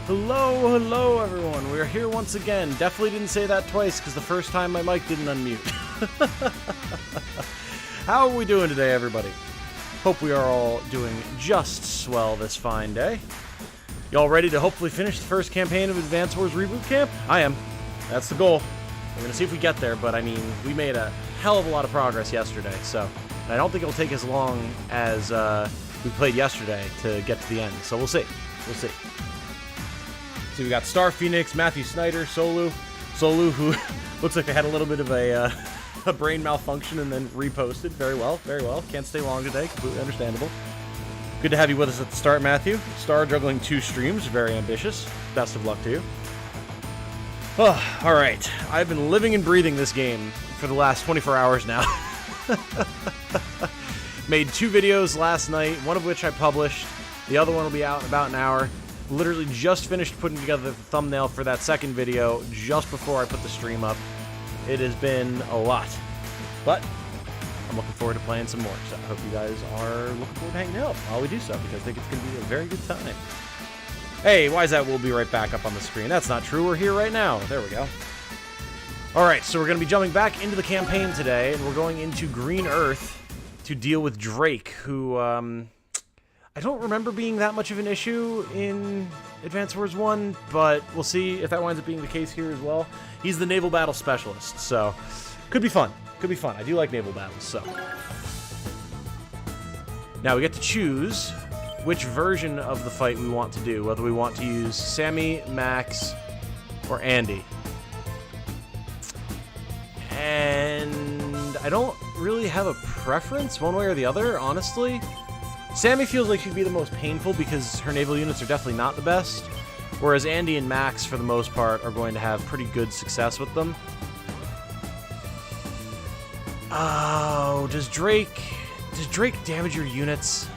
Hello, hello everyone. We are here once again. Definitely didn't say that twice because the first time my mic didn't unmute. How are we doing today, everybody? Hope we are all doing just swell this fine day. Y'all ready to hopefully finish the first campaign of Advance Wars Reboot Camp? I am. That's the goal. We're going to see if we get there, but I mean, we made a hell of a lot of progress yesterday, so and I don't think it'll take as long as we played yesterday to get to the end, so we'll see. We'll see. So we got Star Phoenix, Matthew Snyder, Solu, who looks like they had a little bit of a brain malfunction and then reposted. Very well, very well. Can't stay long today, completely understandable. Good to have you with us at the start, Matthew. Star juggling 2 streams, very ambitious. Best of luck to you. Oh, all right, I've been living and breathing this game for the last 24 hours now. Made 2 videos last night, one of which I published. The other one will be out in about an hour. Literally just finished putting together the thumbnail for that second video just before I put the stream up. It has been a lot, but I'm looking forward to playing some more, so I hope you guys are looking forward to hanging out while we do so, because I think it's going to be a very good time. Hey, why is that? We'll be right back up on the screen. That's not true. We're here right now. There we go. Alright, so we're going to be jumping back into the campaign today, and we're going into Green Earth to deal with Drake, who, I don't remember being that much of an issue in Advance Wars 1, but we'll see if that winds up being the case here as well. He's the Naval Battle Specialist, so could be fun. Could be fun. I do like naval battles, so. Now we get to choose which version of the fight we want to do, whether we want to use Sammy, Max, or Andy. And I don't really have a preference one way or the other, honestly. Sammy feels like she'd be the most painful because her naval units are definitely not the best, whereas Andy and Max, for the most part, are going to have pretty good success with them. Oh, does Drake damage your units?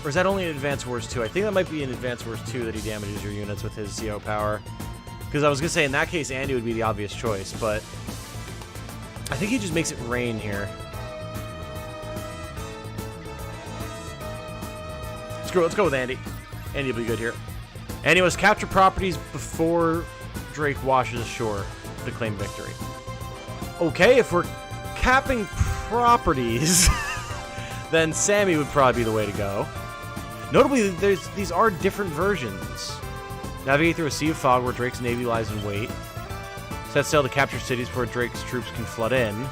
Or is that only in Advance Wars 2? I think that might be in Advance Wars 2 that he damages your units with his CO power. Because I was going to say, in that case, Andy would be the obvious choice, but I think he just makes it rain here. Let's go with Andy. Andy will be good here. Andy must capture properties before Drake washes ashore to claim victory. Okay, if we're capping properties, then Sammy would probably be the way to go. Notably, these are different versions. Navigate through a sea of fog where Drake's navy lies in wait. Set sail to capture cities before Drake's troops can flood in.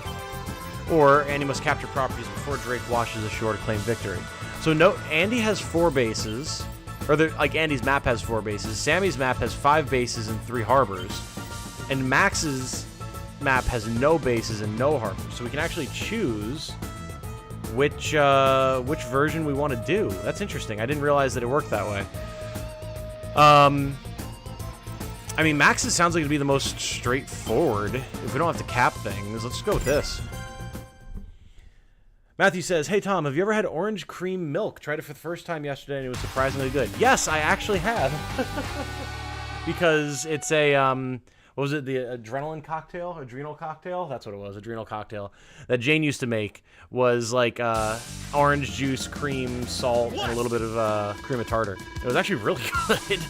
Or Andy must capture properties before Drake washes ashore to claim victory. So no, Andy has 4 bases, or like Andy's map has 4 bases. Sammy's map has 5 bases and 3 harbors, and Max's map has no bases and no harbors. So we can actually choose which version we want to do. That's interesting. I didn't realize that it worked that way. I mean, Max's sounds like it'd be the most straightforward if we don't have to cap things. Let's just go with this. Matthew says, hey Tom, have you ever had orange cream milk? Tried it for the first time yesterday and it was surprisingly good. Yes, I actually have. Because it's a, what was it, the adrenal cocktail? That's what it was, adrenal cocktail. That Jane used to make was like orange juice, cream, salt, and a little bit of cream of tartar. It was actually really good.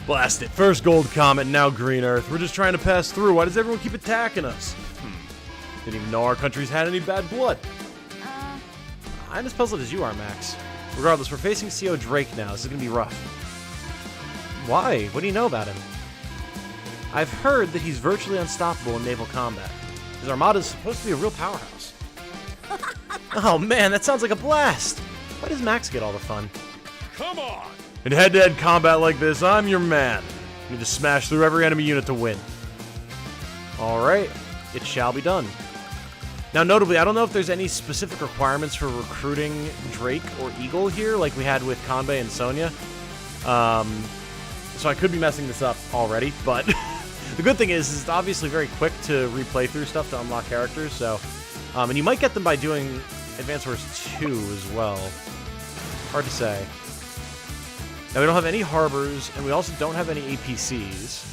Blast it. First gold comet, now green earth. We're just trying to pass through. Why does everyone keep attacking us? Didn't even know our country's had any bad blood. I'm as puzzled as you are, Max. Regardless, we're facing CO Drake now. This is going to be rough. Why? What do you know about him? I've heard that he's virtually unstoppable in naval combat. His armada is supposed to be a real powerhouse. Oh man, that sounds like a blast! Why does Max get all the fun? Come on! In head-to-head combat like this, I'm your man. You need to smash through every enemy unit to win. Alright, it shall be done. Now, notably, I don't know if there's any specific requirements for recruiting Drake or Eagle here, like we had with Conbay and Sonya. So I could be messing this up already, but the good thing is it's obviously very quick to replay through stuff to unlock characters, so... and you might get them by doing Advance Wars 2 as well. Hard to say. Now, we don't have any harbors, and we also don't have any APCs.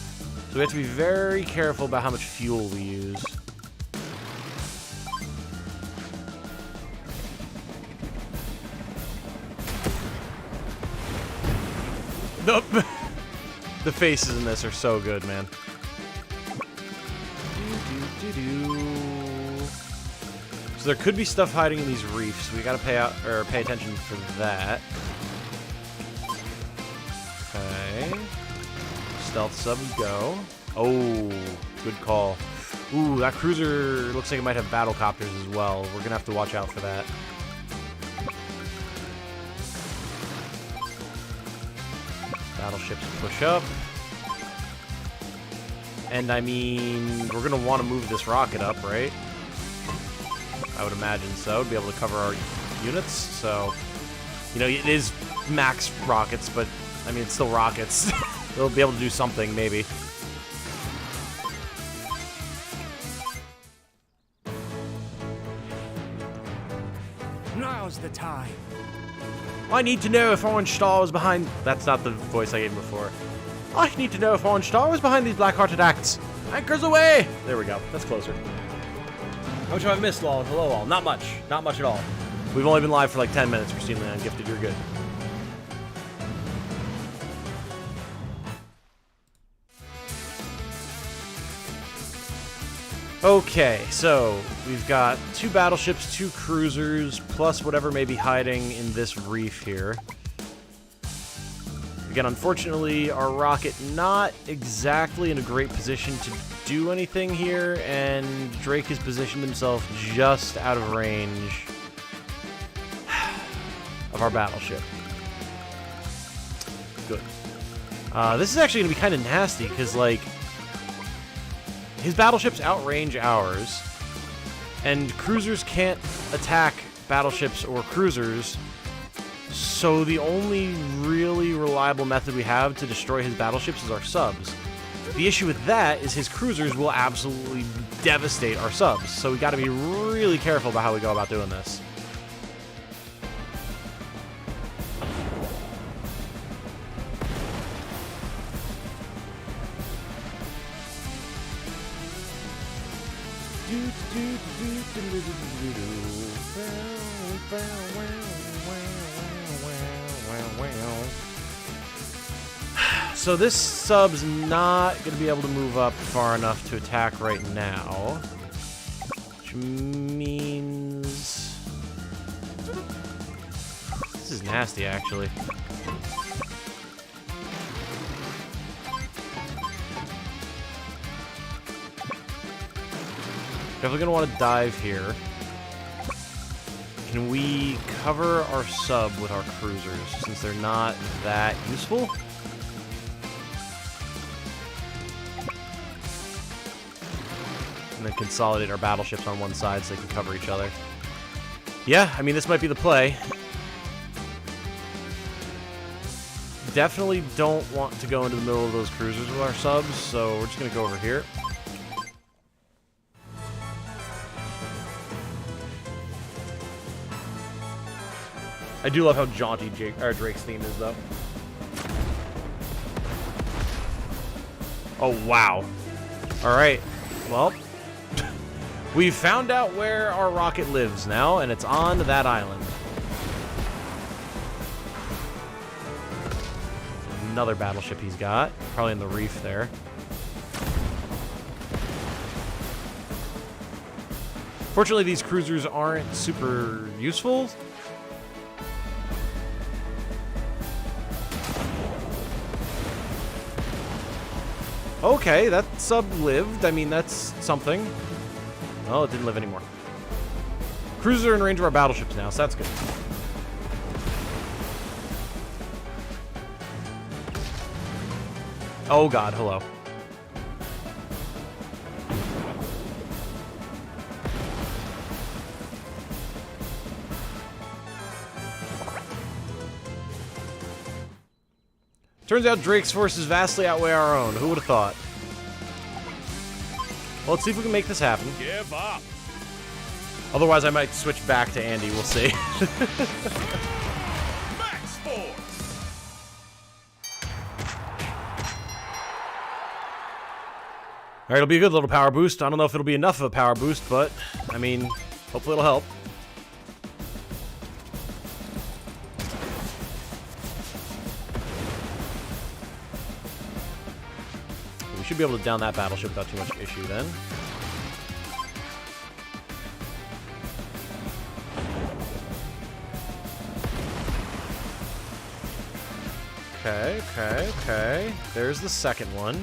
So we have to be very careful about how much fuel we use. The faces in this are so good, man. So there could be stuff hiding in these reefs. We gotta pay attention for that. Okay. Stealth sub go. Oh, good call. Ooh, that cruiser looks like it might have battle copters as well. We're gonna have to watch out for that. Battleships push up. And I mean, we're gonna want to move this rocket up, right? I would imagine so, to be able to cover our units. So, you know, it is max rockets, but I mean, it's still rockets. They'll be able to do something, maybe. Now's the time. I need to know if Orange Star was behind... That's not the voice I gave before. I need to know if Orange Star was behind these black-hearted acts. Anchors away! There we go. That's closer. How much have I missed, Lol? Hello, all. Not much. Not much at all. We've only been live for like 10 minutes, Christina and Gifted. You're good. Okay, so we've got 2 battleships, 2 cruisers, plus whatever may be hiding in this reef here. Again, unfortunately, our rocket not exactly in a great position to do anything here, and Drake has positioned himself just out of range of our battleship. Good. This is actually going to be kind of nasty, because, like, his battleships outrange ours, and cruisers can't attack battleships or cruisers, so the only really reliable method we have to destroy his battleships is our subs. The issue with that is his cruisers will absolutely devastate our subs, so we gotta be really careful about how we go about doing this. So this sub's not going to be able to move up far enough to attack right now, which means this is nasty, actually. Definitely going to want to dive here. Can we cover our sub with our cruisers, since they're not that useful? And then consolidate our battleships on one side so they can cover each other. Yeah, I mean, this might be the play. Definitely don't want to go into the middle of those cruisers with our subs, so we're just going to go over here. I do love how jaunty Drake's theme is, though. Oh, wow. Alright, well... We've found out where our rocket lives now, and it's on that island. Another battleship he's got, probably in the reef there. Fortunately, these cruisers aren't super useful. Okay, that sub lived. I mean, that's something. Oh, it didn't live anymore. Cruisers are in range of our battleships now, so that's good. Oh god, hello. Turns out Drake's forces vastly outweigh our own. Who would have thought? Well, let's see if we can make this happen. Give up. Otherwise, I might switch back to Andy. We'll see. Max force. All right, it'll be a good little power boost. I don't know if it'll be enough of a power boost, but, I mean, hopefully it'll help. be able to down that battleship without too much issue then. Okay. There's the second one.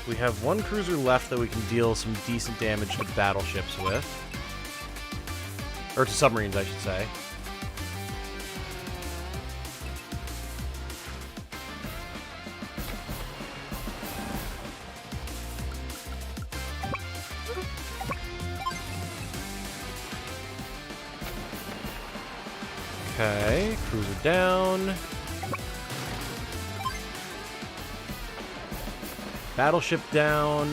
We have one cruiser left that we can deal some decent damage to battleships with. Or to submarines, I should say. Okay, cruiser down. Battleship down.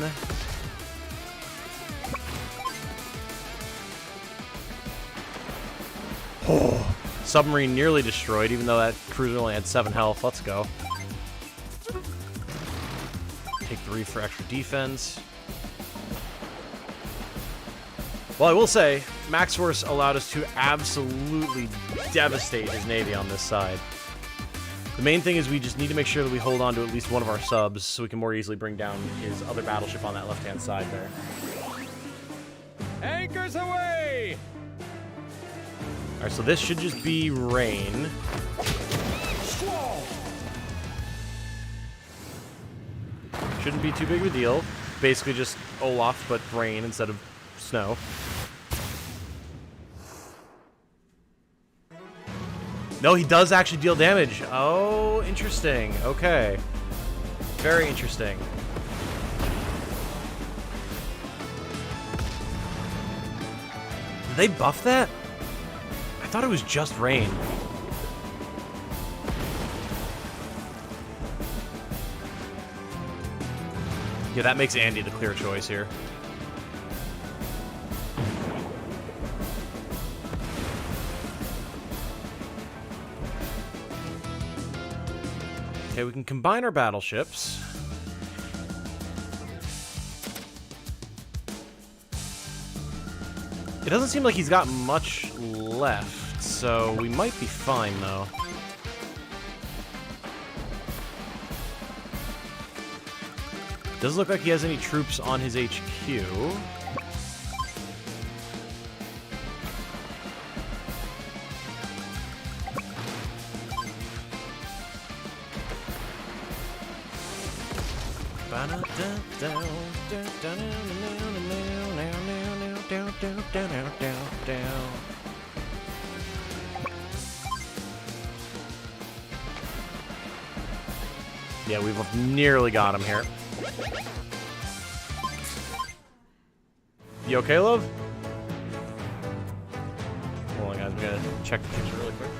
Oh, submarine nearly destroyed, even though that cruiser only had 7 health. Let's go. Take 3 for extra defense. Well, I will say, Max Force allowed us to absolutely devastate his navy on this side. The main thing is we just need to make sure that we hold on to at least one of our subs so we can more easily bring down his other battleship on that left-hand side there. Anchors away! Alright, so this should just be rain. Shouldn't be too big of a deal. Basically just Olaf, but rain instead of snow. No, he does actually deal damage. Oh, interesting. Okay. Very interesting. Did they buff that? I thought it was just rain. Yeah, that makes Andy the clear choice here. Okay, we can combine our battleships. It doesn't seem like he's got much left, so we might be fine, though. Doesn't look like he has any troops on his HQ. Yeah, we've nearly got him here. You okay, love? Hold on, guys. We gotta check the picture really quick.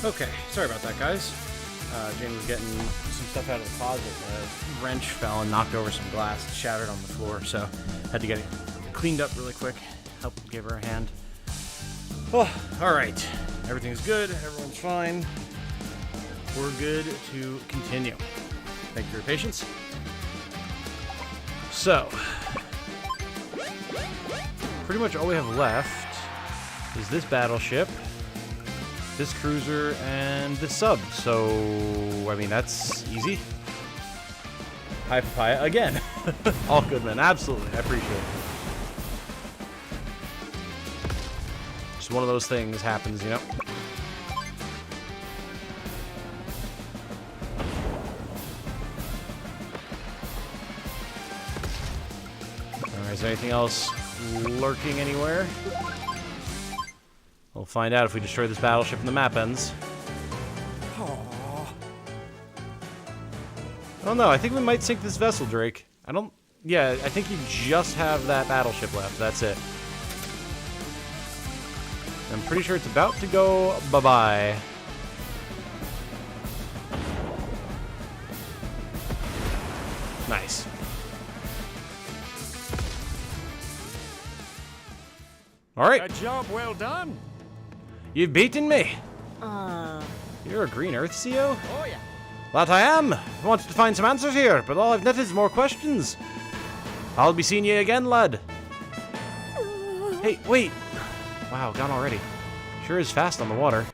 Okay, sorry about that, guys. Jane was getting some stuff out of the closet. A wrench fell and knocked over some glass. It shattered on the floor, so had to get it cleaned up really quick. Gave her a hand. Oh, alright. Everything's good. Everyone's fine. We're good to continue. Thank you for your patience. So, pretty much all we have left is this battleship, this cruiser, and this sub. So, I mean, that's easy. Hi, Papaya, again. All good, man. Absolutely. I appreciate it. Just one of those things happens, you know? Alright, is there anything else lurking anywhere? We'll find out if we destroy this battleship and the map ends. Oh no, I think we might sink this vessel, Drake. Yeah, I think you just have that battleship left. That's it. I'm pretty sure it's about to go bye-bye. Nice. All right. A job well done. You've beaten me. You're a Green Earth CO? Oh yeah. That I am. I wanted to find some answers here, but all I've netted is more questions. I'll be seeing you again, lad. Hey, wait. Wow, gone already. Sure is fast on the water.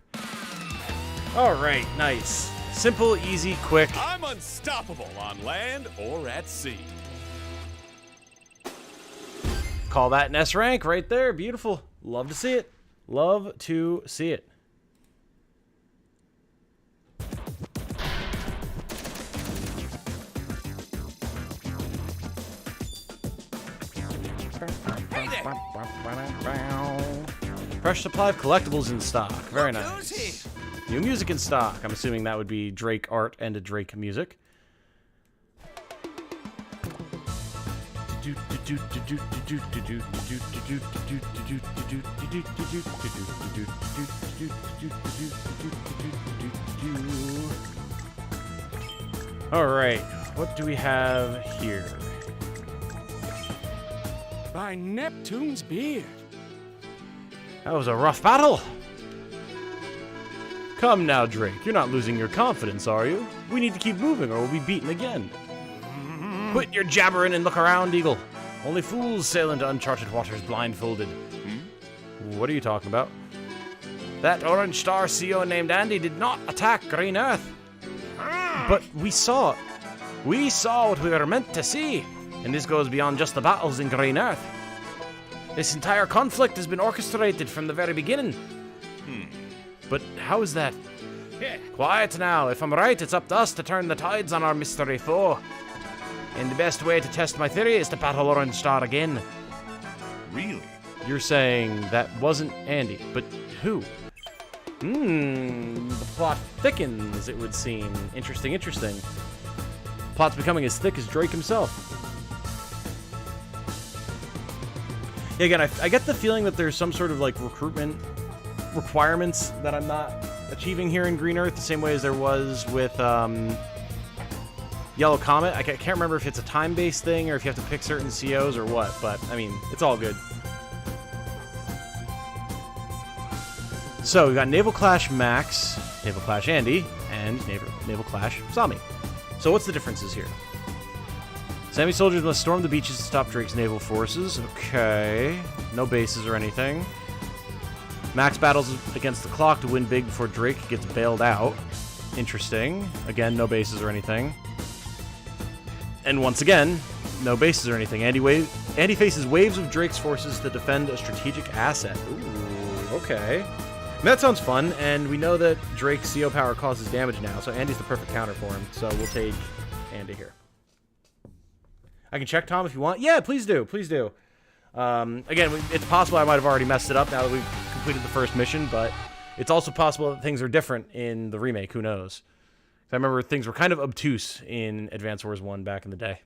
All right, nice. Simple, easy, quick. I'm unstoppable on land or at sea. Call that an S rank right there. Beautiful. Love to see it. Love to see it. Fresh supply of collectibles in stock. Very nice. New music in stock. I'm assuming that would be Drake art and a Drake music. All right, what do we have here? By Neptune's beard. That was a rough battle. Come now, Drake. You're not losing your confidence, are you? We need to keep moving or we'll be beaten again. Quit your jabbering and look around, Eagle. Only fools sail into uncharted waters blindfolded. What are you talking about? That Orange Star CO named Andy did not attack Green Earth. But we saw what we were meant to see. And this goes beyond just the battles in Green Earth. This entire conflict has been orchestrated from the very beginning. But how is that? Quiet now. If I'm right, it's up to us to turn the tides on our mystery foe. And the best way to test my theory is to battle Orange Star again. Really? You're saying that wasn't Andy, but who? The plot thickens, it would seem. Interesting, interesting. Plot's becoming as thick as Drake himself. Yeah, again, I get the feeling that there's some sort of like recruitment requirements that I'm not achieving here in Green Earth the same way as there was with Yellow Comet. I can't remember if it's a time-based thing or if you have to pick certain COs or what, but I mean, it's all good. So we got Naval Clash Max, Naval Clash Andy, and Naval Clash Sami. So what's the differences here? Sami soldiers must storm the beaches to stop Drake's naval forces. Okay. No bases or anything. Max battles against the clock to win big before Drake gets bailed out. Interesting. Again, no bases or anything. And once again, no bases or anything. Andy faces waves of Drake's forces to defend a strategic asset. Ooh, okay. That sounds fun, and we know that Drake's CO power causes damage now, so Andy's the perfect counter for him. So we'll take Andy here. I can check, Tom, if you want. Yeah, please do. Please do. Again, it's possible I might have already messed it up now that we've completed the first mission, but it's also possible that things are different in the remake. Who knows? I remember things were kind of obtuse in Advance Wars 1 back in the day.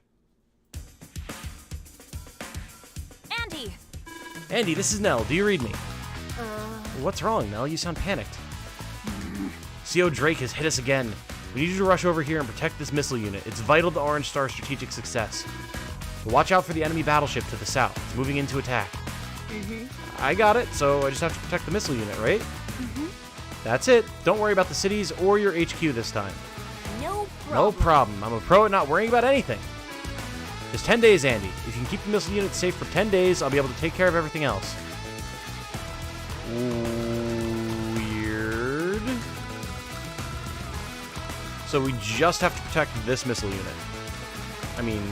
Andy! Andy, this is Nell. Do you read me? What's wrong, Nell? You sound panicked. CO Drake has hit us again. We need you to rush over here and protect this missile unit. It's vital to Orange Star's strategic success. Watch out for the enemy battleship to the south. It's moving in to attack. I got it, so I just have to protect the missile unit, right? That's it. Don't worry about the cities or your HQ this time. No problem. No problem. I'm a pro at not worrying about anything. It's 10 days, Andy. If you can keep the missile unit safe for 10 days, I'll be able to take care of everything else. Weird. So we just have to protect this missile unit. I mean,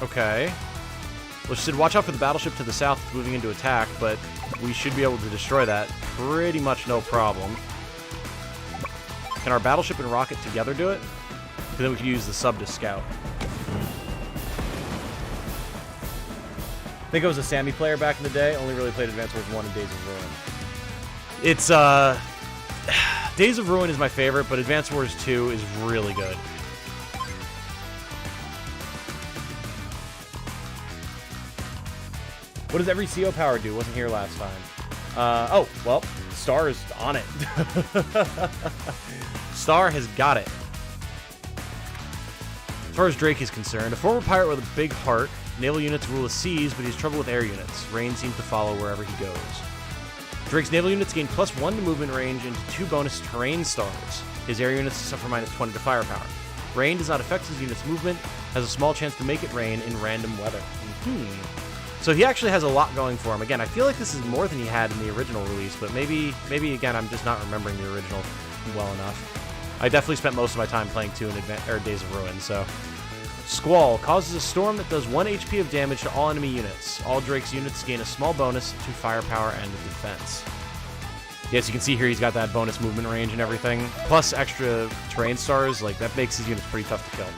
okay. Well, she said watch out for the battleship to the south moving into attack, but we should be able to destroy that pretty much no problem. Can our battleship and rocket together do it? Because then we could use the sub to scout. I think I was a Sammy player back in the day. Only really played Advance Wars 1 and Days of Ruin. It's, Days of Ruin is my favorite, but Advance Wars 2 is really good. What does every CO power do? Wasn't here last time. Oh, well, Star is on it. Star has got it. As far as Drake is concerned, a former pirate with a big heart, naval units rule the seas, but he has trouble with air units. Rain seems to follow wherever he goes. Drake's naval units gain +1 to movement range and 2 bonus terrain stars. His air units suffer -20 to firepower. Rain does not affect his unit's movement, has a small chance to make it rain in random weather. So he actually has a lot going for him. Again, I feel like this is more than he had in the original release, but maybe again, I'm just not remembering the original well enough. I definitely spent most of my time playing 2 in Days of Ruin, so. Squall causes a storm that does 1 HP of damage to all enemy units. All Drake's units gain a small bonus to firepower and defense. Yes, you can see here he's got that bonus movement range and everything, plus extra terrain stars. Like, that makes his units pretty tough to kill.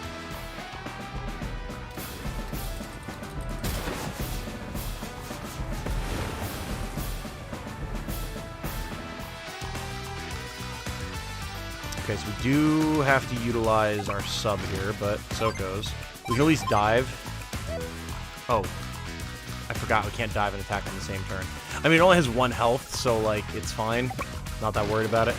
Okay, so we do have to utilize our sub here, but so it goes. We can at least dive. Oh, I forgot we can't dive and attack on the same turn. I mean, it only has 1 health, so, like, it's fine. Not that worried about it.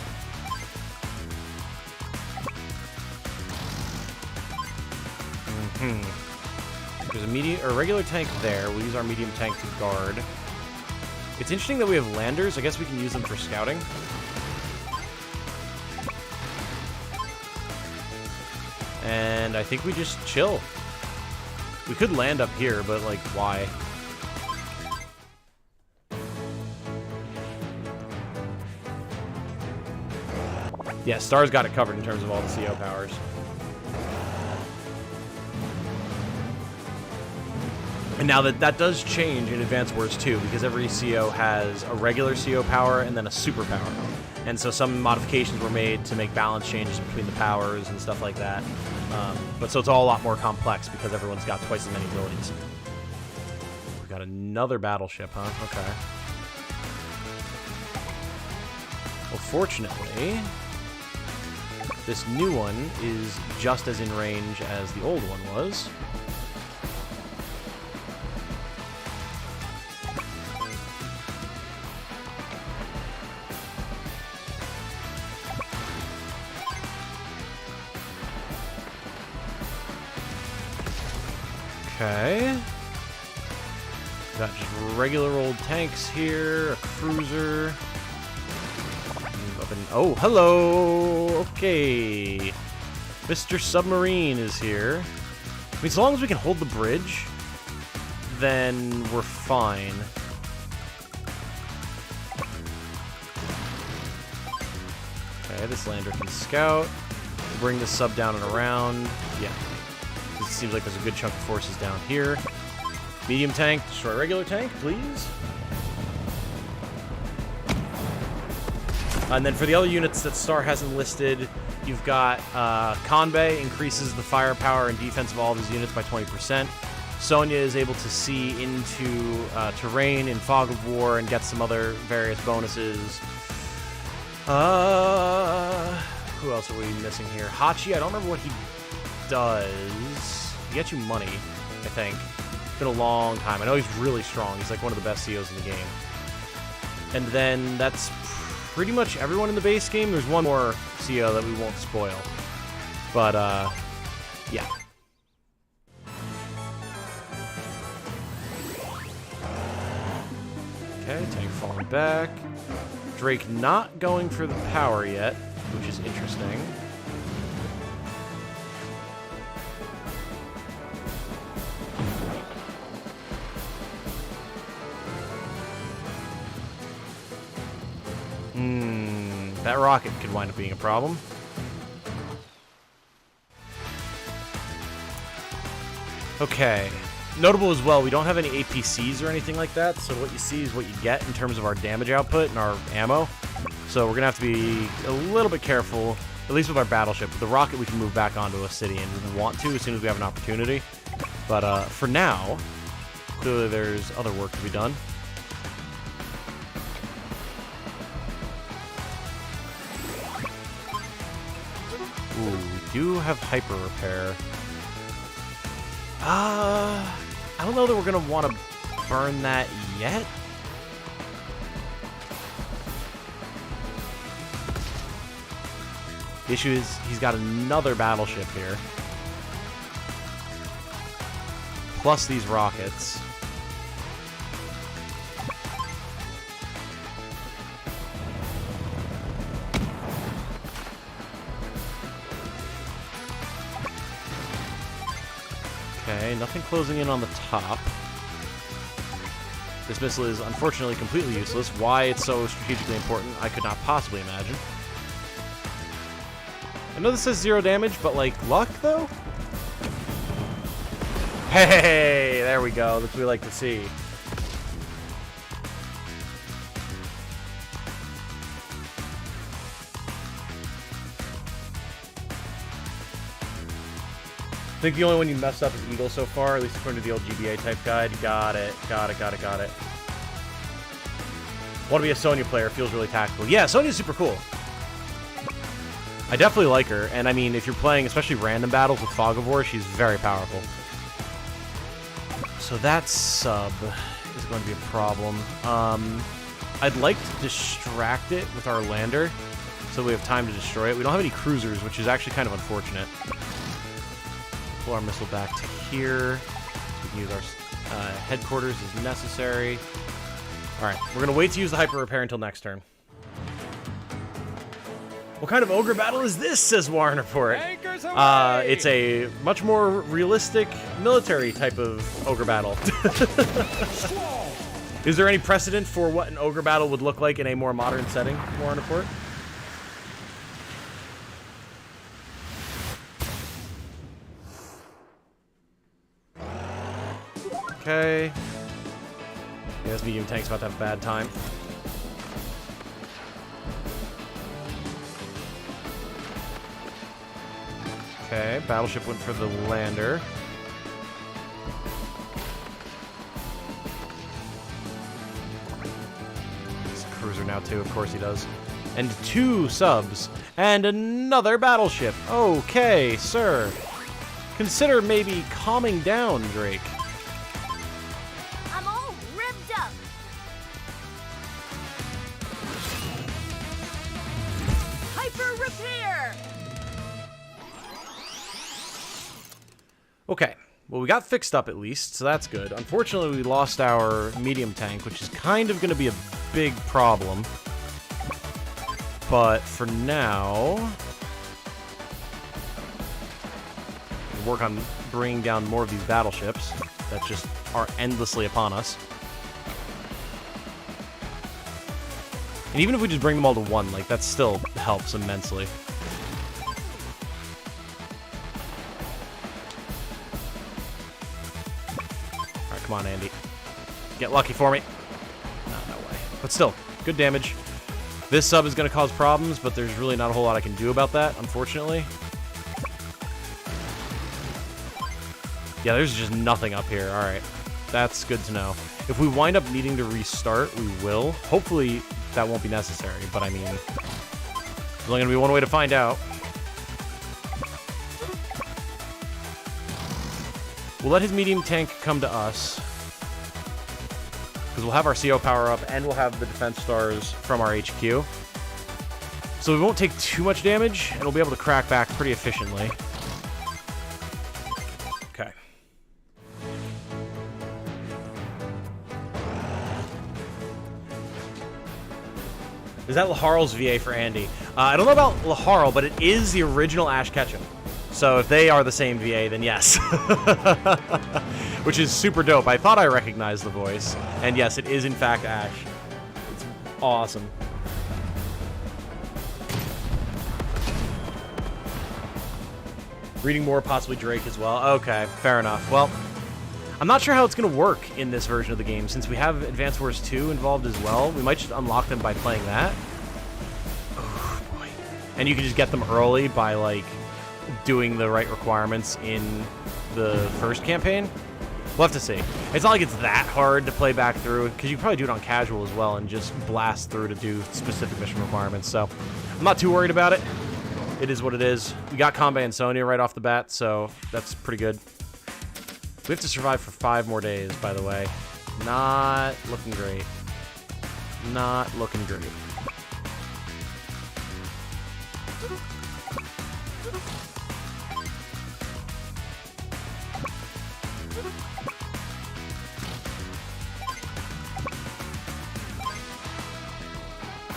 There's a regular tank there. We'll use our medium tank to guard. It's interesting that we have landers. I guess we can use them for scouting. And I think we just chill. We could land up here, but, like, why? Yeah, Star's got it covered in terms of all the CO powers. And now that does change in Advance Wars 2, because every CO has a regular CO power and then a super power. And so some modifications were made to make balance changes between the powers and stuff like that. But so it's all a lot more complex because everyone's got twice as many abilities. We've got another battleship, huh? Okay. Well, fortunately, this new one is just as in range as the old one was. Okay. Got just regular old tanks here, a cruiser. Oh, hello! Okay. Mr. Submarine is here. I mean, as long as we can hold the bridge, then we're fine. Okay, this lander can scout. Bring the sub down and around. Yeah. It seems like there's a good chunk of forces down here. Medium tank, destroy regular tank, please. And then for the other units that Star hasn't listed, you've got Conbay increases the firepower and defense of all of his units by 20%. Sonya is able to see into terrain in Fog of War and get some other various bonuses. Who else are we missing here? Hachi, I don't remember what he does. He gets you money, I think. It's been a long time. I know he's really strong. He's like one of the best COs in the game. And then that's pretty much everyone in the base game. There's one more CO that we won't spoil. But, yeah. Okay, tank falling back. Drake not going for the power yet, which is interesting. That rocket could wind up being a problem. Okay. Notable as well, we don't have any APCs or anything like that, so what you see is what you get in terms of our damage output and our ammo. So we're going to have to be a little bit careful, at least with our battleship. With the rocket, we can move back onto a city and want to as soon as we have an opportunity. But for now, clearly there's other work to be done. Ooh, we do have hyper repair. I don't know that we're gonna want to burn that yet. The issue is he's got another battleship here. Plus these rockets. Okay, nothing closing in on the top. This missile is unfortunately completely useless. Why it's so strategically important, I could not possibly imagine. I know this says 0 damage, but like, luck though? Hey, there we go. That's what we like to see. I think the only one you messed up is Eagle so far, at least according to the old GBA type guide. Got it. Got it. Want to be a Sonya player, feels really tactical. Yeah, Sonya's super cool. I definitely like her, and I mean, if you're playing especially random battles with Fog of War, she's very powerful. So that sub is going to be a problem. I'd like to distract it with our lander, so we have time to destroy it. We don't have any cruisers, which is actually kind of unfortunate. Pull our missile back to here. We can use our headquarters as necessary. Alright, we're going to wait to use the hyper repair until next turn. What kind of ogre battle is this, says Warren Report. It's a much more realistic military type of ogre battle. Is there any precedent for what an ogre battle would look like in a more modern setting, Warren Report? Okay. Yeah, this medium tank's about to have a bad time. Okay, battleship went for the lander. It's a cruiser now too, of course he does. And 2 subs. And another battleship. Okay, sir. Consider maybe calming down, Drake. I'm all ripped up. Hyper repair. Okay, well we got fixed up at least, so that's good. Unfortunately, we lost our medium tank, which is kind of going to be a big problem. But for now, we'll work on bringing down more of these battleships that just are endlessly upon us. And even if we just bring them all to 1, like, that still helps immensely. Alright, come on, Andy. Get lucky for me. No way. But still, good damage. This sub is going to cause problems, but there's really not a whole lot I can do about that, unfortunately. Yeah, there's just nothing up here. Alright. That's good to know. If we wind up needing to restart, we will. Hopefully, that won't be necessary, but I mean, there's only going to be one way to find out. We'll let his medium tank come to us, because we'll have our CO power up, and we'll have the defense stars from our HQ. So we won't take too much damage, and we'll be able to crack back pretty efficiently. Okay. Is that Laharl's VA for Andy? I don't know about Laharl, but it is the original Ash Ketchum. So if they are the same VA, then yes. Which is super dope. I thought I recognized the voice. And yes, it is in fact Ash. It's awesome. Reading more, possibly Drake as well. Okay, fair enough. Well, I'm not sure how it's going to work in this version of the game. Since we have Advance Wars 2 involved as well, we might just unlock them by playing that. Oh, boy. And you can just get them early by, like, doing the right requirements in the first campaign. We'll have to see. It's not like it's that hard to play back through, because you can probably do it on casual as well and just blast through to do specific mission requirements. So I'm not too worried about it. It is what it is. We got Combat and Sonya right off the bat, so that's pretty good. We have to survive for 5 more days, by the way. Not looking great. Not looking great.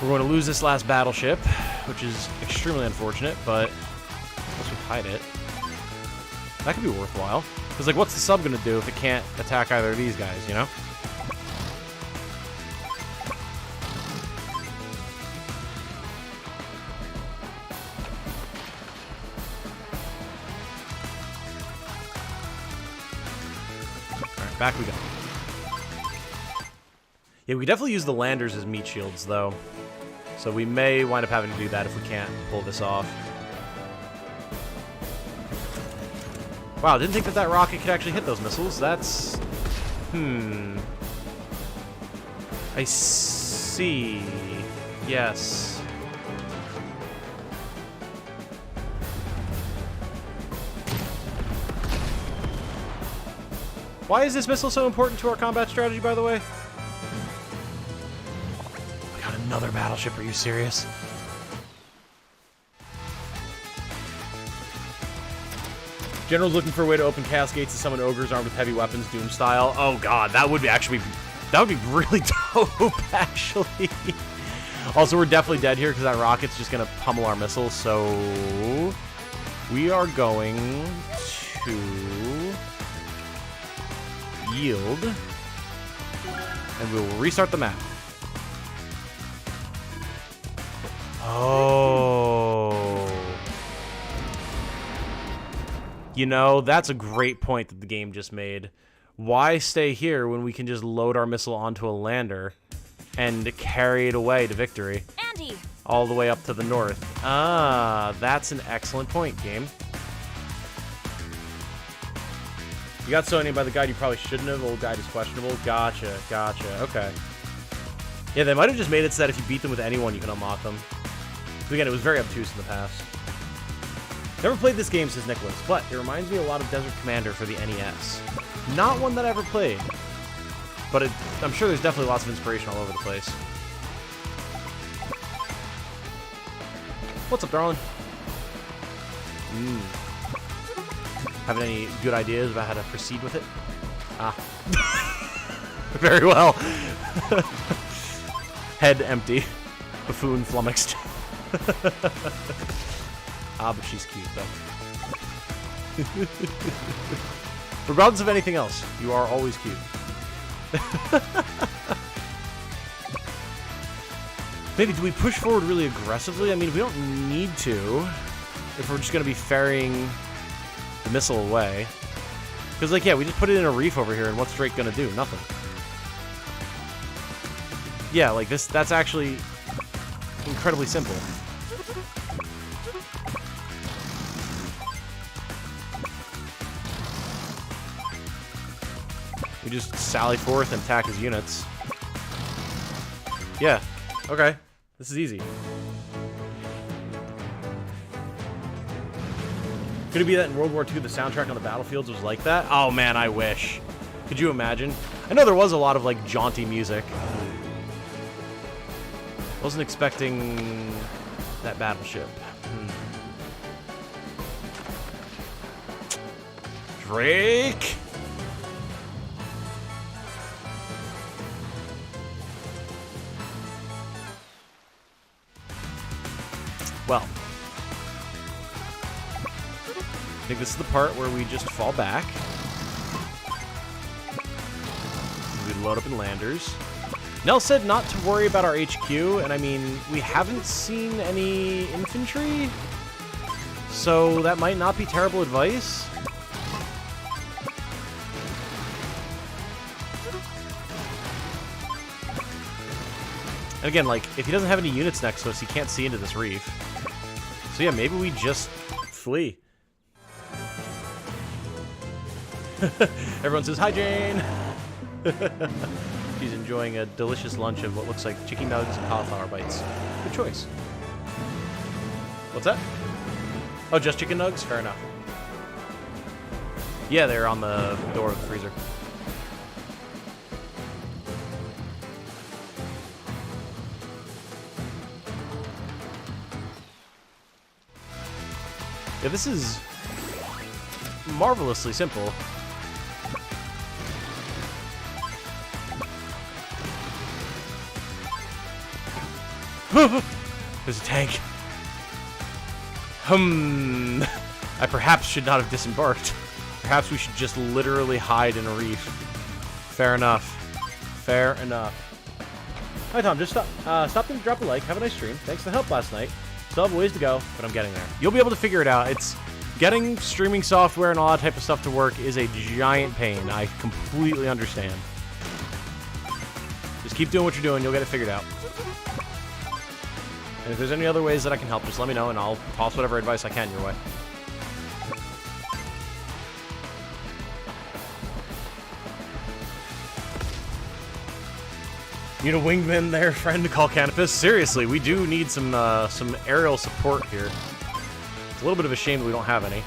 We're going to lose this last battleship, which is extremely unfortunate, but once we hide it, that could be worthwhile. Because, like, what's the sub going to do if it can't attack either of these guys, you know? Alright, back we go. Yeah, we definitely use the landers as meat shields, though. So we may wind up having to do that if we can't pull this off. Wow, didn't think that that rocket could actually hit those missiles. That's... I see. Yes. Why is this missile so important to our combat strategy, by the way? We got another battleship, are you serious? General's looking for a way to open chaos gates to summon ogres armed with heavy weapons, Doom style. Oh god, that would be really dope, actually. Also, we're definitely dead here because that rocket's just gonna pummel our missiles, so we are going to yield, and we will restart the map. Oh. You know, that's a great point that the game just made. Why stay here when we can just load our missile onto a lander and carry it away to victory? Andy! All the way up to the north. Ah, that's an excellent point, game. You got Sonya by the guide you probably shouldn't have. Old guide is questionable. Gotcha, gotcha. Okay. Yeah, they might have just made it so that if you beat them with anyone, you can unlock them. But again, it was very obtuse in the past. Never played this game, says Nicholas, but it reminds me a lot of Desert Commander for the NES. Not one that I ever played, but I'm sure there's definitely lots of inspiration all over the place. What's up, darling? Having any good ideas about how to proceed with it? Ah. Very well. Head empty. Buffoon flummoxed. Ah, but she's cute, though. Regardless of anything else, you are always cute. Maybe, do we push forward really aggressively? I mean, we don't need to if we're just going to be ferrying the missile away. Because, like, yeah, we just put it in a reef over here, and what's Drake going to do? Nothing. Yeah, like, that's actually incredibly simple. We just sally forth and attack his units. Yeah. Okay. This is easy. Could it be that in World War II the soundtrack on the battlefields was like that? Oh man, I wish. Could you imagine? I know there was a lot of like jaunty music. Wasn't expecting that battleship. Drake! Well, I think this is the part where we just fall back. We load up in landers. Nell said not to worry about our HQ, and I mean, we haven't seen any infantry, so that might not be terrible advice. And again, like, if he doesn't have any units next to us, he can't see into this reef. So yeah, maybe we just flee. Everyone says, hi, Jane! She's enjoying a delicious lunch of what looks like chicken nuggets and cauliflower bites. Good choice. What's that? Oh, just chicken nugs? Fair enough. Yeah, they're on the door of the freezer. Yeah, this is marvelously simple. There's a tank. I perhaps should not have disembarked. Perhaps we should just literally hide in a reef. Fair enough. Fair enough. Hi, Tom. Just stopped in to drop a like. Have a nice stream. Thanks for the help last night. Still have a ways to go, but I'm getting there. You'll be able to figure it out. It's getting streaming software and all that type of stuff to work is a giant pain. I completely understand. Just keep doing what you're doing. You'll get it figured out. And if there's any other ways that I can help, just let me know, and I'll toss whatever advice I can your way. Need a wingman there, friend, to call Canopus? Seriously, we do need some aerial support here. It's a little bit of a shame that we don't have any.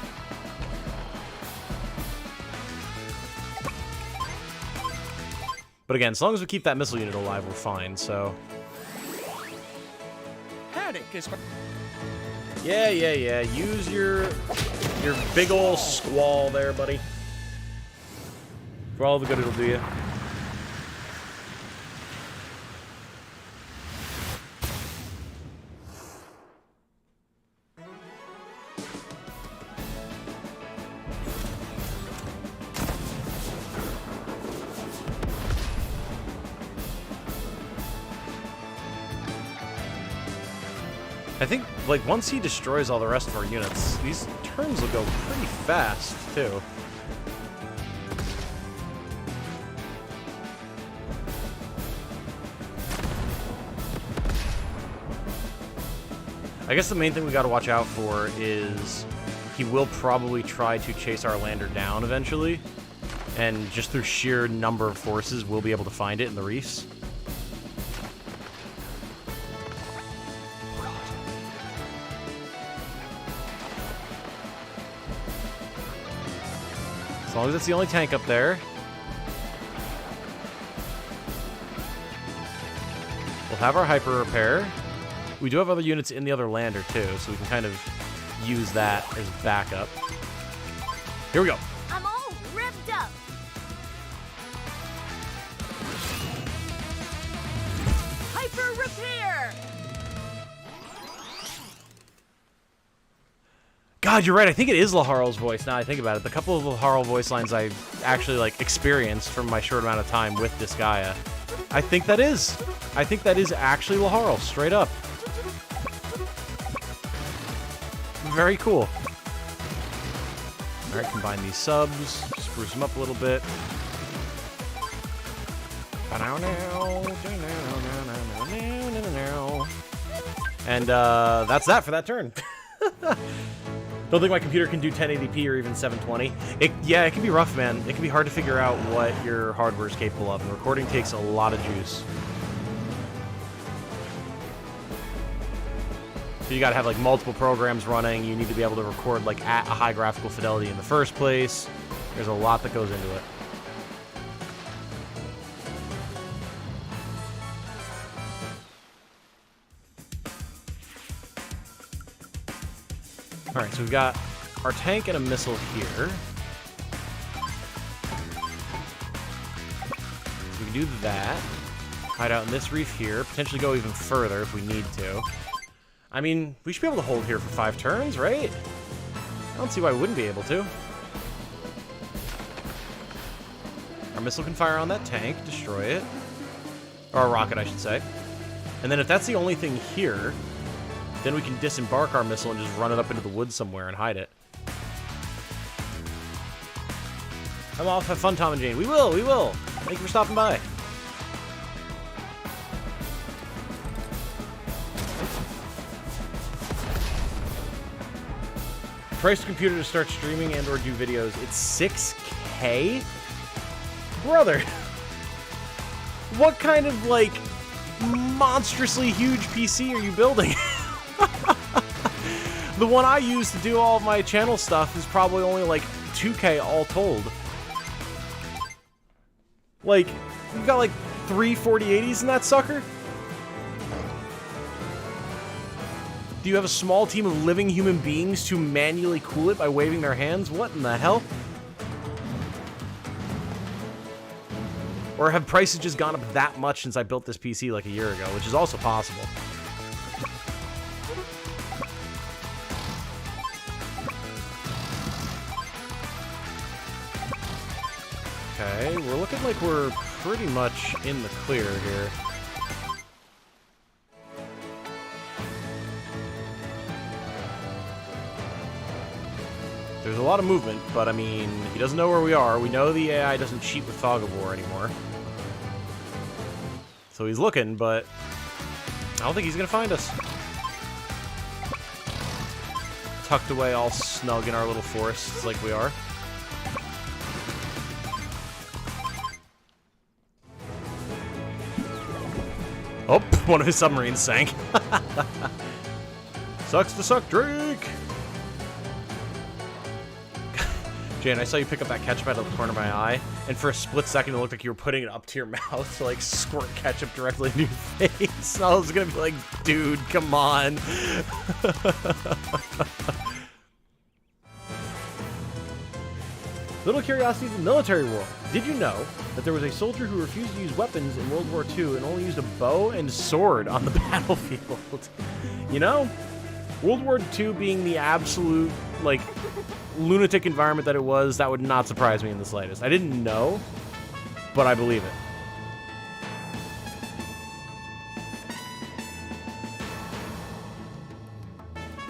But again, as long as we keep that missile unit alive, we're fine, so... Yeah. Use your big ol' squall there, buddy. For all the good it'll do you. I think, like, once he destroys all the rest of our units, these turns will go pretty fast, too. I guess the main thing we gotta watch out for is he will probably try to chase our lander down eventually, and just through sheer number of forces, we'll be able to find it in the reefs. As long as it's the only tank up there. We'll have our hyper repair. We do have other units in the other lander too, so we can kind of use that as backup. Here we go. I'm all ripped up. Hyper repair. God, you're right. I think it is Laharl's voice now I think about it. The couple of Laharl voice lines I actually, like, experienced from my short amount of time with Disgaea. I think that is. I think that is actually Laharl, straight up. Very cool. Alright, combine these subs, spruce them up a little bit. And that's that for that turn. Don't think my computer can do 1080p or even 720. Yeah, it can be rough, man. It can be hard to figure out what your hardware is capable of, and recording takes a lot of juice. So you gotta have, like, multiple programs running. You need to be able to record, like, at a high graphical fidelity in the first place. There's a lot that goes into it. Alright, so we've got our tank and a missile here. So we can do that. Hide out in this reef here. Potentially go even further if we need to. I mean, we should be able to hold here for 5 turns, right? I don't see why we wouldn't be able to. Our missile can fire on that tank, destroy it. Or a rocket, I should say. And then if that's the only thing here, then we can disembark our missile and just run it up into the woods somewhere and hide it. Come off, have fun, Tom and Jane. We will, we will. Thank you for stopping by. Price computer to start streaming and or do videos. It's 6K? Brother. What kind of, like, monstrously huge PC are you building? The one I use to do all of my channel stuff is probably only, like, 2K all told. Like, you've got, like, 3 4080s in that sucker? Do you have a small team of living human beings to manually cool it by waving their hands? What in the hell? Or have prices just gone up that much since I built this PC like a year ago, which is also possible. Okay, we're looking like we're pretty much in the clear here. There's a lot of movement, but I mean, he doesn't know where we are. We know the AI doesn't cheat with Fog of War anymore. So he's looking, but I don't think he's gonna find us. Tucked away all snug in our little forests like we are. Oh, one of his submarines sank. Sucks to suck, Drake! Jane, I saw you pick up that ketchup out of the corner of my eye, and for a split second it looked like you were putting it up to your mouth to, like, squirt ketchup directly into your face. I was gonna be like, dude, come on. Little curiosity of the military world. Did you know that there was a soldier who refused to use weapons in World War II and only used a bow and sword on the battlefield? You know, World War II being the absolute, like, lunatic environment that it was, that would not surprise me in the slightest. I didn't know, but I believe it.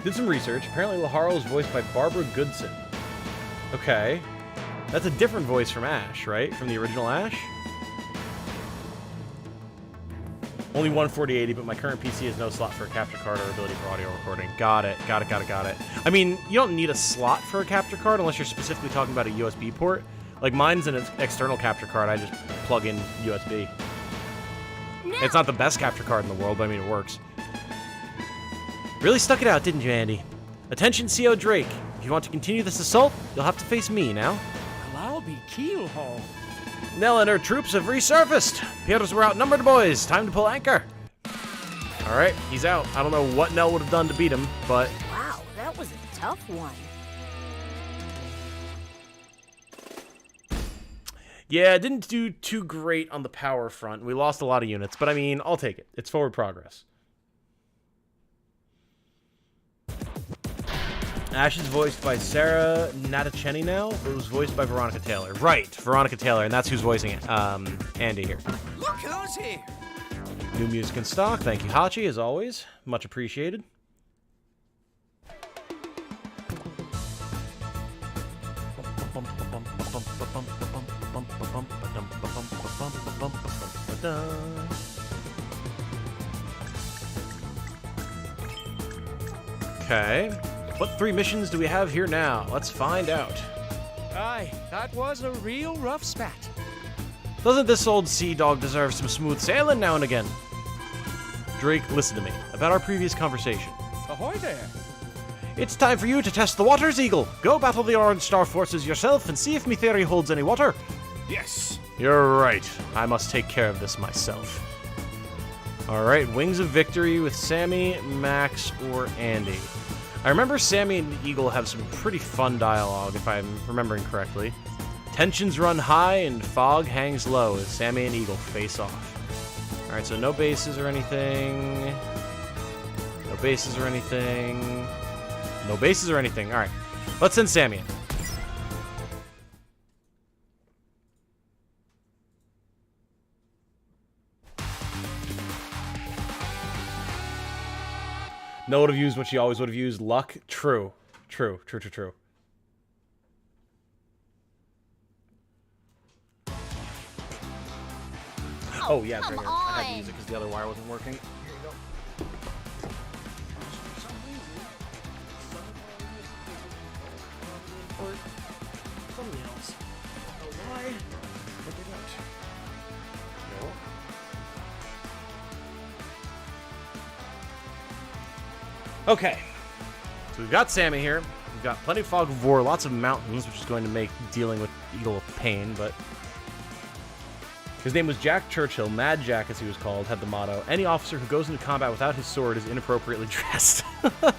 Did some research. Apparently Laharo is voiced by Barbara Goodson. Okay. That's a different voice from Ash, right? From the original Ash? Only one 4080, but my current PC has no slot for a capture card or ability for audio recording. Got it. Got it, got it, got it. I mean, you don't need a slot for a capture card unless you're specifically talking about a USB port. Like, mine's an external capture card. I just plug in USB. No. It's not the best capture card in the world, but I mean, it works. Really stuck it out, didn't you, Andy? Attention, CO Drake. If you want to continue this assault, you'll have to face me now. Well, I'll be keelhaul. Nell and her troops have resurfaced. Piotrs were outnumbered, boys. Time to pull anchor. All right, he's out. I don't know what Nell would have done to beat him, but... Wow, that was a tough one. Yeah, it didn't do too great on the power front. We lost a lot of units, but I mean, I'll take it. It's forward progress. Ash is voiced by Sarah Natacheni now, but it was voiced by Veronica Taylor. Right, Veronica Taylor, and that's who's voicing it. Andy here. Look who's here. New music in stock. Thank you, Hachi, as always. Much appreciated. Okay. What 3 missions do we have here now? Let's find out. Aye, that was a real rough spat. Doesn't this old sea dog deserve some smooth sailing now and again? Drake, listen to me. About our previous conversation. Ahoy there. It's time for you to test the waters, Eagle. Go battle the Orange Star forces yourself and see if me theory holds any water. Yes. You're right. I must take care of this myself. Alright, Wings of Victory with Sammy, Max, or Andy. I remember Sammy and Eagle have some pretty fun dialogue, if I'm remembering correctly. Tensions run high and fog hangs low as Sammy and Eagle face off. Alright, so no bases or anything. No bases or anything. No bases or anything. Alright, let's send Sammy in. No would have used what she always would have used. Luck. True. True. True, true, true. Oh, yeah, it's right here. I had to use it because the other wire wasn't working. Here you go. Something else. Oh, why? But they don't. No. Okay, so we've got Sammy here. We've got plenty of fog of war, lots of mountains, which is going to make dealing with Eagle a pain, but his name was Jack Churchill. Mad Jack, as he was called, had the motto, any officer who goes into combat without his sword is inappropriately dressed.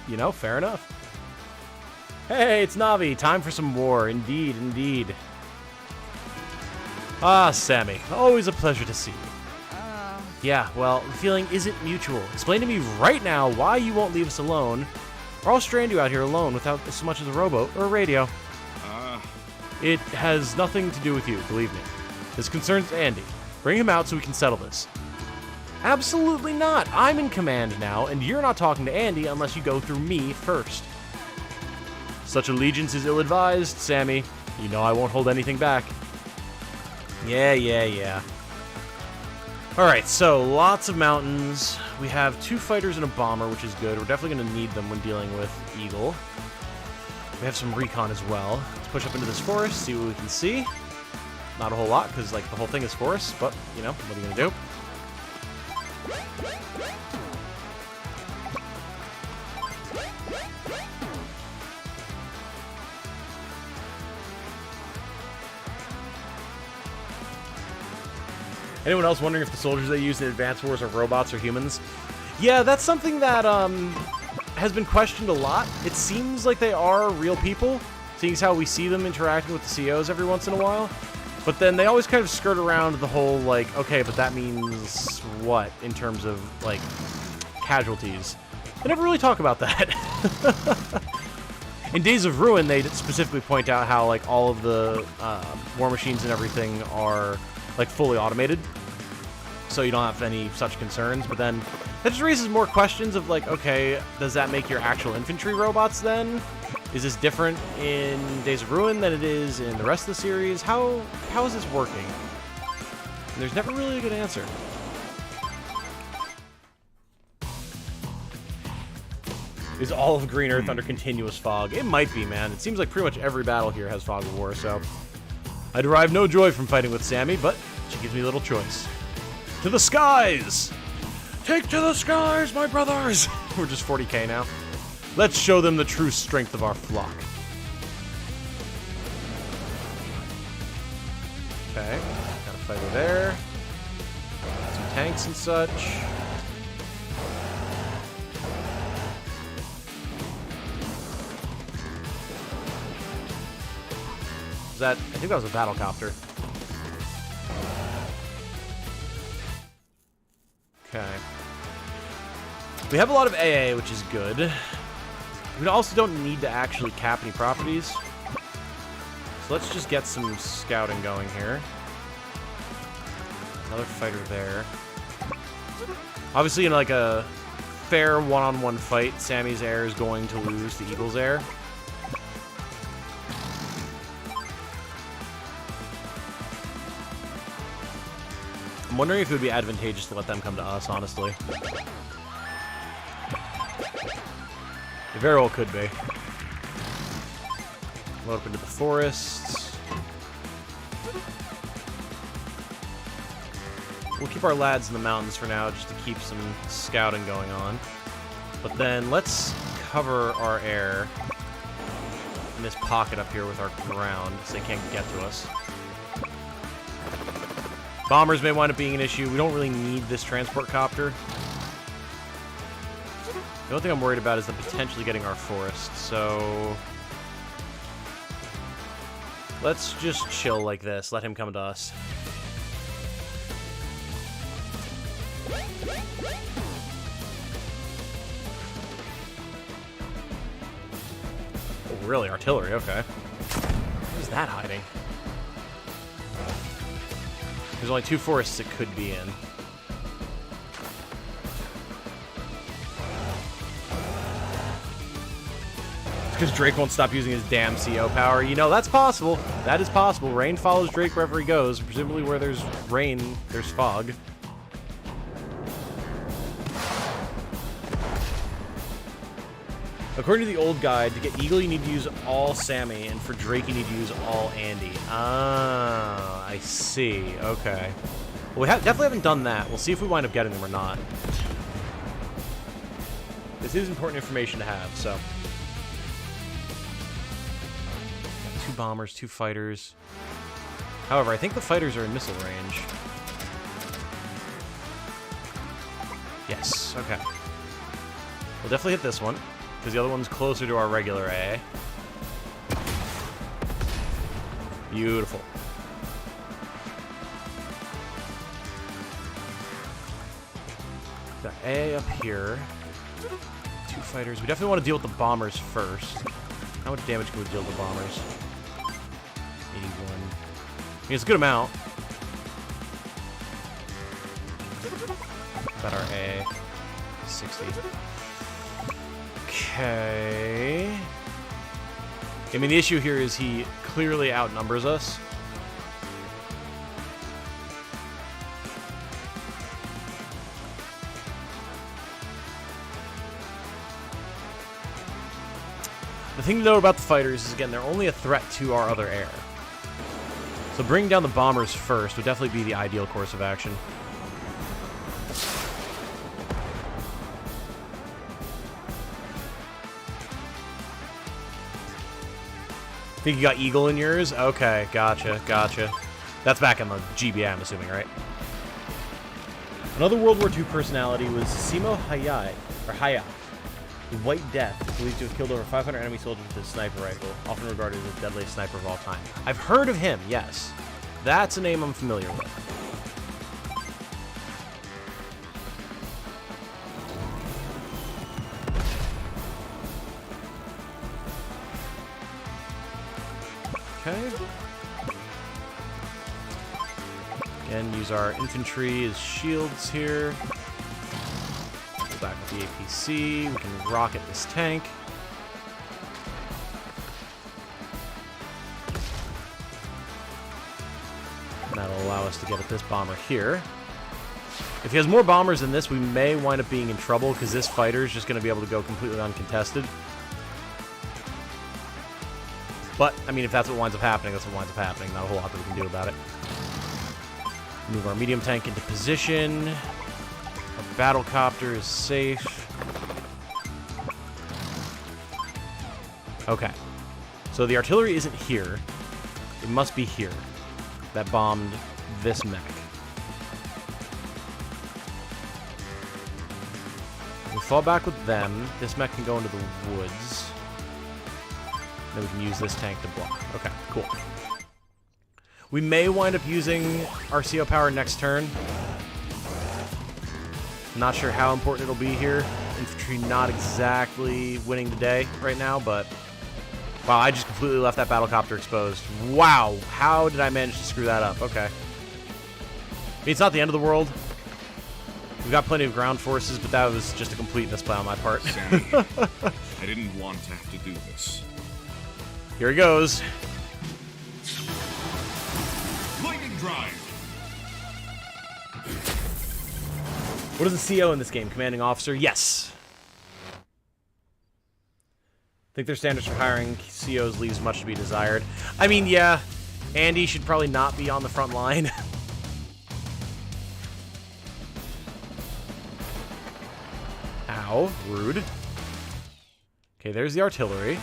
You know, fair enough. Hey, it's Navi. Time for some war. Indeed, indeed. Ah, Sammy. Always a pleasure to see you. Yeah, well, the feeling isn't mutual. Explain to me right now why you won't leave us alone, or I'll strand you out here alone without so much as a rowboat or a radio. It has nothing to do with you, believe me. This concerns Andy. Bring him out so we can settle this. Absolutely not. I'm in command now, and you're not talking to Andy unless you go through me first. Such allegiance is ill-advised, Sammy. You know I won't hold anything back. Yeah. Alright, so lots of mountains. We have 2 fighters and a bomber, which is good. We're definitely going to need them when dealing with Eagle. We have some recon as well. Let's push up into this forest, see what we can see. Not a whole lot, because like the whole thing is forest, but, you know, what are you going to do? Anyone else wondering if the soldiers they use in Advanced Wars are robots or humans? Yeah, that's something that has been questioned a lot. It seems like they are real people, seeing as how we see them interacting with the COs every once in a while. But then they always kind of skirt around the whole, like, okay, but that means what in terms of, like, casualties? They never really talk about that. In Days of Ruin, they specifically point out how, like, all of the war machines and everything are, like, fully automated, so you don't have any such concerns. But then that just raises more questions of, like, okay, does that make your actual infantry robots then? Is this different in Days of Ruin than it is in the rest of the series? How is this working? And there's never really a good answer. Is all of Green Earth under continuous fog? It might be, man. It seems like pretty much every battle here has fog of war, so I derive no joy from fighting with Sammy, but she gives me little choice. To the skies! Take to the skies, my brothers! We're just 40k now. Let's show them the true strength of our flock. Okay, got a fighter there. Some tanks and such. I think that was a battlecopter. Okay. We have a lot of AA, which is good. We also don't need to actually cap any properties. So let's just get some scouting going here. Another fighter there. Obviously, in like a fair one-on-one fight, Sammy's air is going to lose to Eagle's air. I'm wondering if it would be advantageous to let them come to us, honestly. It very well could be. Load up into the forests. We'll keep our lads in the mountains for now, just to keep some scouting going on. But then let's cover our air in this pocket up here with our ground, so they can't get to us. Bombers may wind up being an issue. We don't really need this transport copter. The only thing I'm worried about is them potentially getting our forest, so... let's just chill like this. Let him come to us. Oh, really? Artillery? Okay. Where's that hiding? There's only 2 forests it could be in. Because Drake won't stop using his damn CO power. You know, that's possible. That is possible. Rain follows Drake wherever he goes. Presumably where there's rain, there's fog. According to the old guide, to get Eagle you need to use all Sammy, and for Drake you need to use all Andy. Ah, I see. Okay. Well, we definitely haven't done that. We'll see if we wind up getting them or not. This is important information to have, so... 2 bombers, 2 fighters. However, I think the fighters are in missile range. Yes, okay. We'll definitely hit this one, because the other one's closer to our regular A. Beautiful. Got A up here. 2 fighters. We definitely want to deal with the bombers first. How much damage can we deal to the bombers? 81. I mean, it's a good amount. About our A. 60. Okay. I mean, the issue here is he clearly outnumbers us. The thing to know about the fighters is, again, they're only a threat to our other air. So bringing down the bombers first would definitely be the ideal course of action. Think you got Eagle in yours? Okay, gotcha, gotcha. That's back in the GBA, I'm assuming, right? Another World War II personality was Simo Hayat, or Hayat. The White Death, believed to have killed over 500 enemy soldiers with his sniper rifle, often regarded as the deadliest sniper of all time. I've heard of him, yes. That's a name I'm familiar with. Okay. Again, use our infantry as shields here. Back with the APC, we can rocket this tank. And that'll allow us to get at this bomber here. If he has more bombers than this, we may wind up being in trouble, because this fighter is just going to be able to go completely uncontested. But, I mean, if that's what winds up happening, that's what winds up happening. Not a whole lot that we can do about it. Move our medium tank into position. Battle copter is safe. Okay. So the artillery isn't here. It must be here. That bombed this mech. We fall back with them. This mech can go into the woods. Then we can use this tank to block. Okay, cool. We may wind up using our CO power next turn. Not sure how important it'll be here. Infantry not exactly winning the day right now, but... wow, I just completely left that battlecopter exposed. Wow, how did I manage to screw that up? Okay. I mean, it's not the end of the world. We've got plenty of ground forces, but that was just a complete misplay on my part. Sammy, I didn't want to have to do this. Here he goes. Lightning drive! What is the CO in this game? Commanding officer? Yes. Think their standards for hiring COs leaves much to be desired. I mean, yeah. Andy should probably not be on the front line. Ow. Rude. Okay, there's the artillery.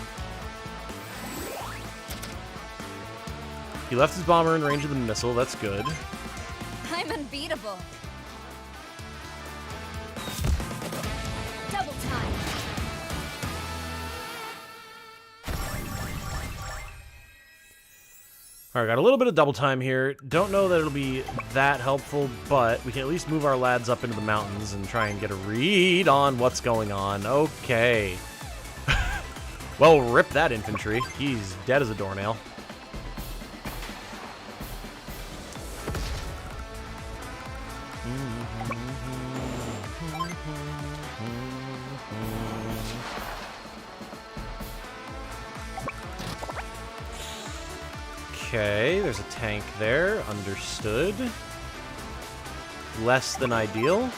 He left his bomber in range of the missile. That's good. I'm unbeatable. Double time. Alright, got a little bit of double time here. Don't know that it'll be that helpful, but we can at least move our lads up into the mountains and try and get a read on what's going on. Okay. Well, rip that infantry. He's dead as a doornail. Okay, there's a tank there. Understood. Less than ideal.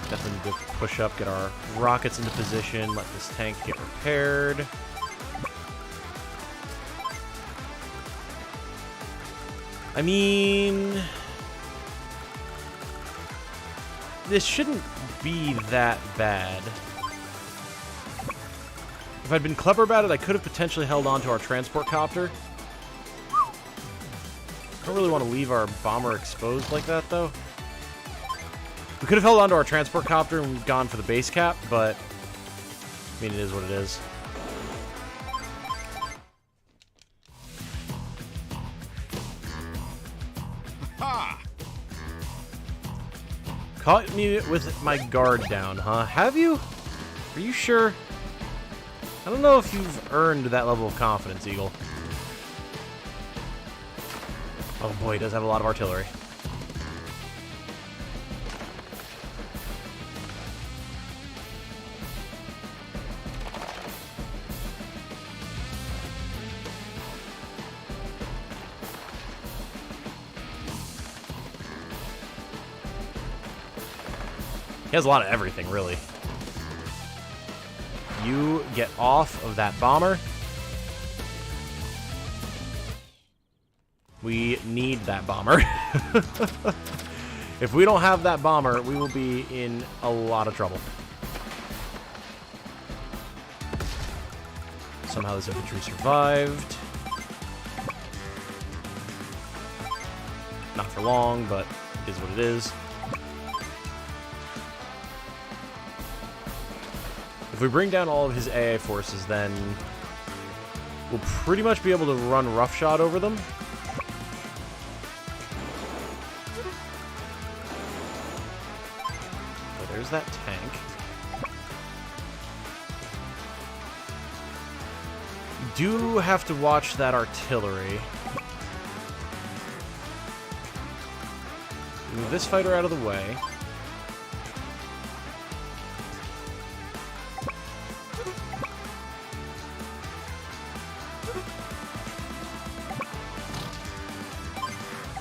Definitely need to push up, get our rockets into position, let this tank get repaired. I mean, this shouldn't be that bad. If I'd been clever about it, I could have potentially held on to our transport copter. I don't really want to leave our bomber exposed like that, though. We could have held on to our transport copter and gone for the base cap, but I mean, it is what it is. Ha! Caught me with my guard down, huh? Have you? Are you sure? I don't know if you've earned that level of confidence, Eagle. Oh boy, he does have a lot of artillery. He has a lot of everything, really. You get off of that bomber. We need that bomber. If we don't have that bomber, we will be in a lot of trouble. Somehow this infantry survived. Not for long, but it is what it is. If we bring down all of his AA forces, then we'll pretty much be able to run roughshod over them. So there's that tank. You do have to watch that artillery. Move this fighter out of the way.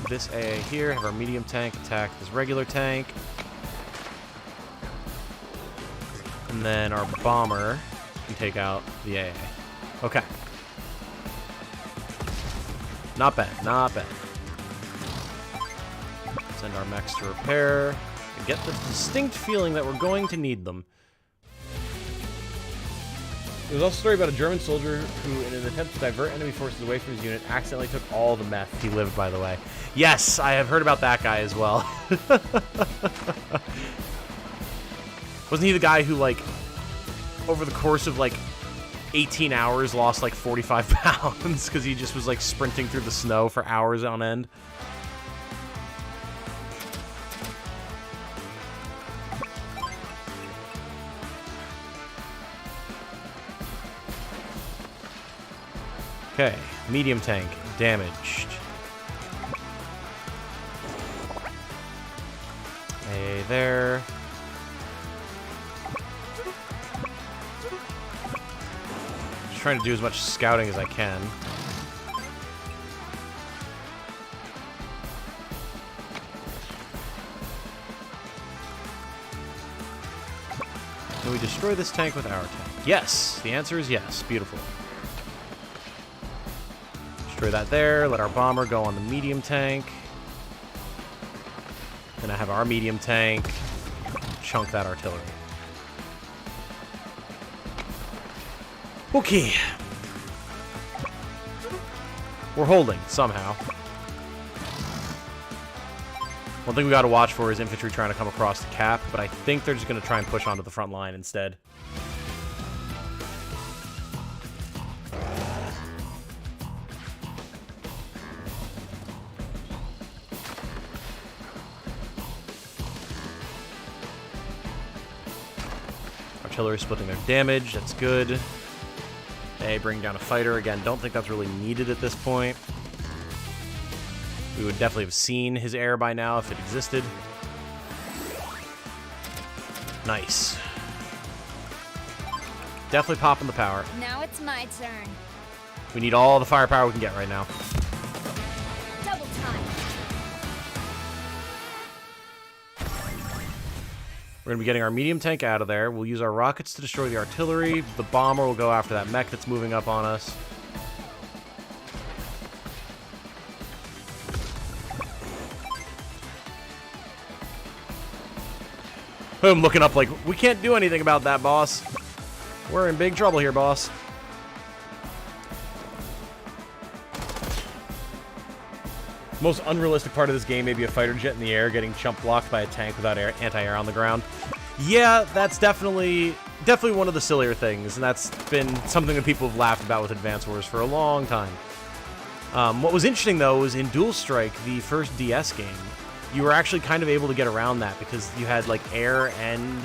This AA here, have our medium tank attack this regular tank. And then our bomber can take out the AA. Okay. Not bad, not bad. Send our mechs to repair. I get the distinct feeling that we're going to need them. There's also a story about a German soldier who, in an attempt to divert enemy forces away from his unit, accidentally took all the meth. He lived, by the way. Yes, I have heard about that guy as well. Wasn't he the guy who, like, over the course of, like, 18 hours lost, like, 45 pounds because he just was, like, sprinting through the snow for hours on end? Okay, medium tank damaged. Hey there. Just trying to do as much scouting as I can. Can we destroy this tank with our tank? Yes! The answer is yes. Beautiful. Destroy that there. Let our bomber go on the medium tank. Then I have our medium tank chunk that artillery. Okay. We're holding somehow. One thing we got to watch for is infantry trying to come across the cap, but I think they're just going to try and push onto the front line instead. Artillery splitting their damage. That's good. Hey, bring down a fighter. Again, don't think that's really needed at this point. We would definitely have seen his air by now if it existed. Nice. Definitely popping the power. Now it's my turn. We need all the firepower we can get right now. Double time. We're going to be getting our medium tank out of there. We'll use our rockets to destroy the artillery. The bomber will go after that mech that's moving up on us. Boom, looking up like, we can't do anything about that, boss. We're in big trouble here, boss. Most unrealistic part of this game may be a fighter jet in the air getting chump blocked by a tank without anti-air on the ground. Yeah, that's definitely one of the sillier things, and that's been something that people have laughed about with Advance Wars for a long time. What was interesting, though, was in Dual Strike, the first DS game, you were actually kind of able to get around that because you had, like, air and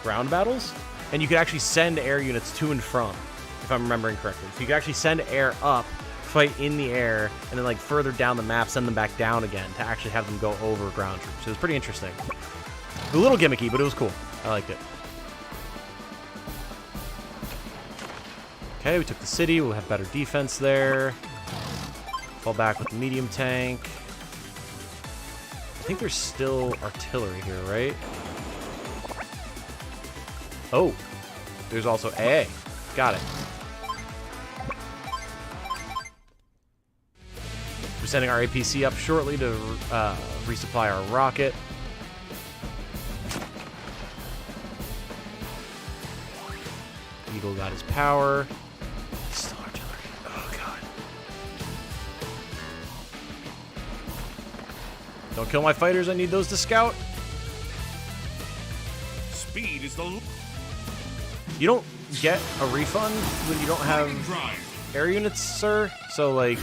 ground battles, and you could actually send air units to and from, if I'm remembering correctly. So you could actually send air up, fight in the air, and then like further down the map send them back down again to actually have them go over ground troops. So it was pretty interesting. A little gimmicky, but it was cool. I liked it. Okay, we took the city. We'll have better defense there. Fall back with the medium tank. I think there's still artillery here, right? Oh, there's also AA. Got it. We're sending our APC up shortly to resupply our rocket. Eagle got his power. Still artillery. Oh, God. Don't kill my fighters. I need those to scout. Speed is the... You don't get a refund when you don't have air units, sir. So, like...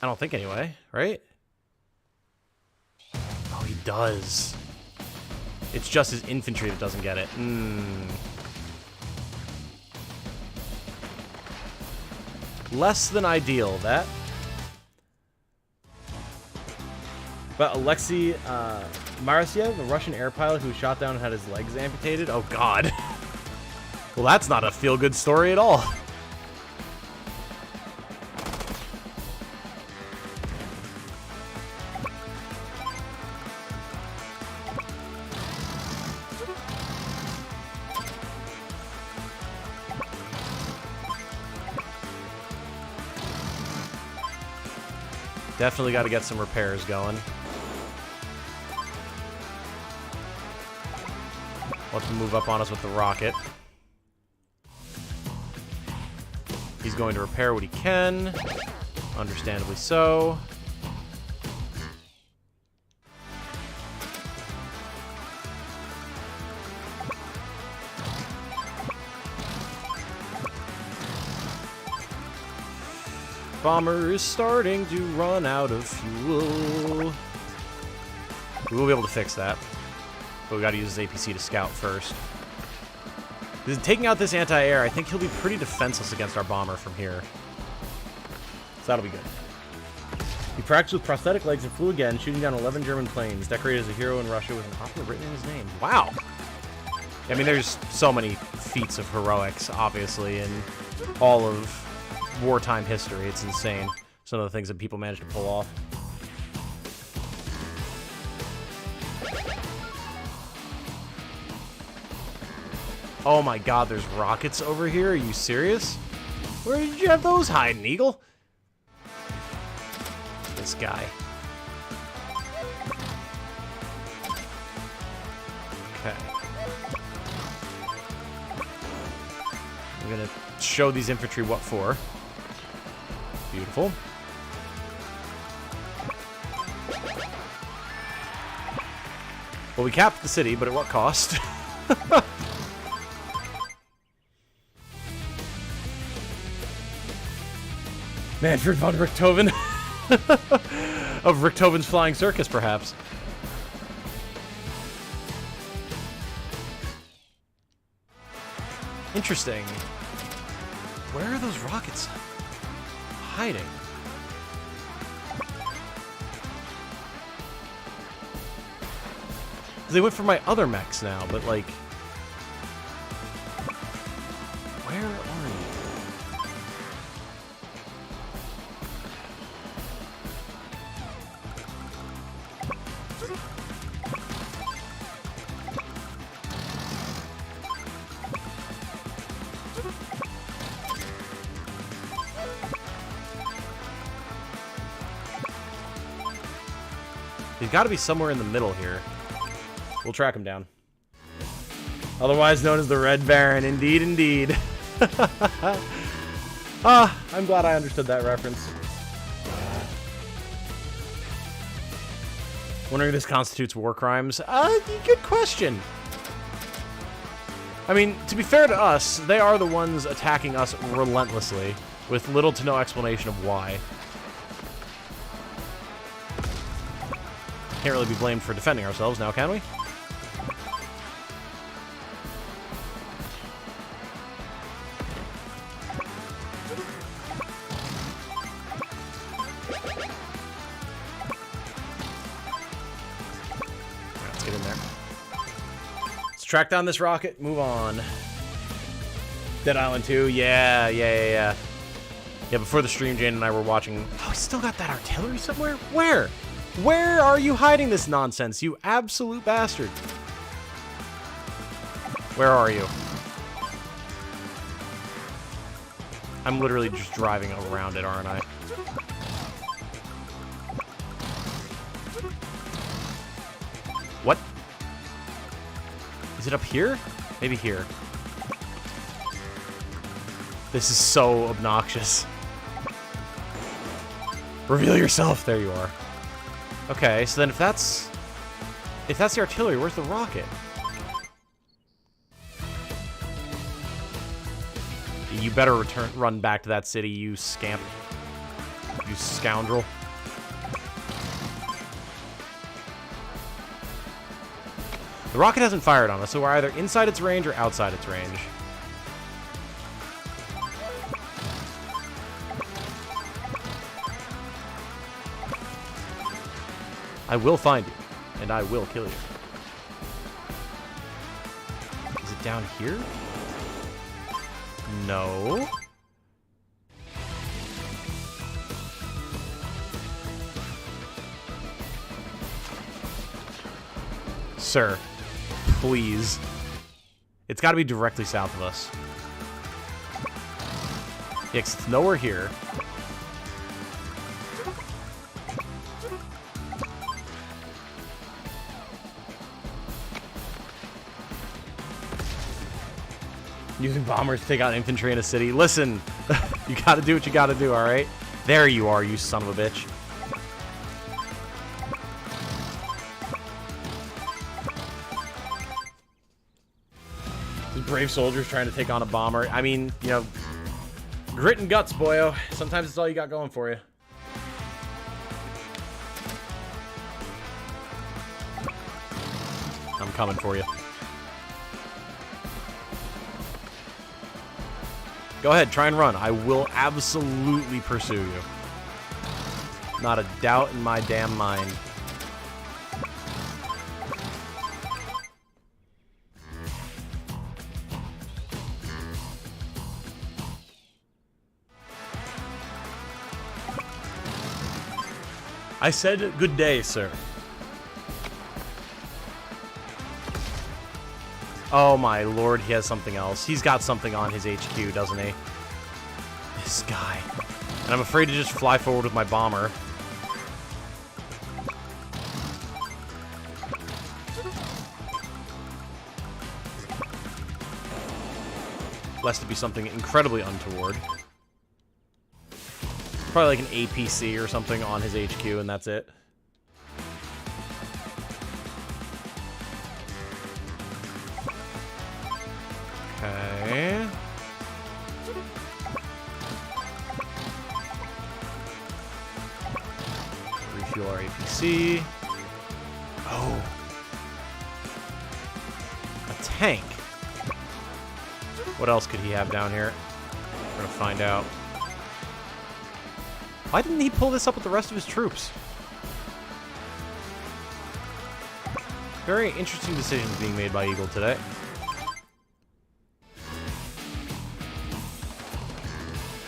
I don't think anyway, right? Oh, he does. It's just his infantry that doesn't get it. Less than ideal, that. But Alexei Marasyev, the Russian air pilot who was shot down and had his legs amputated. Oh, God. Well, that's not a feel-good story at all. Definitely got to get some repairs going. Let him move up on us with the rocket. He's going to repair what he can. Understandably so. Bomber is starting to run out of fuel. We will be able to fix that. But we gotta use his APC to scout first. Taking out this anti-air, I think he'll be pretty defenseless against our bomber from here. So that'll be good. He practiced with prosthetic legs and flew again, shooting down 11 German planes, decorated as a hero in Russia with an opera written in his name. Wow! I mean, there's so many feats of heroics, obviously, in all of wartime history. It's insane. Some of the things that people manage to pull off. Oh my God, there's rockets over here. Are you serious? Where did you have those hiding, Eagle? This guy. Okay. I'm gonna show these infantry what for. Beautiful. Well, we capped the city, but at what cost? Manfred von Richthofen. Of Richthoven's Flying Circus, perhaps. Interesting. Where are those rockets hiding? They went for my other mechs now, but like... Where are you? He's got to be somewhere in the middle here. We'll track him down. Otherwise known as the Red Baron. Indeed, indeed. I'm glad I understood that reference. Wondering if this constitutes war crimes? Good question. I mean, to be fair to us, they are the ones attacking us relentlessly, with little to no explanation of why. Can't really be blamed for defending ourselves now, can we? Let's get in there. Let's track down this rocket, move on. Dead Island 2, yeah. Yeah, before the stream, Jane and I were watching... Oh, we still got that artillery somewhere? Where? Where are you hiding this nonsense, you absolute bastard? Where are you? I'm literally just driving around it, aren't I? What? Is it up here? Maybe here. This is so obnoxious. Reveal yourself! There you are. Okay, so then if that's the artillery, where's the rocket? You better run back to that city, you scamp. You scoundrel. The rocket hasn't fired on us, so we're either inside its range or outside its range. I will find you, and I will kill you. Is it down here? No. Sir, please. It's got to be directly south of us. Yeah, 'cause it's nowhere here. Using bombers to take out infantry in a city. Listen, you gotta do what you gotta do, alright? There you are, you son of a bitch. These brave soldiers trying to take on a bomber. I mean, you know, grit and guts, boyo. Sometimes it's all you got going for you. I'm coming for you. Go ahead, try and run. I will absolutely pursue you. Not a doubt in my damn mind. I said good day, sir. Oh my lord, he has something else. He's got something on his HQ, doesn't he? This guy. And I'm afraid to just fly forward with my bomber. Lest it be something incredibly untoward. Probably like an APC or something on his HQ, and that's it. Okay. Refuel our APC. Oh. A tank. What else could he have down here? We're gonna find out. Why didn't he pull this up with the rest of his troops? Very interesting decisions being made by Eagle today.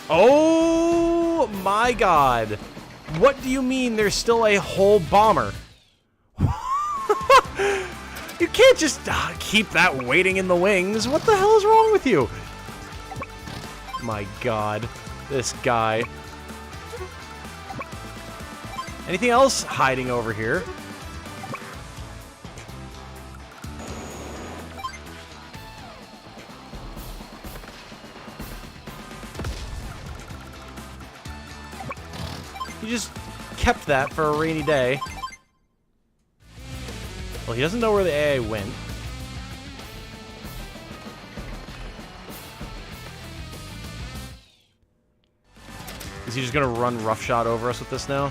Oh my god! What do you mean there's still a whole bomber? You can't just keep that waiting in the wings. What the hell is wrong with you? My god. This guy. Anything else hiding over here? He just kept that for a rainy day. Well, he doesn't know where the AI went. Is he just gonna run roughshod over us with this now?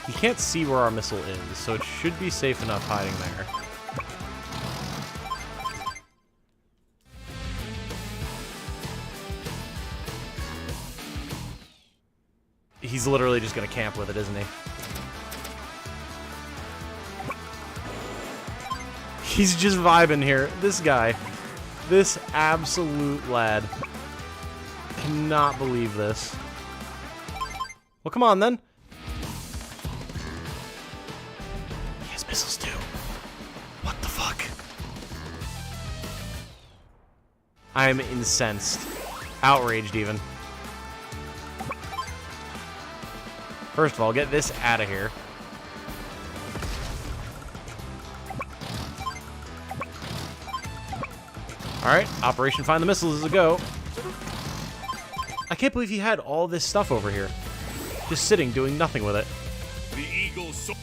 He can't see where our missile is, so it should be safe enough hiding there. He's literally just gonna camp with it, isn't he? He's just vibing here. This guy. This absolute lad. Cannot believe this. Well, come on, then. He has missiles, too. What the fuck? I am incensed. Outraged, even. First of all, get this out of here. Alright, Operation Find the Missiles is a go. I can't believe he had all this stuff over here. Just sitting, doing nothing with it. The Eagle so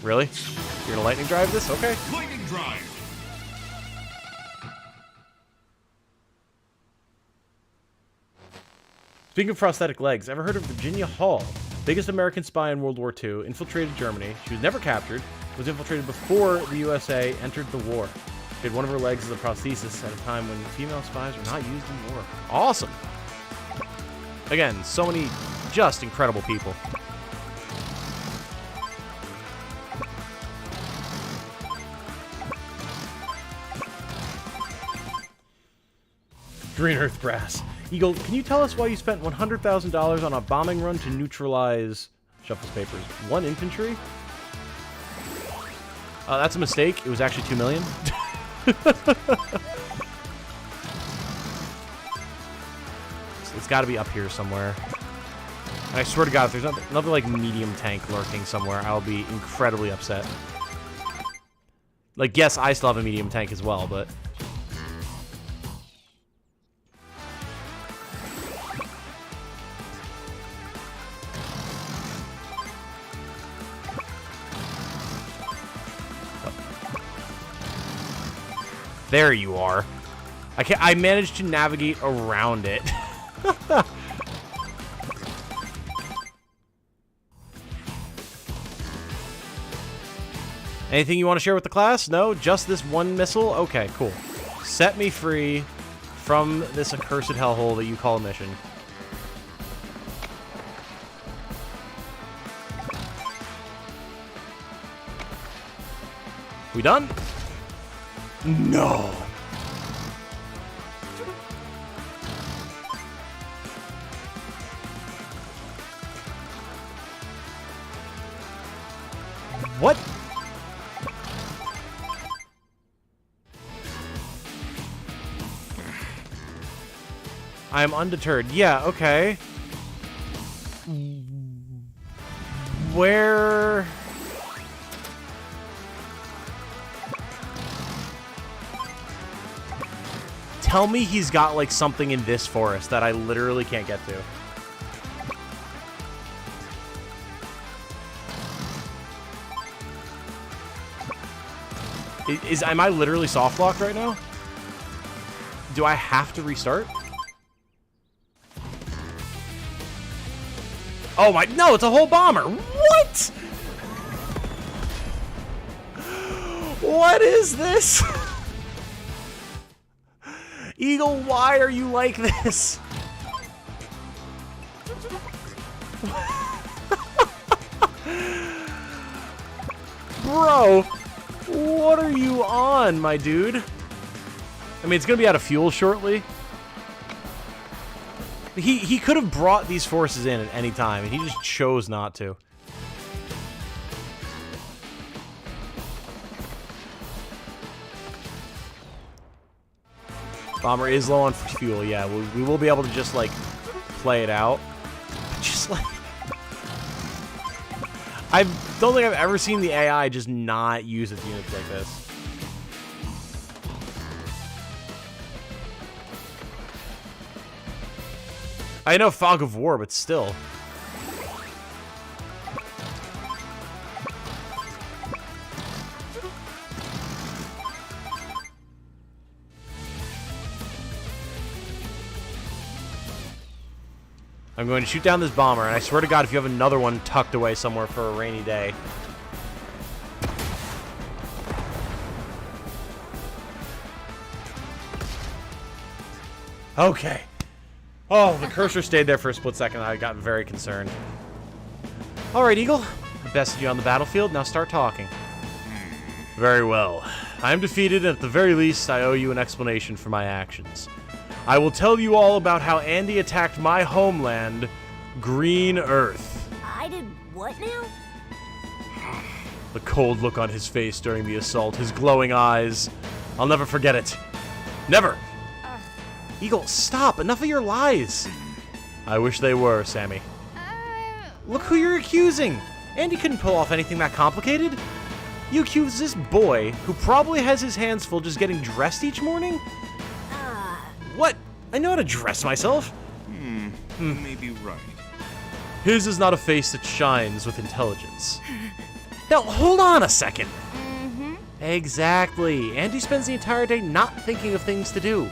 Really? You're gonna lightning drive this? Okay. lightning drive. Speaking of prosthetic legs, ever heard of Virginia Hall? Biggest American spy in World War II, infiltrated Germany. She was never captured, was infiltrated before the USA entered the war. She had one of her legs as a prosthesis at a time when female spies were not used in war. Awesome! Again, so many just incredible people. Green Earth Brass. Eagle, can you tell us why you spent $100,000 on a bombing run to neutralize... Shuffles papers. 1 infantry? That's a mistake. It was actually $2 million. It's got to be up here somewhere. And I swear to God, if there's another like medium tank lurking somewhere, I'll be incredibly upset. Like, yes, I still have a medium tank as well, but... There you are. I managed to navigate around it. Anything you want to share with the class? No? Just this one missile? Okay, cool. Set me free from this accursed hellhole that you call a mission. We done? No. What? I am undeterred. Yeah, okay. Where... tell me he's got, like, something in this forest that I literally can't get to. Am I literally soft locked right now? Do I have to restart? Oh my, no, it's a whole bomber. What? What is this? Eagle, why are you like this? Bro, what are you on, my dude? I mean, it's gonna be out of fuel shortly. He could have brought these forces in at any time, and he just chose not to. Bomber is low on fuel, yeah. We will be able to just, like, play it out. Just, like... I don't think I've ever seen the AI just not use its units like this. I know Fog of War, but still. I'm going to shoot down this bomber, and I swear to God, if you have another one tucked away somewhere for a rainy day. Okay. Oh, the cursor stayed there for a split second. I got very concerned. All right, Eagle. I bested you on the battlefield. Now start talking. Very well. I am defeated, and at the very least, I owe you an explanation for my actions. I will tell you all about how Andy attacked my homeland, Green Earth. I did what now? The cold look on his face during the assault, his glowing eyes. I'll never forget it. Never! Eagle, stop! Enough of your lies! I wish they were, Sammy. Look who you're accusing! Andy couldn't pull off anything that complicated. You accuse this boy, who probably has his hands full just getting dressed each morning? What? I know how to dress myself. You may be right. His is not a face that shines with intelligence. Now, hold on a second. Exactly. Andy spends the entire day not thinking of things to do.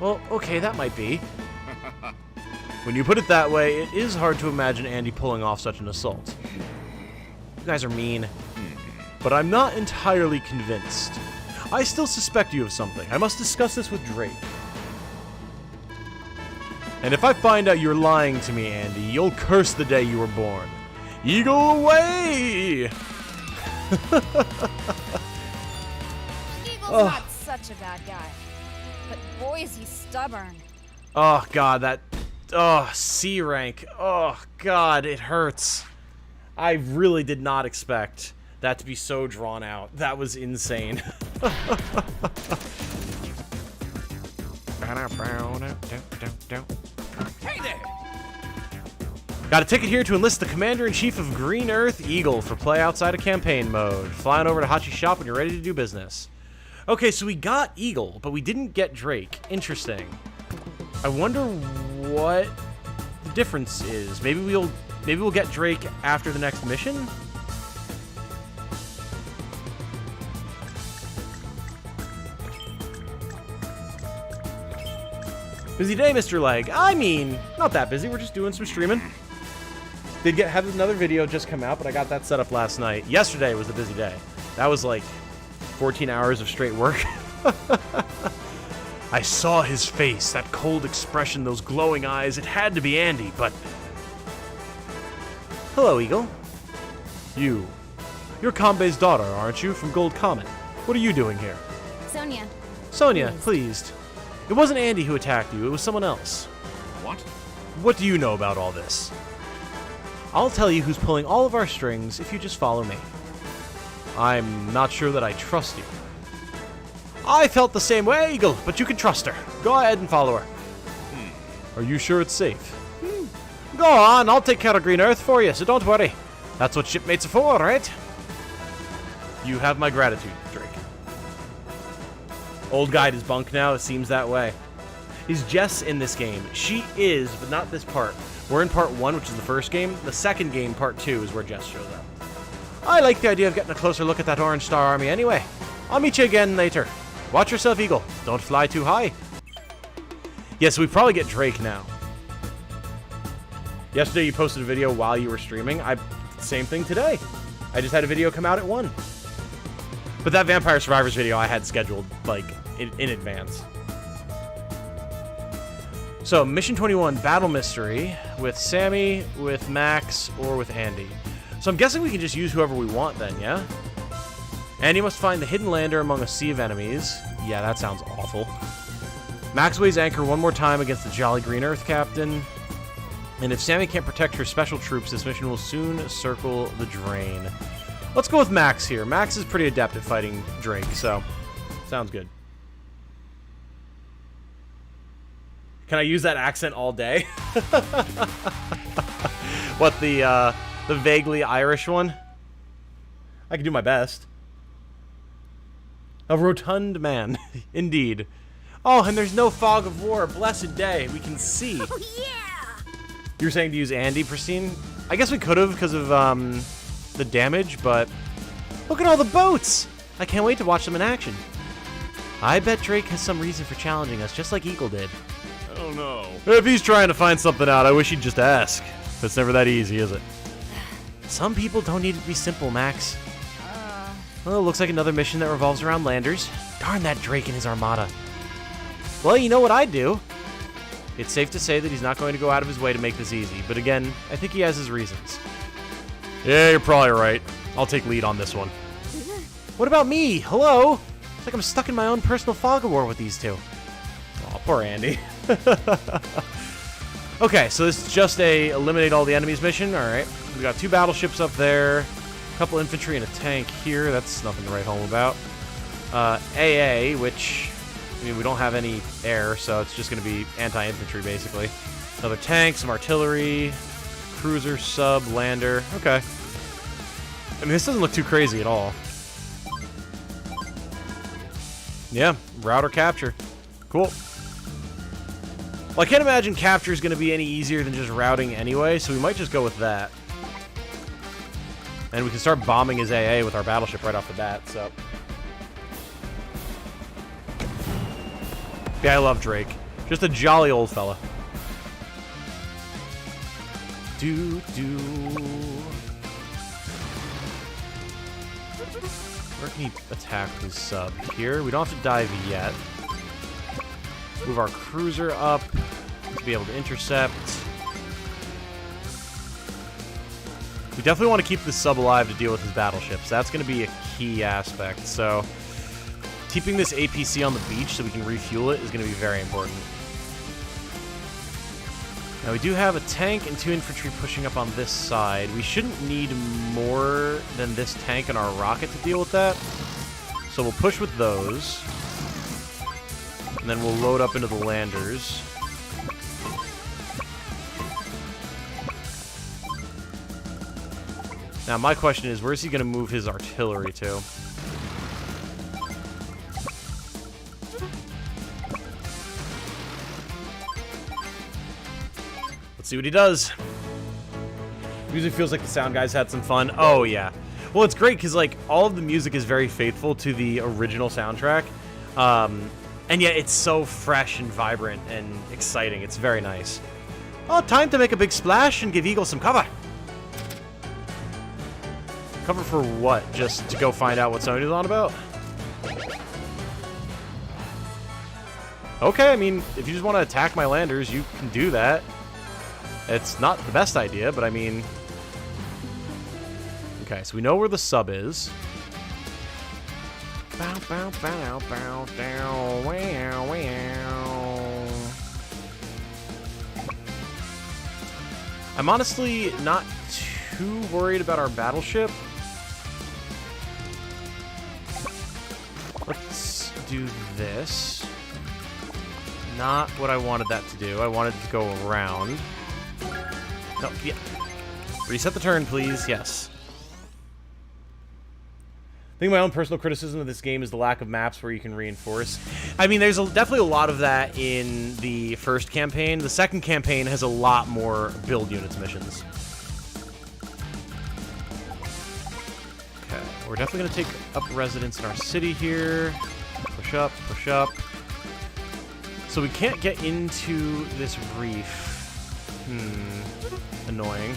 Well, okay, that might be. When you put it that way, it is hard to imagine Andy pulling off such an assault. You guys are mean. But I'm not entirely convinced. I still suspect you of something. I must discuss this with Drake. And if I find out you're lying to me, Andy, you'll curse the day you were born. Eagle away! Eagle's not such a bad guy. But boy, is he stubborn. Oh, God, that... Oh, C rank. Oh, God, it hurts. I really did not expect that to be so drawn out. That was insane. Hey there! Got a ticket here to enlist the Commander-in-Chief of Green Earth, Eagle, for play outside of campaign mode. Flying over to Hachi's shop when you're ready to do business. Okay, so we got Eagle, but we didn't get Drake. Interesting. I wonder what the difference is. Maybe we'll get Drake after the next mission? Busy day, Mr. Leg. I mean, not that busy. We're just doing some streaming. Did have another video just come out, but I got that set up last night. Yesterday was a busy day. That was like 14 hours of straight work. I saw his face, that cold expression, those glowing eyes. It had to be Andy, but... Hello, Eagle. You're Kambe's daughter, aren't you, from Gold Comet? What are you doing here? Sonia. Sonia, pleased. It wasn't Andy who attacked you, it was someone else. What? What do you know about all this? I'll tell you who's pulling all of our strings if you just follow me. I'm not sure that I trust you. I felt the same way, Eagle, but you can trust her. Go ahead and follow her. Are you sure it's safe? Go on, I'll take care of Green Earth for you, so don't worry. That's what shipmates are for, right? You have my gratitude, Drake. Old guy at his bunk now, it seems that way. Is Jess in this game? She is, but not this part. We're in part 1, which is the first game. The second game, part 2, is where Jess shows up. I like the idea of getting a closer look at that Orange Star Army anyway. I'll meet you again later. Watch yourself, Eagle. Don't fly too high. Yeah, so we probably get Drake now. Yesterday you posted a video while you were streaming. Same thing today. I just had a video come out at 1. But that Vampire Survivors video I had scheduled, like, in advance. So, Mission 21, Battle Mystery, with Sammy, with Max, or with Andy. So I'm guessing we can just use whoever we want then, yeah? Andy must find the hidden lander among a sea of enemies. Yeah, that sounds awful. Max weighs anchor one more time against the Jolly Green Earth Captain. And if Sammy can't protect her special troops, this mission will soon circle the drain. Let's go with Max here. Max is pretty adept at fighting Drake, so sounds good. Can I use that accent all day? What, the vaguely Irish one? I can do my best. A rotund man, indeed. Oh, and there's no fog of war. Blessed day. We can see. Oh, yeah! You were saying to use Andy, Pristine? I guess we could have because of the damage, but look at all the boats! I can't wait to watch them in action. I bet Drake has some reason for challenging us, just like Eagle did. Oh no. If he's trying to find something out, I wish he'd just ask. It's never that easy, is it? Some people don't need it to be simple, Max. Well, looks like another mission that revolves around landers. Darn that Drake and his armada. Well, you know what I'd do. It's safe to say that he's not going to go out of his way to make this easy, but again, I think he has his reasons. Yeah, you're probably right. I'll take lead on this one. What about me? Hello? It's like I'm stuck in my own personal fog of war with these two. Aw, poor Andy. Okay, so this is just a eliminate all the enemies mission. Alright. We got 2 battleships up there. A couple infantry and a tank here. That's nothing to write home about. AA, which, I mean, we don't have any air, so it's just going to be anti-infantry, basically. Another tank, some artillery, cruiser, sub, lander. Okay. I mean, this doesn't look too crazy at all. Yeah, route or capture. Cool. Well, I can't imagine capture is going to be any easier than just routing anyway, so we might just go with that. And we can start bombing his AA with our battleship right off the bat, so. Yeah, I love Drake. Just a jolly old fella. Where can he attack his sub? Here? We don't have to dive yet. Move our cruiser up to be able to intercept. We definitely want to keep the sub alive to deal with his battleships. That's going to be a key aspect. So, keeping this APC on the beach so we can refuel it is going to be very important. Now, we do have a tank and 2 infantry pushing up on this side. We shouldn't need more than this tank and our rocket to deal with that. So we'll push with those. And then we'll load up into the landers. Now, my question is, where's he going to move his artillery to? Let's see what he does. Music feels like the sound guys had some fun. Oh, yeah. Well, it's great because, like, all of the music is very faithful to the original soundtrack. And yet it's so fresh and vibrant and exciting. It's very nice. Oh, time to make a big splash and give Eagle some cover. Cover for what? Just to go find out what Sony's on about? Okay, I mean, if you just want to attack my landers, you can do that. It's not the best idea, but I mean... Okay, so we know where the sub is. Bow, bow, bow, bow, down, wow, wow. I'm honestly not too worried about our battleship. Let's do this. Not what I wanted that to do. I wanted it to go around. No, yeah. Reset the turn, please. Yes. I think my own personal criticism of this game is the lack of maps where you can reinforce. I mean, there's definitely a lot of that in the first campaign. The second campaign has a lot more build units missions. Okay, we're definitely going to take up residence in our city here. Push up, push up. So we can't get into this reef. Annoying.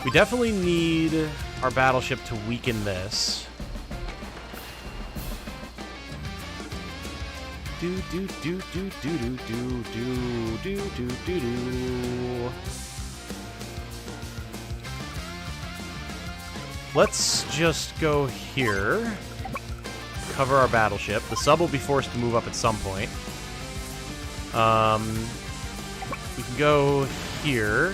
We definitely need our battleship to weaken this. Let's just go here. Cover our battleship. The sub will be forced to move up at some point. We can go here.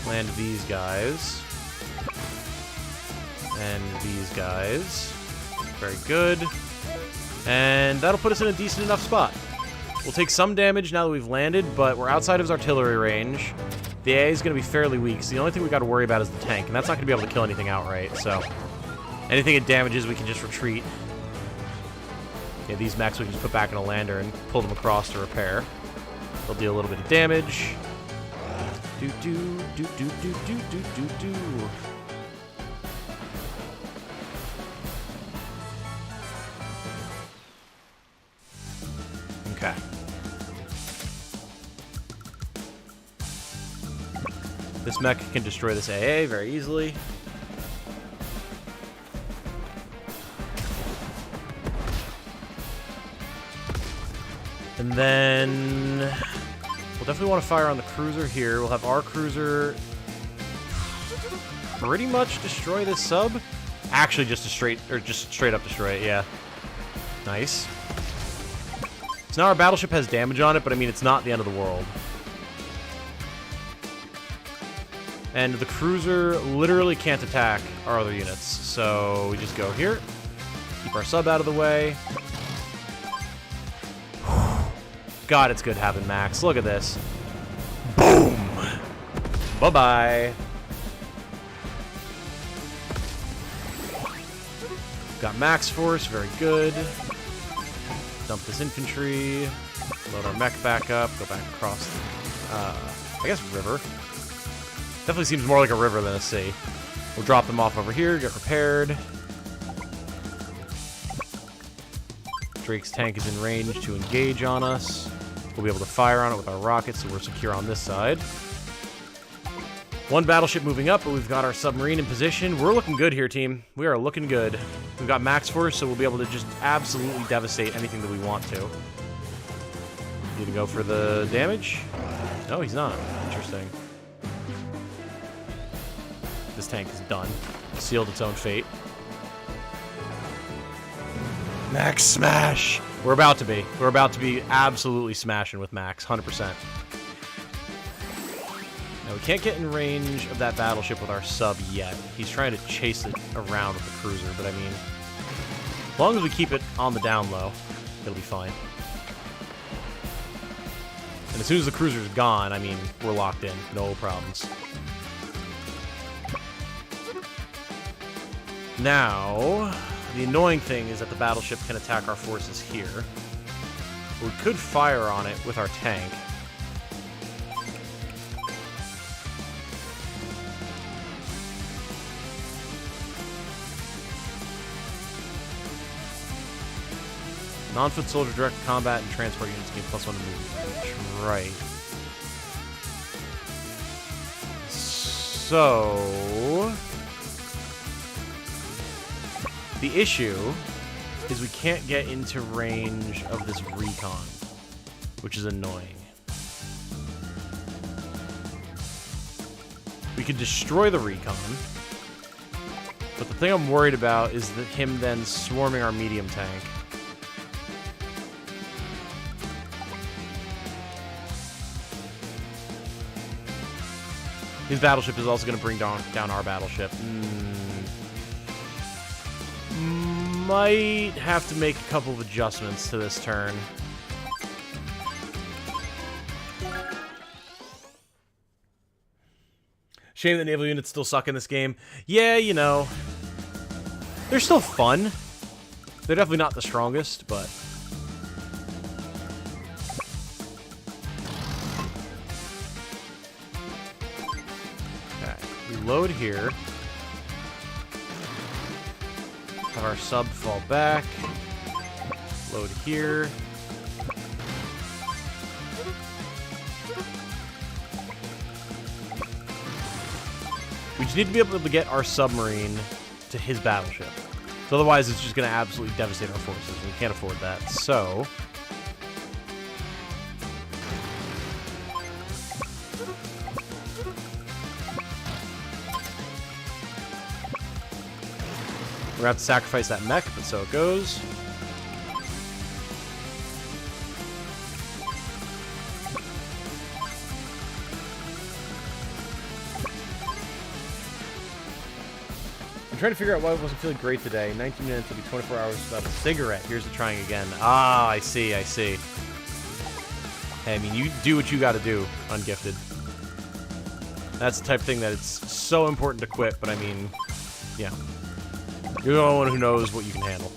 Land these guys. And these guys. Very good. And that'll put us in a decent enough spot. We'll take some damage now that we've landed, but we're outside of his artillery range. The AA is going to be fairly weak, so the only thing we got to worry about is the tank, and that's not going to be able to kill anything outright, so anything it damages, we can just retreat. Yeah, these mechs we can just put back in a lander and pull them across to repair. They'll deal a little bit of damage. Okay. This mech can destroy this AA very easily. And then we'll definitely want to fire on the cruiser here. We'll have our cruiser pretty much destroy this sub. Actually, just straight up destroy it. Yeah, nice. So now our battleship has damage on it, but I mean it's not the end of the world. And the cruiser literally can't attack our other units, so we just go here, keep our sub out of the way. God, it's good having Max. Look at this. Boom! Bye-bye. Got Max Force, very good. Dump this infantry. Load our mech back up, go back across the, I guess, river. Definitely seems more like a river than a sea. We'll drop them off over here, get repaired. Drake's tank is in range to engage on us. We'll be able to fire on it with our rockets, so we're secure on this side. One battleship moving up, but we've got our submarine in position. We're looking good here, team. We are looking good. We've got Max Force, so we'll be able to just absolutely devastate anything that we want to. Need to go for the damage? No, he's not. Interesting. This tank is done. Sealed its own fate. Max smash! We're about to be. We're about to be absolutely smashing with Max, 100%. Now, we can't get in range of that battleship with our sub yet. He's trying to chase it around with the cruiser, but I mean, as long as we keep it on the down low, it'll be fine. And as soon as the cruiser's gone, I mean, we're locked in. No problems. Now, the annoying thing is that the battleship can attack our forces here. We could fire on it with our tank. Non-foot soldier direct combat and transport units gain +1 to movement. Right. So the issue is we can't get into range of this recon, which is annoying. We could destroy the recon, but the thing I'm worried about is that him then swarming our medium tank. His battleship is also going to bring down our battleship. Might have to make a couple of adjustments to this turn. Shame that naval units still suck in this game. Yeah, you know. They're still fun. They're definitely not the strongest, but... Okay, we load here. Have our sub fall back. Load here. We just need to be able to get our submarine to his battleship. So otherwise, it's just going to absolutely devastate our forces. We can't afford that. So... we're going to have to sacrifice that mech, but so it goes. I'm trying to figure out why I wasn't feeling great today. 19 minutes will be 24 hours without a cigarette. Here's the trying again. Ah, I see, I see. Hey, I mean, you do what you gotta do, Ungifted. That's the type of thing that it's so important to quit, but I mean, yeah. You're the only one who knows what you can handle.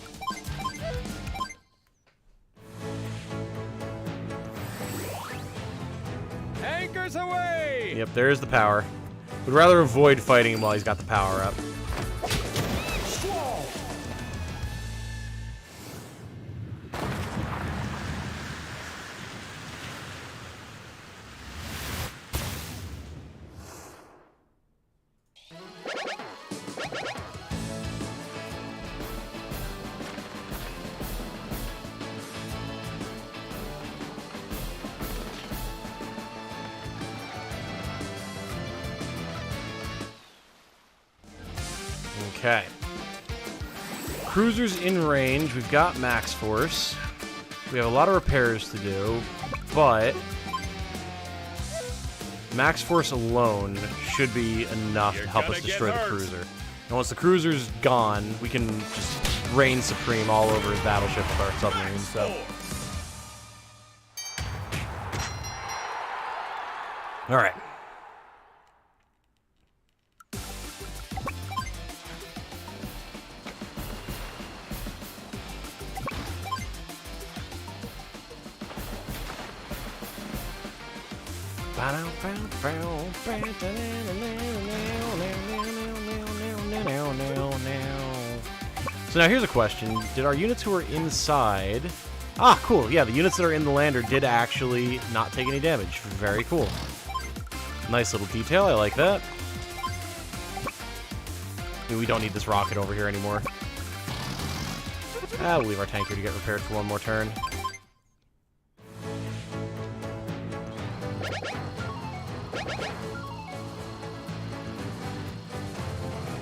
Anchors away! Yep, there's the power. Would rather avoid fighting him while he's got the power up. Okay. Cruisers in range. We've got max force. We have a lot of repairs to do, but max force alone should be enough to help us destroy the cruiser. And once the cruiser's gone, we can just reign supreme all over his battleship with our submarine. So, all right. So now here's a question. Did our units who are inside... Ah, cool. Yeah, the units that are in the lander did actually not take any damage. Very cool. Nice little detail. I like that. I mean, we don't need this rocket over here anymore. We'll leave our tanker to get repaired for one more turn.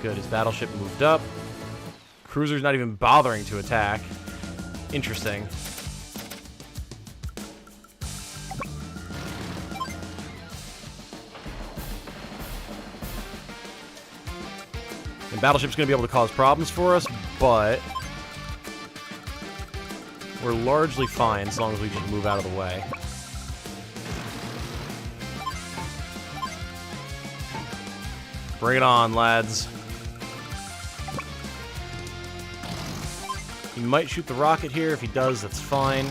Good, his battleship moved up. Cruiser's not even bothering to attack. Interesting. And battleship's going to be able to cause problems for us, but we're largely fine as long as we just move out of the way. Bring it on, lads. He might shoot the rocket here. If he does, that's fine.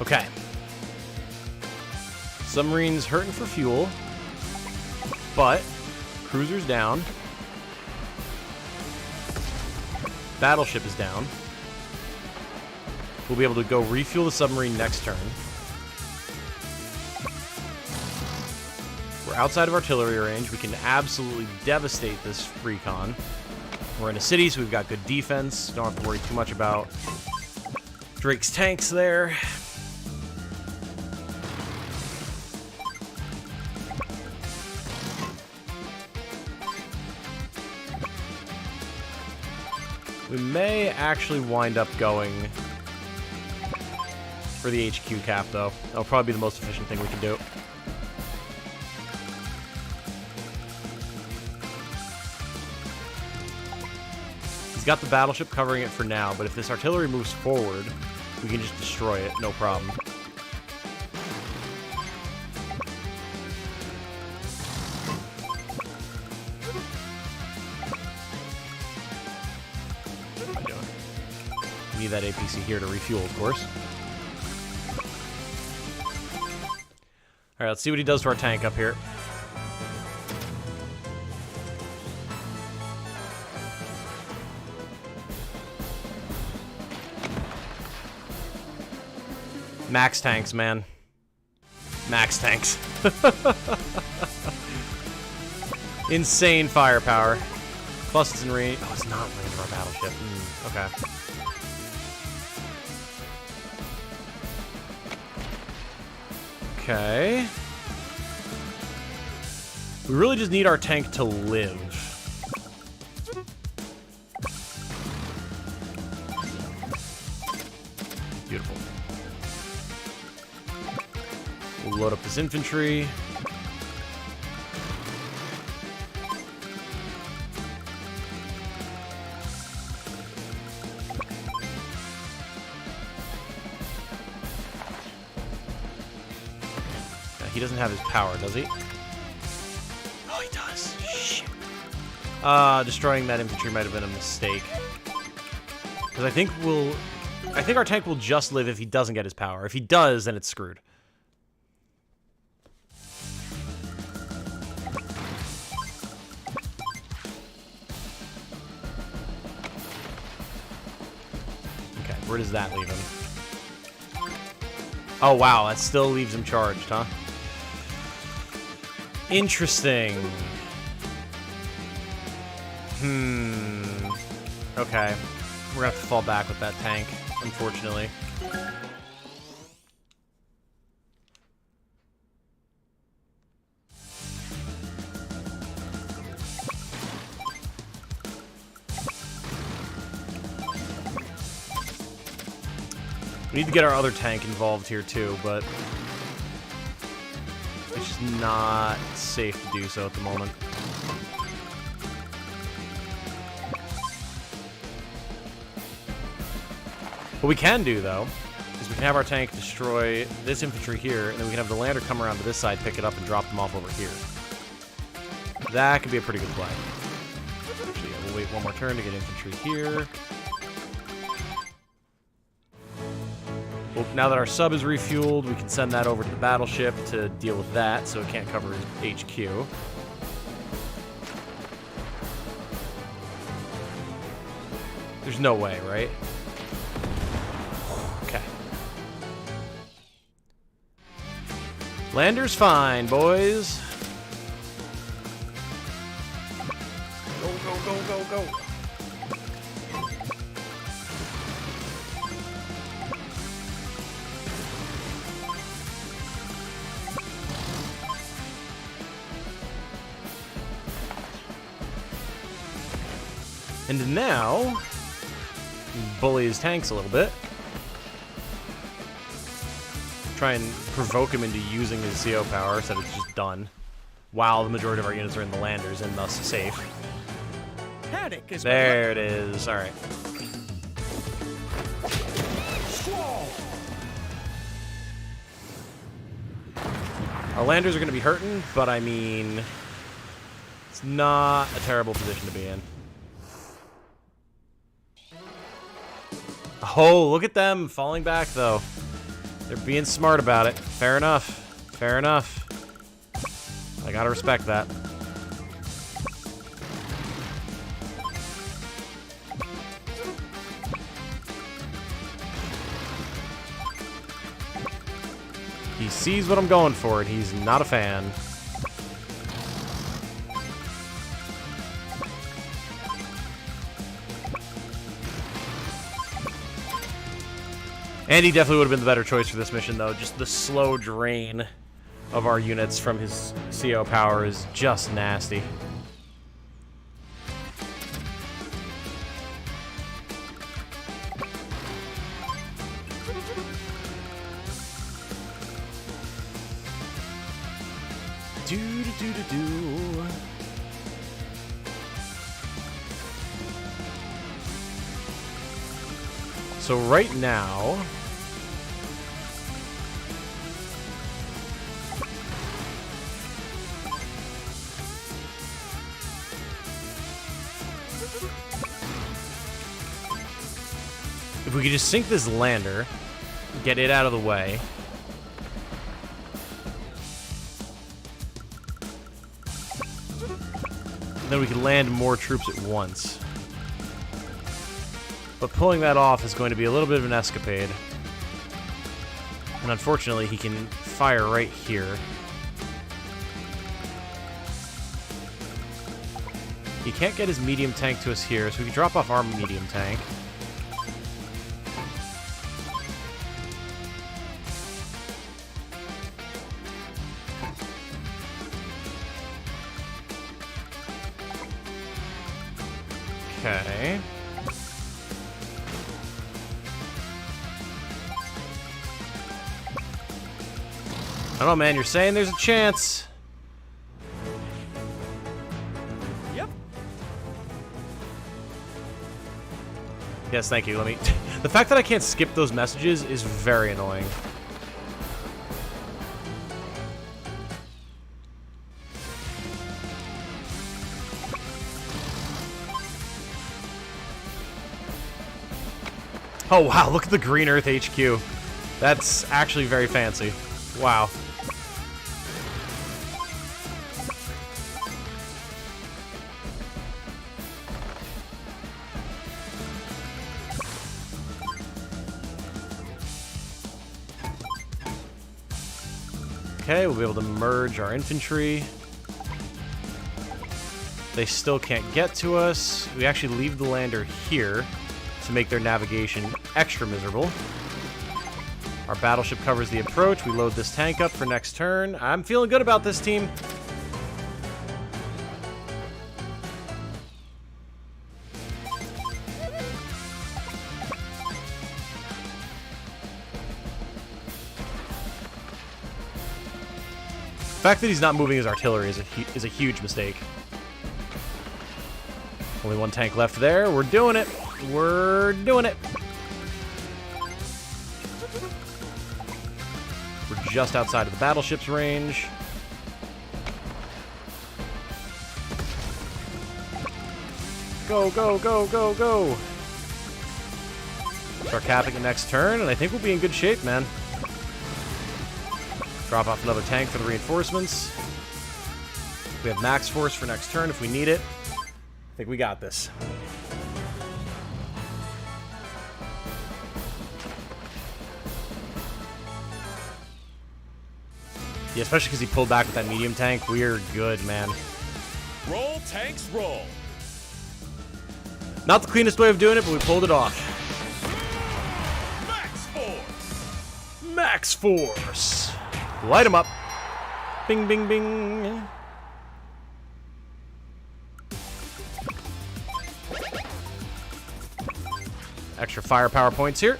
Okay. Submarine's hurting for fuel, but cruiser's down. Battleship is down. We'll be able to go refuel the submarine next turn. We're outside of artillery range. We can absolutely devastate this recon. We're in a city, so we've got good defense. Don't have to worry too much about Drake's tanks there. We may actually wind up going for the HQ cap, though. That'll probably be the most efficient thing we can do. He's got the battleship covering it for now, but if this artillery moves forward, we can just destroy it, no problem. Need that APC here to refuel, of course. Alright, let's see what he does to our tank up here. Max tanks, man. Max tanks. Insane firepower. Plus it's in range. Oh, it's not in range of our battleship. Okay. Okay. We really just need our tank to live. Beautiful. We'll load up this infantry. He doesn't have his power, does he? Oh, he does. Shit. Destroying that infantry might have been a mistake. Because I think our tank will just live if he doesn't get his power. If he does, then it's screwed. Okay, where does that leave him? Oh, wow, that still leaves him charged, huh? Interesting. Okay. We're gonna have to fall back with that tank, unfortunately. We need to get our other tank involved here too, but it's just not safe to do so at the moment. What we can do, though, is we can have our tank destroy this infantry here, and then we can have the lander come around to this side, pick it up, and drop them off over here. That could be a pretty good play. Actually, yeah, we'll wait one more turn to get infantry here. Well, now that our sub is refueled, we can send that over to the battleship to deal with that, so it can't cover HQ. There's no way, right? Okay. Lander's fine, boys. Go, go, go, go, go. And now, bully his tanks a little bit. Try and provoke him into using his CO power so that it's just done. While the majority of our units are in the landers and thus safe. Panic is there it is. Alright. Our landers are going to be hurting, but I mean, it's not a terrible position to be in. Oh, look at them falling back, though. They're being smart about it. Fair enough. Fair enough. I gotta respect that. He sees what I'm going for, and he's not a fan. And he definitely would have been the better choice for this mission, though. Just the slow drain of our units from his CO power is just nasty. Do-do-do-do-do. So right now, if we could just sink this lander, get it out of the way. Then we can land more troops at once. But pulling that off is going to be a little bit of an escapade. And unfortunately, he can fire right here. He can't get his medium tank to us here, so we can drop off our medium tank. Okay. I don't know, man. You're saying there's a chance. Yep. Yes, thank you. Let me... The fact that I can't skip those messages is very annoying. Oh, wow. Look at the Green Earth HQ. That's actually very fancy. Wow. Okay, we'll be able to merge our infantry. They still can't get to us. We actually leave the lander here to make their navigation extra miserable. Our battleship covers the approach. We load this tank up for next turn. I'm feeling good about this team. The fact that he's not moving his artillery is a huge mistake. Only one tank left there. We're doing it. We're doing it. We're just outside of the battleship's range. Go, go, go, go, go. Start capping the next turn, and I think we'll be in good shape, man. Drop off another tank for the reinforcements. We have max force for next turn if we need it. I think we got this. Yeah, especially because he pulled back with that medium tank. We're good, man. Roll, tanks, roll. Not the cleanest way of doing it, but we pulled it off. Max force. Max force. Light him up. Bing, bing, bing. Extra firepower points here.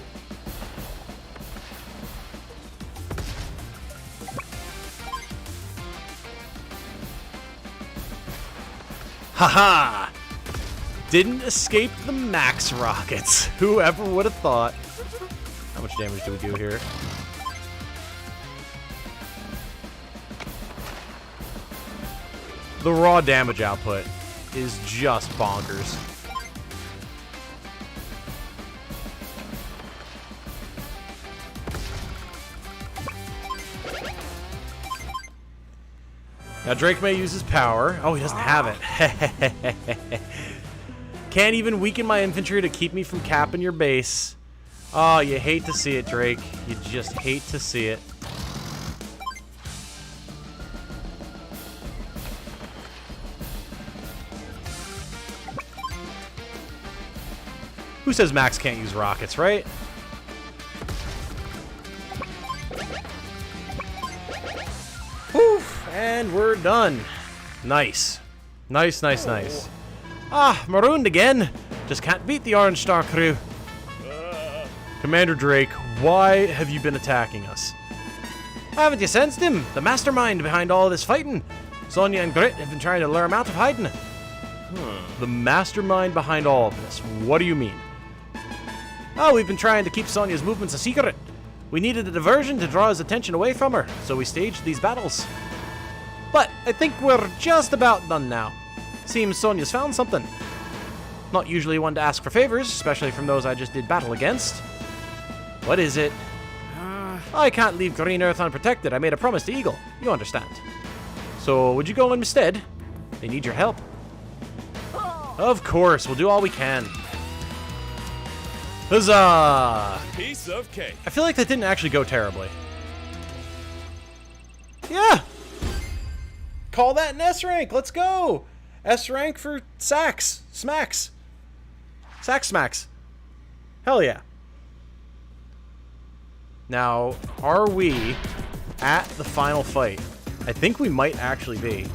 Haha! Didn't escape the max rockets. Whoever would have thought. How much damage do we do here? The raw damage output is just bonkers. Now Drake may use his power. Oh, he doesn't have it. Can't even weaken my infantry to keep me from capping your base. Oh, you hate to see it, Drake. You just hate to see it. Who says Max can't use rockets, right? Woof, and we're done. Nice. Nice, nice, nice. Ah, marooned again. Just can't beat the Orange Star crew. Commander Drake, why have you been attacking us? Haven't you sensed him? The mastermind behind all this fighting. Sonya and Grit have been trying to lure him out of hiding. The mastermind behind all of this. What do you mean? Oh, we've been trying to keep Sonya's movements a secret. We needed a diversion to draw his attention away from her, so we staged these battles. But I think we're just about done now. Seems Sonya's found something. Not usually one to ask for favors, especially from those I just did battle against. What is it? I can't leave Green Earth unprotected. I made a promise to Eagle. You understand. So, would you go instead? They need your help. Of course, we'll do all we can. Huzzah! Piece of cake. I feel like that didn't actually go terribly. Yeah! Call that an S rank. Let's go! S rank for Sax. Smacks. Sax Smacks. Hell yeah. Now, are we at the final fight? I think we might actually be.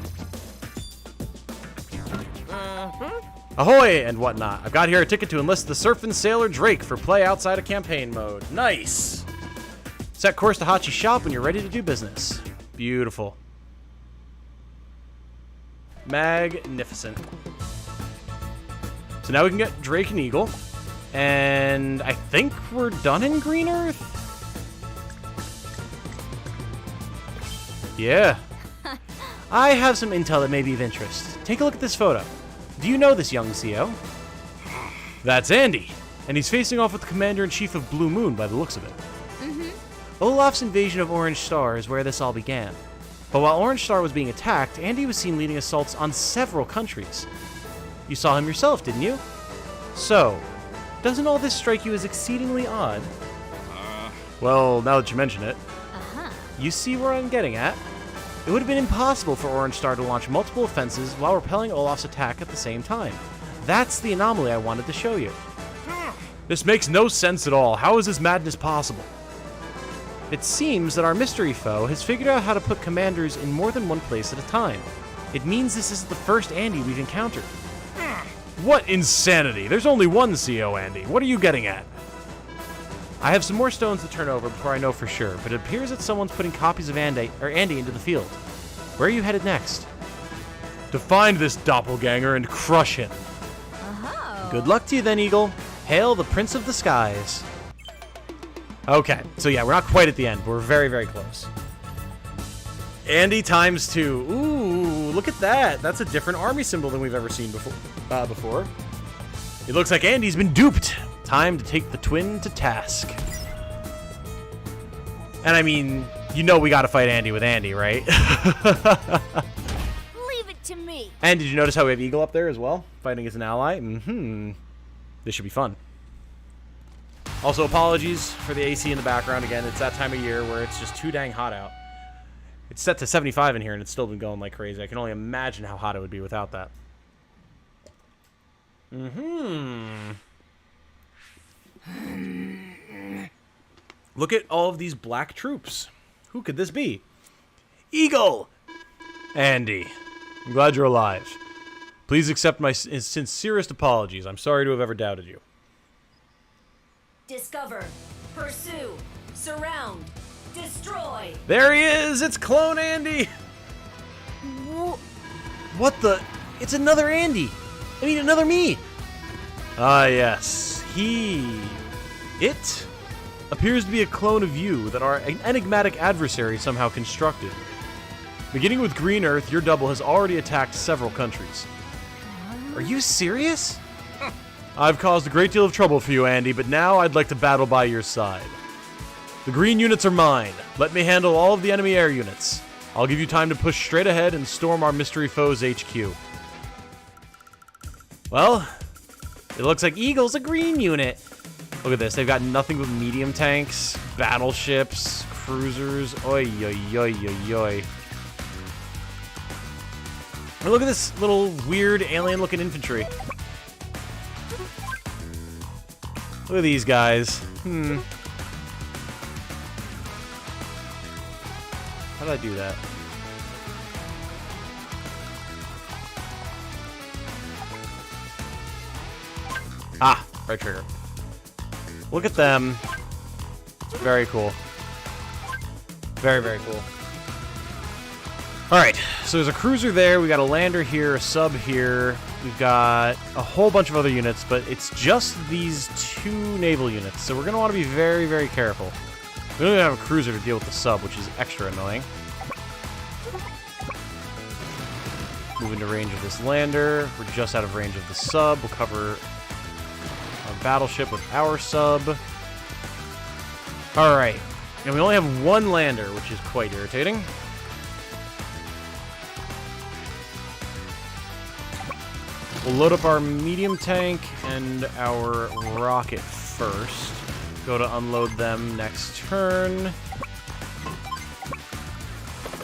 Ahoy and whatnot. I've got here a ticket to enlist the Surfin' Sailor Drake for play outside of campaign mode. Nice! Set course to Hachi's shop when you're ready to do business. Beautiful. Magnificent. So now we can get Drake and Eagle. And I think we're done in Green Earth? Yeah. I have some intel that may be of interest. Take a look at this photo. Do you know this young CO? That's Andy, and he's facing off with the Commander-in-Chief of Blue Moon by the looks of it. Olaf's invasion of Orange Star is where this all began. But while Orange Star was being attacked, Andy was seen leading assaults on several countries. You saw him yourself, didn't you? So, doesn't all this strike you as exceedingly odd? Well, now that you mention it. You see where I'm getting at? It would have been impossible for Orange Star to launch multiple offenses while repelling Olaf's attack at the same time. That's the anomaly I wanted to show you. This makes no sense at all. How is this madness possible? It seems that our mystery foe has figured out how to put commanders in more than one place at a time. It means this isn't the first Andy we've encountered. What insanity! There's only one CO Andy. What are you getting at? I have some more stones to turn over before I know for sure, but it appears that someone's putting copies of Andy into the field. Where are you headed next? To find this doppelganger and crush him. Good luck to you then, Eagle. Hail the Prince of the Skies. Okay, so yeah, we're not quite at the end, but we're very, very close. Andy times 2. Ooh, look at that. That's a different army symbol than we've ever seen before. It looks like Andy's been duped. Time to take the twin to task. And I mean, you know we gotta fight Andy with Andy, right? Leave it to me. And did you notice how we have Eagle up there as well? Fighting as an ally? This should be fun. Also, apologies for the AC in the background again. It's that time of year where it's just too dang hot out. It's set to 75 in here and it's still been going like crazy. I can only imagine how hot it would be without that. Look at all of these black troops. Who could this be? Eagle! Andy, I'm glad you're alive. Please accept my sincerest apologies. I'm sorry to have ever doubted you. Discover, pursue, surround, destroy. There he is! It's Clone Andy! What the? It's another Andy! I mean, another me! Ah, yes. It appears to be a clone of you that our enigmatic adversary somehow constructed. Beginning with Green Earth, your double has already attacked several countries. Are you serious? I've caused a great deal of trouble for you, Andy, but now I'd like to battle by your side. The green units are mine. Let me handle all of the enemy air units. I'll give you time to push straight ahead and storm our mystery foe's HQ. Well, it looks like Eagle's a green unit. Look at this. They've got nothing but medium tanks, battleships, cruisers. Oi, oi, oi, oi, oi. And look at this little weird alien-looking infantry. Look at these guys. How did I do that? Ah, right trigger. Look at them. Very cool. Very, very cool. Alright, so there's a cruiser there, we got a lander here, a sub here, we've got a whole bunch of other units, but it's just these 2 naval units, so we're going to want to be very, very careful. We don't even have a cruiser to deal with the sub, which is extra annoying. Move into range of this lander, we're just out of range of the sub, we'll cover our battleship with our sub. Alright, and we only have 1 lander, which is quite irritating. We'll load up our medium tank and our rocket first. Go to unload them next turn.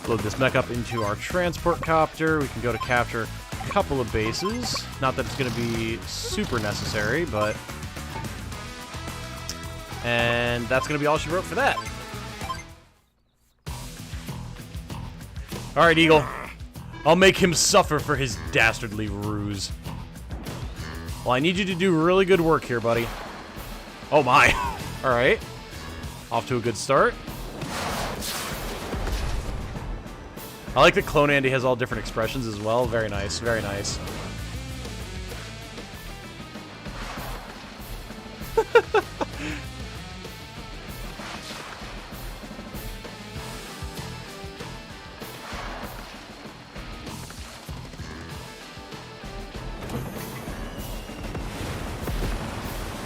Load this mech up into our transport copter. We can go to capture a couple of bases. Not that it's going to be super necessary, but... And that's going to be all she wrote for that. Alright, Eagle. I'll make him suffer for his dastardly ruse. Well, I need you to do really good work here, buddy. Oh my. Alright. Off to a good start. I like that Clone Andy has all different expressions as well. Very nice, very nice.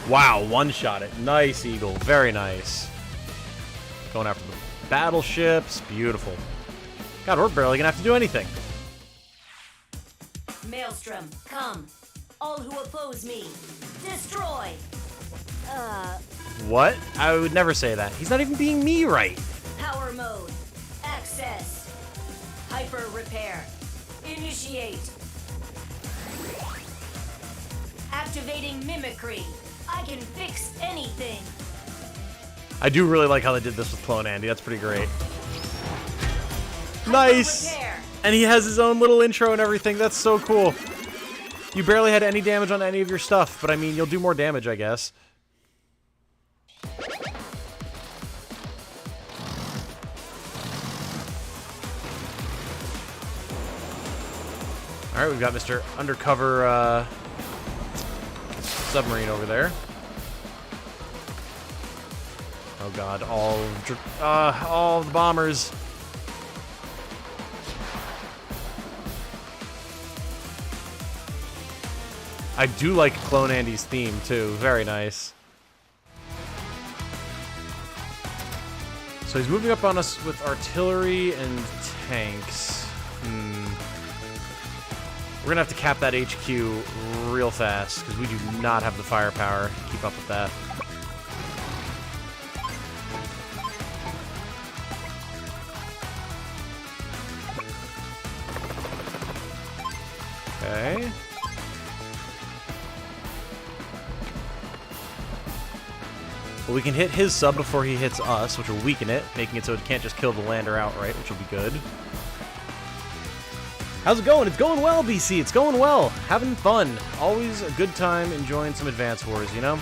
Wow, one-shot it. Nice, Eagle. Very nice. Going after the battleships. Beautiful. God, we're barely gonna have to do anything. Maelstrom, come. All who oppose me, destroy. What? I would never say that. He's not even being me right. Power mode. Access. Hyper repair. Initiate. Activating mimicry. I can fix anything. I do really like how they did this with Clone Andy. That's pretty great. Nice! Repair. And he has his own little intro and everything. That's so cool. You barely had any damage on any of your stuff, but I mean, you'll do more damage, I guess. Alright, we've got Mr. Undercover Submarine over there. Oh god, all the bombers. I do like Clone Andy's theme too. Very nice. So he's moving up on us with artillery and tanks. We're gonna have to cap that HQ real fast because we do not have the firepower to keep up with that. Okay. Well, we can hit his sub before he hits us, which will weaken it, making it so it can't just kill the lander outright, which will be good. How's it going? It's going well, BC. It's going well. Having fun. Always a good time enjoying some Advance Wars, you know?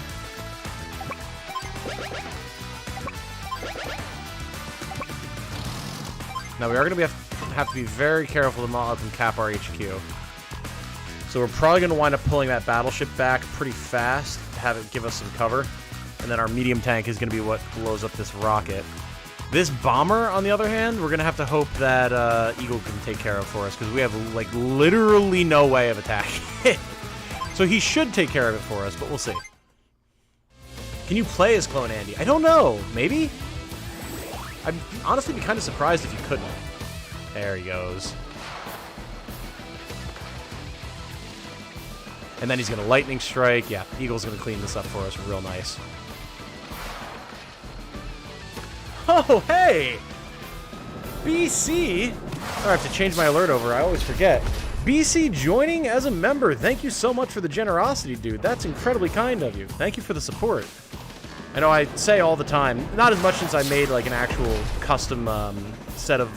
Now, we are going to have to be very careful to not let them cap our HQ. So we're probably going to wind up pulling that battleship back pretty fast to have it give us some cover. And then our medium tank is going to be what blows up this rocket. This bomber, on the other hand, we're going to have to hope that Eagle can take care of for us, because we have, like, literally no way of attacking it. So he should take care of it for us, but we'll see. Can you play as Clone Andy? I don't know. Maybe? I'd honestly be kind of surprised if you couldn't. There he goes. And then he's going to lightning strike. Yeah, Eagle's going to clean this up for us real nice. Oh, hey! BC! Oh, I have to change my alert over. I always forget. BC joining as a member. Thank you so much for the generosity, dude. That's incredibly kind of you. Thank you for the support. I know I say all the time, not as much since I made like an actual custom set of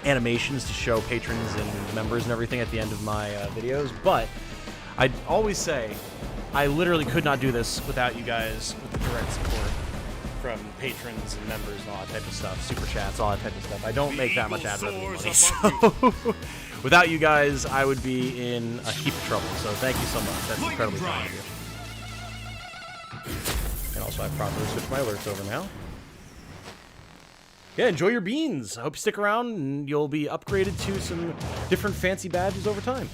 animations to show patrons and members and everything at the end of my videos, but I always say I literally could not do this without you guys with the direct support. from patrons and members and all that type of stuff, super chats, all that type of stuff. I don't make that much ad revenue money, so without you guys, I would be in a heap of trouble. So thank you so much. That's incredibly kind of you. And also, I've properly switched my alerts over now. Yeah, enjoy your beans. I hope you stick around and you'll be upgraded to some different fancy badges over time.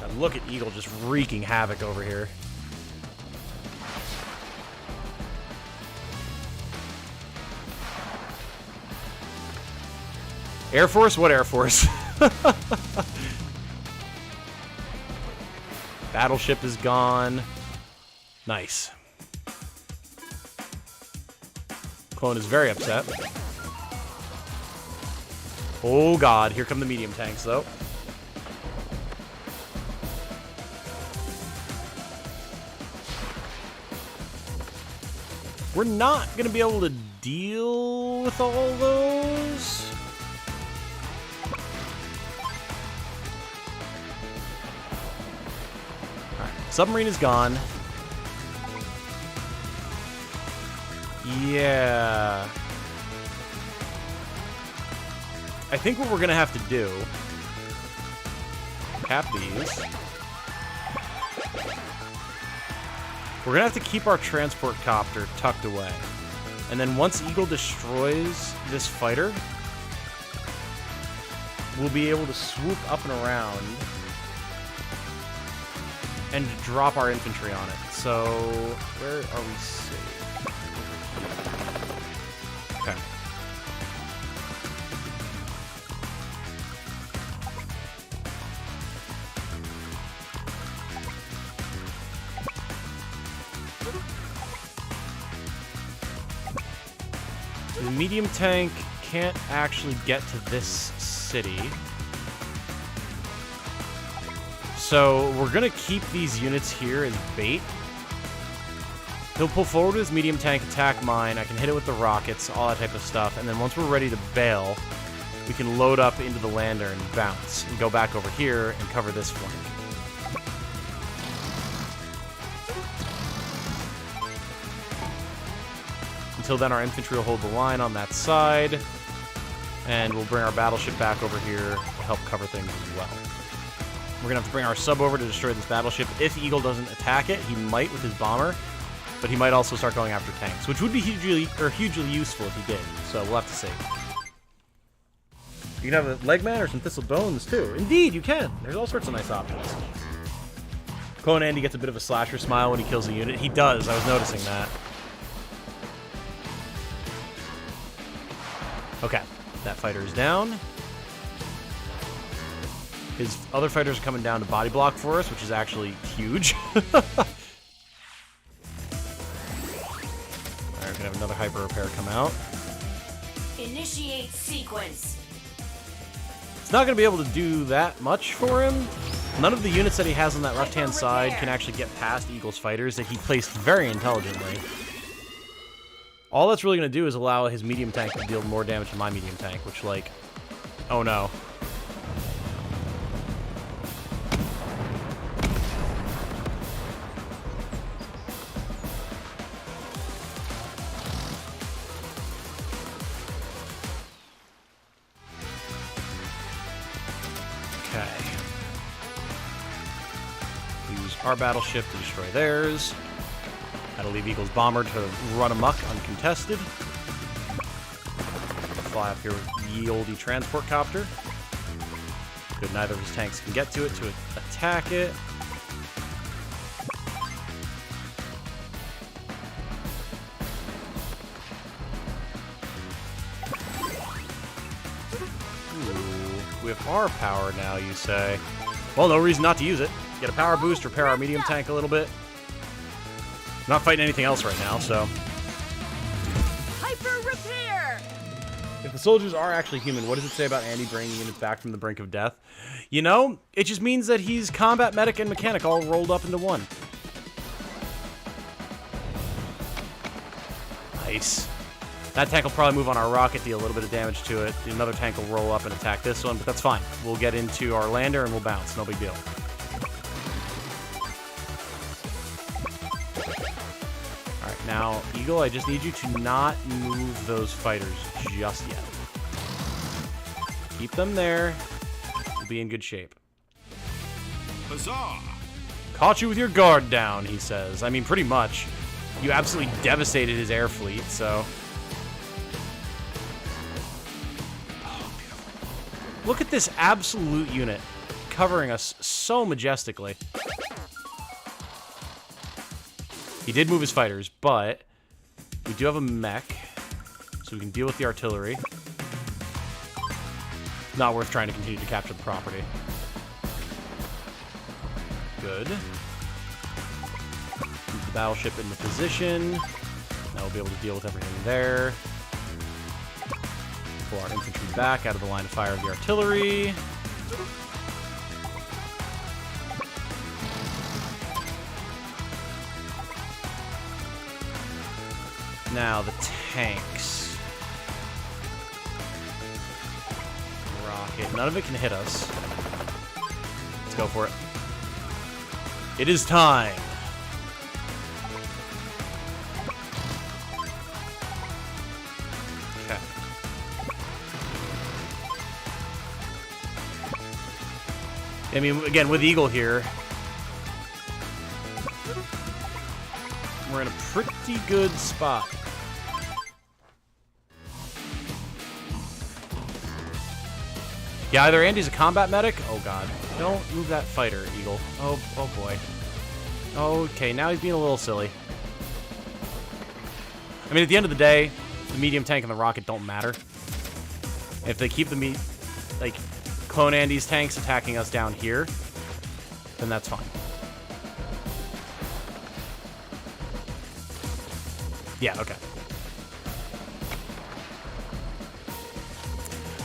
And look at Eagle just wreaking havoc over here. Air Force? What Air Force? Battleship is gone. Nice. Clone is very upset. Oh god, here come the medium tanks though. We're not gonna be able to deal with all those. Alright, submarine is gone. Yeah. I think what we're gonna have to do, cap these. We're gonna have to keep our transport copter tucked away. And then once Eagle destroys this fighter, we'll be able to swoop up and around and drop our infantry on it. So, where are we safe? Okay. The medium tank can't actually get to this city. So we're gonna keep these units here as bait. He'll pull forward with his medium tank, attack mine. I can hit it with the rockets, all that type of stuff. And then once we're ready to bail, we can load up into the lander and bounce and go back over here and cover this flank. Until then, our infantry will hold the line on that side, and we'll bring our battleship back over here to help cover things as well. We're gonna have to bring our sub over to destroy this battleship. If Eagle doesn't attack it, he might with his bomber. But he might also start going after tanks, which would be hugely useful if he did. So we'll have to see. You can have a Legman or some Thistle Bones, too. Indeed, you can. There's all sorts of nice options. Clone Andy gets a bit of a slasher smile when he kills a unit. He does. I was noticing that. Okay. That fighter is down. His other fighters are coming down to body block for us, which is actually huge. We're gonna have another hyper repair come out. Initiate sequence. It's not gonna be able to do that much for him. None of the units that he has on that left-hand side can actually get past Eagle's fighters that he placed very intelligently. All that's really gonna do is allow his medium tank to deal more damage to my medium tank, which, like, oh no. Our battleship to destroy theirs. That'll leave Eagle's bomber to run amok uncontested. Fly up here with ye olde transport copter. Good, neither of his tanks can get to it to attack it. Ooh, we have our power now, you say. Well, no reason not to use it. Get a power boost, repair our medium tank a little bit. Not fighting anything else right now, so. Hyper repair! If the soldiers are actually human, what does it say about Andy bringing units back from the brink of death? You know, it just means that he's combat, medic, and mechanic all rolled up into one. Nice. That tank will probably move on our rocket, deal a little bit of damage to it. Another tank will roll up and attack this one, but that's fine. We'll get into our lander and we'll bounce. No big deal. Now, Eagle, I just need you to not move those fighters just yet. Keep them there. We'll be in good shape. Huzzah! Caught you with your guard down, he says. I mean, pretty much. You absolutely devastated his air fleet, so... Oh, beautiful. Look at this absolute unit covering us so majestically. He did move his fighters, but we do have a mech, so we can deal with the artillery. Not worth trying to continue to capture the property. Good. Move the battleship into position. Now we'll be able to deal with everything there. Pull our infantry back out of the line of fire of the artillery. Now the tanks. Rocket. None of it can hit us. Let's go for it. It is time. Okay. I mean, again, with Eagle here, we're in a pretty good spot. Yeah, either Andy's a combat medic. Oh god, don't move that fighter, Eagle. Oh boy. Okay, now he's being a little silly. I mean, at the end of the day, the medium tank and the rocket don't matter. If they keep the like Clone Andy's tanks attacking us down here, then that's fine. Yeah, okay.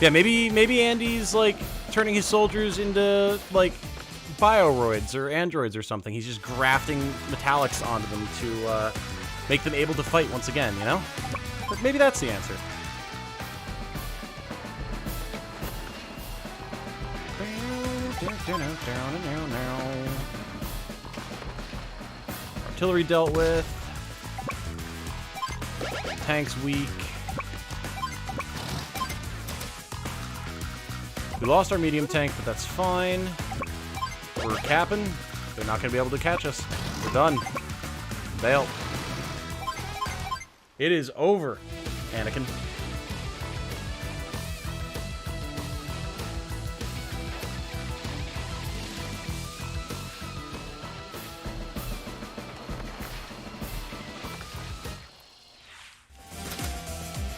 Yeah, maybe Andy's like turning his soldiers into like bioroids or androids or something. He's just grafting metallics onto them to make them able to fight once again, you know? But maybe that's the answer. Artillery dealt with. Tanks weak. We lost our medium tank, but that's fine. We're capping. They're not going to be able to catch us. We're done. Bail. It is over, Anakin.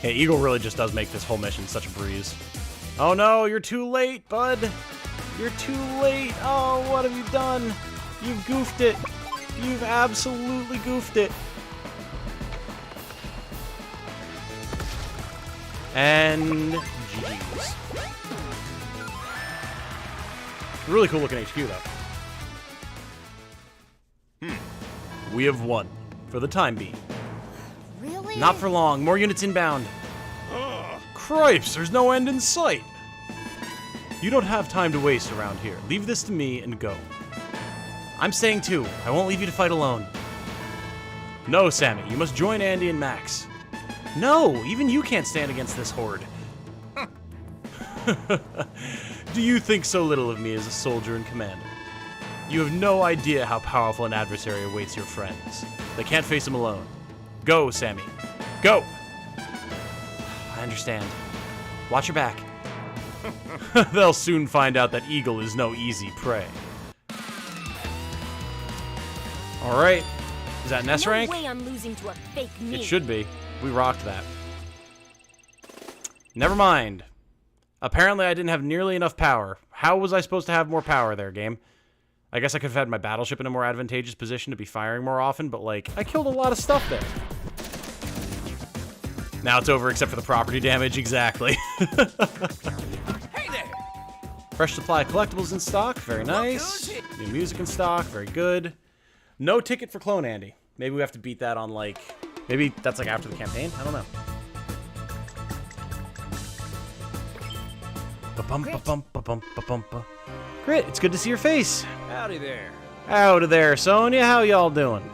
Hey, Eagle really just does make this whole mission such a breeze. Oh no, you're too late, bud. You're too late. Oh, what have you done? You've goofed it. You've absolutely goofed it. And GG's. Really cool looking HQ though. We have won. For the time being. Really? Not for long. More units inbound. Cripes, there's no end in sight. You don't have time to waste around here. Leave this to me and go. I'm staying too. I won't leave you to fight alone. No, Sammy, you must join Andy and Max. No, even you can't stand against this horde. Do you think so little of me as a soldier and commander? You have no idea how powerful an adversary awaits your friends. They can't face him alone. Go, Sammy. Go! I understand. Watch your back. They'll soon find out that Eagle is no easy prey. Alright. Is that an S rank? No way I'm losing to a fake me. It should be. We rocked that. Never mind. Apparently I didn't have nearly enough power. How was I supposed to have more power there, game? I guess I could have had my battleship in a more advantageous position to be firing more often, but like, I killed a lot of stuff there. Now it's over except for the property damage, exactly. Hey there! Fresh supply of collectibles in stock, very nice. New music in stock, very good. No ticket for Clone Andy. Maybe we have to beat that on like, maybe that's like after the campaign, I don't know. Grit, it's good to see your face. Howdy there. Howdy there, Sonya. How y'all doing?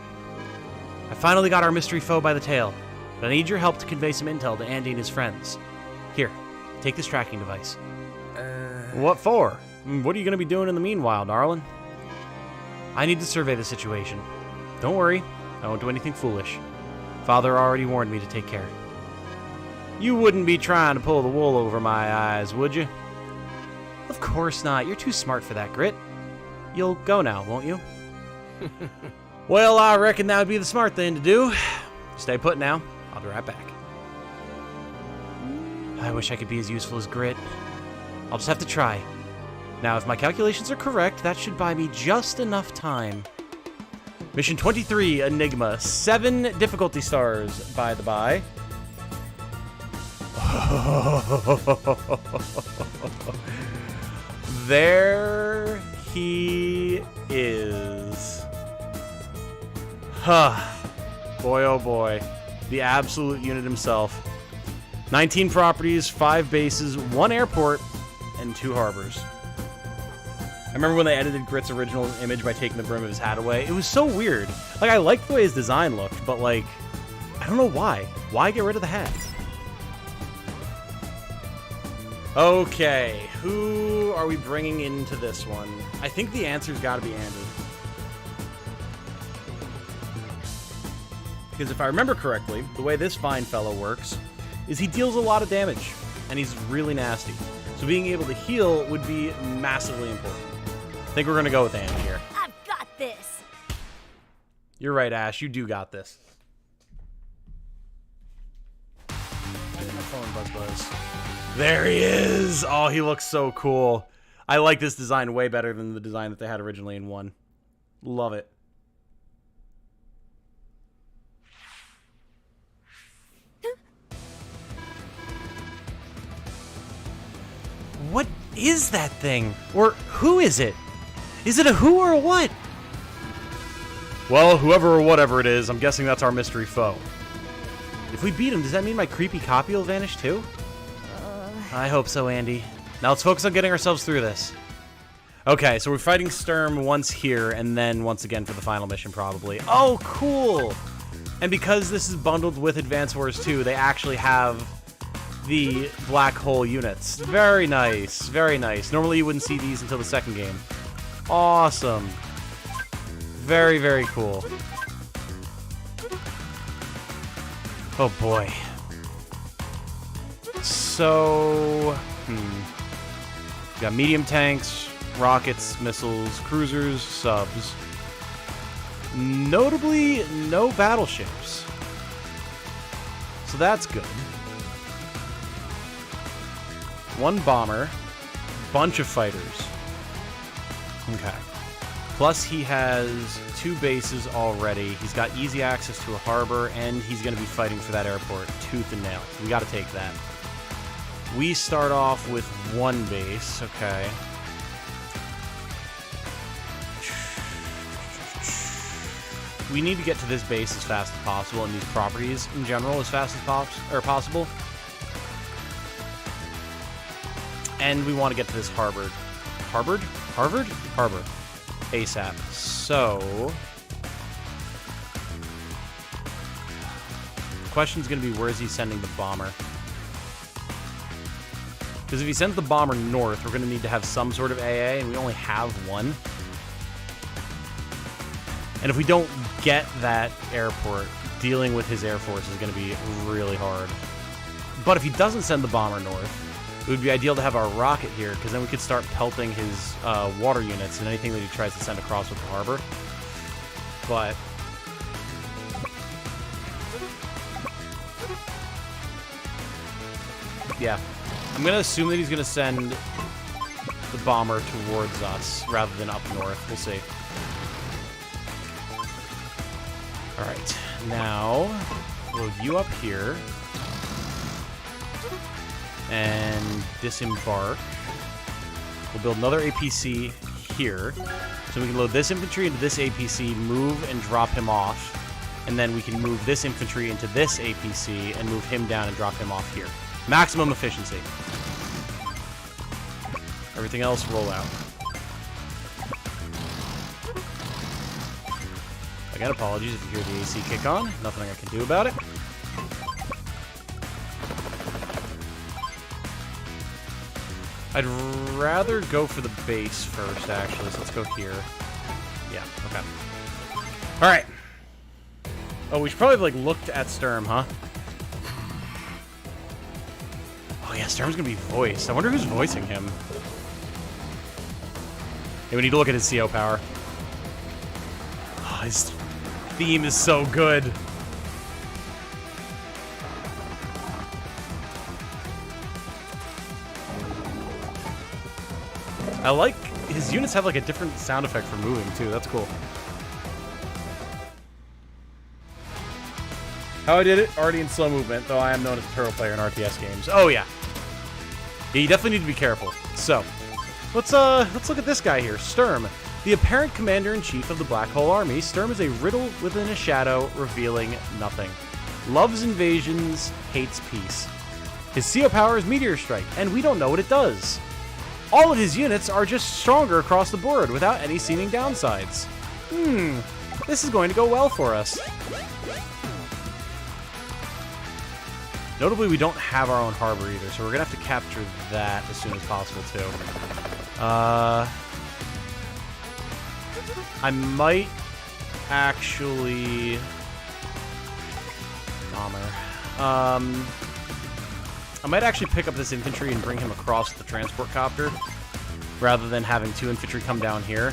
Finally got our mystery foe by the tail, but I need your help to convey some intel to Andy and his friends. Here, take this tracking device. What for? What are you going to be doing in the meanwhile, darling? I need to survey the situation. Don't worry, I won't do anything foolish. Father already warned me to take care. You wouldn't be trying to pull the wool over my eyes, would you? Of course not. You're too smart for that, Grit. You'll go now, won't you? Well, I reckon that would be the smart thing to do. Stay put now. I'll be right back. I wish I could be as useful as Grit. I'll just have to try. Now, if my calculations are correct, that should buy me just enough time. Mission 23, Enigma. 7 difficulty stars, by the by. There he is. Huh. Boy, oh boy. The absolute unit himself. 19 properties, 5 bases, 1 airport, and 2 harbors. I remember when they edited Grit's original image by taking the brim of his hat away. It was so weird. Like, I liked the way his design looked, but, like, I don't know why. Why get rid of the hat? Okay, who are we bringing into this one? I think the answer's got to be Andy. Because if I remember correctly, the way this fine fellow works is he deals a lot of damage, and he's really nasty. So being able to heal would be massively important. I think we're going to go with Andy here. I've got this. You're right, Ash. You do got this. Why did my phone buzz? There he is! Oh, he looks so cool. I like this design way better than the design that they had originally in 1. Love it. What is that thing? Or who is it? Is it a who or a what? Well, whoever or whatever it is, I'm guessing that's our mystery foe. If we beat him, does that mean my creepy copy will vanish too? I hope so, Andy. Now let's focus on getting ourselves through this. Okay, so we're fighting Sturm once here, and then once again for the final mission, probably. Oh, cool! And because this is bundled with Advance Wars 2, they actually have the black hole units. Very nice, very nice. Normally you wouldn't see these until the second game. Awesome. Very, very cool. Oh boy. So, got medium tanks, rockets, missiles, cruisers, subs. Notably, no battleships. So that's good. 1 bomber, bunch of fighters. Okay. Plus he has 2 bases already. He's got easy access to a harbor, and he's going to be fighting for that airport tooth and nail. We got to take that. We start off with 1 base. Okay. We need to get to this base as fast as possible, and these properties in general as fast as possible. And we want to get to this harbor. Harbor? ASAP. So, the question's going to be, where is he sending the bomber? Because if he sends the bomber north, we're going to need to have some sort of AA, and we only have 1. And if we don't get that airport, dealing with his air force is going to be really hard. But if he doesn't send the bomber north, it would be ideal to have our rocket here, because then we could start pelting his water units and anything that he tries to send across with the harbor. But yeah, I'm going to assume that he's going to send the bomber towards us rather than up north. We'll see. Alright, now load you up here and disembark. We'll build another APC here, so we can load this infantry into this APC, move and drop him off, and then we can move this infantry into this APC and move him down and drop him off here. Maximum efficiency. Everything else, roll out. again, apologies if you hear the AC kick on. Nothing I can do about it. I'd rather go for the base first, actually, so let's go here. Yeah, okay. Alright. Oh, we should probably have, like, looked at Sturm, huh? Oh, yeah, Sturm's gonna be voiced. I wonder who's voicing him. Hey, we need to look at his CO power. Oh, his theme is so good. I like his units have like a different sound effect for moving too. That's cool. How I did it, already in slow movement, though I am known as a turtle player in RTS games. Oh yeah. Yeah, you definitely need to be careful. So, let's look at this guy here, Sturm. The apparent commander-in-chief of the Black Hole Army, Sturm is a riddle within a shadow, revealing nothing. Loves invasions, hates peace. His CO power is Meteor Strike, and we don't know what it does. All of his units are just stronger across the board without any seeming downsides. This is going to go well for us. Notably, we don't have our own harbor either, so we're going to have to capture that as soon as possible, too. I might actually... Bomber. I might actually pick up this infantry and bring him across the transport copter, rather than having 2 infantry come down here.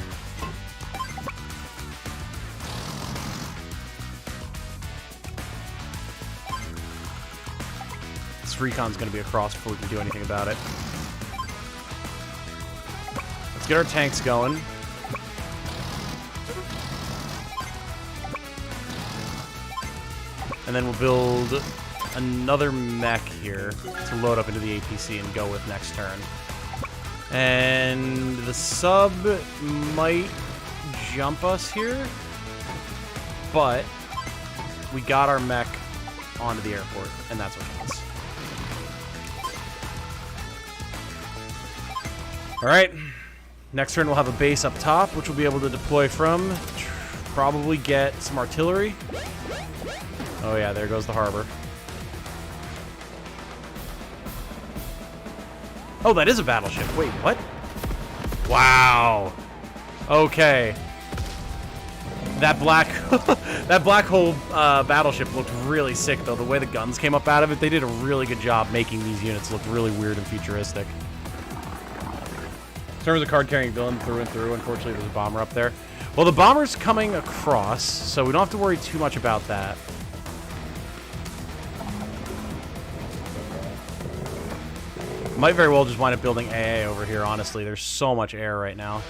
This recon's going to be across before we can do anything about it. Let's get our tanks going. And then we'll build another mech here to load up into the APC and go with next turn. And the sub might jump us here, but we got our mech onto the airport, and that's what counts. Alright, next turn we'll have a base up top, which we'll be able to deploy from. Probably get some artillery. Oh yeah, there goes the harbor. Oh, that is a battleship. Wait, what? Wow. Okay. That black that black hole battleship looked really sick, though. The way the guns came up out of it, they did a really good job making these units look really weird and futuristic. Sturm is a card-carrying villain through and through. Unfortunately, there's a bomber up there. Well, the bomber's coming across, so we don't have to worry too much about that. Might very well just wind up building AA over here, honestly. There's so much air right now.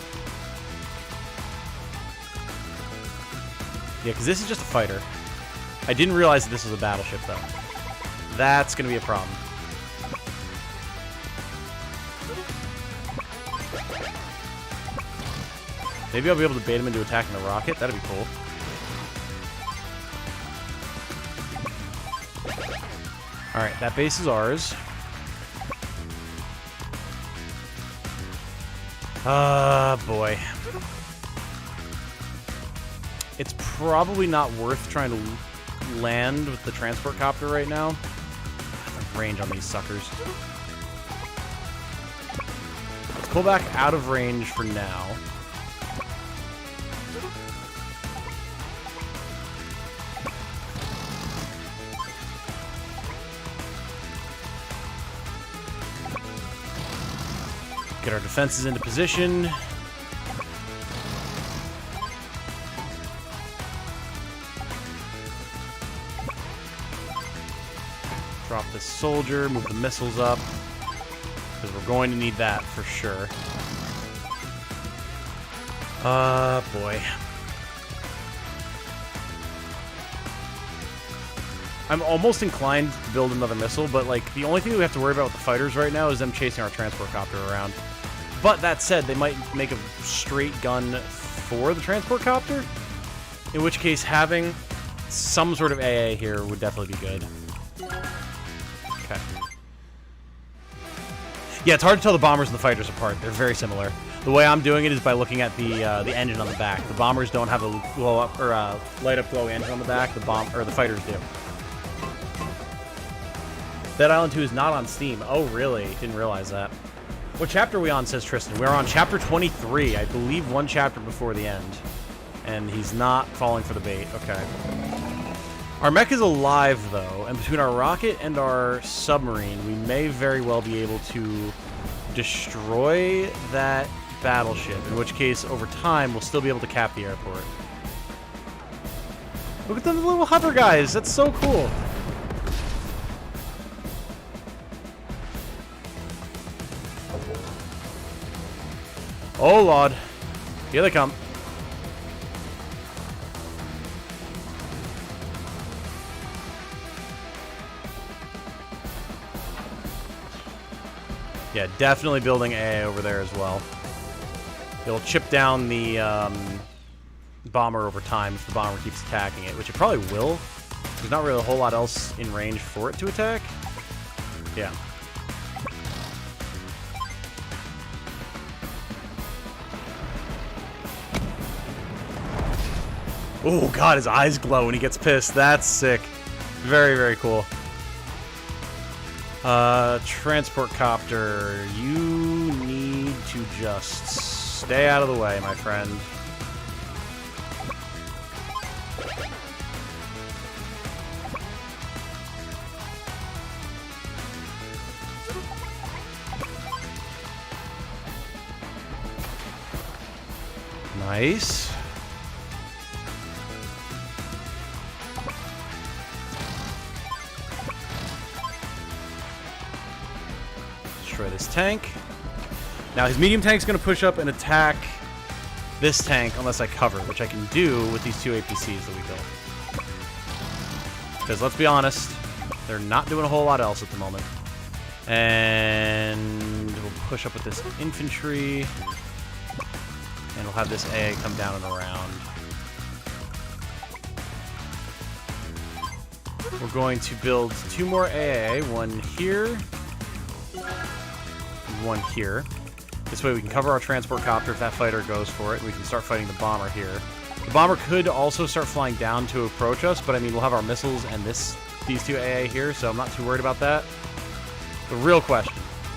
Yeah, because this is just a fighter. I didn't realize that this was a battleship, though. That's going to be a problem. Maybe I'll be able to bait him into attacking the rocket. That'd be cool. Alright, that base is ours. Boy. It's probably not worth trying to land with the transport copter right now. The range on these suckers. Let's pull back out of range for now. Get our defenses into position. Drop this soldier, move the missiles up, because we're going to need that for sure. Boy. I'm almost inclined to build another missile, but, like, the only thing we have to worry about with the fighters right now is them chasing our transport copter around. But that said, they might make a straight gun for the transport copter, in which case having some sort of AA here would definitely be good. Okay. Yeah, it's hard to tell the bombers and the fighters apart. They're very similar. The way I'm doing it is by looking at the engine on the back. The bombers don't have a glow up or light up glow engine on the back. The fighters do. Dead Island 2 is not on Steam. Oh, really? Didn't realize that. What chapter are we on, says Tristan? We're on chapter 23. I believe one chapter before the end. And he's not falling for the bait. Okay. Our mech is alive, though. And between our rocket and our submarine, we may very well be able to destroy that battleship. In which case, over time, we'll still be able to cap the airport. Look at the little hover guys. That's so cool. Oh, Lord. Here they come. Yeah, definitely building AA over there as well. It'll chip down the bomber over time if the bomber keeps attacking it, which it probably will. There's not really a whole lot else in range for it to attack. Yeah. Oh, God, his eyes glow when he gets pissed. That's sick. Very, very cool. Transport copter. You need to just stay out of the way, my friend. Nice. Destroy this tank. Now his medium tank's going to push up and attack this tank unless I cover, which I can do with these two APCs that we built. Because let's be honest, they're not doing a whole lot else at the moment. And we'll push up with this infantry. And we'll have this AA come down and around. We're going to build two more AA, one here, and one here. This way we can cover our transport copter if that fighter goes for it. We can start fighting the bomber here. The bomber could also start flying down to approach us, but I mean, we'll have our missiles and these two AA here, so I'm not too worried about that. The real question,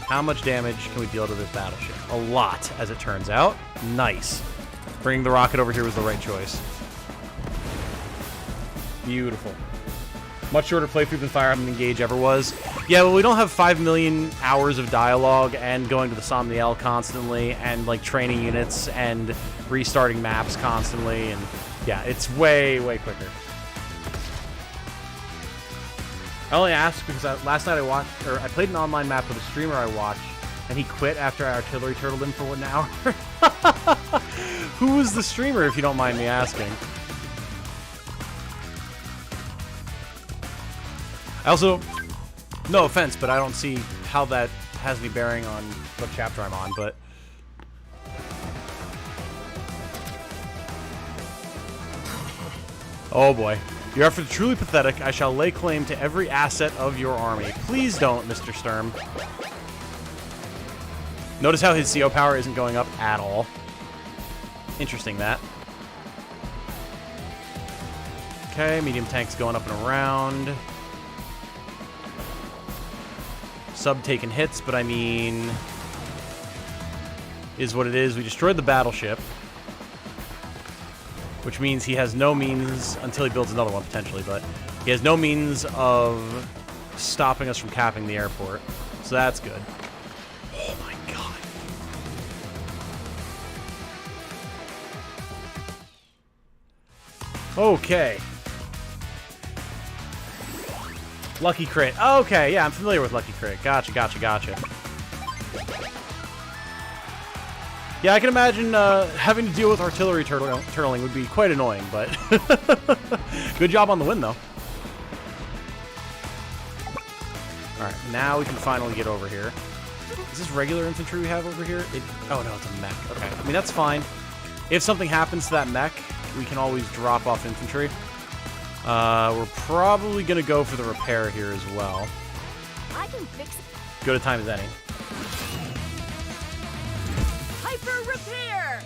how much damage can we deal to this battleship? A lot, as it turns out. Nice. Bringing the rocket over here was the right choice. Beautiful. Much shorter playthrough than Fire Emblem Engage ever was. Yeah, well, we don't have 5 million hours of dialogue and going to the Somniel constantly and, like, training units and restarting maps constantly. And, yeah, it's way, way quicker. I only asked because last night I played an online map with a streamer I watched, and he quit after I artillery turtled him for 1 hour. Who was the streamer, if you don't mind me asking? I also, no offense, but I don't see how that has any bearing on what chapter I'm on, but... Oh boy. Your efforts are truly pathetic. I shall lay claim to every asset of your army. Please don't, Mr. Sturm. Notice how his CO power isn't going up at all. Interesting, that. Okay, medium tank's going up and around. Sub taking hits, but I mean... is what it is. We destroyed the battleship. Which means he has no means, until he builds another one potentially, but he has no means of stopping us from capping the airport. So that's good. Oh my god. Okay. Lucky Crit. Okay, yeah, I'm familiar with Lucky Crit. Gotcha, gotcha, gotcha. Yeah, I can imagine having to deal with artillery turtling would be quite annoying, but good job on the win, though. Alright, now we can finally get over here. Is this regular infantry we have over here? Oh, no, it's a mech. Okay, I mean, that's fine. If something happens to that mech, we can always drop off infantry. We're probably going to go for the repair here as well. I can fix it. Good a time as any. Sniper repair!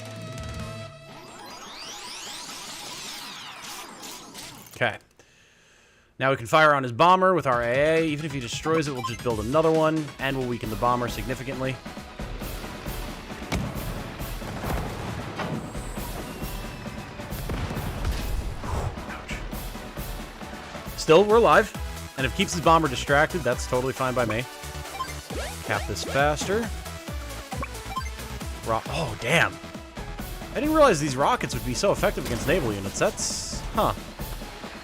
Okay. Now we can fire on his bomber with our AA. Even if he destroys it, we'll just build another one, and we'll weaken the bomber significantly. Ouch. Still, we're alive. And if it keeps his bomber distracted, that's totally fine by me. Cap this faster. Oh, damn. I didn't realize these rockets would be so effective against naval units. That's... Huh.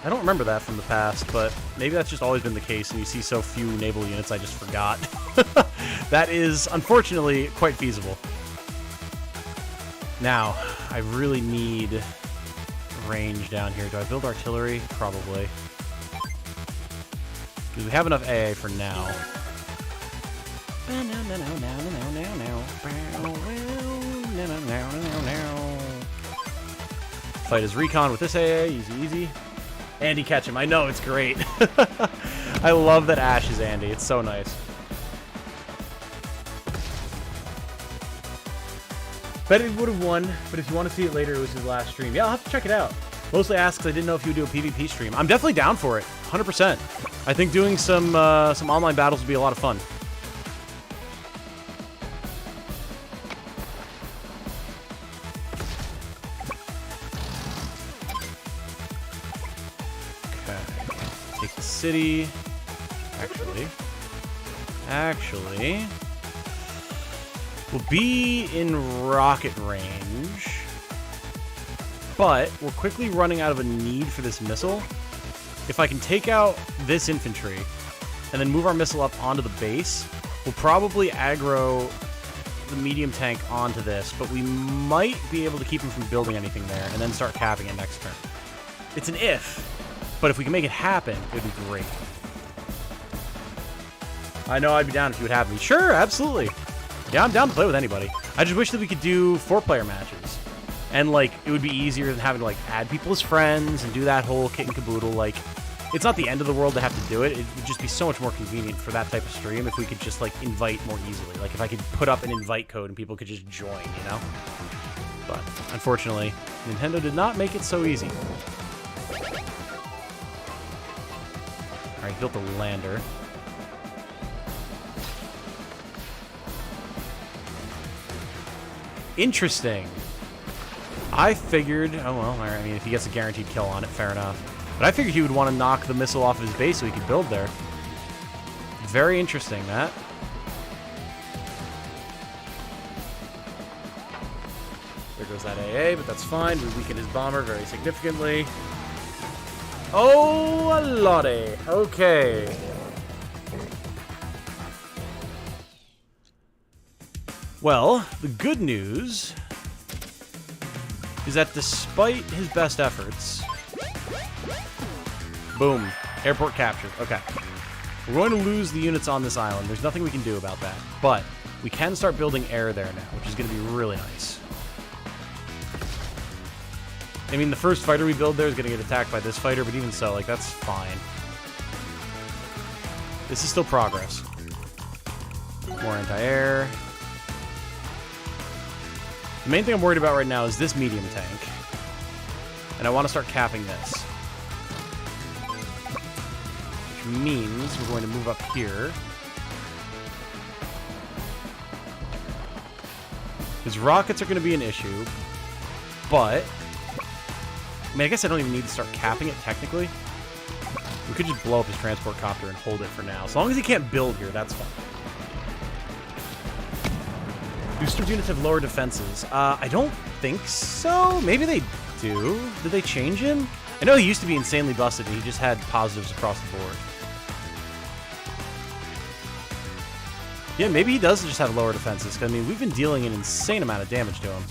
I don't remember that from the past, but maybe that's just always been the case, and you see so few naval units I just forgot. That is, unfortunately, quite feasible. Now, I really need range down here. Do I build artillery? Probably. Because we have enough AA for now. Fight his recon with this AA. Easy, easy. Andy, catch him. I know, it's great. I love that Ash is Andy. It's so nice. Bet he would have won, but if you want to see it later, it was his last stream. Yeah, I'll have to check it out. Mostly asked because I didn't know if you would do a PvP stream. I'm definitely down for it. 100%. I think doing some online battles would be a lot of fun. City. Actually, we'll be in rocket range, but we're quickly running out of a need for this missile. If I can take out this infantry and then move our missile up onto the base, we'll probably aggro the medium tank onto this, but we might be able to keep him from building anything there and then start capping it next turn. It's an if. But if we can make it happen, it would be great. I know I'd be down if you would have me. Sure, absolutely. Yeah, I'm down to play with anybody. I just wish that we could do 4-player matches. And, like, it would be easier than having to, like, add people as friends and do that whole kit and caboodle. Like, it's not the end of the world to have to do it. It would just be so much more convenient for that type of stream if we could just, like, invite more easily. Like, if I could put up an invite code and people could just join, you know? But, unfortunately, Nintendo did not make it so easy. Alright, built the lander. Interesting. I figured... Oh, well, I mean, if he gets a guaranteed kill on it, fair enough. But I figured he would want to knock the missile off of his base so he could build there. Very interesting, Matt. There goes that AA, but that's fine. We weaken his bomber very significantly. Oh, lordy. Okay. Well, the good news is that despite his best efforts... Boom. Airport captured. Okay. We're going to lose the units on this island. There's nothing we can do about that. But we can start building air there now, which is going to be really nice. I mean, the first fighter we build there is going to get attacked by this fighter, but even so, like, that's fine. This is still progress. More anti-air. The main thing I'm worried about right now is this medium tank. And I want to start capping this. Which means we're going to move up here. His rockets are going to be an issue, but... I mean, I guess I don't even need to start capping it, technically. We could just blow up his transport copter and hold it for now. As long as he can't build here, that's fine. Do Sturm units have lower defenses? I don't think so. Maybe they do. Did they change him? I know he used to be insanely busted, and he just had positives across the board. Yeah, maybe he does just have lower defenses. 'Cause, I mean, we've been dealing an insane amount of damage to him.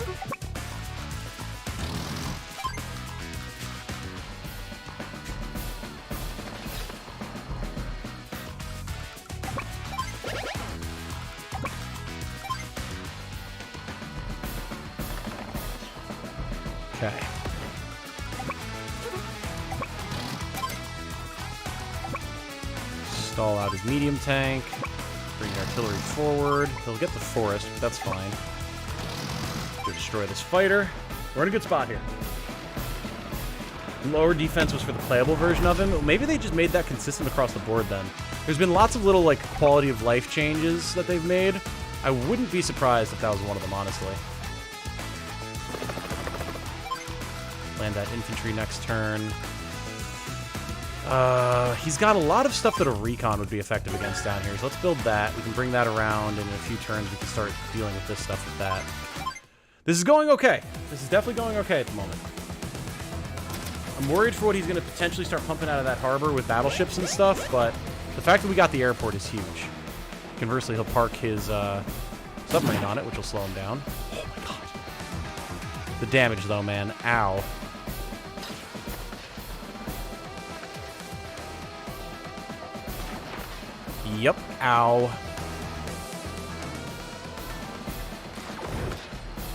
Okay. Stall out his medium tank. Bring the artillery forward. He'll get the forest, but that's fine. to destroy this fighter. We're in a good spot here. Lower defense was for the playable version of him. Maybe they just made that consistent across the board then. There's been lots of little, like, quality of life changes that they've made. I wouldn't be surprised if that was one of them, honestly. Land that infantry next turn. He's got a lot of stuff that a recon would be effective against down here, so let's build that. We can bring that around, and in a few turns we can start dealing with this stuff with that. This is going okay. This is definitely going okay at the moment. I'm worried for what he's going to potentially start pumping out of that harbor with battleships and stuff, but the fact that we got the airport is huge. Conversely, he'll park his submarine on it, which will slow him down. Oh my god. The damage, though, man. Ow. Yep. Ow.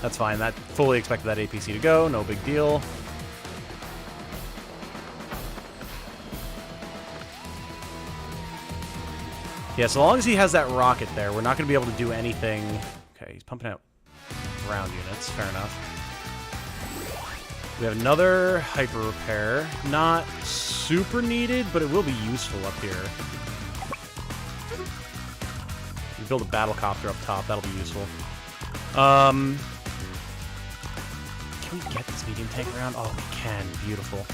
That's fine. That fully expected that APC to go. No big deal. Yeah, so long as he has that rocket there, we're not going to be able to do anything. Okay, he's pumping out ground units. Fair enough. We have another hyper repair. Not super needed, but it will be useful up here. We build a battle copter up top. That'll be useful. Can we get this medium tank around? Oh, we can. Beautiful.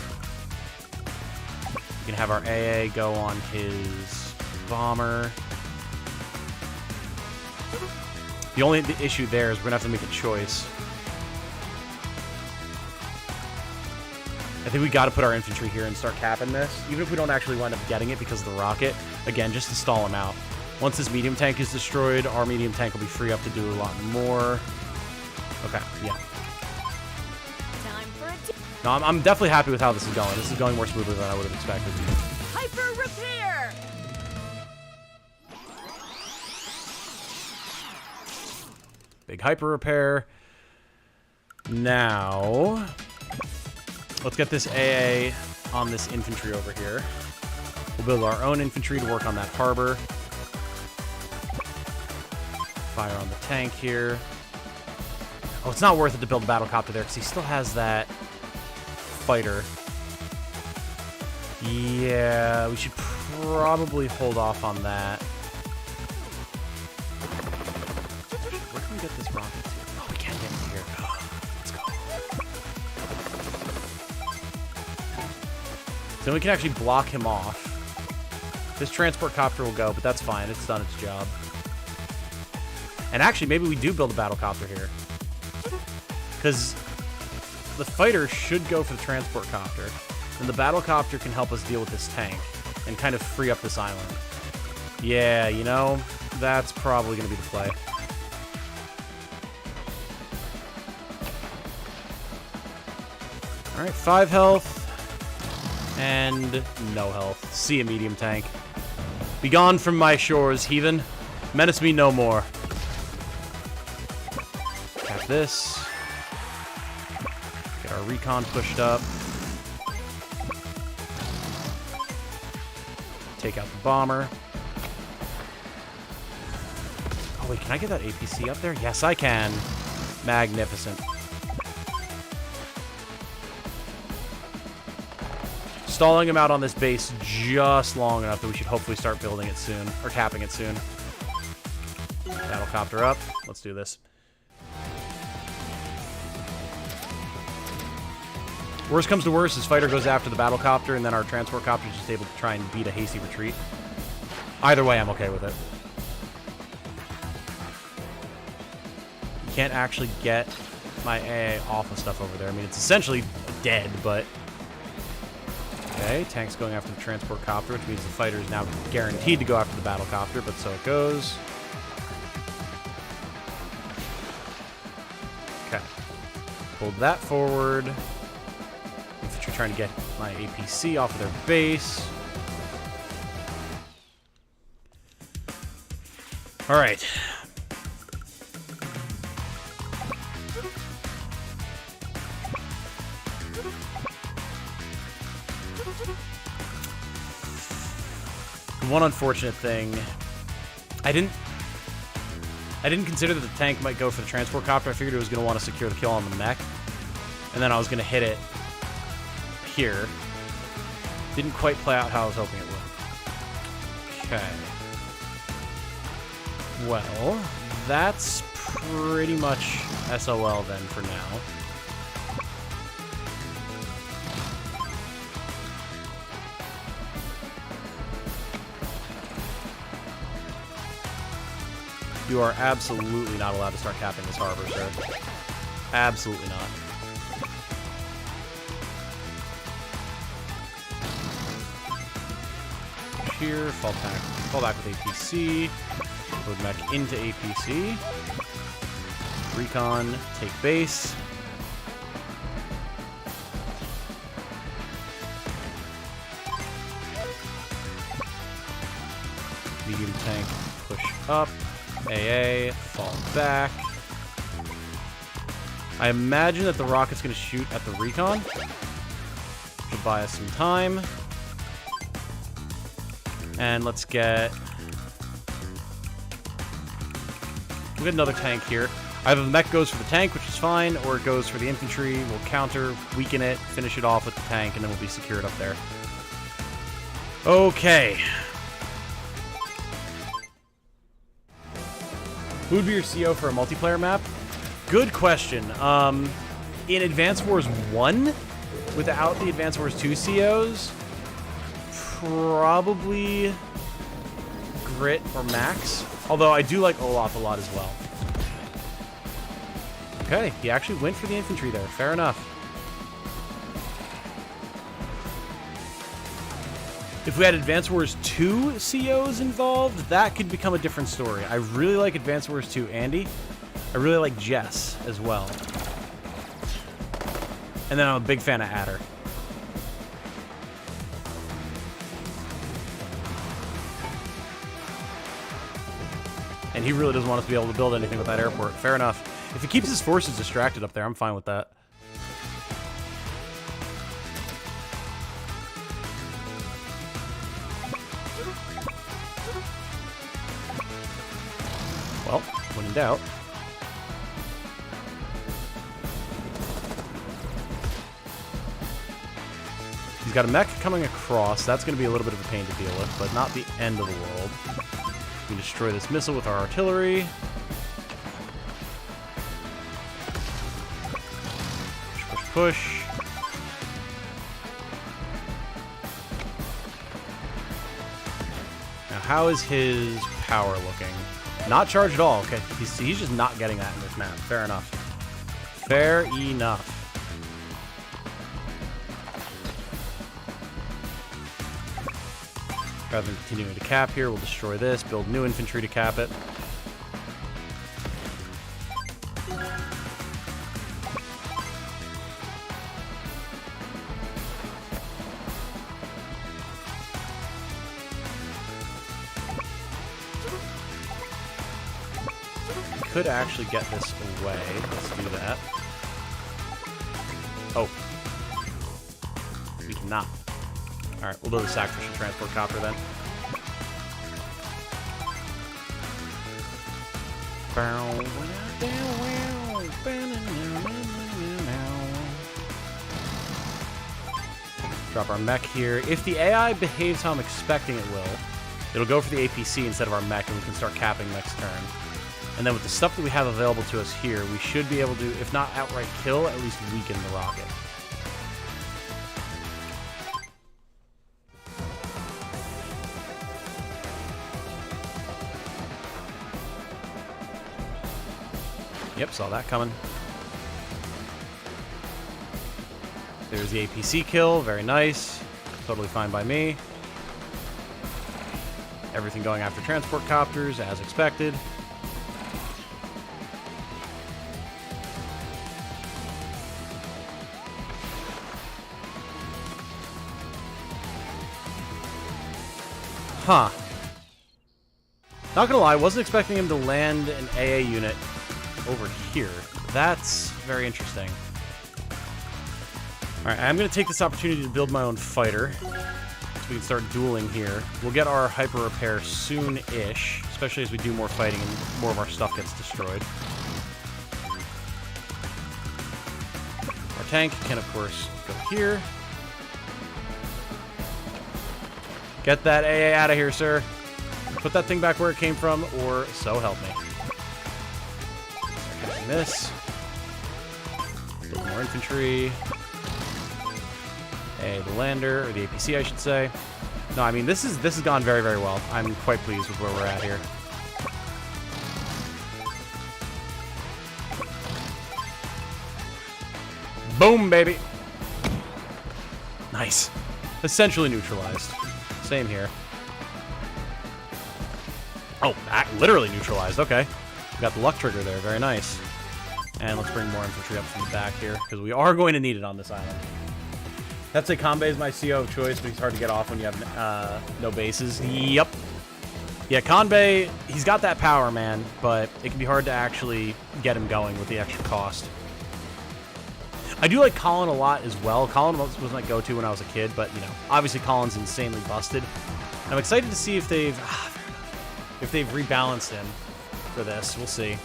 We can have our AA go on his bomber. The only issue there is we're gonna have to make a choice. I think we gotta put our infantry here and start capping this, even if we don't actually wind up getting it because of the rocket. Again, just to stall him out. Once this medium tank is destroyed, our medium tank will be free up to do a lot more. Okay, yeah. No, I'm definitely happy with how this is going. This is going more smoothly than I would have expected. Hyper repair! Big hyper repair. Now, let's get this AA on this infantry over here. We'll build our own infantry to work on that harbor. Fire on the tank here. Oh, it's not worth it to build a battle copter there because he still has that fighter. Yeah, we should probably hold off on that. Where can we get this rocket to? Oh, we can get it here. Let's go. Then we can actually block him off. This transport copter will go, but that's fine. It's done its job. And actually, maybe we do build a battle copter here. Because the fighter should go for the transport copter. And the battle copter can help us deal with this tank and kind of free up this island. Yeah, you know, that's probably going to be the play. Alright, 5 health. And no health. See a medium tank. Be gone from my shores, heathen. Menace me no more. Cap this. Get our recon pushed up. Take out the bomber. Oh wait, can I get that APC up there? Yes, I can. Magnificent. Stalling him out on this base just long enough that we should hopefully start building it soon, or capping it soon. Battlecopter up. Let's do this. Worst comes to worst, his fighter goes after the battlecopter, and then our transport copter is just able to try and beat a hasty retreat. Either way, I'm okay with it. You can't actually get my AA off of stuff over there. I mean, it's essentially dead, but... Okay, tank's going after the transport copter, which means the fighter is now guaranteed to go after the battlecopter, but so it goes. Okay. Pulled that forward. Infantry trying to get my APC off of their base. Alright. One unfortunate thing, I didn't I didn't consider that the tank might go for the transport copter. I figured it was going to want to secure the kill on the mech. And then I was going to hit it here. Didn't quite play out how I was hoping it would. Okay. Well, that's pretty much SOL then for now. You are absolutely not allowed to start capping this harbor, sir. Absolutely not. Here, fall back with APC. Load mech into APC. Recon, take base. Medium tank, push up. AA, fall back. I imagine that the rocket's going to shoot at the recon. To buy us some time. And let's get... We'll get another tank here. Either the mech goes for the tank, which is fine, or it goes for the infantry. We'll counter, weaken it, finish it off with the tank, and then we'll be secured up there. Okay. Who would be your CO for a multiplayer map? Good question. In Advance Wars 1, without the Advance Wars 2 COs, probably Grit or Max. Although I do like Olaf a lot as well. Okay, he actually went for the infantry there. Fair enough. If we had Advance Wars 2 COs involved, that could become a different story. I really like Advance Wars 2 Andy. I really like Jess as well. And then I'm a big fan of Adder. And he really doesn't want us to be able to build anything with that airport. Fair enough. If he keeps his forces distracted up there, I'm fine with that. Well, when in doubt. He's got a mech coming across. That's going to be a little bit of a pain to deal with, but not the end of the world. We destroy this missile with our artillery. Push, push, push. Now, how is his power looking? Not charged at all. Okay, he's just not getting that in this map. Fair enough. Fair enough. Rather than continuing to cap here, we'll destroy this, build new infantry to cap it. Could actually get this away. Let's do that. Oh. We cannot. Alright, we'll build a sacrificial transport copter then. Drop our mech here. If the AI behaves how I'm expecting it will, it'll go for the APC instead of our mech, and we can start capping next turn. And then with the stuff that we have available to us here, we should be able to, if not outright kill, at least weaken the rocket. Yep, saw that coming. There's the APC kill, very nice. Totally fine by me. Everything going after transport copters, as expected. Huh. Not gonna lie, I wasn't expecting him to land an AA unit over here. That's very interesting. Alright, I'm gonna take this opportunity to build my own fighter. To we can start dueling here. We'll get our hyper repair soon-ish, especially as we do more fighting and more of our stuff gets destroyed. Our tank can, of course, go here. Get that AA out of here, sir. Put that thing back where it came from, or so help me. Start catching this. Build more infantry. The lander, or the APC, I should say. No, I mean, this has gone very, very well. I'm quite pleased with where we're at here. Boom, baby. Nice. Essentially neutralized. Same here. Oh, literally neutralized. Okay. Got the luck trigger there. Very nice. And let's bring more infantry up from the back here, because we are going to need it on this island. That's a Kanbei is my CO of choice, but he's hard to get off when you have no bases. Yep. Yeah, Kanbei, he's got that power, man, but it can be hard to actually get him going with the extra cost. I do like Colin a lot as well. Colin was my go-to when I was a kid, but, you know, obviously Colin's insanely busted. I'm excited to see if they've rebalanced him for this. We'll see.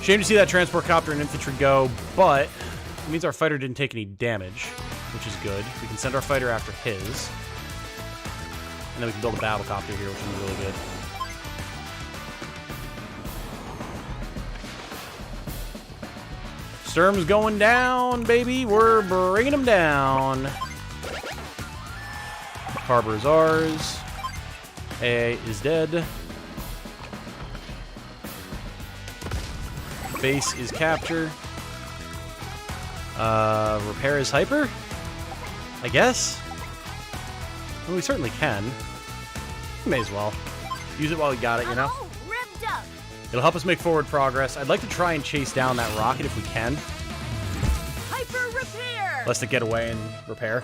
Shame to see that transport copter and infantry go, but it means our fighter didn't take any damage, which is good. We can send our fighter after his. And then we can build a battle copter here, which is really good. Sturm's going down, baby. We're bringing him down. Harbor is ours. AA is dead. Base is capture. Repair is hyper? I guess? Well, we certainly can. May as well. Use it while we got it, you know? Ripped up. It'll help us make forward progress. I'd like to try and chase down that rocket if we can. Hyper repair. Let's get away and repair.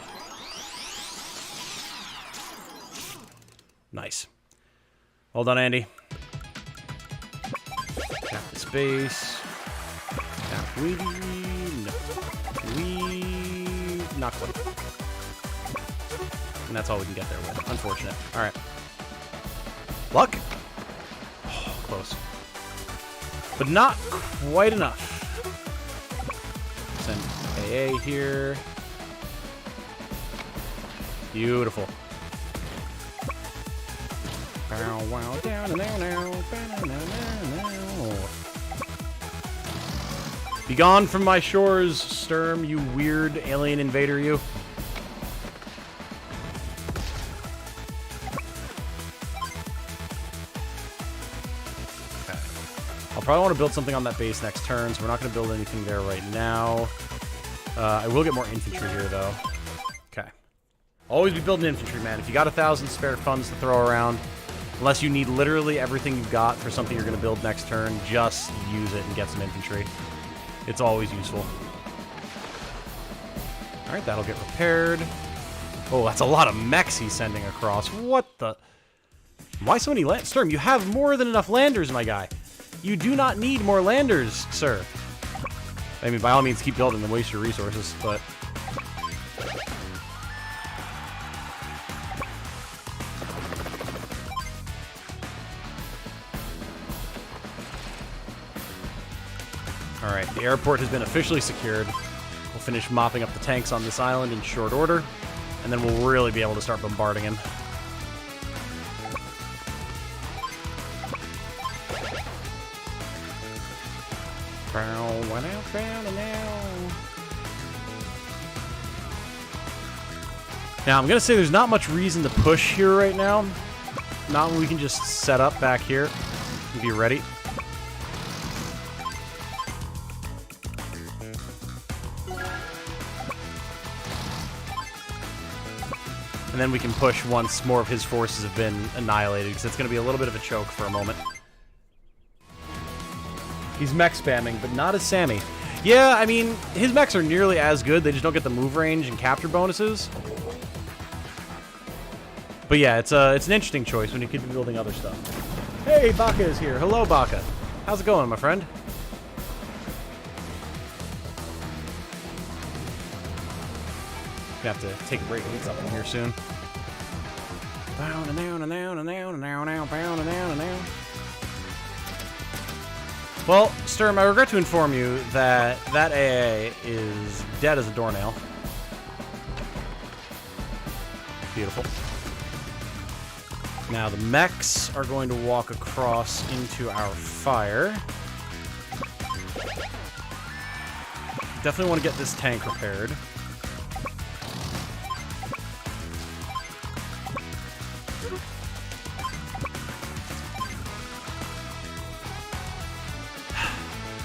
Nice. Well done, Andy. Tap the space. Tap we. No. We. Not quite. And that's all we can get there with. Unfortunate. Alright. Luck? Oh, close. But not quite enough. Send AA here. Beautiful. Wow, down, now. Be gone from my shores, Sturm, you weird alien invader, you. Okay. I'll probably want to build something on that base next turn, so we're not going to build anything there right now. I will get more infantry here, though. Okay. Always be building infantry, man. If you got 1,000 spare funds to throw around, unless you need literally everything you've got for something you're going to build next turn, just use it and get some infantry. It's always useful. Alright, that'll get repaired. Oh, that's a lot of mechs he's sending across. What the? Why so many landers? Sturm, you have more than enough landers, my guy. You do not need more landers, sir. I mean, by all means, keep building and waste your resources, but... Alright, the airport has been officially secured. We'll finish mopping up the tanks on this island in short order, and then we'll really be able to start bombarding him. Now, I'm going to say there's not much reason to push here right now. Not when we can just set up back here and be ready. And then we can push once more of his forces have been annihilated, because it's going to be a little bit of a choke for a moment. He's mech spamming, but not as Sammy. Yeah, I mean, his mechs are nearly as good, they just don't get the move range and capture bonuses. But yeah, it's an interesting choice when you could be building other stuff. Hey, Baka is here. Hello, Baka. How's it going, my friend? Gonna have to take a break and eat something here soon. Well, Sturm, I regret to inform you that that AA is dead as a doornail. Beautiful. Now the mechs are going to walk across into our fire. Definitely want to get this tank repaired.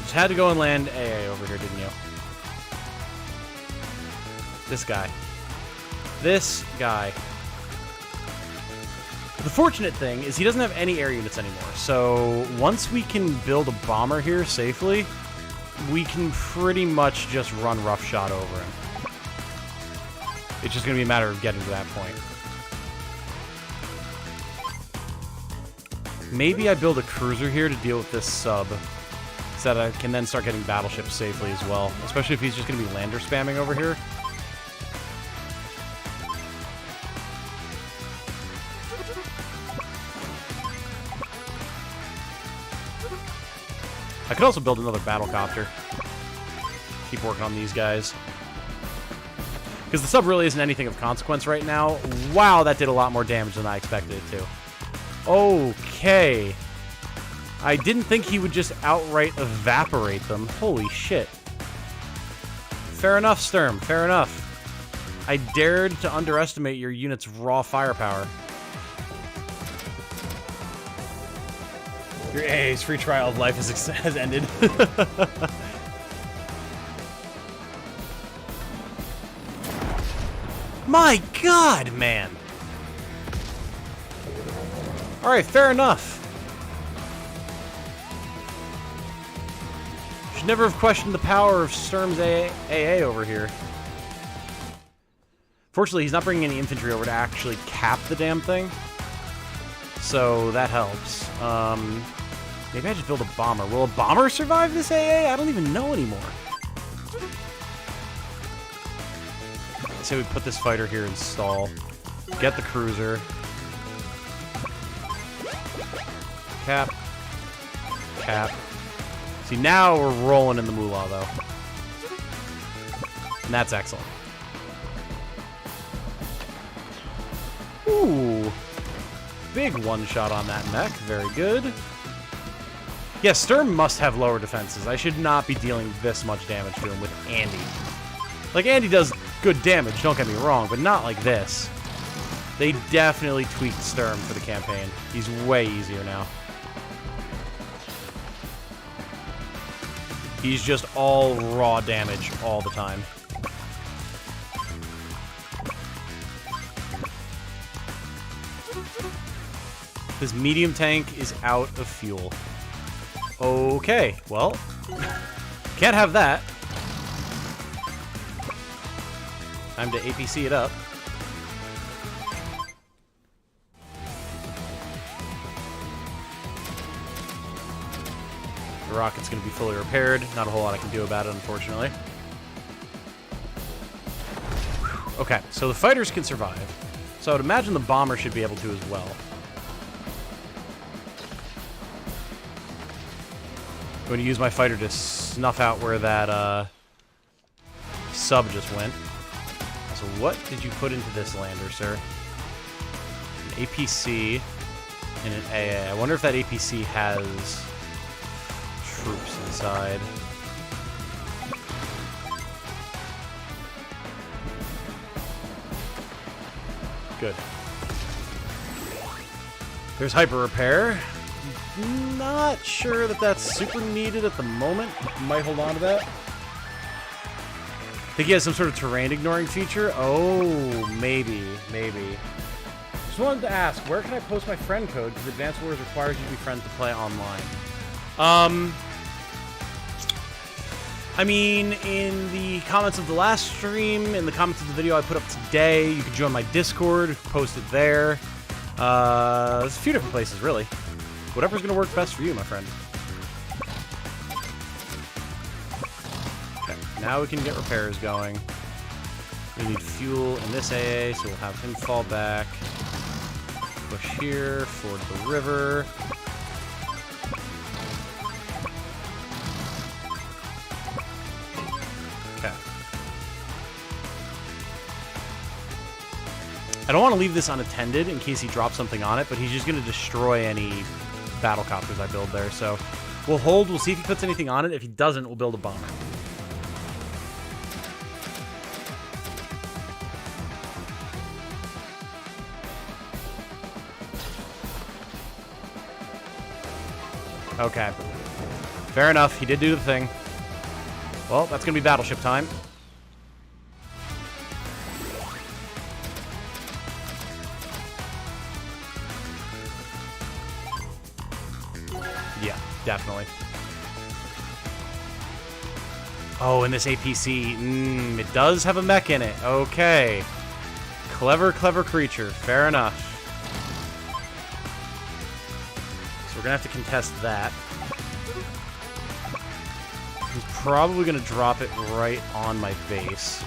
Just had to go and land AA over here, didn't you? This guy. This guy. The fortunate thing is he doesn't have any air units anymore, so once we can build a bomber here safely, we can pretty much just run roughshod over him. It's just going to be a matter of getting to that point. Maybe I build a cruiser here to deal with this sub, so that I can then start getting battleships safely as well, especially if he's just going to be lander spamming over here. I could also build another battlecopter. Keep working on these guys. Because the sub really isn't anything of consequence right now. Wow, that did a lot more damage than I expected it to. Okay. I didn't think he would just outright evaporate them. Holy shit. Fair enough, Sturm. Fair enough. I dared to underestimate your unit's raw firepower. Your AA's free trial of life has ended. My god, man! Alright, fair enough. Should never have questioned the power of Sturm's AA over here. Fortunately, he's not bringing any infantry over to actually cap the damn thing. So that helps. Maybe I just build a bomber. Will a bomber survive this AA? I don't even know anymore. Let's say we put this fighter here and stall. Get the cruiser. Cap. Cap. See, now we're rolling in the moolah, though. And that's excellent. Ooh. Big one-shot on that mech. Very good. Yeah, Sturm must have lower defenses. I should not be dealing this much damage to him with Andy. Like, Andy does good damage, don't get me wrong, but not like this. They definitely tweaked Sturm for the campaign. He's way easier now. He's just all raw damage all the time. This medium tank is out of fuel. Okay, well, can't have that. Time to APC it up. The rocket's going to be fully repaired. Not a whole lot I can do about it, unfortunately. Okay, so the fighters can survive. So I would imagine the bomber should be able to as well. I'm going to use my fighter to snuff out where that sub just went. So what did you put into this lander, sir? An APC and an AA. I wonder if that APC has troops inside. Good. There's hyper repair. Not sure that that's super needed at the moment. Might hold on to that. Think he has some sort of terrain ignoring feature? Oh, maybe. Just wanted to ask, where can I post my friend code? Because Advanced Wars requires you to be friends to play online. I mean, in the comments of the last stream, in the comments of the video I put up today, you can join my Discord, post it there. There's a few different places, really. Whatever's going to work best for you, my friend. Okay, now we can get repairs going. We need fuel in this AA, so we'll have him fall back. Push here, ford the river. Okay. I don't want to leave this unattended in case he drops something on it, but he's just going to destroy any battle copters I build there. So we'll hold, we'll see if he puts anything on it. If he doesn't, we'll build a bomber. Okay. Fair enough. He did do the thing. Well, that's going to be battleship time. Yeah, definitely. Oh, and this APC, it does have a mech in it. Okay. Clever, clever creature. Fair enough. We're going to have to contest that. He's probably going to drop it right on my base.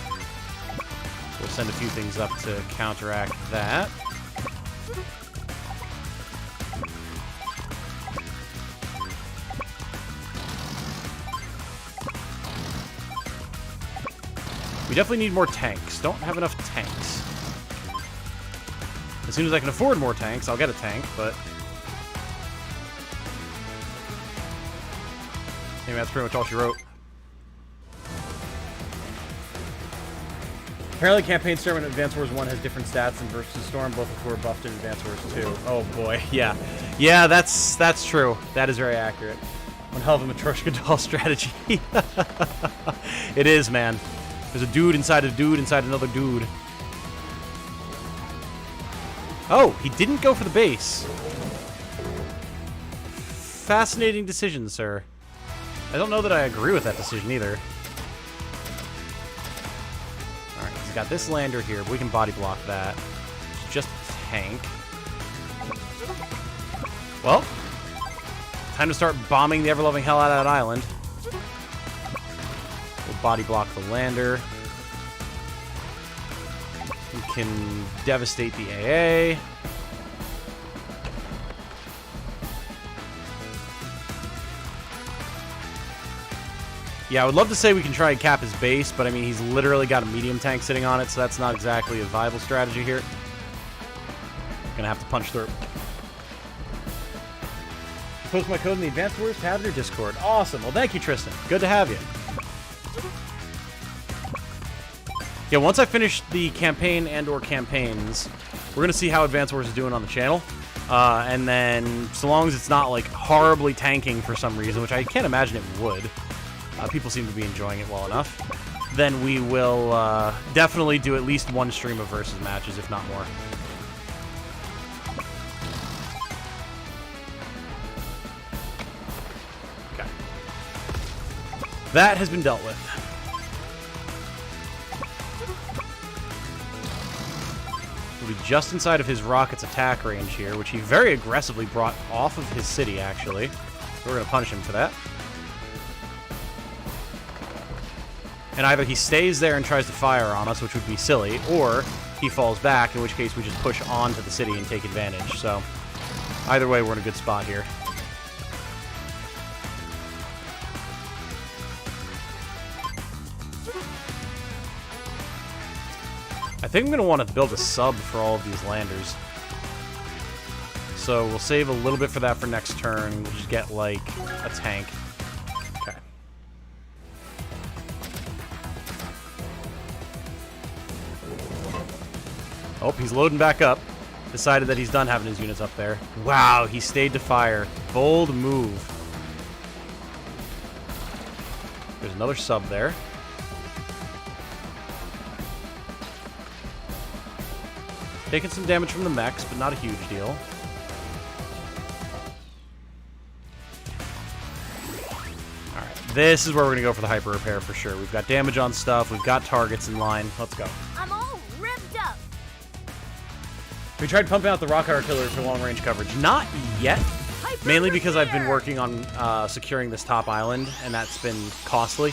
So we'll send a few things up to counteract that. We definitely need more tanks. Don't have enough tanks. As soon as I can afford more tanks, I'll get a tank, but... maybe that's pretty much all she wrote. Apparently, Campaign Sturm and Advance Wars 1 has different stats than versus Storm, both of who are buffed in Advance Wars 2. Oh boy, yeah. Yeah, that's true. That is very accurate. One hell of a Matryoshka doll strategy. It is, man. There's a dude inside another dude. Oh, he didn't go for the base. Fascinating decision, sir. I don't know that I agree with that decision either. Alright, he's got this lander here, but we can body block that. It's just a tank. Well, time to start bombing the ever-loving hell out of that island. We'll body block the lander. We can devastate the AA. Yeah, I would love to say we can try and cap his base, but I mean, he's literally got a medium tank sitting on it, so that's not exactly a viable strategy here. Gonna have to punch through. Post my code in the Advanced Wars tab in your Discord. Awesome. Well, thank you, Tristan. Good to have you. Yeah, once I finish the campaign and/or campaigns, we're gonna see how Advanced Wars is doing on the channel. And then, so long as it's not like horribly tanking for some reason, which I can't imagine it would. People seem to be enjoying it well enough. Then we will definitely do at least one stream of versus matches, if not more. Okay. That has been dealt with. We'll be just inside of his rocket's attack range here, which he very aggressively brought off of his city, actually. So we're going to punish him for that. And either he stays there and tries to fire on us, which would be silly, or he falls back, in which case we just push onto the city and take advantage. So either way, we're in a good spot here. I think I'm going to want to build a sub for all of these landers. So we'll save a little bit for that for next turn. We'll just get, like, a tank. Okay. Oh, he's loading back up. Decided that he's done having his units up there. Wow, he stayed to fire. Bold move. There's another sub there. Taking some damage from the mechs, but not a huge deal. Alright, this is where we're going to go for the hyper repair for sure. We've got damage on stuff. We've got targets in line. Let's go. I'm all ripped up. We tried pumping out the rocket artillery for long-range coverage. Not yet. Mainly because I've been working on securing this top island, and that's been costly.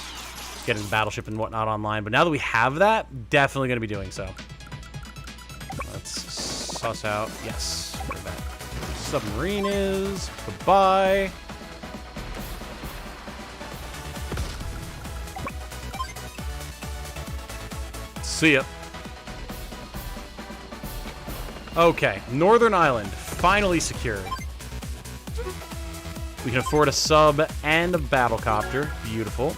getting the battleship and whatnot online. But now that we have that, definitely going to be doing so. Let's suss out. Yes, where that submarine is. Goodbye. See ya. Okay, Northern Island, finally secured. We can afford a sub and a battlecopter. Beautiful.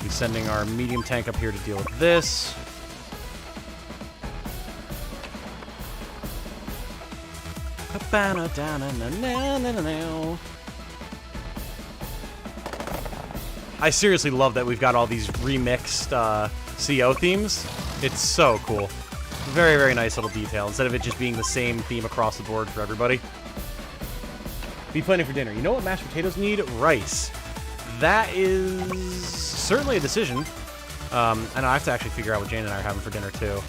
We're sending our medium tank up here to deal with this. I seriously love that we've got all these remixed CO themes. It's so cool. Very, very nice little detail, instead of it just being the same theme across the board for everybody. Be planning for dinner. You know what mashed potatoes need? Rice. That is certainly a decision. And I have to actually figure out what Jane and I are having for dinner, too.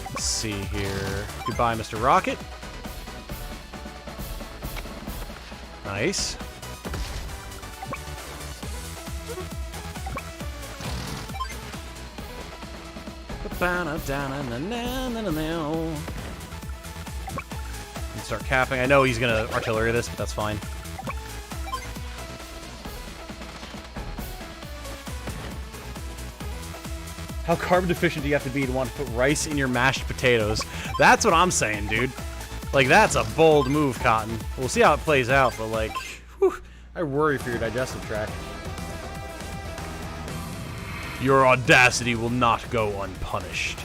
Let's see here. Goodbye, Mr. Rocket. Nice. Start capping. I know he's gonna artillery this, but that's fine. How carbon deficient do you have to be to want to put rice in your mashed potatoes? That's what I'm saying, dude. Like, that's a bold move, Cotton. We'll see how it plays out, but like, whew, I worry for your digestive tract. Your audacity will not go unpunished.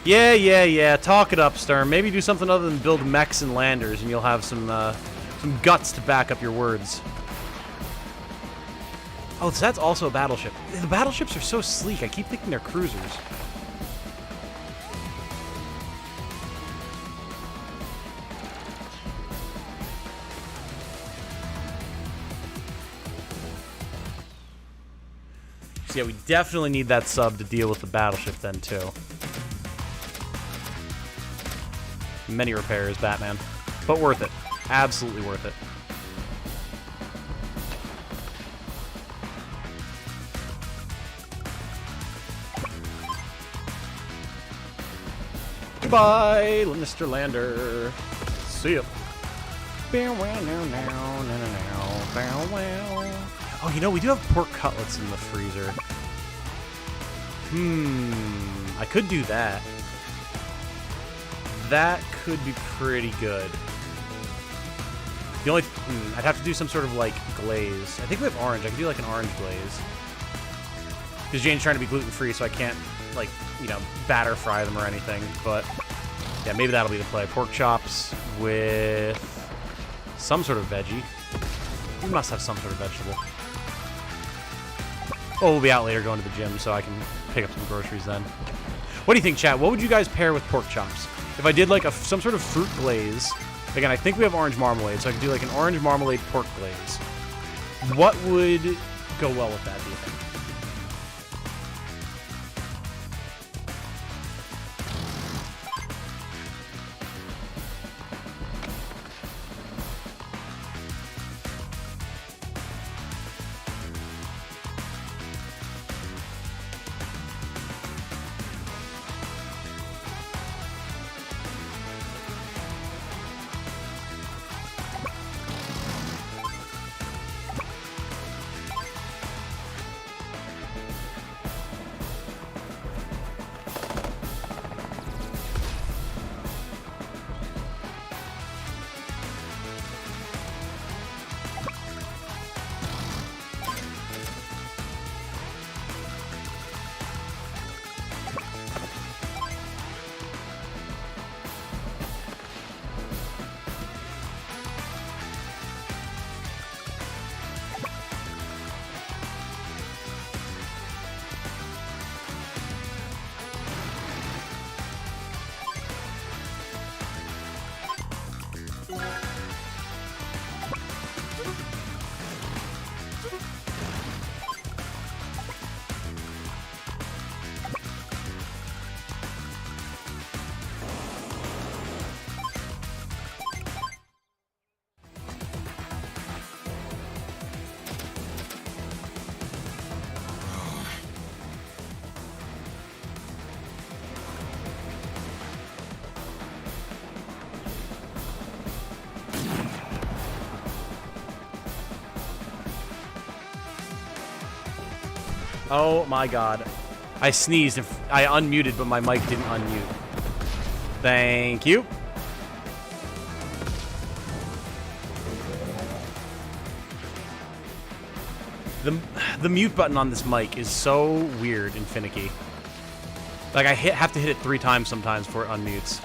Yeah. Talk it up, Sturm. Maybe do something other than build mechs and landers, and you'll have some guts to back up your words. Oh, so that's also a battleship. The battleships are so sleek. I keep thinking they're cruisers. So yeah, we definitely need that sub to deal with the battleship then, too. Many repairs, Batman. But worth it. Absolutely worth it. Goodbye, Mr. Lander. See ya. Oh, you know, we do have pork cutlets in the freezer. I could do that. That could be pretty good. The only... I'd have to do some sort of, like, glaze. I think we have orange. I could do, like, an orange glaze. Because Jane's trying to be gluten-free, so I can't, like, you know, batter fry them or anything. But, yeah, maybe that'll be the play. Pork chops with some sort of veggie. We must have some sort of vegetable. Oh, we'll be out later going to the gym, so I can pick up some groceries then. What do you think, chat? What would you guys pair with pork chops? If I did, like, some sort of fruit glaze... Again, I think we have orange marmalade, so I could do, like, an orange marmalade pork glaze. What would go well with that, do you think? Oh my god. I sneezed. I unmuted, but my mic didn't unmute. Thank you. The mute button on this mic is so weird and finicky. Like, I have to hit it 3 times sometimes before it unmutes.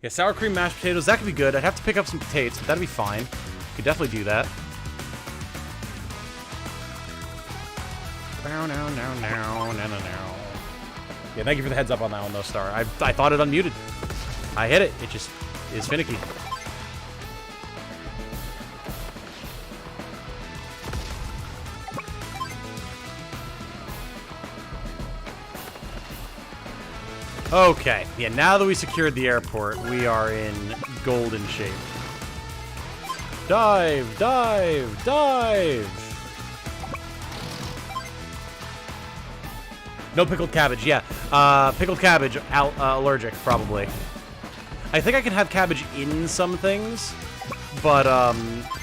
Yeah, sour cream mashed potatoes, that could be good. I'd have to pick up some potatoes, but that'd be fine. Could definitely do that. Yeah, thank you for the heads up on that one, though, Star. I thought it unmuted. I hit it. It just is finicky. Okay, yeah, now that we secured the airport, we are in golden shape. Dive, dive, dive! No pickled cabbage, yeah. Pickled cabbage, allergic, probably. I think I can have cabbage in some things, but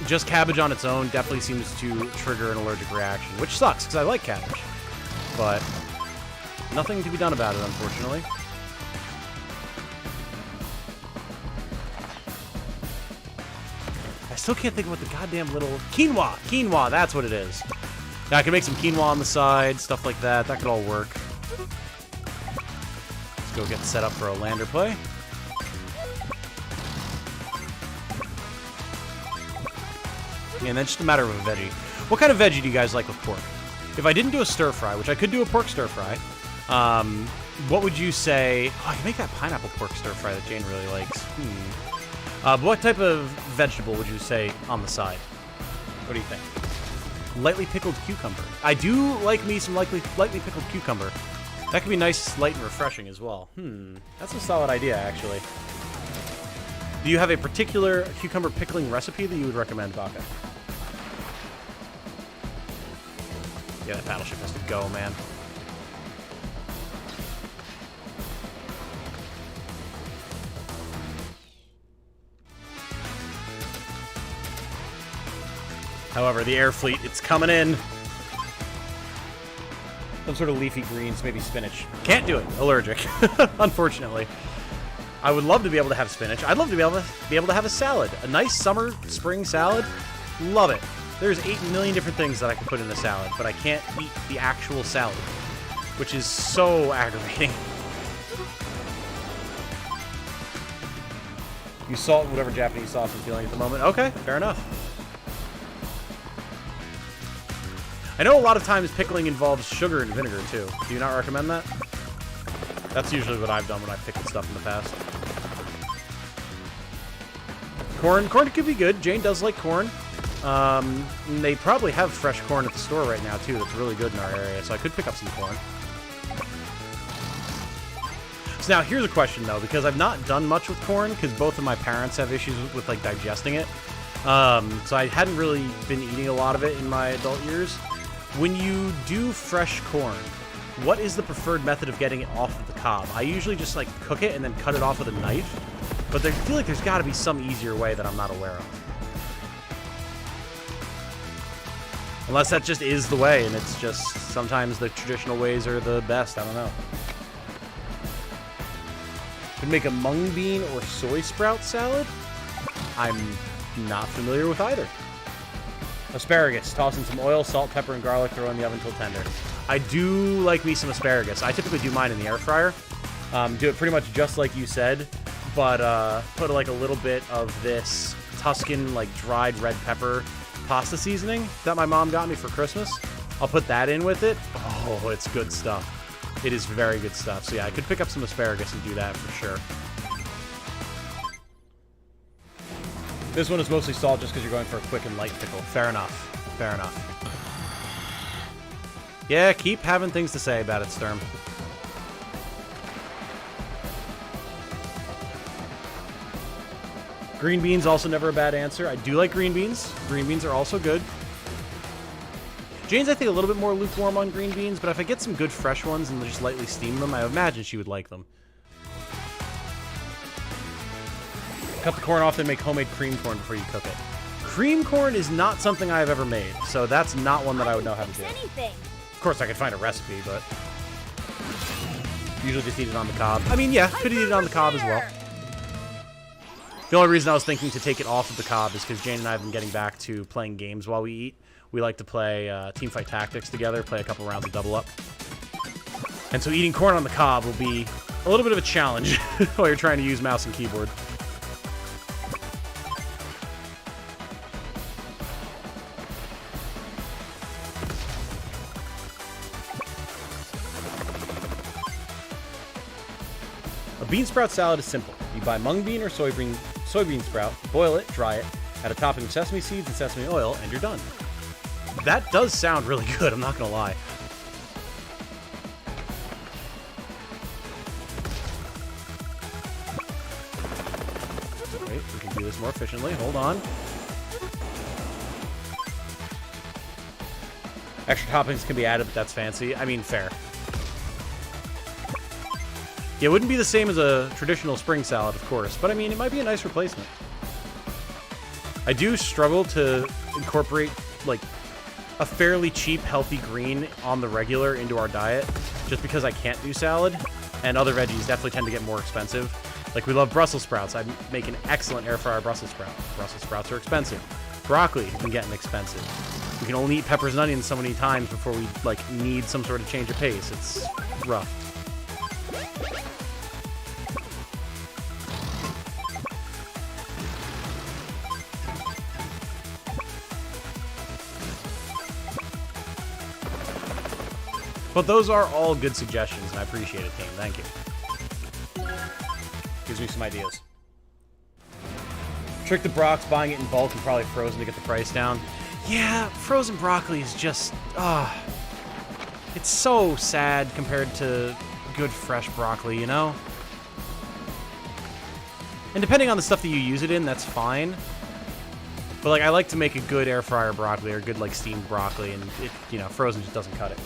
just cabbage on its own definitely seems to trigger an allergic reaction, which sucks, because I like cabbage. But nothing to be done about it, unfortunately. I still can't think of what the goddamn little... Quinoa! Quinoa, that's what it is. Now, I can make some quinoa on the side, stuff like that. That could all work. Let's go get set up for a lander play. And then just a matter of a veggie. What kind of veggie do you guys like with pork? If I didn't do a stir fry, which I could do a pork stir fry, what would you say... Oh, you make that pineapple pork stir fry that Jane really likes. What type of vegetable would you say on the side? What do you think? Lightly pickled cucumber. I do like me some lightly pickled cucumber. That could be nice, light, and refreshing as well. That's a solid idea, actually. Do you have a particular cucumber pickling recipe that you would recommend, Baka? Yeah, that battleship has to go, man. However, the air fleet, it's coming in. Some sort of leafy greens, maybe spinach. Can't do it. Allergic, unfortunately. I would love to be able to have spinach. I'd love to be able to have a salad. A nice summer, spring salad. Love it. There's 8 million different things that I can put in a salad, but I can't eat the actual salad, which is so aggravating. You salt whatever Japanese sauce I'm feeling at the moment. Okay, fair enough. I know a lot of times pickling involves sugar and vinegar, too. Do you not recommend that? That's usually what I've done when I've pickled stuff in the past. Corn. Corn could be good. Jane does like corn. They probably have fresh corn at the store right now, too. That's really good in our area, so I could pick up some corn. So now, here's a question, though, because I've not done much with corn, because both of my parents have issues with like, digesting it. So I hadn't really been eating a lot of it in my adult years. When you do fresh corn, what is the preferred method of getting it off of the cob? I usually just like cook it and then cut it off with a knife, but I feel like there's got to be some easier way that I'm not aware of. Unless that just is the way, and it's just sometimes the traditional ways are the best. I don't know. Could make a mung bean or soy sprout salad? I'm not familiar with either. Asparagus. Toss in some oil, salt, pepper, and garlic. Throw in the oven until tender. I do like me some asparagus. I typically do mine in the air fryer. Do it pretty much just like you said, but put like a little bit of this Tuscan like dried red pepper pasta seasoning that my mom got me for Christmas. I'll put that in with it. Oh, it's good stuff. It is very good stuff. So yeah, I could pick up some asparagus and do that for sure. This one is mostly salt just because you're going for a quick and light pickle. Fair enough. Fair enough. Yeah, keep having things to say about it, Sturm. Green beans, also never a bad answer. I do like green beans. Green beans are also good. Jane's, I think, a little bit more lukewarm on green beans, but if I get some good fresh ones and just lightly steam them, I imagine she would like them. Cut the corn off and make homemade cream corn before you cook it. Cream corn is not something I have ever made, so that's not one that I would know how to do. Anything. Of course, I could find a recipe, but usually just eat it on the cob. I mean, yeah, could eat it on the cob as well. The only reason I was thinking to take it off of the cob is because Jane and I have been getting back to playing games while we eat. We like to play Teamfight Tactics together, play a couple rounds of Double Up. And so eating corn on the cob will be a little bit of a challenge while you're trying to use mouse and keyboard. A bean sprout salad is simple. You buy mung bean or soybean sprout, boil it, dry it, add a topping of sesame seeds and sesame oil, and you're done. That does sound really good, I'm not gonna lie. Wait, we can do this more efficiently. Hold on. Extra toppings can be added, but that's fancy. I mean, fair. Yeah, it wouldn't be the same as a traditional spring salad, of course, but I mean, it might be a nice replacement. I do struggle to incorporate, like, a fairly cheap, healthy green on the regular into our diet, just because I can't do salad, and other veggies definitely tend to get more expensive. Like, we love Brussels sprouts. I make an excellent air fryer Brussels sprout. Brussels sprouts are expensive. Broccoli has been getting expensive. We can only eat peppers and onions so many times before we, like, need some sort of change of pace. It's rough. But those are all good suggestions, and I appreciate it, team. Thank you. Gives me some ideas. Trick the Brock's buying it in bulk and probably frozen to get the price down. Yeah, frozen broccoli is just... it's so sad compared to good fresh broccoli, you know? And depending on the stuff that you use it in, that's fine. But, like, I like to make a good air fryer broccoli or good, like, steamed broccoli, and it, you know, frozen just doesn't cut it.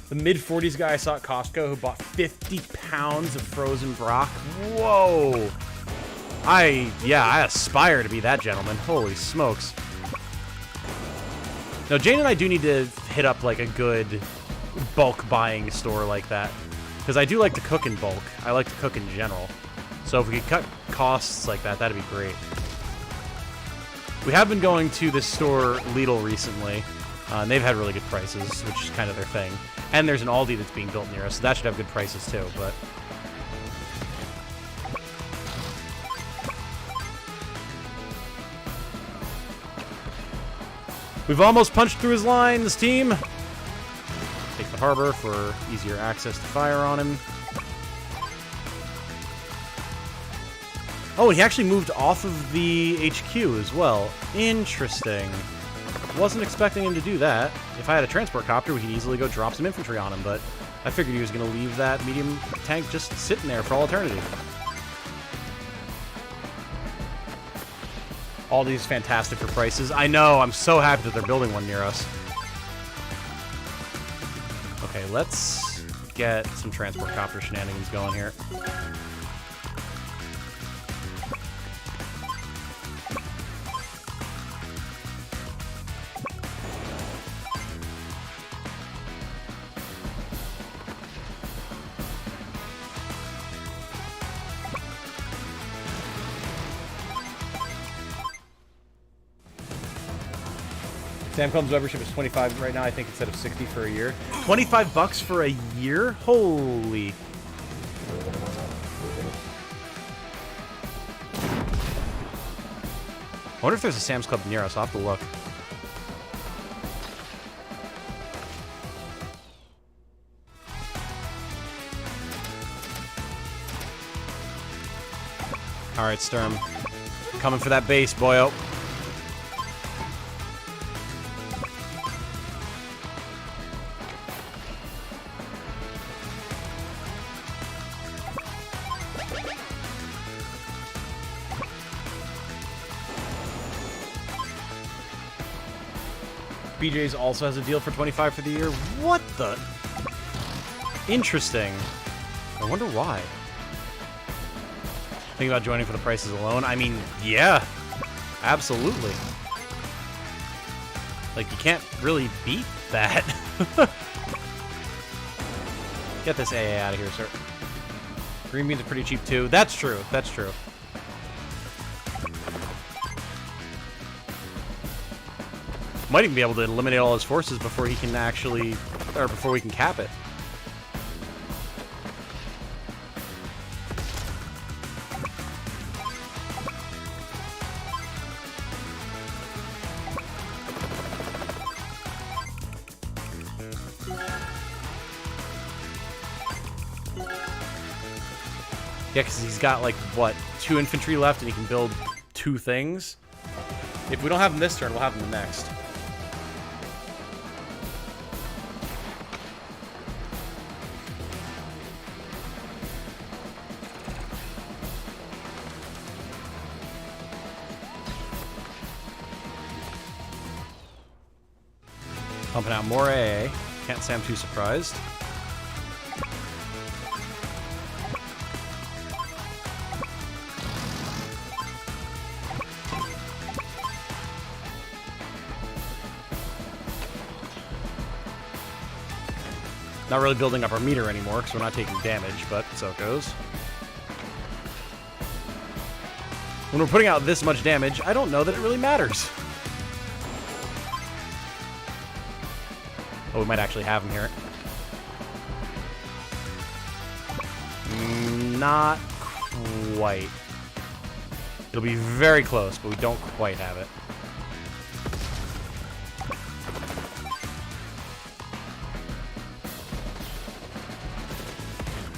The mid-40s guy I saw at Costco who bought 50 pounds of frozen brock. Whoa! I aspire to be that gentleman. Holy smokes. Now, Jane and I do need to hit up, like, a good bulk buying store like that. Because I do like to cook in bulk. I like to cook in general. So if we could cut costs like that, that'd be great. We have been going to this store, Lidl, recently. And they've had really good prices, which is kind of their thing. And there's an Aldi that's being built near us, so that should have good prices too, but... We've almost punched through his lines, team! Take the harbor for easier access to fire on him. Oh, he actually moved off of the HQ as well. Interesting. Wasn't expecting him to do that. If I had a transport copter, we could easily go drop some infantry on him, but I figured he was going to leave that medium tank just sitting there for all eternity. All these fantastic for prices. I know, I'm so happy that they're building one near us. Okay, let's get some transport copter shenanigans going here. Samcom's membership is 25 right now, I think, instead of 60 for a year. 25 bucks for a year? Holy. I wonder if there's a Sam's Club near us. I'll have to look. Alright, Sturm. Coming for that base, boyo. BJ's also has a deal for 25 for the year. What the? Interesting. I wonder why. Think about joining for the prices alone? I mean, yeah. Absolutely. Like, you can't really beat that. Get this AA out of here, sir. Green beans are pretty cheap, too. That's true. That's true. Might even be able to eliminate all his forces before he can actually... or before we can cap it. Yeah, because he's got, like, what, 2 infantry left, and he can build 2 things? If we don't have him this turn, we'll have him the next. Pumping out more AA. Can't say I'm too surprised. Not really building up our meter anymore because we're not taking damage, but so it goes. When we're putting out this much damage, I don't know that it really matters. Oh, we might actually have him here. Not quite. It'll be very close, but we don't quite have it.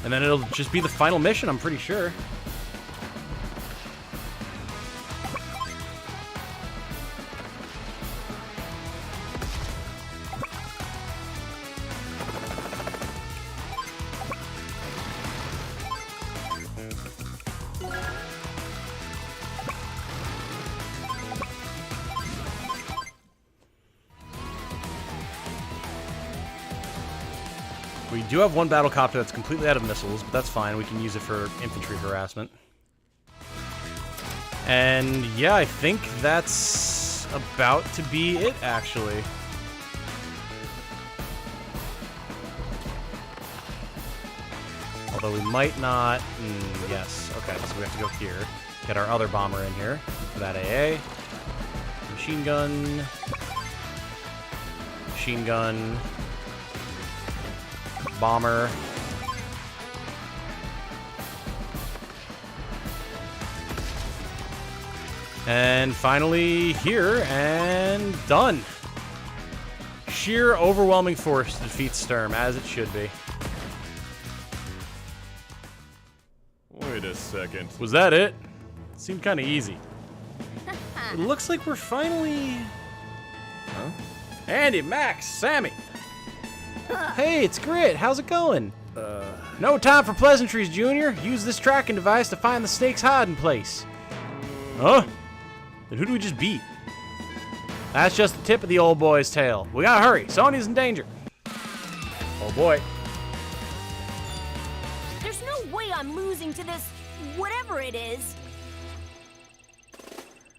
And then it'll just be the final mission, I'm pretty sure. We do have one battle copter that's completely out of missiles, but that's fine. We can use it for infantry harassment. And yeah, I think that's about to be it, actually. Although we might not... yes, okay, so we have to go here. Get our other bomber in here for that AA. Machine gun. Machine gun. Bomber. And finally here, and done. Sheer overwhelming force to defeat Sturm, as it should be. Wait a second. Was that it? Seemed kind of easy. It looks like we're finally... Huh? Andy, Max, Sammy. Hey, it's Grit. How's it going? No time for pleasantries, Junior. Use this tracking device to find the snake's hiding place. Huh? Then who do we just beat? That's just the tip of the old boy's tail. We gotta hurry. Sonya's in danger. Oh boy. There's no way I'm losing to this, whatever it is.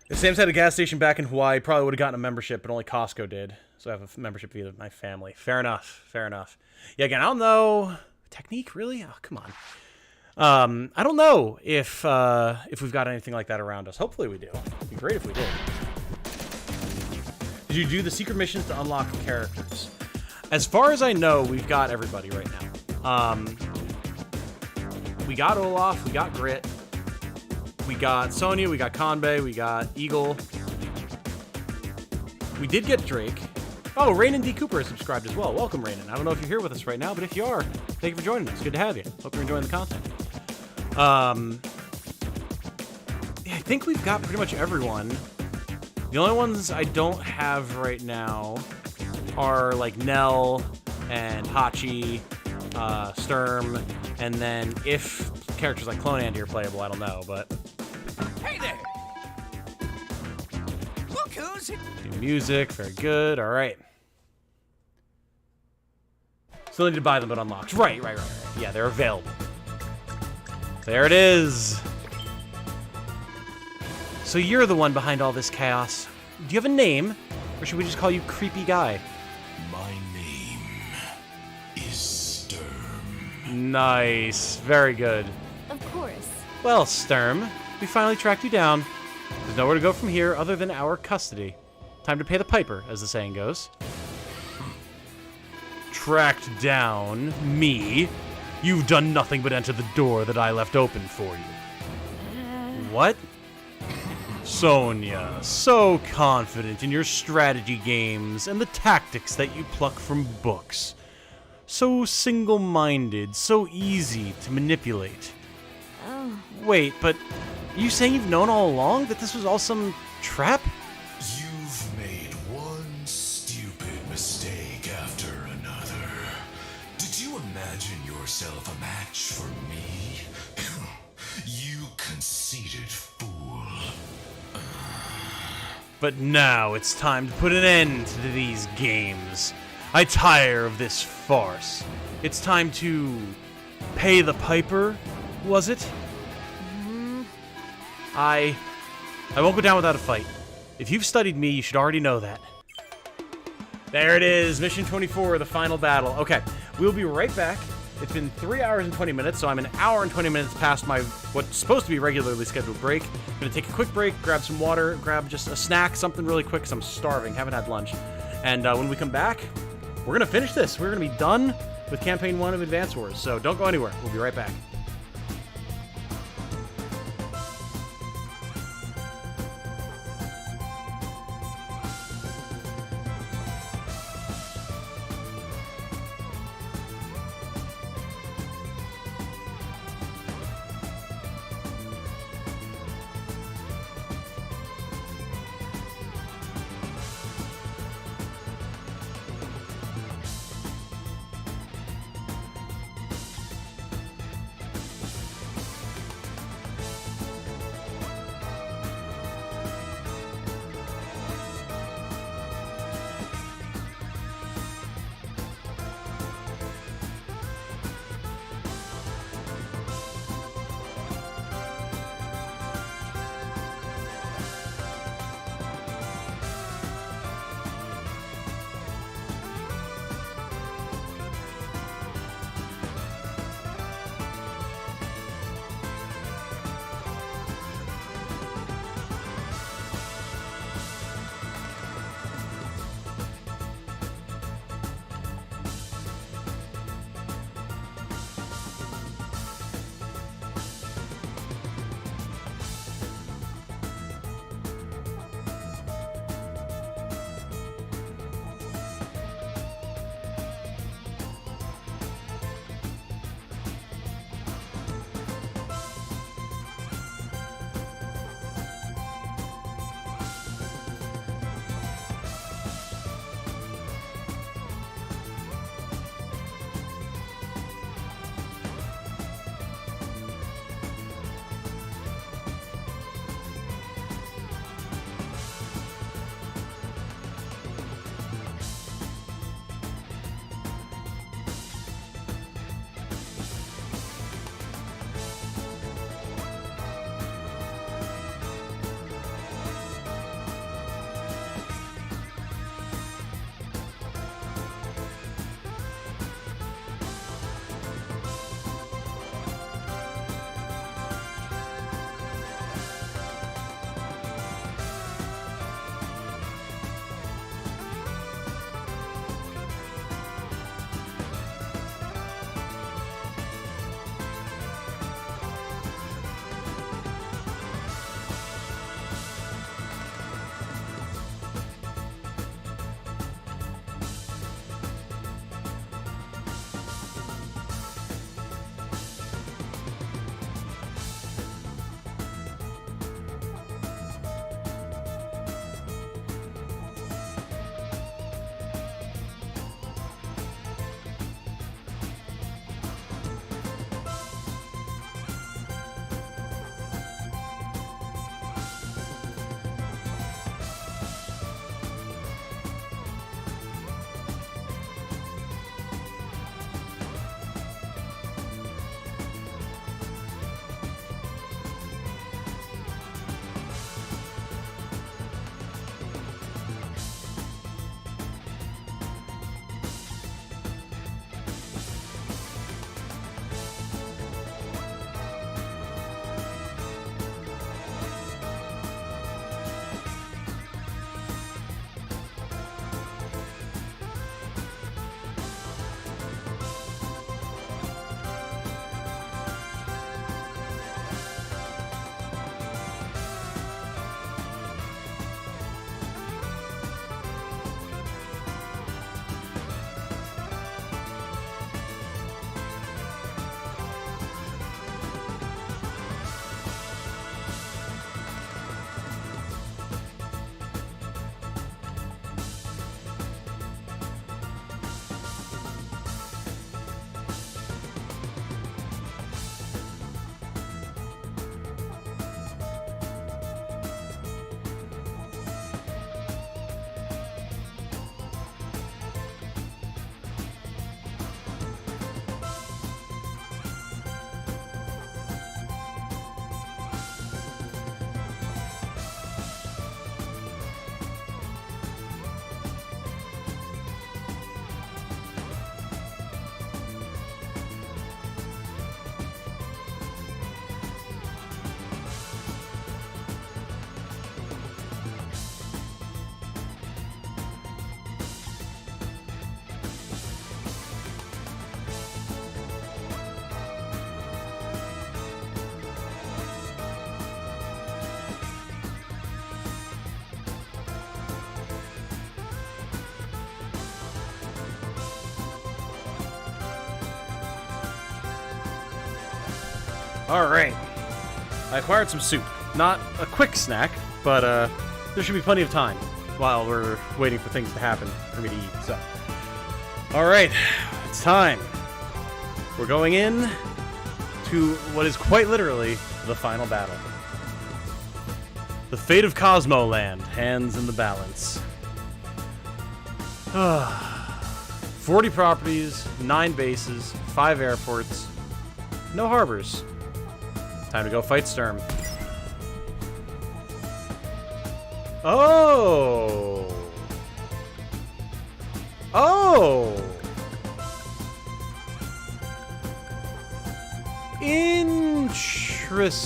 If Sam's had a gas station back in Hawaii, probably would have gotten a membership, but only Costco did. So I have a membership via my family. Fair enough. Fair enough. Yeah, again, I don't know. Technique, really? Oh, come on. I don't know if we've got anything like that around us. Hopefully we do. It'd be great if we did. Did you do the secret missions to unlock characters? As far as I know, we've got everybody right now. We got Olaf, we got Grit, we got Sonya, we got Conbay, we got Eagle. We did get Drake. Oh, Rainen D. Cooper is subscribed as well. Welcome, Rainen. I don't know if you're here with us right now, but if you are, thank you for joining us. Good to have you. Hope you're enjoying the content. Yeah, I think we've got pretty much everyone. The only ones I don't have right now are like Nell and Hachi, Sturm, and then if characters like Clone Andy are playable, I don't know, but... Hey there! Look who's here! New music, very good, alright. Still need to buy them, but unlocked. Right. Yeah, they're available. There it is. So you're the one behind all this chaos. Do you have a name? Or should we just call you Creepy Guy? My name is Sturm. Nice. Very good. Of course. Well, Sturm, we finally tracked you down. There's nowhere to go from here other than our custody. Time to pay the piper, as the saying goes. Tracked down me? You've done nothing but enter the door that I left open for you. What? Sonia, so confident in your strategy games and the tactics that you pluck from books. So single-minded, so easy to manipulate. Oh, Wait, but are you saying you've known all along that this was all some trap? You've made one stupid mistake after another. Did you imagine yourself a match for me? You conceited fool. But now it's time to put an end to these games. I tire of this farce. It's time to pay the piper, was it? I won't go down without a fight. If you've studied me, you should already know that. There it is, Mission 24, the final battle. Okay, we'll be right back. It's been 3 hours and 20 minutes, so I'm an hour and 20 minutes past my what's supposed to be regularly scheduled break. I'm gonna take a quick break, grab some water, grab just a snack, something really quick, because I'm starving, haven't had lunch. And when we come back, we're gonna finish this. We're gonna be done with Campaign 1 of Advance Wars, so don't go anywhere. We'll be right back. Alright. I acquired some soup. Not a quick snack, but there should be plenty of time while we're waiting for things to happen for me to eat. So, alright, it's time. We're going in to what is quite literally the final battle. The fate of Cosmo Land, hands in the balance. 40 properties, 9 bases, 5 airports, no harbors. Time to go fight Sturm. Oh! Oh! Interesting.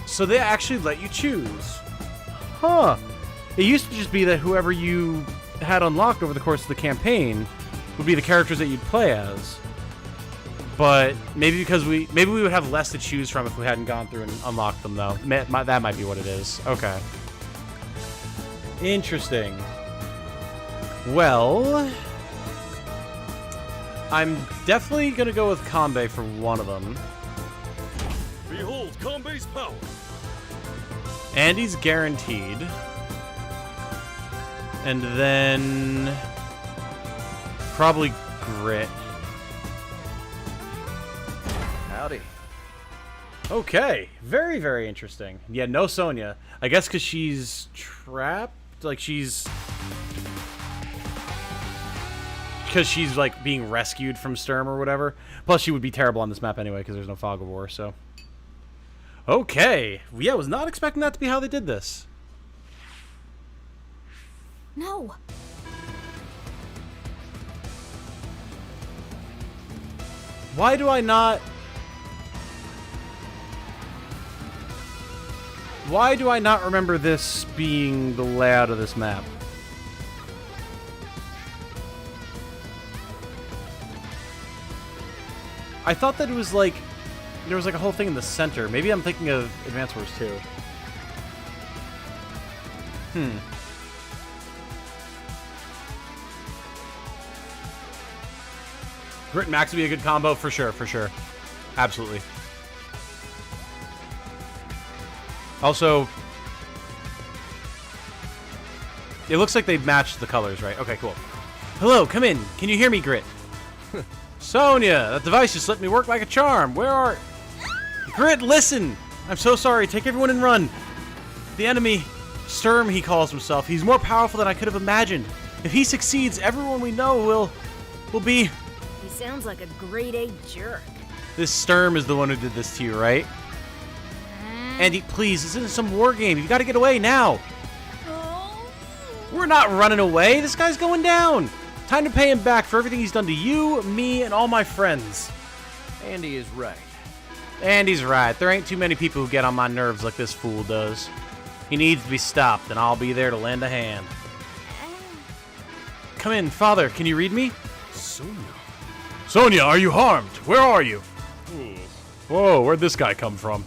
So they actually let you choose. Huh. It used to just be that whoever you had unlocked over the course of the campaign would be the characters that you'd play as. But maybe because we would have less to choose from if we hadn't gone through and unlocked them, though. That might be what it is. Okay. Interesting. Well, I'm definitely gonna go with Kanbei for one of them. Behold, Kanbei's power. Andy's guaranteed. And then probably Grit. Howdy. Okay, very, very interesting. Yeah, no Sonya. I guess because she's trapped? Like, she's like being rescued from Sturm or whatever. Plus, she would be terrible on this map anyway because there's no fog of war, so. Okay. Yeah, I was not expecting that to be how they did this. No. Why do I not remember this being the layout of this map? I thought that it was like there was like a whole thing in the center. Maybe I'm thinking of Advance Wars 2. Grit and Max would be a good combo for sure, for sure. Absolutely. Also, it looks like they've matched the colors, right? Okay, cool. Hello, come in. Can you hear me, Grit? Sonya, that device just let me work like a charm. Where are... Grit, listen! I'm so sorry. Take everyone and run. The enemy, Sturm, he calls himself. He's more powerful than I could have imagined. If he succeeds, everyone we know will be... He sounds like a grade A jerk. This Sturm is the one who did this to you, right? Andy, please, this isn't some war game. You gotta get away now. We're not running away. This guy's going down. Time to pay him back for everything he's done to you, me, and all my friends. Andy is right. Andy's right. There ain't too many people who get on my nerves like this fool does. He needs to be stopped, and I'll be there to lend a hand. Come in, Father. Can you read me? Sonya. Sonya, are you harmed? Where are you? Whoa, where'd this guy come from?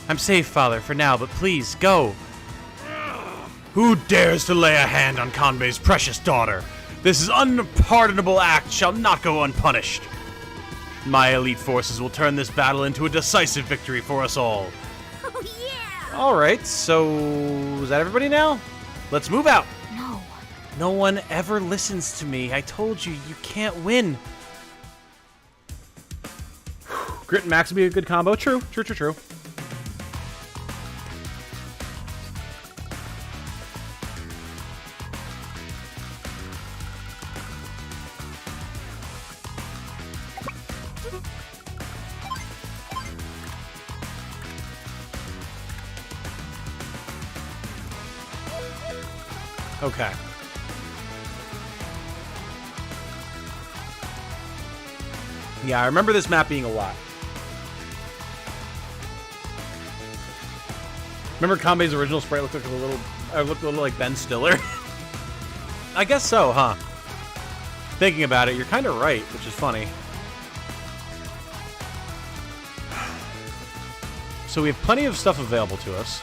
I'm safe, Father, for now, but please, go. Who dares to lay a hand on Kanbei's precious daughter? This unpardonable act shall not go unpunished. My elite forces will turn this battle into a decisive victory for us all. Oh, yeah! Alright, so is that everybody now? Let's move out. No. No one ever listens to me. I told you, you can't win. Grit and Max would be a good combo. True, true, true, true. Okay. Yeah, I remember this map being a lot. Remember Kanbei's original sprite looked like a little like Ben Stiller? I guess so, huh? Thinking about it, you're kind of right, which is funny. So we have plenty of stuff available to us.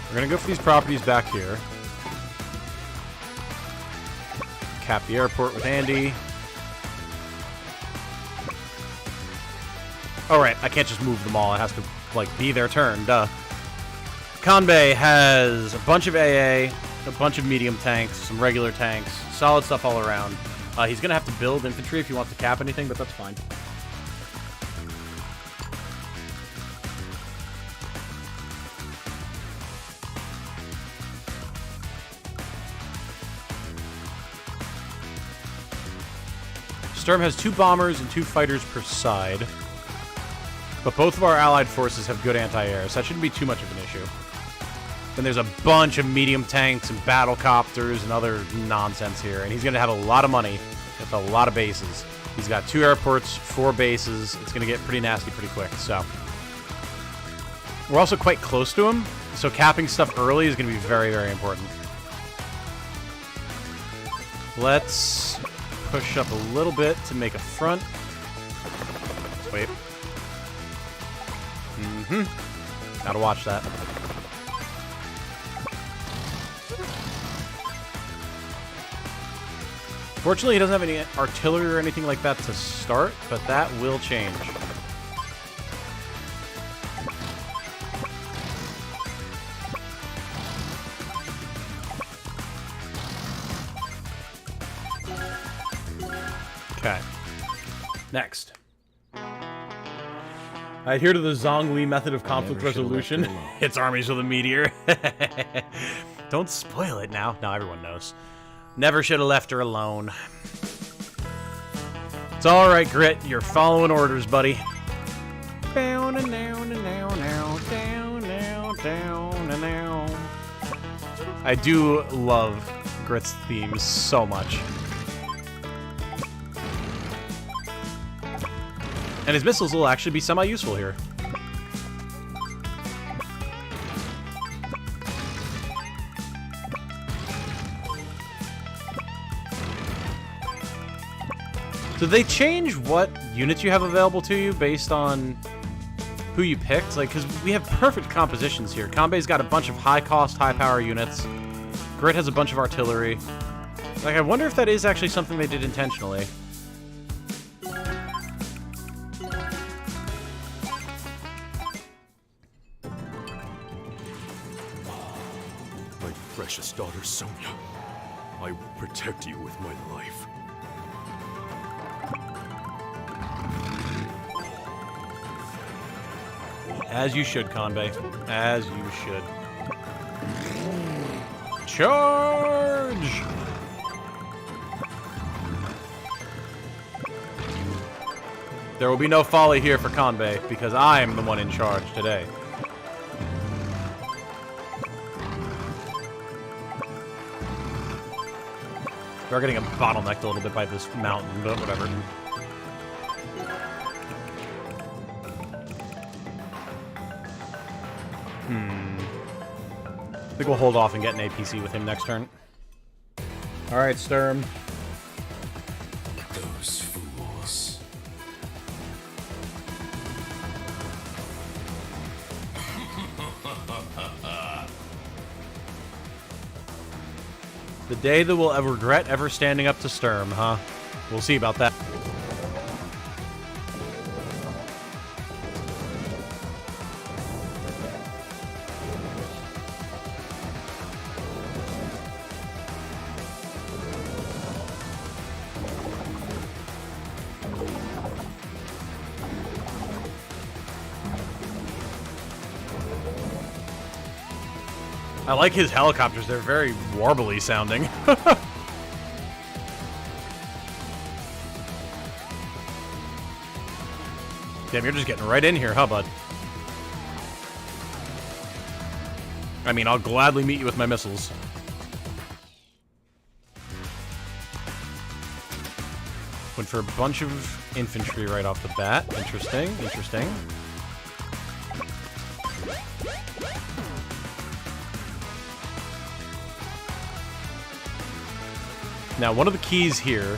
We're gonna go for these properties back here. cap the airport with Andy. Oh, right. I can't just move them all. It has to, like, be their turn. Duh. Kanbei has a bunch of AA, a bunch of medium tanks, some regular tanks, solid stuff all around. He's going to have to build infantry if he wants to cap anything, but that's fine. Sturm has 2 bombers and 2 fighters per side. But both of our allied forces have good anti-air, so that shouldn't be too much of an issue. Then there's a bunch of medium tanks and battle copters and other nonsense here. And he's going to have a lot of money with a lot of bases. He's got 2 airports, 4 bases. It's going to get pretty nasty pretty quick, so. We're also quite close to him, so capping stuff early is going to be very, very important. Let's push up a little bit to make a front. Let's wait. Gotta watch that. Fortunately, he doesn't have any artillery or anything like that to start, but that will change. Okay. Next. I adhere to the Zhongli method of conflict resolution. It's armies with a meteor. Don't spoil it now. Now everyone knows. Never should have left her alone. It's alright, Grit. You're following orders, buddy. Down and down and down, down, down, down and down. I do love Grit's themes so much. And his missiles will actually be semi-useful here. Do they change what units you have available to you based on who you picked? Like, because we have perfect compositions here. Kanbei's got a bunch of high-cost, high-power units. Grit has a bunch of artillery. Like, I wonder if that is actually something they did intentionally. Precious daughter Sonia, I will protect you with my life. As you should, Kanbei. As you should. Charge! There will be no folly here for Kanbei, because I'm the one in charge today. We're getting bottlenecked a little bit by this mountain, but whatever. I think we'll hold off and get an APC with him next turn. Alright, Sturm. Those fools. The day that we'll ever regret ever standing up to Sturm, huh? We'll see about that. I like his helicopters. They're very warbly sounding. Damn, you're just getting right in here, huh, bud? I mean, I'll gladly meet you with my missiles. Went for a bunch of infantry right off the bat. Interesting, interesting. Now, one of the keys here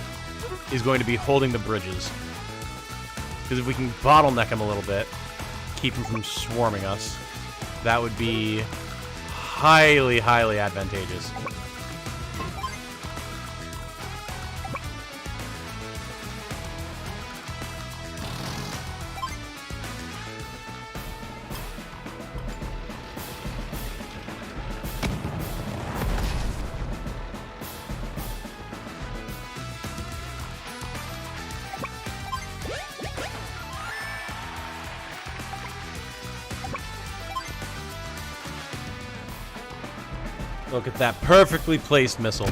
is going to be holding the bridges. Because if we can bottleneck him a little bit, keep him from swarming us, that would be highly, highly advantageous. Look at that perfectly placed missile.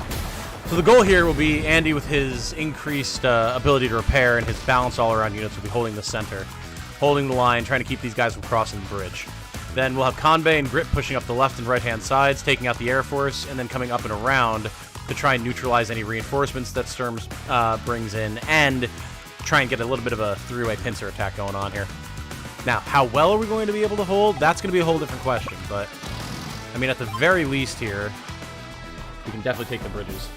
So the goal here will be Andy with his increased ability to repair and his balance all-around units will be holding the center, holding the line, trying to keep these guys from crossing the bridge. Then we'll have Conbay and Grip pushing up the left and right-hand sides, taking out the Air Force, and then coming up and around to try and neutralize any reinforcements that Sturm brings in, and try and get a little bit of a three-way pincer attack going on here. Now, how well are we going to be able to hold? That's going to be a whole different question, but, I mean, at the very least here, we can definitely take the bridges.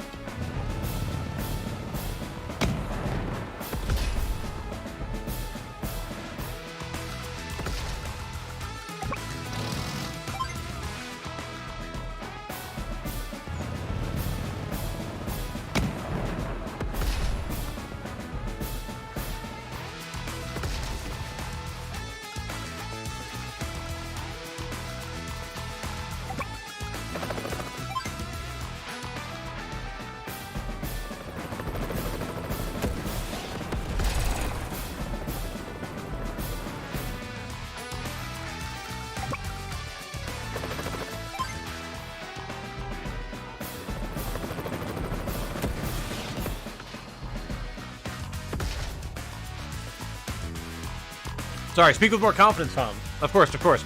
Sorry, speak with more confidence, Tom. Of course, of course.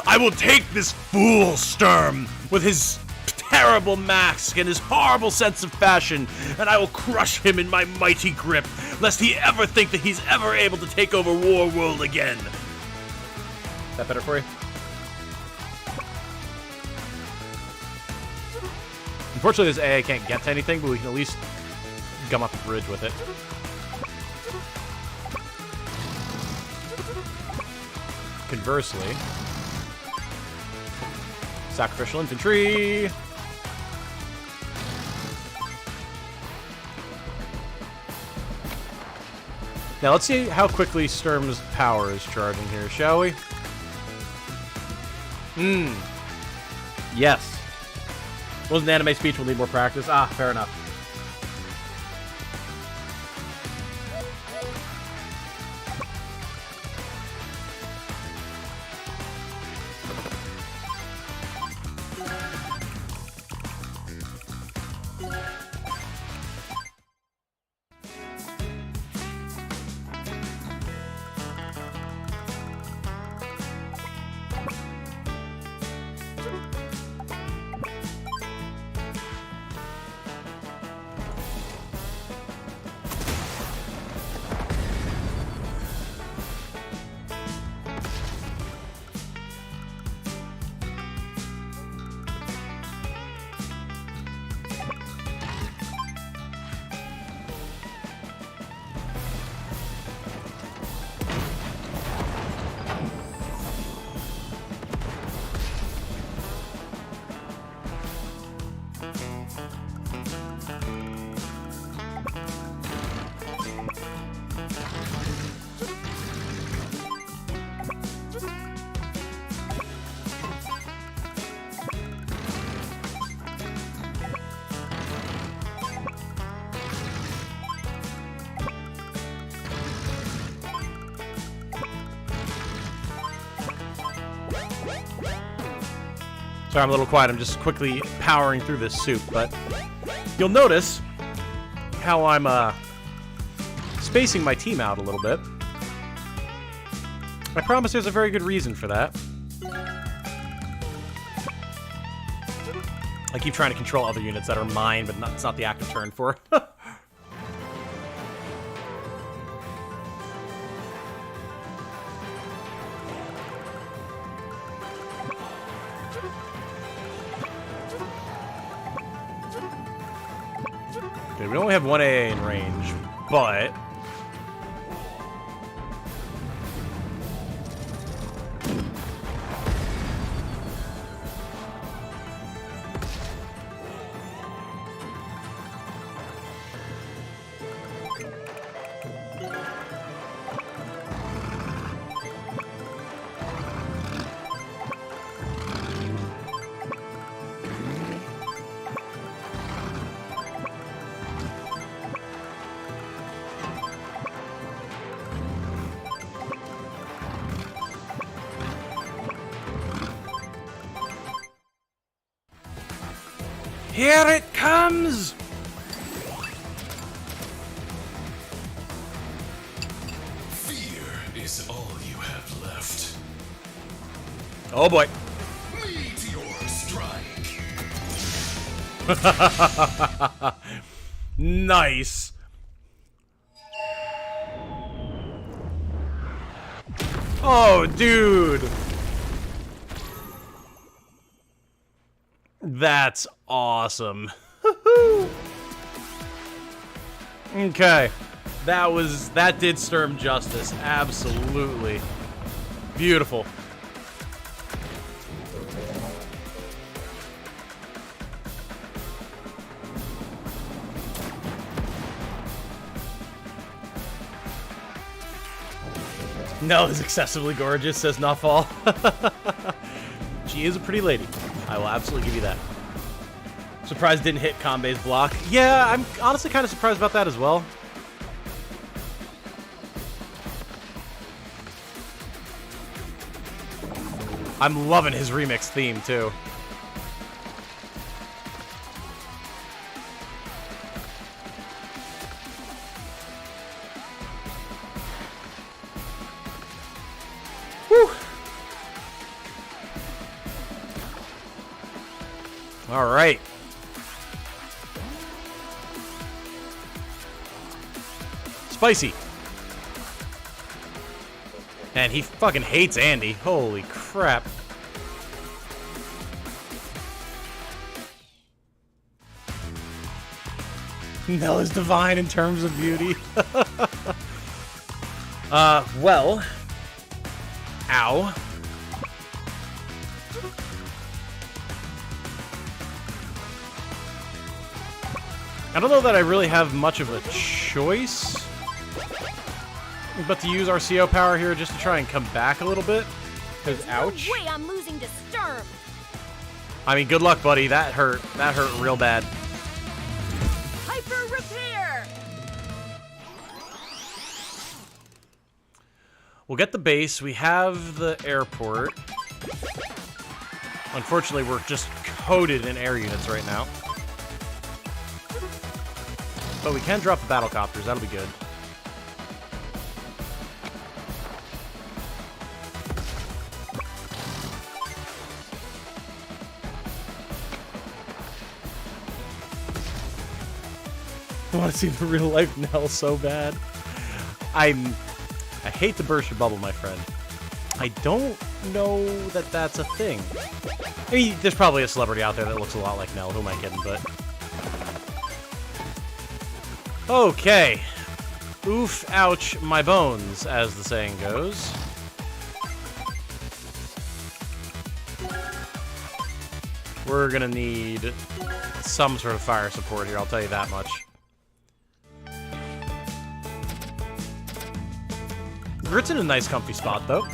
I will take this fool, Sturm, with his terrible mask and his horrible sense of fashion, and I will crush him in my mighty grip, lest he ever think that he's ever able to take over Warworld again. Is that better for you? Unfortunately, this AA can't get to anything, but we can at least gum up the bridge with it. Conversely, sacrificial infantry. Now let's see how quickly Sturm's power is charging here, shall we? Yes. Wasn't the anime speech, we'll need more practice. Ah, fair enough. Sorry, I'm a little quiet. I'm just quickly powering through this soup, but you'll notice how I'm spacing my team out a little bit. I promise there's a very good reason for that. I keep trying to control other units that are mine, but it's not the active turn for. Okay, we only have one AA in range, but Here it comes! Fear is all you have left. Oh boy. Meteor strike. Nice. Oh, dude. That's awesome. Okay. That did Sturm justice. Absolutely. Beautiful. Nell is excessively gorgeous, says Naval. She is a pretty lady. I will absolutely give you that. Surprised didn't hit Kanbei's block. Yeah, I'm honestly kind of surprised about that as well. I'm loving his remix theme, too. Whew. All right. Spicy. And he fucking hates Andy. Holy crap. Nell is divine in terms of beauty. Well. Ow. I don't know that I really have much of a choice but to use our CO power here just to try and come back a little bit. Because, ouch. No way I'm losing to Sturm. I mean, good luck, buddy. That hurt. That hurt real bad. Hyper repair. We'll get the base. We have the airport. Unfortunately, we're just coated in air units right now. But we can drop the battlecopters. That'll be good. I want to see the real life Nell so bad. I hate to burst your bubble, my friend. I don't know that that's a thing. I mean, there's probably a celebrity out there that looks a lot like Nell. Who am I kidding? But okay. Oof, ouch, my bones, as the saying goes. We're gonna need some sort of fire support here, I'll tell you that much. Grit's in a nice comfy spot, though.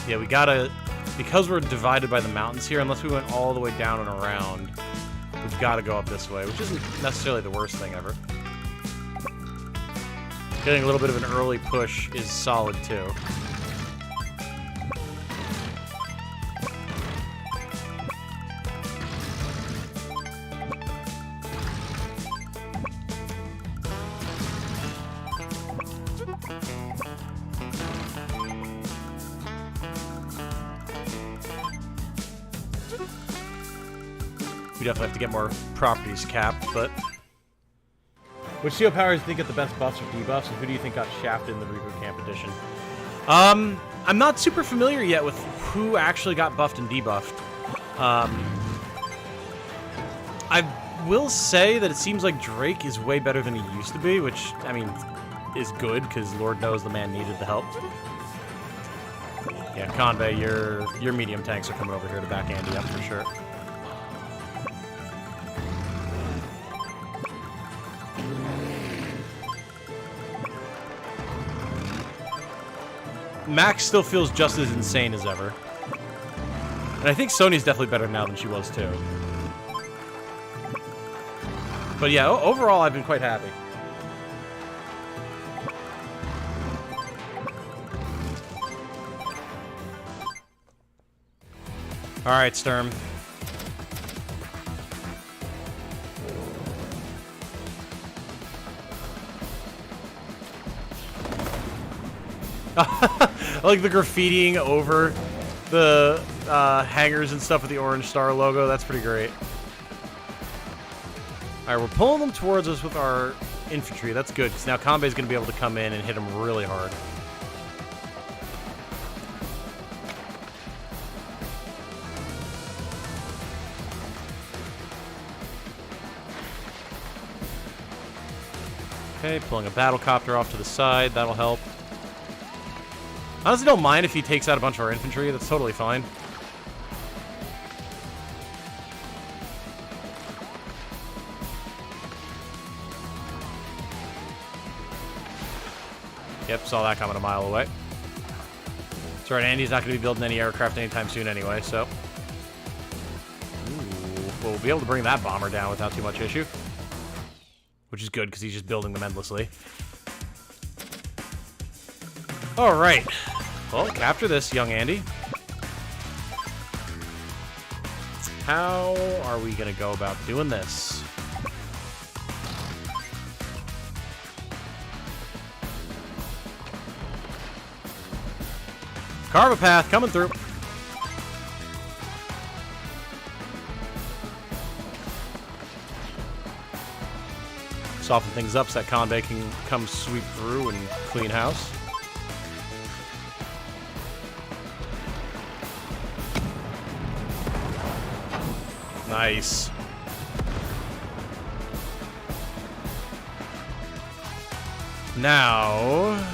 Yeah, we gotta, because we're divided by the mountains here, unless we went all the way down and around, we've gotta go up this way, which isn't necessarily the worst thing ever. Getting a little bit of an early push is solid, too. We definitely have to get more properties capped, but... Which CO powers do you think get the best buffs or debuffs, and who do you think got shafted in the Reboot Camp edition? I'm not super familiar yet with who actually got buffed and debuffed. I will say that it seems like Drake is way better than he used to be, which, I mean, is good, because Lord knows the man needed the help. Yeah, Convey, your medium tanks are coming over here to back Andy up for sure. Max still feels just as insane as ever. And I think Sonya's definitely better now than she was, too. But yeah, overall, I've been quite happy. Alright, Sturm. I like the graffitiing over the hangers and stuff with the orange star logo. That's pretty great. Alright, we're pulling them towards us with our infantry. That's good, because now Kanbei's going to be able to come in and hit them really hard. Okay, pulling a battlecopter off to the side. That'll help. Honestly, don't mind if he takes out a bunch of our infantry. That's totally fine. Yep, saw that coming a mile away. That's right, Andy's not going to be building any aircraft anytime soon anyway, so... Ooh, well, we'll be able to bring that bomber down without too much issue. Which is good, because he's just building them endlessly. Alright. Well, capture this, young Andy. How are we going to go about doing this? Carve a path, coming through. Soften things up so that Kanbei can come sweep through and clean house. Nice. Now,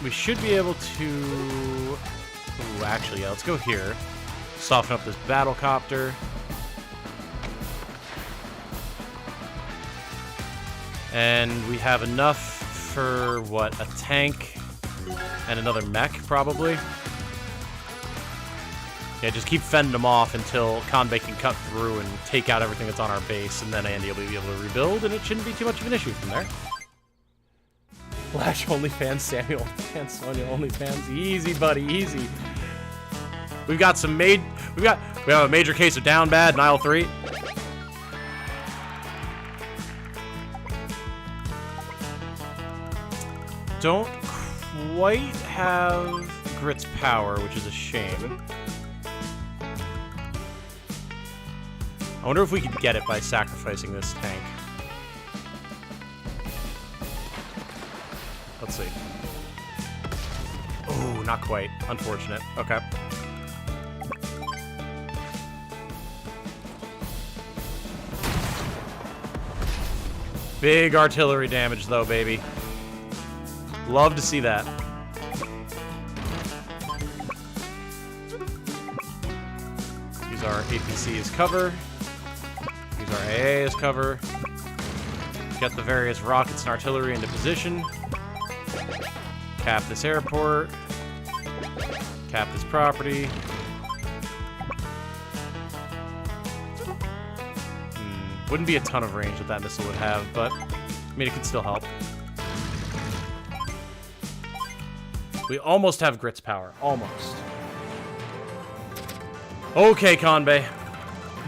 we should be able to... Ooh, actually, yeah, let's go here. Soften up this battlecopter. And we have enough for, what, a tank and another mech, probably? Yeah, just keep fending them off until Kanbei can cut through and take out everything that's on our base, and then Andy will be able to rebuild, and it shouldn't be too much of an issue from there. Flash OnlyFans, Samuel OnlyFans, Sonya OnlyFans. Easy, buddy, easy. We've got some we have a major case of down bad in aisle 3. Don't quite have Grit's power, which is a shame. I wonder if we could get it by sacrificing this tank. Let's see. Oh, not quite. Unfortunate. Okay. Big artillery damage, though, baby. Love to see that. Use our APC as cover. Use our AA as cover. Get the various rockets and artillery into position. Cap this airport. Cap this property. Wouldn't be a ton of range that that missile would have, but I mean, it could still help. We almost have Grit's power. Almost. Okay, Kanbei.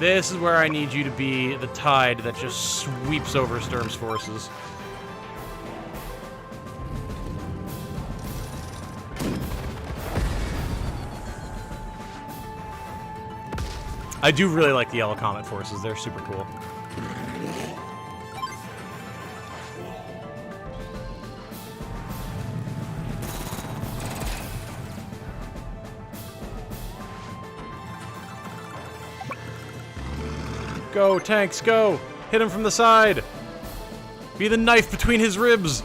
This is where I need you to be the tide that just sweeps over Sturm's forces. I do really like the Yellow Comet forces. They're super cool. Go, tanks, go! Hit him from the side! Be the knife between his ribs!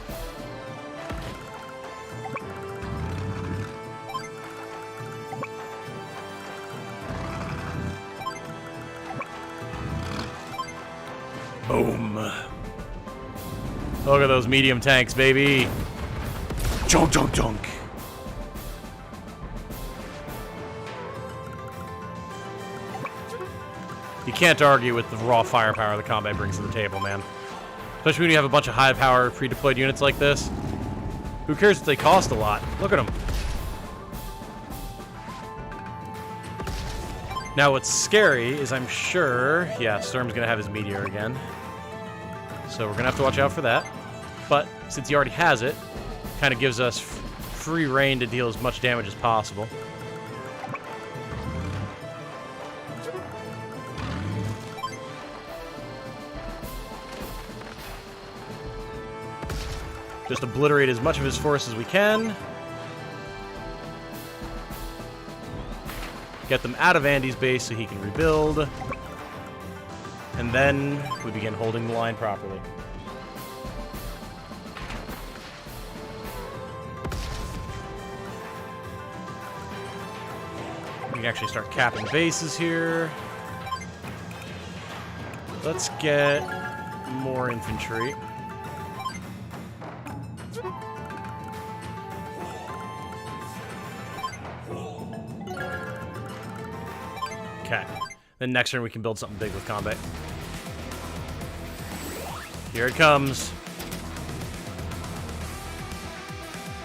Boom. Look at those medium tanks, baby! Junk, junk, junk! You can't argue with the raw firepower the combat brings to the table, man. Especially when you have a bunch of high-power pre-deployed units like this. Who cares if they cost a lot? Look at them. Now, what's scary is I'm sure... Yeah, Sturm's going to have his meteor again. So we're going to have to watch out for that. But since he already has it, kind of gives us free reign to deal as much damage as possible. Just obliterate as much of his force as we can. Get them out of Andy's base so he can rebuild. And then we begin holding the line properly. We can actually start capping bases here. Let's get more infantry. Okay. Then next turn we can build something big with combat. Here it comes.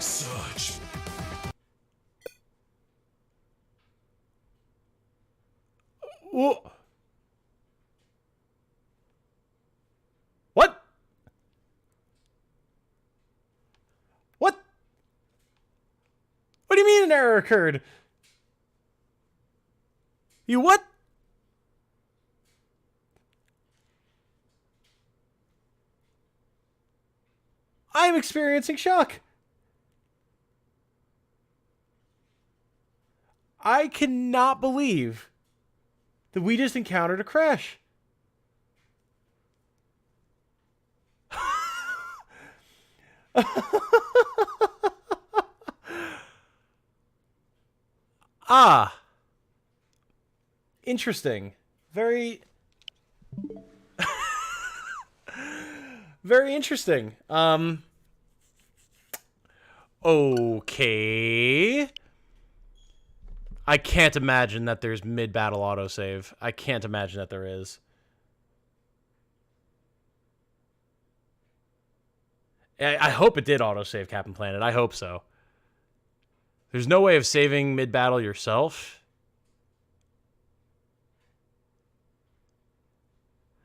Such. Whoa. What? What? What do you mean an error occurred? You what? I'm experiencing shock. I cannot believe that we just encountered a crash. Ah. Interesting. Very... Very interesting. Okay. I can't imagine that there's mid-battle autosave. I can't imagine that there is. I hope it did autosave Captain Planet. I hope so. There's no way of saving mid-battle yourself.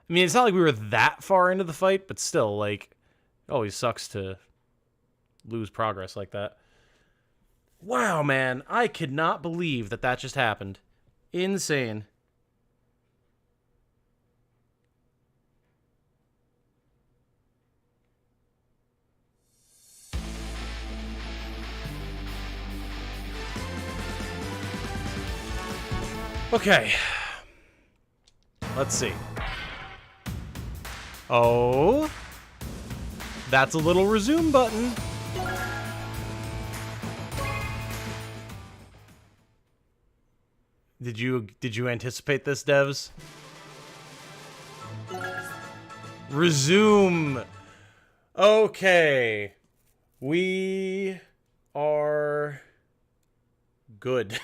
I mean, it's not like we were that far into the fight, but still, like, it always sucks to lose progress like that. Wow, man. I could not believe that that just happened. Insane. Okay. Let's see. Oh. That's a little resume button. Did you anticipate this, devs? Resume. Okay. We are good.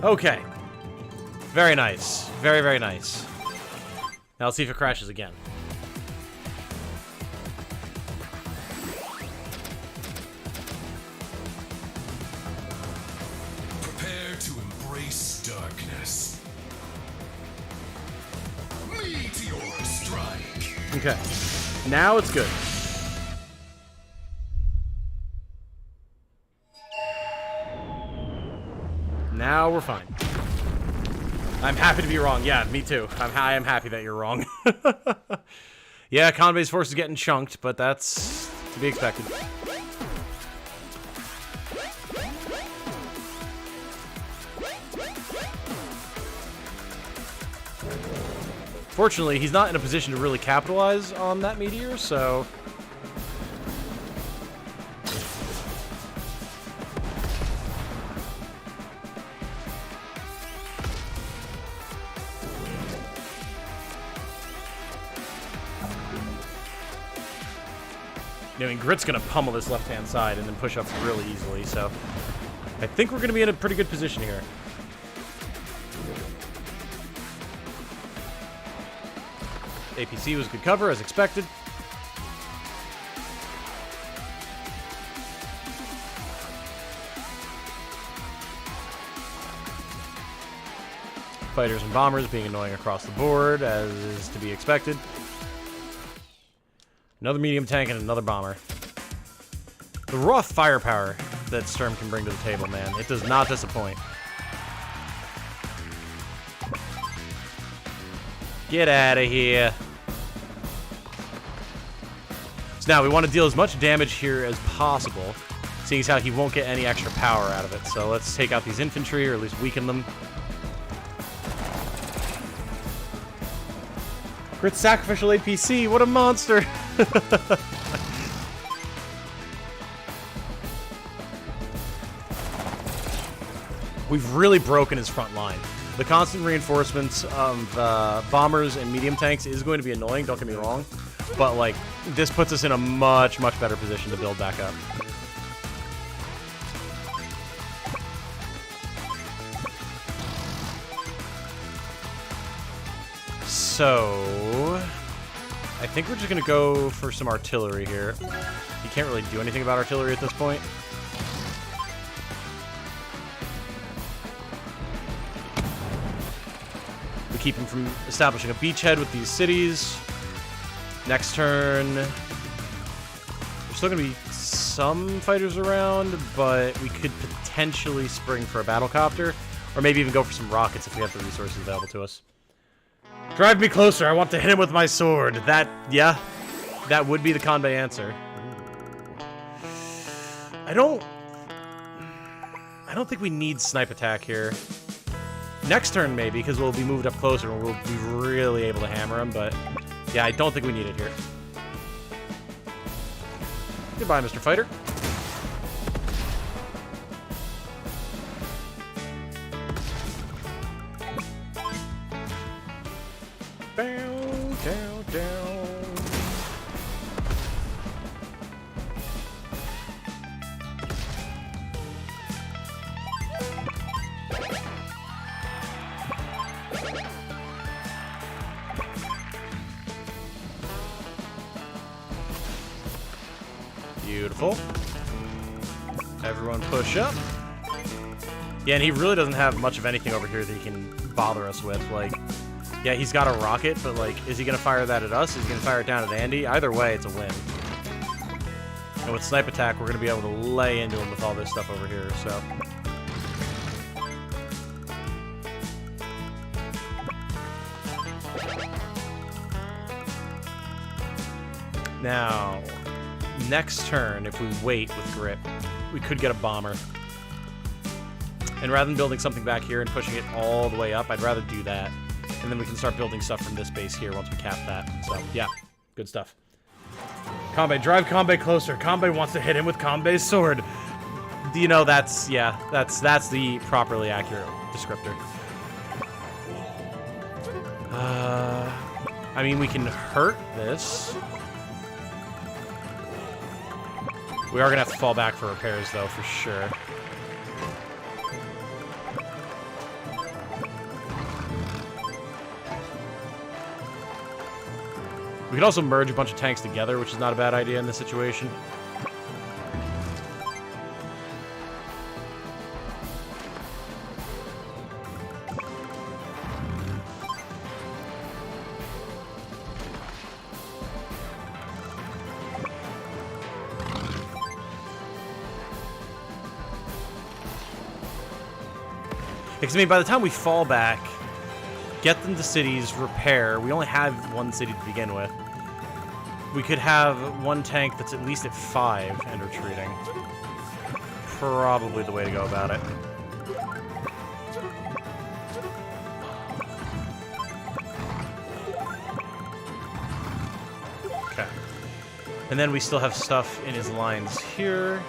Okay. Very nice. Very, very nice. Now let's see if it crashes again. Prepare to embrace darkness. Meteor strike. Okay. Now it's good. Now we're fine. I'm happy to be wrong. Yeah, me too. I am happy that you're wrong. Yeah, Conway's force is getting chunked, but that's to be expected. Fortunately, he's not in a position to really capitalize on that meteor, so... I mean, Grit's going to pummel this left-hand side and then push up really easily, so... I think we're going to be in a pretty good position here. APC was good cover, as expected. Fighters and bombers being annoying across the board, as is to be expected. Another medium tank and another bomber. The raw firepower that Sturm can bring to the table, man. It does not disappoint. Get out of here. So now we want to deal as much damage here as possible, seeing as how he won't get any extra power out of it. So let's take out these infantry, or at least weaken them. Crit sacrificial APC, what a monster! We've really broken his front line. The constant reinforcements of bombers and medium tanks is going to be annoying, don't get me wrong. But, like, this puts us in a much, much better position to build back up. So, I think we're just going to go for some artillery here. You can't really do anything about artillery at this point. We keep him from establishing a beachhead with these cities. Next turn, there's still going to be some fighters around, but we could potentially spring for a battlecopter, or maybe even go for some rockets if we have the resources available to us. Drive me closer, I want to hit him with my sword. That would be the Kanbei answer. I don't think we need snipe attack here. Next turn maybe, because we'll be moved up closer and we'll be really able to hammer him, but yeah, I don't think we need it here. Goodbye, Mr. Fighter. Down, down, down. Beautiful. Everyone push up. Yeah, and he really doesn't have much of anything over here that he can bother us with. Like, yeah, he's got a rocket, but, like, is he going to fire that at us? Is he going to fire it down at Andy? Either way, it's a win. And with snipe attack, we're going to be able to lay into him with all this stuff over here, so. Now, next turn, if we wait with grip, we could get a bomber. And rather than building something back here and pushing it all the way up, I'd rather do that. And then we can start building stuff from this base here once we cap that. So, yeah, good stuff. Kanbei, drive Kanbei closer. Kanbei wants to hit him with Kanbei's sword. You know, that's the properly accurate descriptor. I mean, we can hurt this. We are going to have to fall back for repairs, though, for sure. We could also merge a bunch of tanks together, which is not a bad idea in this situation. Because, I mean, by the time we fall back, get them to cities, repair. We only have one city to begin with. We could have one tank that's at least at 5 and retreating. Probably the way to go about it. Okay. And then we still have stuff in his lines here.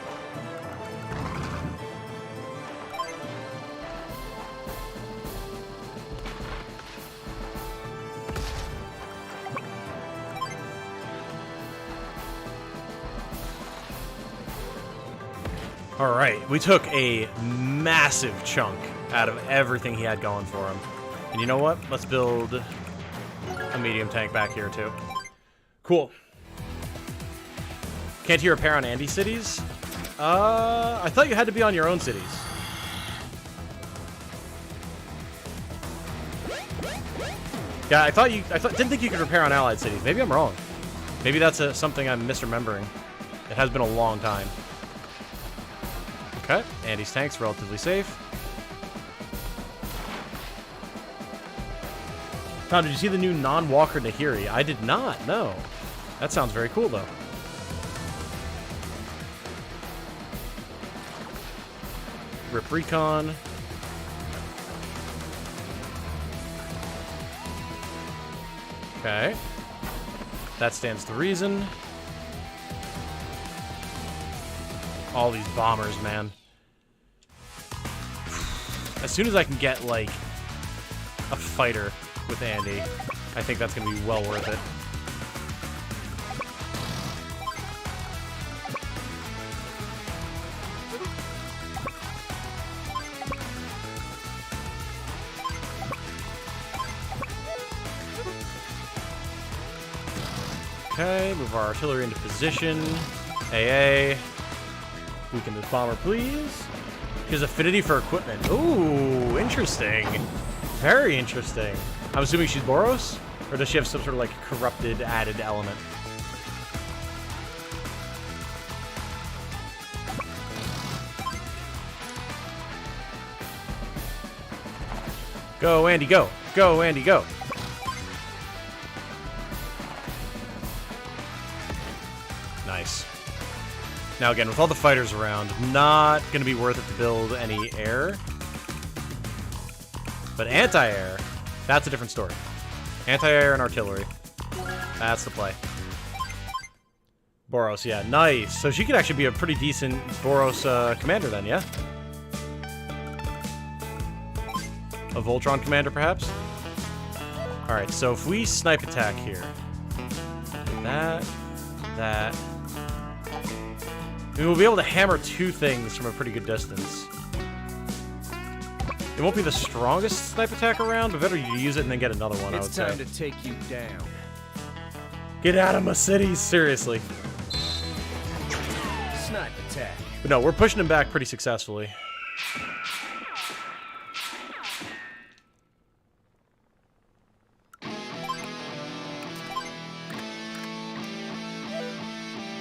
Alright, we took a massive chunk out of everything he had going for him. And you know what? Let's build a medium tank back here, too. Cool. Can't you repair on Andy cities? I thought you had to be on your own cities. Yeah, didn't think you could repair on allied cities. Maybe I'm wrong. Maybe that's something I'm misremembering. It has been a long time. Okay, Andy's tank's relatively safe. Tom, did you see the new non-walker Nahiri? I did not, no. That sounds very cool, though. Rip Recon. Okay. That stands to reason. All these bombers, man. As soon as I can get, like, a fighter with Andy, I think that's going to be well worth it. Okay, move our artillery into position. AA. Weaken this bomber, please. He has affinity for equipment. Ooh, interesting. Very interesting. I'm assuming she's Boros? Or does she have some sort of, like, corrupted added element? Go, Andy, go. Go, Andy, go. Nice. Now again, with all the fighters around, not going to be worth it to build any air. But anti-air, that's a different story. Anti-air and artillery. That's the play. Boros, yeah, nice. So she could actually be a pretty decent Boros commander then, yeah? A Voltron commander, perhaps? Alright, so if we snipe attack here. That. We will be able to hammer two things from a pretty good distance. It won't be the strongest snipe attack around, but better you use it and then get another one, I would say. It's time to take you down. Get out of my cities, seriously. Snipe attack. But no, we're pushing him back pretty successfully.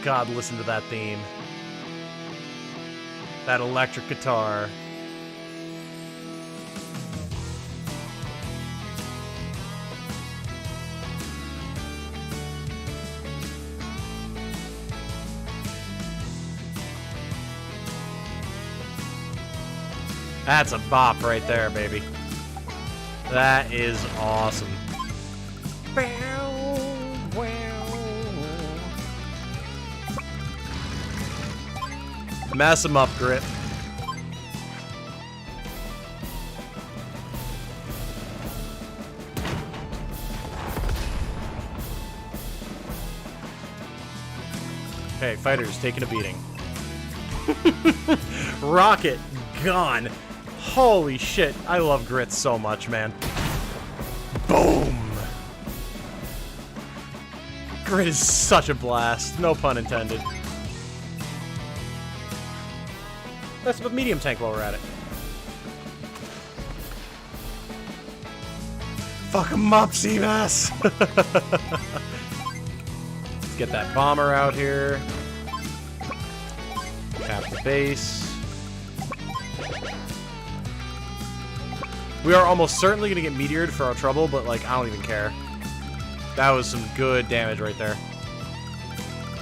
God, listen to that theme. That electric guitar. That's a bop right there, baby. That is awesome. Mess him up, Grit. Okay, fighters taking a beating. Rocket gone. Holy shit, I love Grit so much, man. Boom! Grit is such a blast, no pun intended. Let's have a medium tank while we're at it. Fuck him up, Seabass! Let's get that bomber out here. Tap the base. We are almost certainly going to get meteored for our trouble, but, like, I don't even care. That was some good damage right there.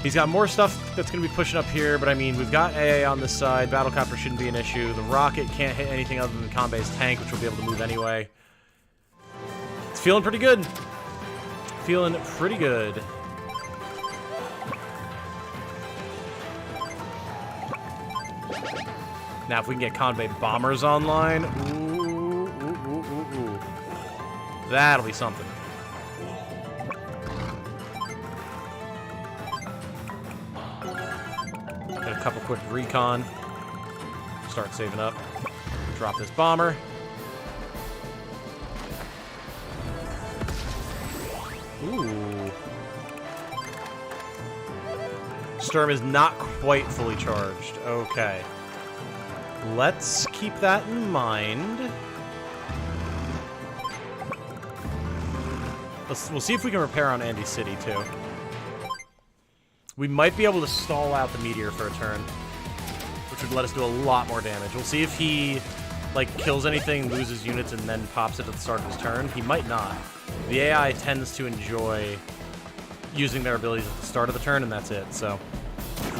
He's got more stuff that's going to be pushing up here, but I mean, we've got AA on this side. Battlecopter shouldn't be an issue. The rocket can't hit anything other than Kanbei's tank, which will be able to move anyway. It's feeling pretty good. Feeling pretty good. Now, if we can get Kanbei bombers online, ooh. That'll be something. Get a couple quick recon. Start saving up. Drop this bomber. Ooh. Sturm is not quite fully charged. Okay. Let's keep that in mind. We'll see if we can repair on Andy City, too. We might be able to stall out the meteor for a turn, which would let us do a lot more damage. We'll see if he, like, kills anything, loses units, and then pops it at the start of his turn. He might not. The AI tends to enjoy using their abilities at the start of the turn, and that's it, so.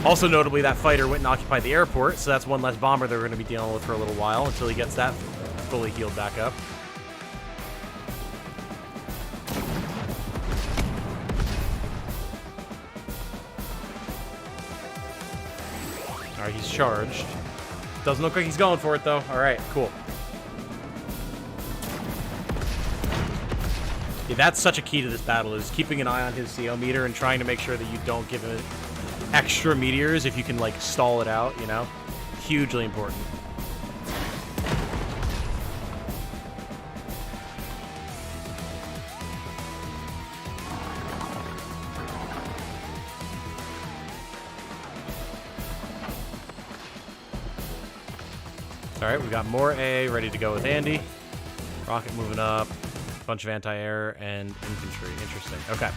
Also notably, that fighter went and occupied the airport, so that's one less bomber they're going to be dealing with for a little while until he gets that fully healed back up. Alright, he's charged. Doesn't look like he's going for it, though. Alright, cool. Yeah, that's such a key to this battle, is keeping an eye on his CO meter and trying to make sure that you don't give him extra meteors if you can, like, stall it out, you know? Hugely important. Alright, we got more A ready to go with Andy. Rocket moving up. Bunch of anti-air and infantry. Interesting. Okay.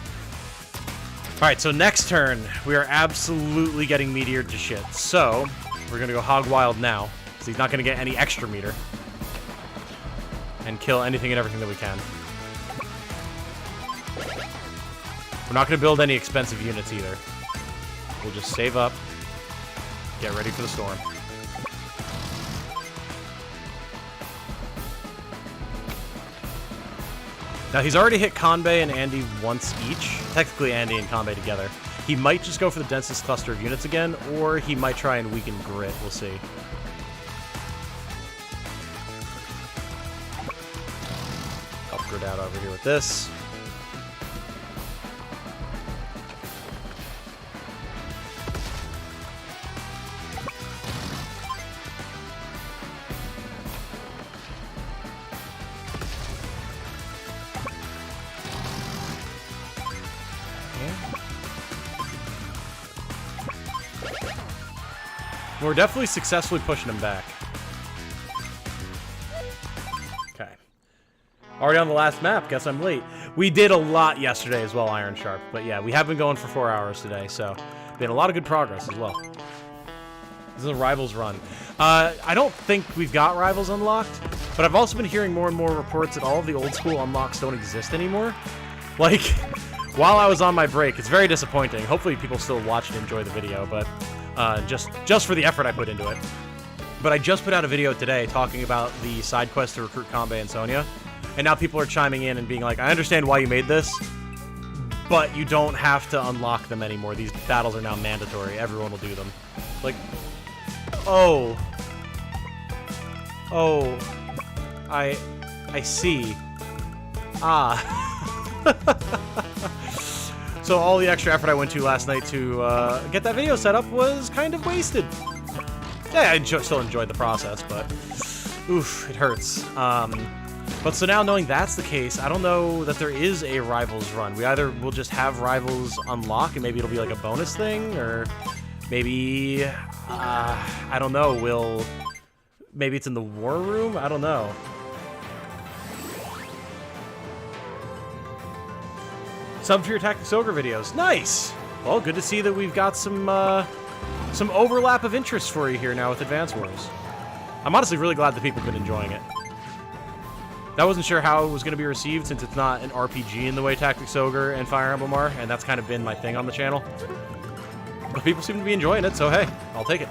Alright, so next turn, we are absolutely getting meteored to shit. So, we're going to go hog wild now. So he's not going to get any extra meter. And kill anything and everything that we can. We're not going to build any expensive units either. We'll just save up. Get ready for the storm. Now, he's already hit Kanbei and Andy once each. Technically, Andy and Kanbei together. He might just go for the densest cluster of units again, or he might try and weaken Grit. We'll see. Upgrade out over here with this. We're definitely successfully pushing him back. Okay. Already on the last map. Guess I'm late. We did a lot yesterday as well, Iron Sharp. But yeah, we have been going for 4 hours today, so been a lot of good progress as well. This is a Rivals run. I don't think we've got Rivals unlocked, but I've also been hearing more and more reports that all of the old school unlocks don't exist anymore. Like, while I was on my break, it's very disappointing. Hopefully people still watch and enjoy the video, but just for the effort I put into it. But I just put out a video today talking about the side quest to recruit Kanbei and Sonya, and now people are chiming in and being like, I understand why you made this, but you don't have to unlock them anymore. These battles are now mandatory. Everyone will do them. Like, oh, I see. So all the extra effort I went to last night to get that video set up was kind of wasted. Yeah, I still enjoyed the process, but oof, it hurts. But so now knowing that's the case, I don't know that there is a Rivals run. We either will just have Rivals unlock and maybe it'll be like a bonus thing, or maybe, I don't know, maybe it's in the war room? I don't know. Sub for your Tactics Ogre videos. Nice! Well, good to see that we've got some overlap of interest for you here now with Advance Wars. I'm honestly really glad that people have been enjoying it. I wasn't sure how it was going to be received since it's not an RPG in the way Tactics Ogre and Fire Emblem are, and that's kind of been my thing on the channel. But people seem to be enjoying it, so hey, I'll take it.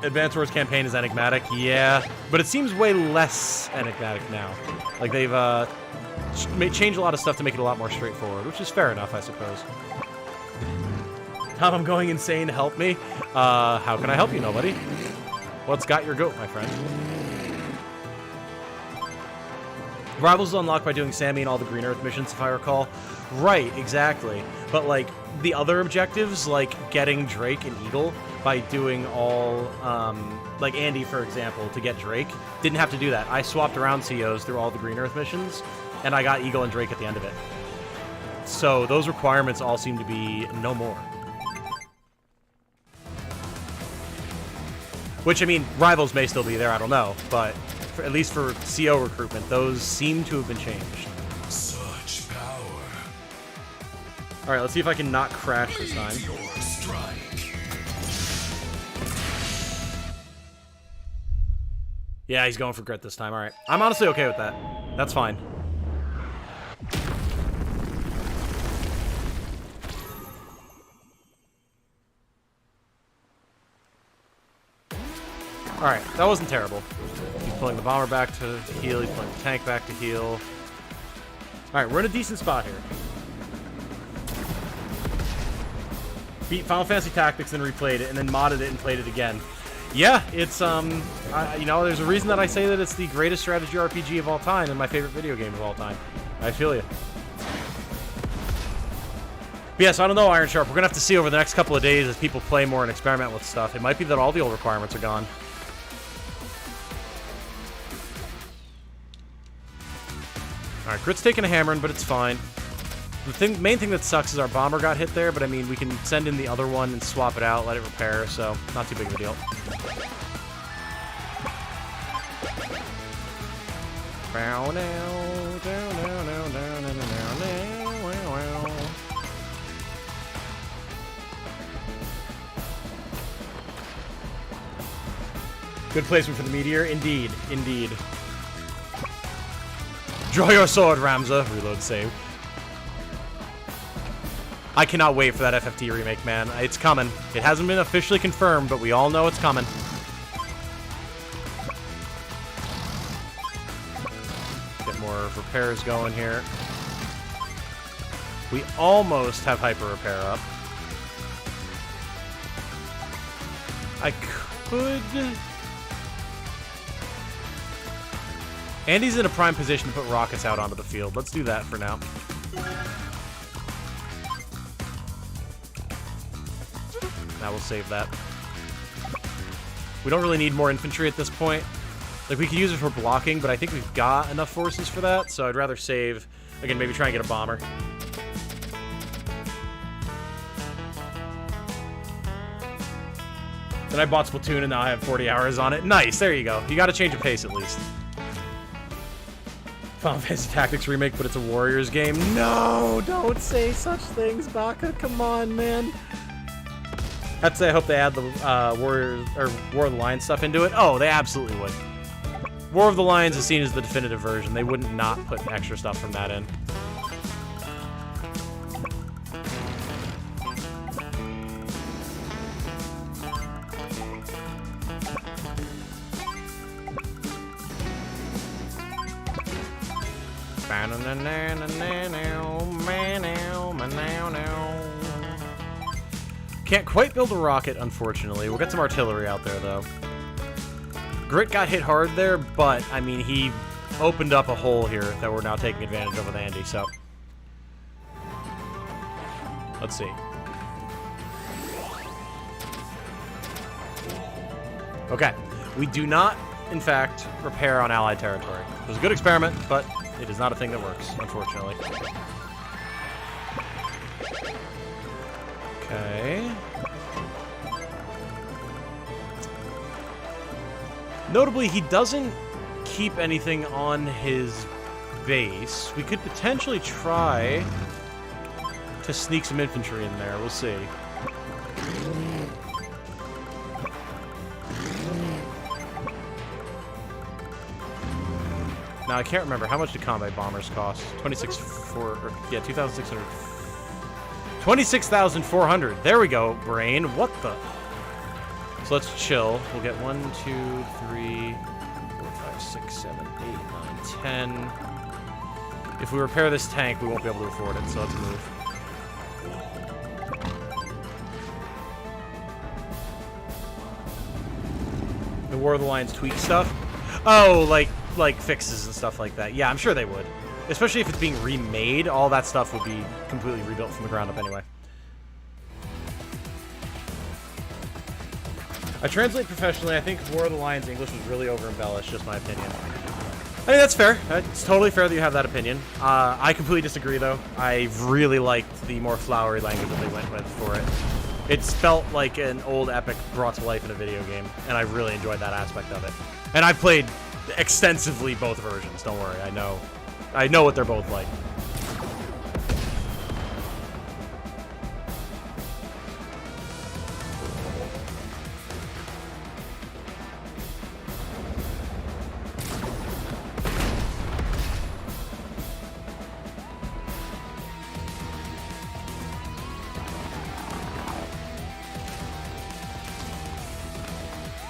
Advance Wars campaign is enigmatic, yeah, but it seems way less enigmatic now. Like they've changed a lot of stuff to make it a lot more straightforward, which is fair enough, I suppose. Tom, I'm going insane, help me. How can I help you, nobody? What's got your goat, my friend? Rivals is unlocked by doing Sammy and all the Green Earth missions, if I recall. Right, exactly. But, like, the other objectives, like getting Drake and Eagle by doing all, like Andy, for example, to get Drake, didn't have to do that. I swapped around COs through all the Green Earth missions, and I got Eagle and Drake at the end of it. So those requirements all seem to be no more. Which, I mean, rivals may still be there, I don't know, but at least for CO recruitment, those seem to have been changed. Such power. Alright, let's see if I can not crash this time. Meteor strike. Yeah, he's going for grit this time, alright. I'm honestly okay with that. That's fine. Alright, that wasn't terrible. He's pulling the bomber back to heal, he's pulling the tank back to heal. Alright, we're in a decent spot here. Beat Final Fantasy Tactics, then replayed it, and then modded it and played it again. Yeah, it's, you know, there's a reason that I say that it's the greatest strategy RPG of all time and my favorite video game of all time. I feel you. But yeah, so I don't know, Iron Sharp. We're going to have to see over the next couple of days as people play more and experiment with stuff. It might be that all the old requirements are gone. Alright, Grit's taking a hammering, but it's fine. The main thing that sucks is our bomber got hit there, but I mean, we can send in the other one and swap it out, let it repair, so not too big of a deal. Good placement for the meteor, indeed, indeed. Draw your sword, Ramza. Reload save. I cannot wait for that FFT remake, man. It's coming. It hasn't been officially confirmed, but we all know it's coming. Get more repairs going here. We almost have hyper repair up. I could... Andy's in a prime position to put rockets out onto the field. Let's do that for now. Now we'll save that. We don't really need more infantry at this point. Like, we could use it for blocking, but I think we've got enough forces for that, so I'd rather save... Again, maybe try and get a bomber. Then I bought Splatoon, and now I have 40 hours on it. Nice, there you go. You gotta change of pace, at least. Final Fantasy Tactics remake, but it's a Warriors game. No, don't say such things, Baka. Come on, man. I have to say, I hope they add the Warriors or War of the Lions stuff into it. Oh, they absolutely would. War of the Lions is seen as the definitive version. They wouldn't not put extra stuff from that in. Can't quite build a rocket, unfortunately. We'll get some artillery out there, though. Grit got hit hard there, but, I mean, he opened up a hole here that we're now taking advantage of with Andy, so... Let's see. Okay. We do not, in fact, repair on Allied territory. It was a good experiment, but it is not a thing that works, unfortunately. Okay. Notably, he doesn't keep anything on his base. We could potentially try to sneak some infantry in there. We'll see. Now, I can't remember. How much do combat bombers cost? 2,600. 26,400. There we go, brain. What the? So let's chill. We'll get 1, 2, 3, 4, 5, 6, 7, 8, 9, 10. If we repair this tank, we won't be able to afford it, so let's move. The War of the Lions tweak stuff? Oh, like fixes and stuff like that. Yeah, I'm sure they would. Especially if it's being remade, all that stuff would be completely rebuilt from the ground up anyway. I translate professionally. I think War of the Lions English was really over-embellished, just my opinion. I mean, that's fair. It's totally fair that you have that opinion. I completely disagree, though. I really liked the more flowery language that they went with for it. It's felt like an old epic brought to life in a video game, and I really enjoyed that aspect of it. And I've played extensively both versions, don't worry. I know what they're both like.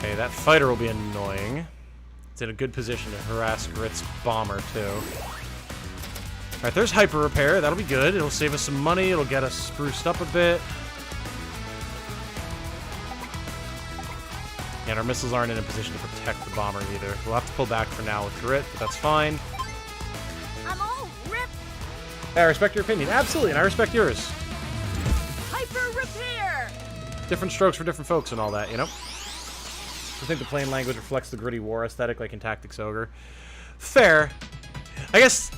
Okay, that fighter will be annoying. It's in a good position to harass Grit's bomber, too. Alright, there's hyper repair. That'll be good. It'll save us some money. It'll get us spruced up a bit. And our missiles aren't in a position to protect the bomber either. We'll have to pull back for now with Grit, but that's fine. I'm all ripped. I respect your opinion. Absolutely, and I respect yours. Hyper repair. Different strokes for different folks and all that, you know? I think the plain language reflects the gritty war aesthetic, like in Tactics Ogre. Fair. I guess,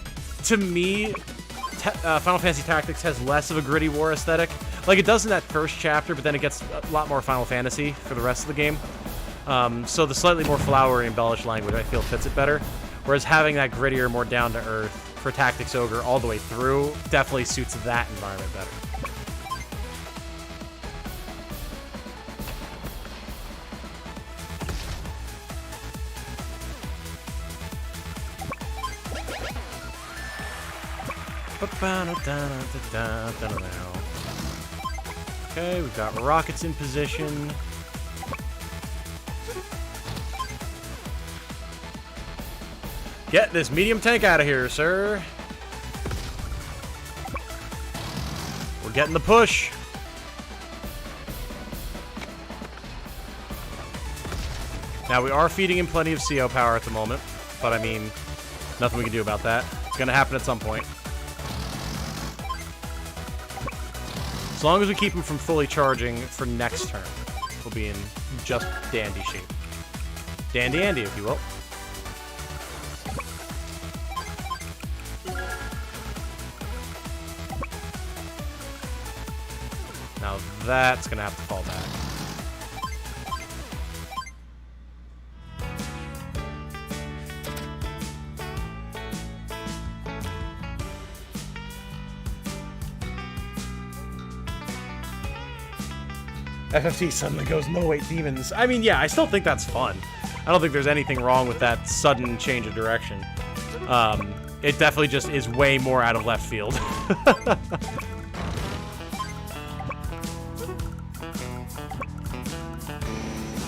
to me, Final Fantasy Tactics has less of a gritty war aesthetic. Like, it does in that first chapter, but then it gets a lot more Final Fantasy for the rest of the game. So the slightly more flowery, embellished language, I feel, fits it better. Whereas having that grittier, more down-to-earth for Tactics Ogre all the way through definitely suits that environment better. Okay, we've got rockets in position. Get this medium tank out of here, sir. We're getting the push. Now, we are feeding him plenty of CO power at the moment, but I mean, nothing we can do about that. It's going to happen at some point. As long as we keep him from fully charging for next turn, we'll be in just dandy shape. Dandy Andy, if you will. Now that's gonna have to fall back. FFT suddenly goes, no wait, demons. I mean, yeah, I still think that's fun. I don't think there's anything wrong with that sudden change of direction. It definitely just is way more out of left field.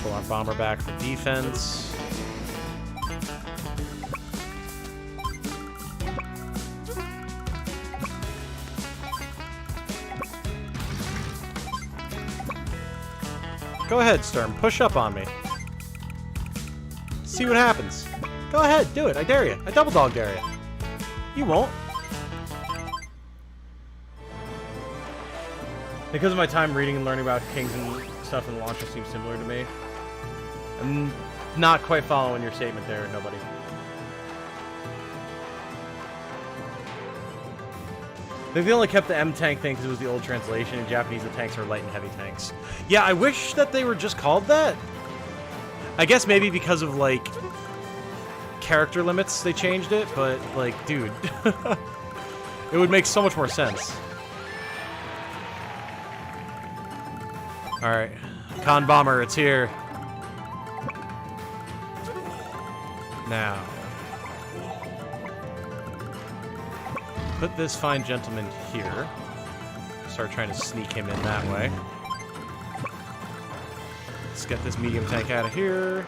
Pull our bomber back for defense. Go ahead, Sturm. Push up on me. See what happens. Go ahead, do it. I dare you. I double dog dare you. You won't. Because of my time reading and learning about kings and stuff in Launcher seems similar to me. I'm not quite following your statement there, nobody. They've only kept the M tank thing because it was the old translation. In Japanese, the tanks are light and heavy tanks. Yeah, I wish that they were just called that. I guess maybe because of, like, character limits they changed it, but, like, dude. It would make so much more sense. Alright. Con Bomber, it's here. Now. Put this fine gentleman here. Start trying to sneak him in that way. Let's get this medium tank out of here.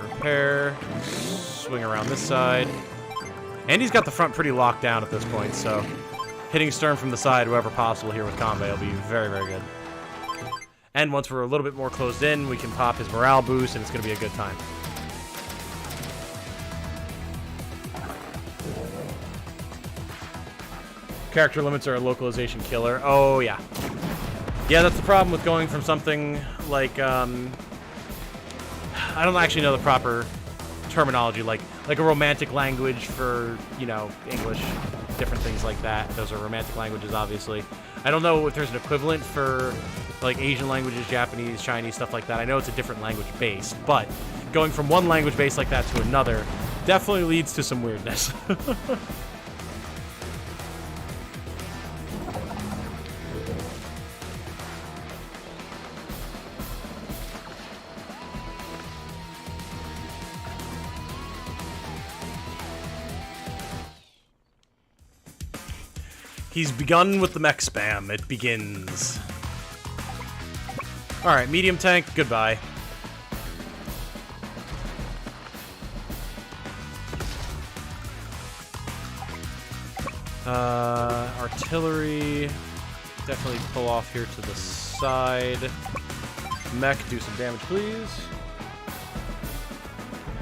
Repair. Swing around this side. Andy's got the front pretty locked down at this point, so hitting Sturm from the side, wherever possible here with combat, will be very, very good. And once we're a little bit more closed in, we can pop his morale boost, and it's going to be a good time. Character limits are a localization killer. Oh, yeah. Yeah, that's the problem with going from something like I don't actually know the proper terminology, like a romantic language for, you know, English, different things like that. Those are romantic languages, obviously. I don't know if there's an equivalent for, like, Asian languages, Japanese, Chinese, stuff like that. I know it's a different language base, but going from one language base like that to another definitely leads to some weirdness. He's begun with the mech spam. It begins. Alright, medium tank, goodbye. Artillery. Definitely pull off here to the side. Mech, do some damage, please.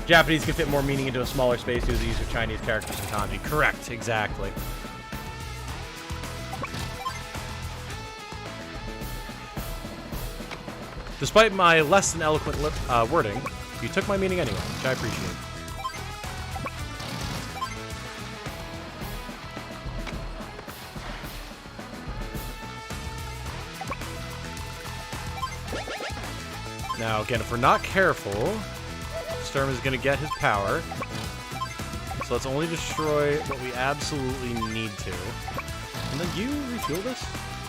Japanese can fit more meaning into a smaller space due to the use of Chinese characters and kanji. Correct, exactly. Despite my less than eloquent wording, you took my meaning anyway, which I appreciate. Now, again, if we're not careful, Sturm is going to get his power. So let's only destroy what we absolutely need to. And then you refuel this?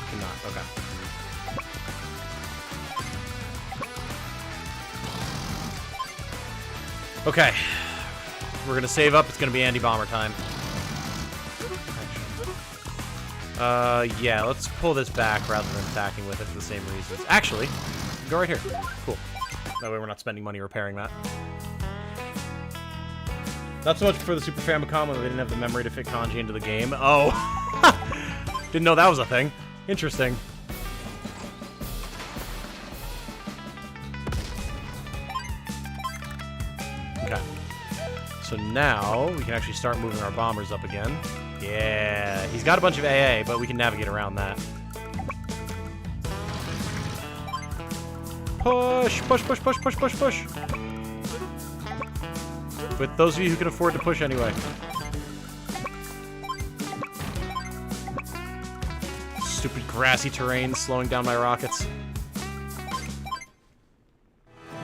Cannot. Okay. Okay, we're gonna save up. It's gonna be anti-bomber time. Yeah, let's pull this back rather than attacking with it for the same reasons. Actually, go right here. Cool. That way we're not spending money repairing that. Not so much for the Super Famicom when they didn't have the memory to fit kanji into the game. Oh, didn't know that was a thing. Interesting. So now, we can actually start moving our bombers up again. Yeah, he's got a bunch of AA, but we can navigate around that. Push, push, push, push, push, push, push. With those of you who can afford to push anyway. Stupid grassy terrain slowing down my rockets.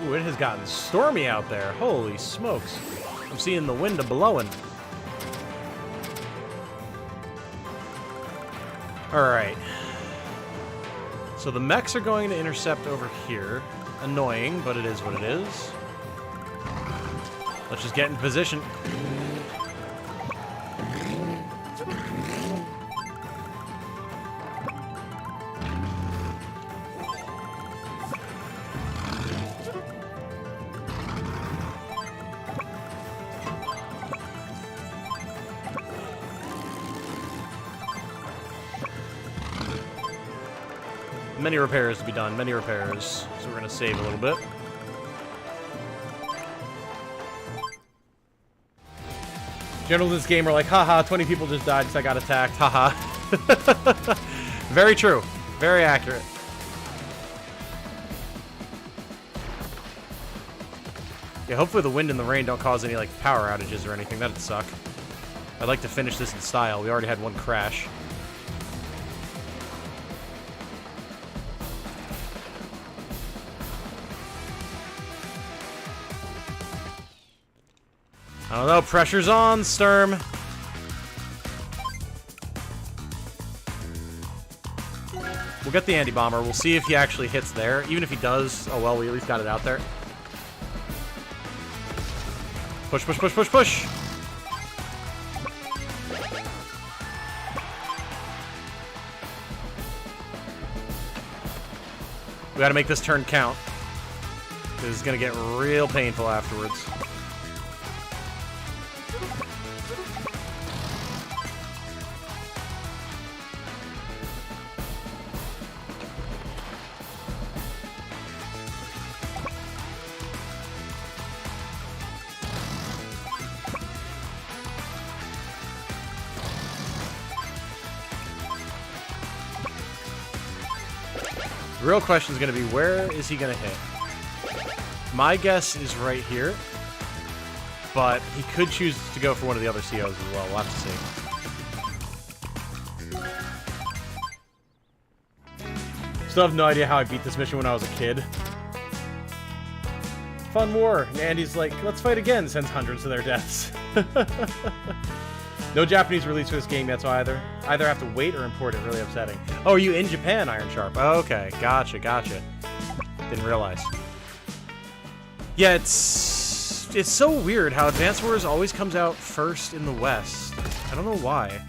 Ooh, it has gotten stormy out there. Holy smokes. I'm seeing the wind a-blowing. Alright. So the mechs are going to intercept over here. Annoying, but it is what it is. Let's just get in position. Many repairs to be done, many repairs. So we're gonna save a little bit. Generals in this game are like, haha, 20 people just died because I got attacked, haha. Very true. Very accurate. Yeah, hopefully the wind and the rain don't cause any, like, power outages or anything. That'd suck. I'd like to finish this in style. We already had one crash. I don't know, pressure's on, Sturm. We'll get the anti-bomber. We'll see if he actually hits there. Even if he does, oh well, we at least got it out there. Push, push, push, push, push! We gotta make this turn count. This is gonna get real painful afterwards. The real question is going to be, where is he going to hit? My guess is right here. But he could choose to go for one of the other COs as well. We'll have to see. Still have no idea how I beat this mission when I was a kid. Fun war. And Andy's like, let's fight again, sends hundreds of their deaths. No Japanese release for this game yet, so either have to wait or import it. Really upsetting. Oh, are you in Japan, Iron Sharp? Oh, okay. Gotcha. Didn't realize. Yeah, it's so weird how Advance Wars always comes out first in the West. I don't know why.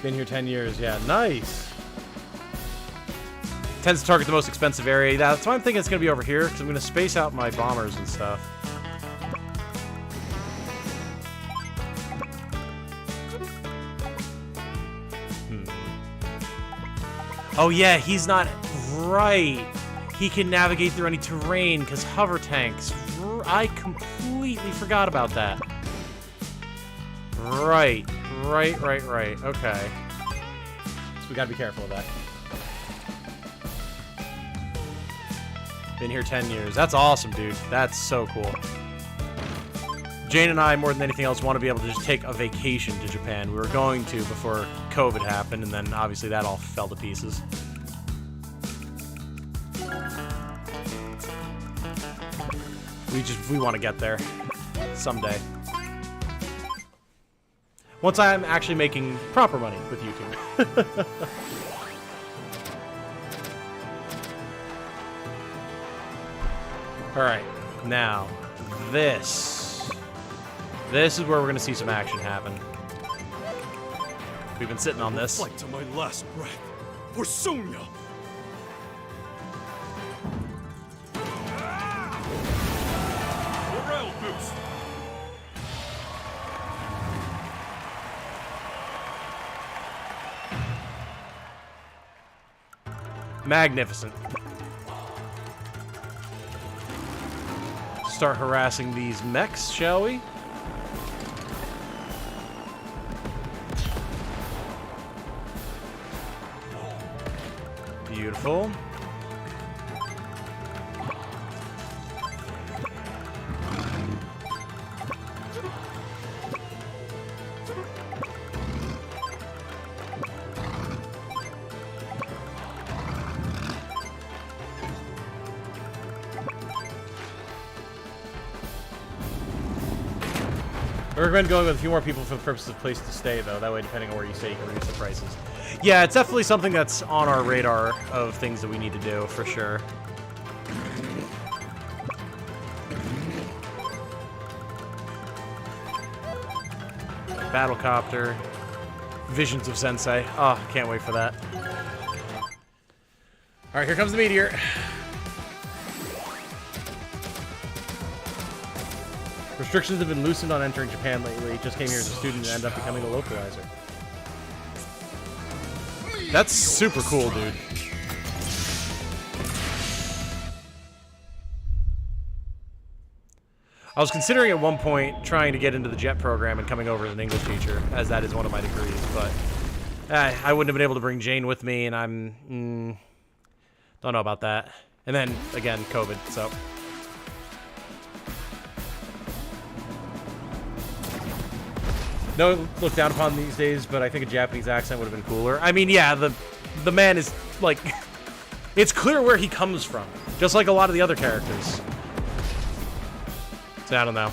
Been here 10 years, yeah. Nice! Tends to target the most expensive area. That's why I'm thinking it's going to be over here, because I'm going to space out my bombers and stuff. Oh yeah, he's not... Right! He can navigate through any terrain, because hover tanks... I completely forgot about that. Right. Okay. So we gotta be careful of that. Been here 10 years. That's awesome, dude. That's so cool. Jane and I, more than anything else, want to be able to just take a vacation to Japan. We were going to before COVID happened, and then obviously that all fell to pieces. We want to get there someday. Once I'm actually making proper money with YouTube. Alright, now, this is where we're going to see some action happen. We've been sitting on this. Fight to my last breath for Sonya. Morale boost. Magnificent. Start harassing these mechs, shall we? Beautiful. I recommend going with a few more people for the purpose of place to stay, though. That way, depending on where you stay, you can reduce the prices. Yeah, it's definitely something that's on our radar of things that we need to do, for sure. Battlecopter. Visions of Sensei. Oh, can't wait for that. Alright, here comes the meteor. Restrictions have been loosened on entering Japan lately. Just came here as a student and ended up becoming a localizer. That's super cool, dude. I was considering at one point trying to get into the JET program and coming over as an English teacher, as that is one of my degrees, but I wouldn't have been able to bring Jane with me, and I'm... don't know about that. And then, again, COVID, so... No, looked down upon these days, but I think a Japanese accent would have been cooler. I mean, yeah, the man is, like... it's clear where he comes from, just like a lot of the other characters. So, I don't know.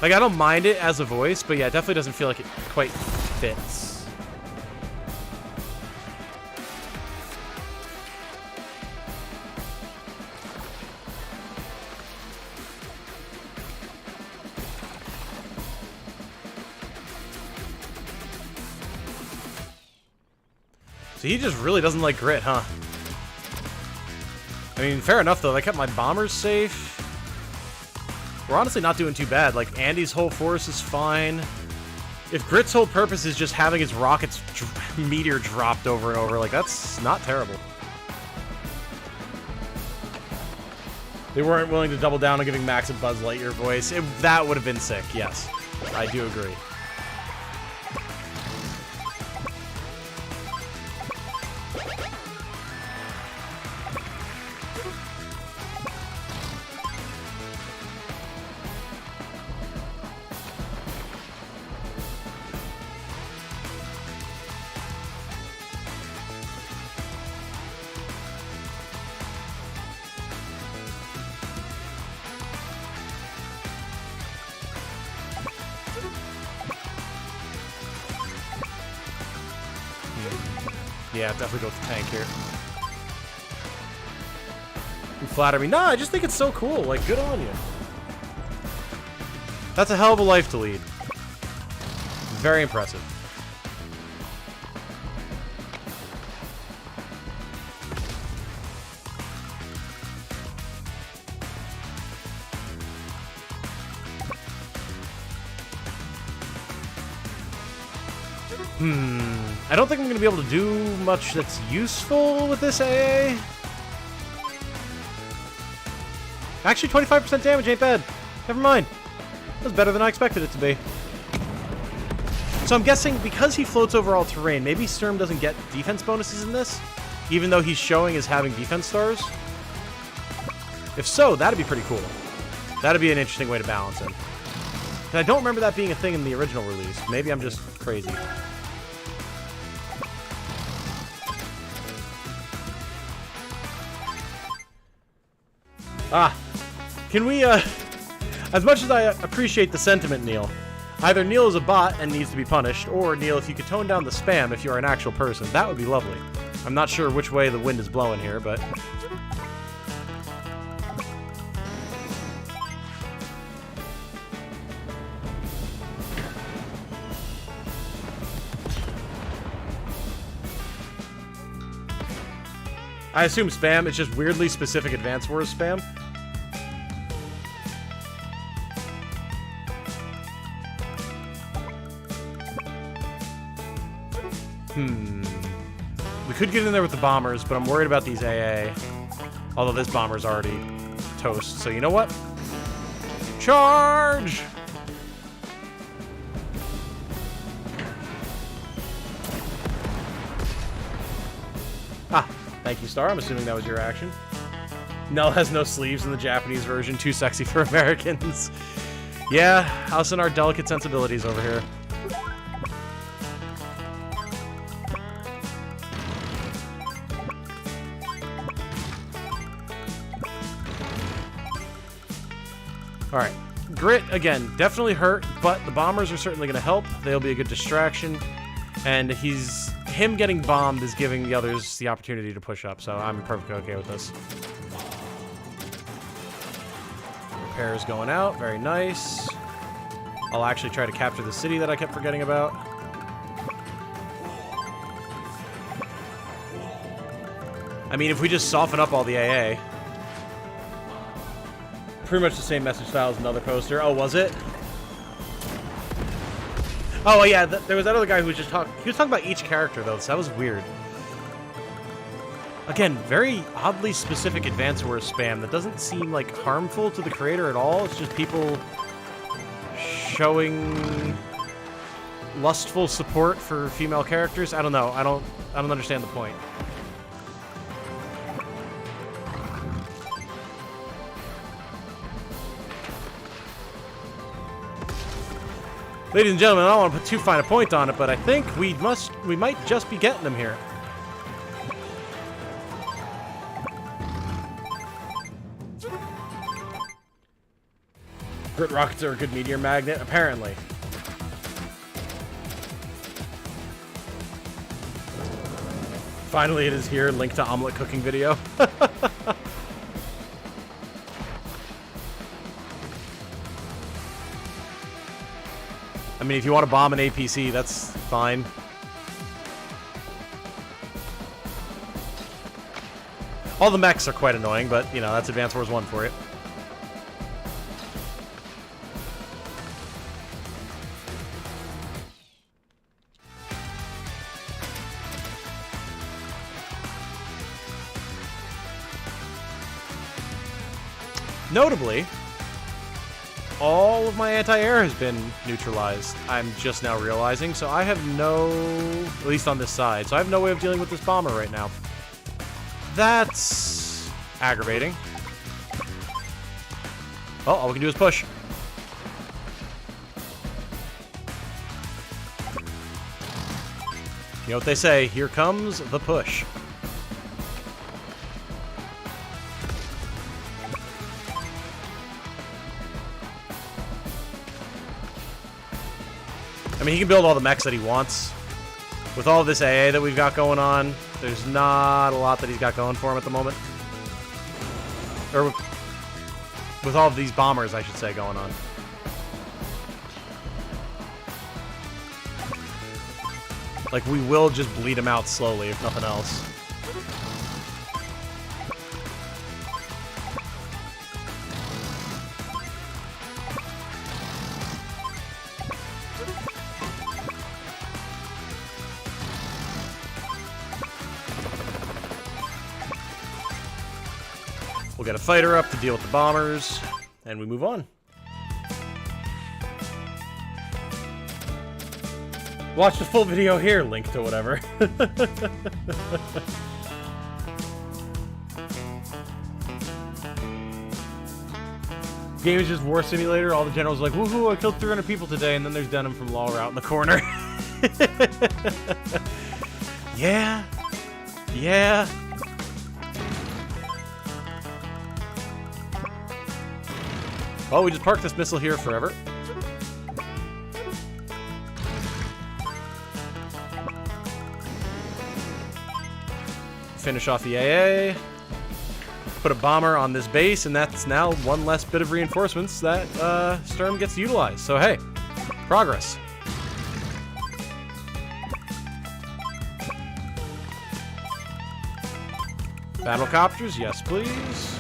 Like, I don't mind it as a voice, but yeah, it definitely doesn't feel like it quite fits. So he just really doesn't like grit, huh? I mean, fair enough, though. I kept my bombers safe. We're honestly not doing too bad. Like, Andy's whole force is fine. If Grit's whole purpose is just having his rockets meteor dropped over and over, like, that's not terrible. They weren't willing to double down on giving Max a Buzz Lightyear voice. That would have been sick, yes. I do agree. Yeah, definitely go with the tank here. You flatter me. No, I just think it's so cool. Like, good on you. That's a hell of a life to lead. Very impressive. I don't think I'm going to be able to do much that's useful with this AA. Actually, 25% damage ain't bad. Never mind. That was better than I expected it to be. So I'm guessing because he floats over all terrain, maybe Sturm doesn't get defense bonuses in this, even though he's showing as having defense stars. If so, that'd be pretty cool. That'd be an interesting way to balance him. And I don't remember that being a thing in the original release. Maybe I'm just crazy. Can we, as much as I appreciate the sentiment, Neil, either Neil is a bot and needs to be punished, or Neil, if you could tone down the spam if you're an actual person, that would be lovely. I'm not sure which way the wind is blowing here, but... I assume spam, it's just weirdly specific Advance Wars spam. We could get in there with the bombers, but I'm worried about these AA. Although this bomber's already toast, so you know what? Charge! Thank you, Star. I'm assuming that was your action. Nell has no sleeves in the Japanese version. Too sexy for Americans. Yeah, us and our delicate sensibilities over here. Alright. Grit, again, definitely hurt, but the bombers are certainly going to help. They'll be a good distraction. And him getting bombed is giving the others the opportunity to push up, so I'm perfectly okay with this. Repairs going out, very nice. I'll actually try to capture the city that I kept forgetting about. I mean, if we just soften up all the AA. Pretty much the same message style as another poster. Oh, was it? Oh, yeah, there was that other guy who was just talking... He was talking about each character, though, so that was weird. Again, very oddly specific Advance Wars spam that doesn't seem, like, harmful to the creator at all. It's just people showing lustful support for female characters. I don't know. I don't understand the point. Ladies and gentlemen, I don't want to put too fine a point on it, but I think we might just be getting them here. Grit rockets are a good meteor magnet, apparently. Finally, it is here. Link to omelet cooking video. I mean, if you want to bomb an APC, that's fine. All the mechs are quite annoying, but, you know, that's Advance Wars 1 for you. Notably, all of my anti-air has been neutralized. I'm just now realizing, so I have no, at least on this side, so I have no way of dealing with this bomber right now. That's aggravating. Oh, all we can do is push. You know what they say, here comes the push. I mean, he can build all the mechs that he wants. With all this AA that we've got going on, there's not a lot that he's got going for him at the moment. Or with all of these bombers, I should say, going on. Like, we will just bleed him out slowly, if nothing else. We'll get a fighter up to deal with the bombers, and we move on. Watch the full video here, link to whatever. Game is just War Simulator. All the generals are like, woohoo, I killed 300 people today, and then there's Denim from Law out in the corner. Yeah. Yeah. Well, we just parked this missile here forever. Finish off the AA. Put a bomber on this base, and that's now one less bit of reinforcements that Sturm gets to utilize. So hey, progress. Battlecopters, yes please.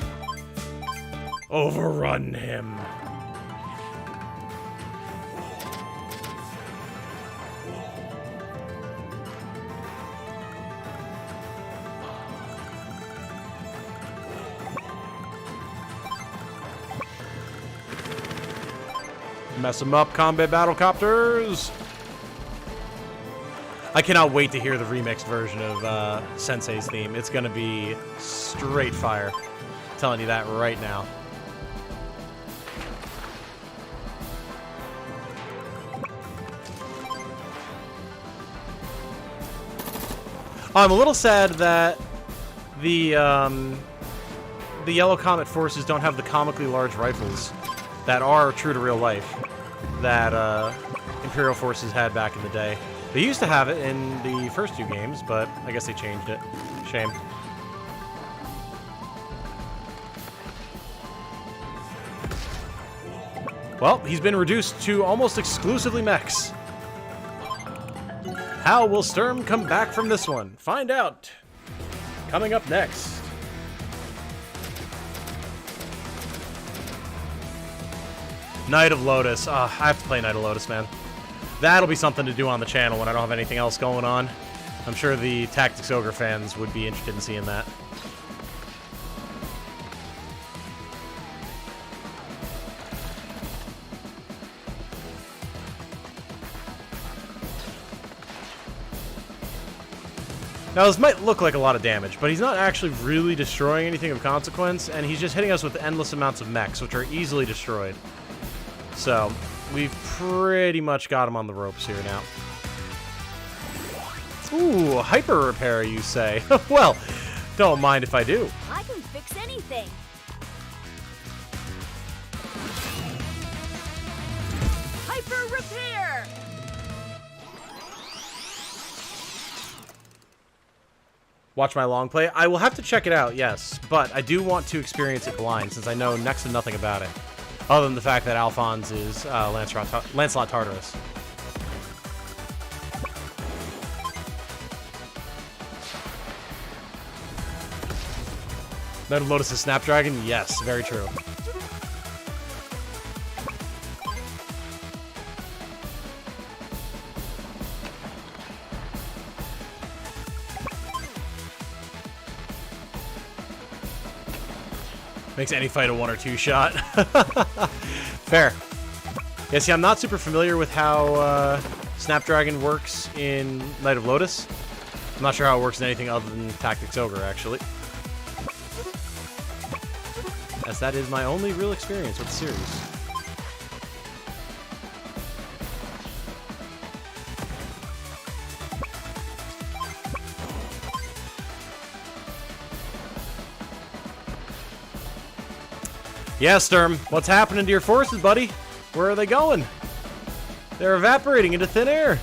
Overrun him. Mess them up, combat battlecopters. I cannot wait to hear the remixed version of Sensei's theme. It's gonna be straight fire. I'm telling you that right now. I'm a little sad that the Yellow Comet forces don't have the comically large rifles that are true to real life that Imperial forces had back in the day. They used to have it in the first two games, but I guess they changed it. Shame. Well, he's been reduced to almost exclusively mechs. How will Sturm come back from this one? Find out. Coming up next. Knight of Lotus. I have to play Knight of Lotus, man. That'll be something to do on the channel when I don't have anything else going on. I'm sure the Tactics Ogre fans would be interested in seeing that. Now, this might look like a lot of damage, but he's not actually really destroying anything of consequence, and he's just hitting us with endless amounts of mechs, which are easily destroyed. So, we've pretty much got him on the ropes here now. Ooh, hyper repair, you say? Well, don't mind if I do. I can fix anything. Hyper repair. Watch my long play. I will have to check it out, yes, but I do want to experience it blind since I know next to nothing about it. Other than the fact that Alphonse is Lancelot Tartarus. Knight of Lotus is Snapdragon? Yes, very true. Makes any fight a 1 or 2 shot. Fair. Yeah, see, I'm not super familiar with how Snapdragon works in Knight of Lotus. I'm not sure how it works in anything other than Tactics Ogre, actually. As that is my only real experience with the series. Yeah, Sturm, what's happening to your forces, buddy? Where are they going? They're evaporating into thin air.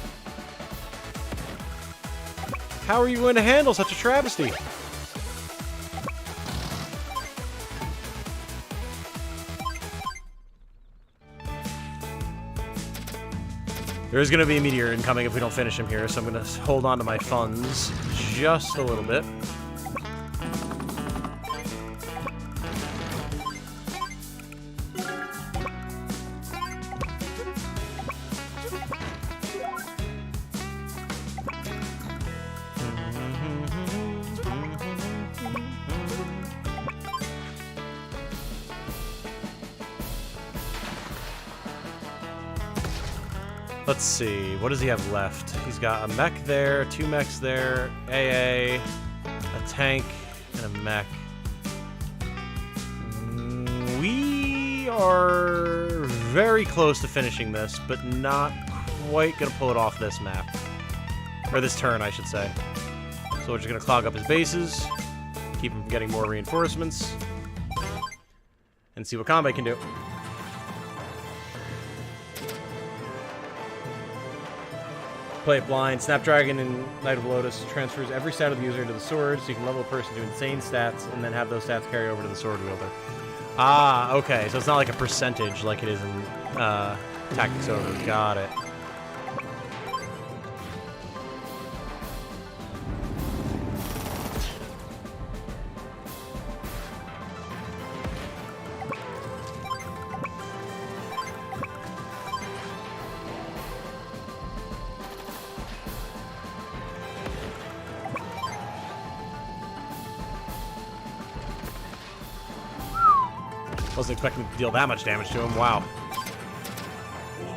How are you going to handle such a travesty? There is going to be a meteor incoming if we don't finish him here, so I'm going to hold on to my funds just a little bit. Let's see, what does he have left? He's got a mech there, 2 mechs there, AA, a tank, and a mech. We are very close to finishing this, but not quite gonna pull it off this map. Or this turn, I should say. So we're just gonna clog up his bases, keep him from getting more reinforcements, and see what combat can do. Play it blind. Snapdragon in Knight of Lotus transfers every stat of the user into the sword, so you can level a person to insane stats, and then have those stats carry over to the sword wielder. Ah, okay. So it's not like a percentage like it is in Tactics Ogre. Got it. Wasn't expecting to deal that much damage to him. Wow.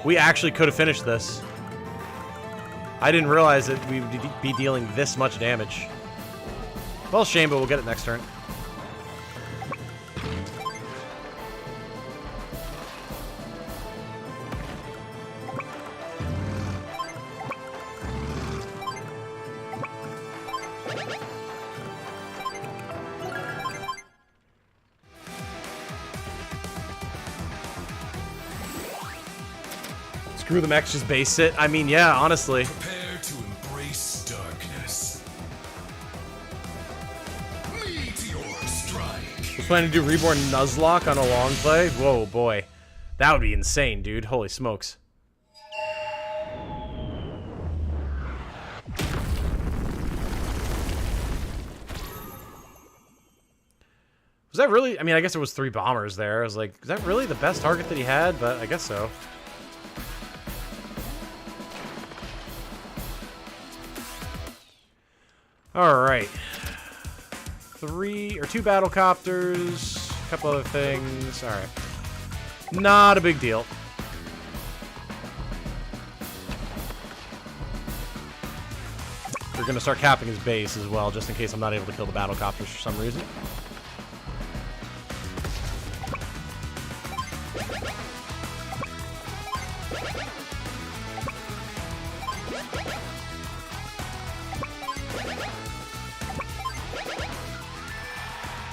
We actually could have finished this. I didn't realize that we would be dealing this much damage. Well, shame, but we'll get it next turn. Screw the mechs, just base it. I mean, yeah, honestly. Prepare to embrace darkness. Meteor strike. Was planning to do Reborn Nuzlocke on a long play? Whoa, boy. That would be insane, dude. Holy smokes. Was that really? I mean, I guess it was 3 bombers there. I was like, is that really the best target that he had? But I guess so. Alright. 2 battle copters, a couple other things. Alright. Not a big deal. We're gonna start capping his base as well, just in case I'm not able to kill the battle copters for some reason.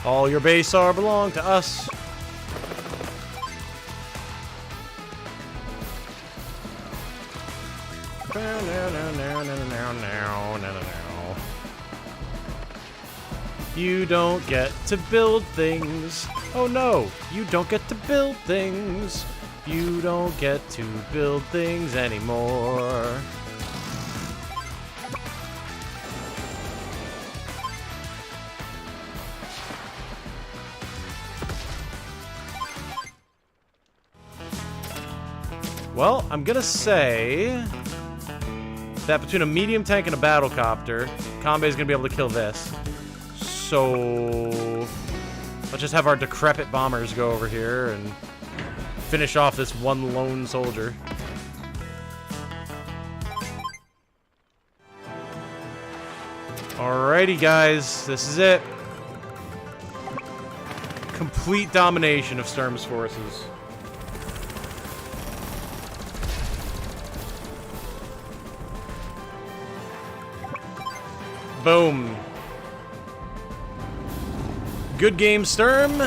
All your base are belong to us. You don't get to build things. Oh no, you don't get to build things. You don't get to build things anymore. Well, I'm gonna say that between a medium tank and a battlecopter, Kanbei is gonna be able to kill this. So Let's just have our decrepit bombers go over here and finish off this one lone soldier. Alrighty, guys. This is it. Complete domination of Sturm's forces. Boom. Good game, Sturm.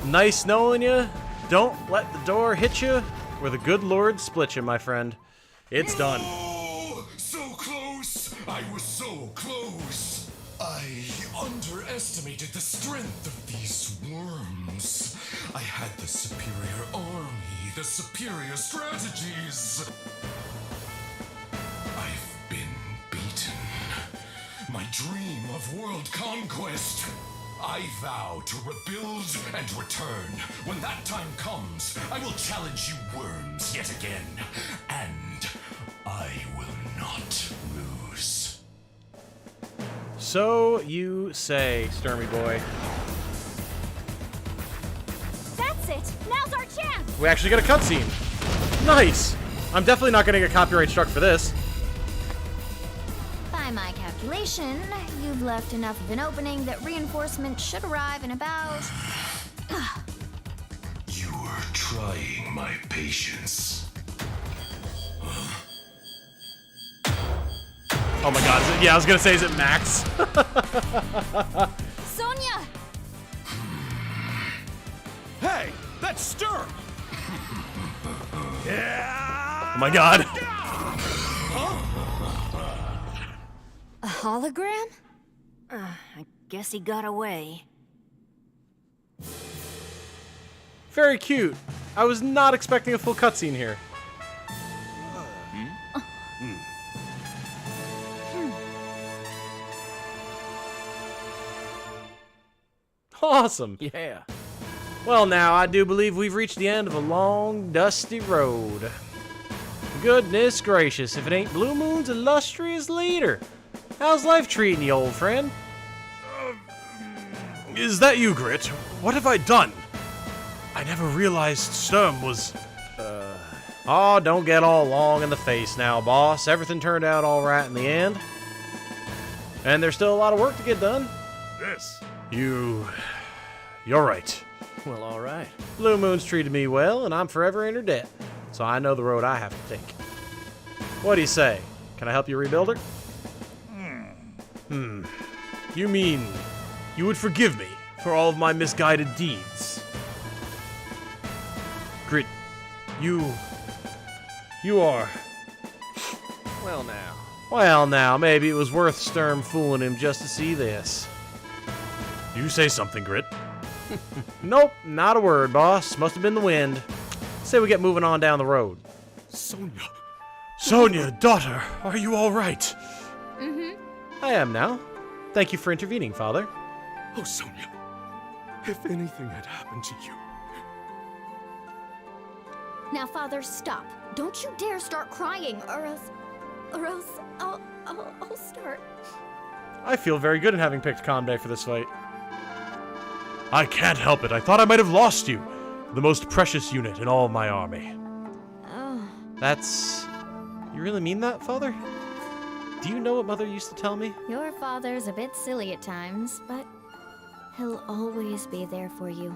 Nice knowing you. Don't let the door hit you, or the good Lord split you, my friend. It's done. Oh, so close! I was so close! I underestimated the strength of these worms. I had the superior army, the superior strategies. I've been beaten. My dream of world conquest. I vow to rebuild and return. When that time comes, I will challenge you worms yet again. And I will not lose. So you say, Sturmy boy. That's it! Now's our chance! We actually get a cutscene. Nice! I'm definitely not getting a copyright struck for this. By my calculation, you've left enough of an opening that reinforcements should arrive in about... You are trying my patience. Oh my god, yeah, I was gonna say, is it Max? Sonia! Hey, that's Sturm! Oh my god. A hologram? I guess he got away. Very cute. I was not expecting a full cutscene here. Awesome. Yeah. Well, now, I do believe we've reached the end of a long, dusty road. Goodness gracious, if it ain't Blue Moon's illustrious leader. How's life treating you, old friend? Is that you, Grit? What have I done? I never realized Sturm was... Oh, don't get all long in the face now, boss. Everything turned out all right in the end. And there's still a lot of work to get done. Yes. You're right. Well, all right. Blue Moon's treated me well, and I'm forever in her debt. So I know the road I have to take. What do you say? Can I help you rebuild her? You mean you would forgive me for all of my misguided deeds? Grit, you are... Well, now. Well, now, maybe it was worth Sturm fooling him just to see this. You say something, Grit. Nope, not a word, boss. Must have been the wind. Say we get moving on down the road. Sonia. Sonia, daughter, are you all right? I am now. Thank you for intervening, Father. Oh, Sonia. If anything had happened to you... Now, Father, stop. Don't you dare start crying, or else I'll start. I feel very good in having picked Conde for this fight. I can't help it. I thought I might have lost you. The most precious unit in all of my army. Oh, That's... You really mean that, Father? Do you know what Mother used to tell me? your father's a bit silly at times, but he'll always be there for you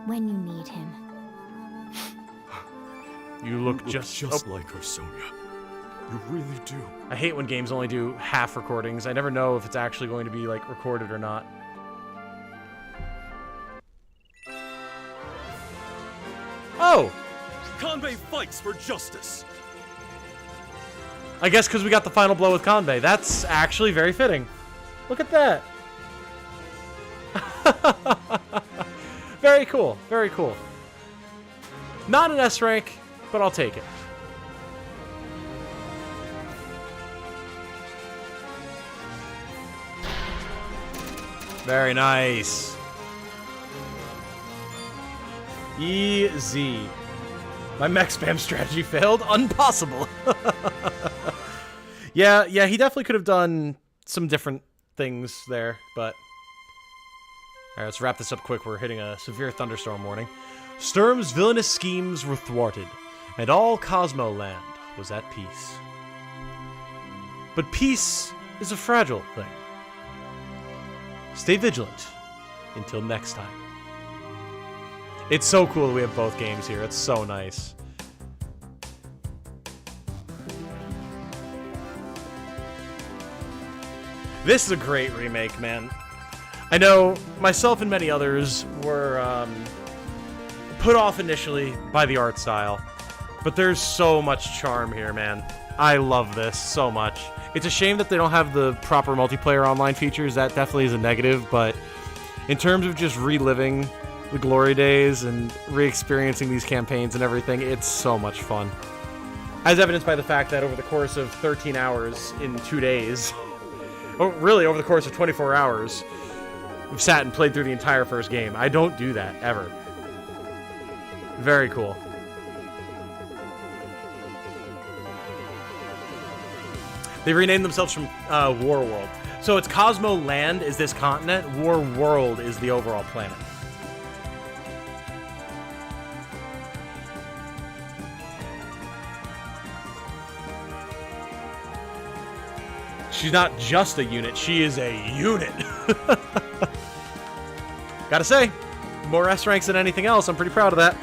when you need him. You look just like her, Sonia. You really do. I hate when games only do half recordings. I never know if it's actually going to be, like, recorded or not. Oh! Convey fights for justice. I guess because we got the final blow with Convey. That's actually very fitting. Look at that. Very cool. Very cool. Not an S rank, but I'll take it. Very nice. Easy. My mech spam strategy failed. Impossible. Yeah, he definitely could have done some different things there, but Alright, let's wrap this up quick. We're hitting a severe thunderstorm warning. Sturm's villainous schemes were thwarted, and all Cosmo Land was at peace. But peace is a fragile thing. Stay vigilant until next time. It's so cool that we have both games here. It's so nice. This is a great remake, man. I know myself and many others were put off initially by the art style, but there's so much charm here, man. I love this so much. It's a shame that they don't have the proper multiplayer online features. That definitely is a negative, but in terms of just reliving the glory days and re-experiencing these campaigns and everything, it's so much fun. As evidenced by the fact that over the course of 13 hours in 2 days, or really over the course of 24 hours, we've sat and played through the entire first game. I don't do that, ever. Very cool. They renamed themselves from War World. So it's Cosmo Land is this continent, War World is the overall planet. She's not just a unit, she is a unit. Gotta say, more S ranks than anything else. I'm pretty proud of that.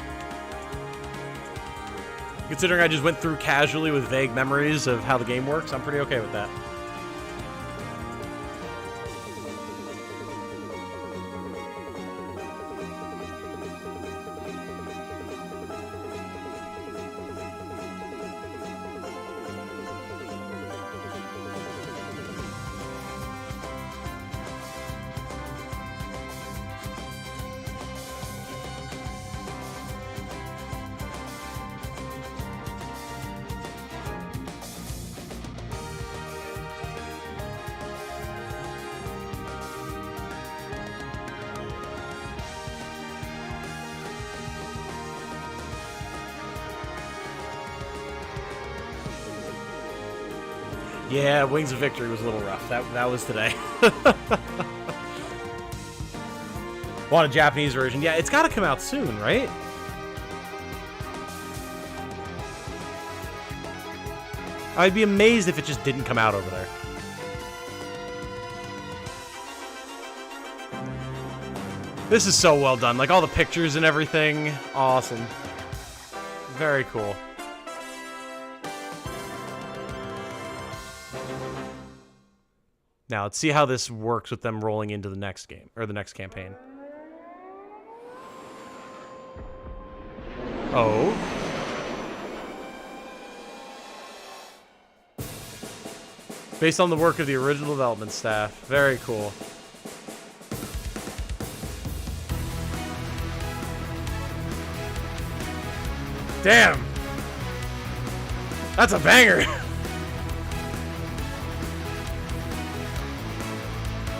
Considering I just went through casually with vague memories of how the game works, I'm pretty okay with that. Yeah, Wings of Victory was a little rough. That was today. Want a Japanese version? Yeah, it's got to come out soon, right? I'd be amazed if it just didn't come out over there. This is so well done. Like, all the pictures and everything. Awesome. Very cool. Now, let's see how this works with them rolling into the next game, or the next campaign. Oh. Based on the work of the original development staff. Very cool. Damn! That's a banger!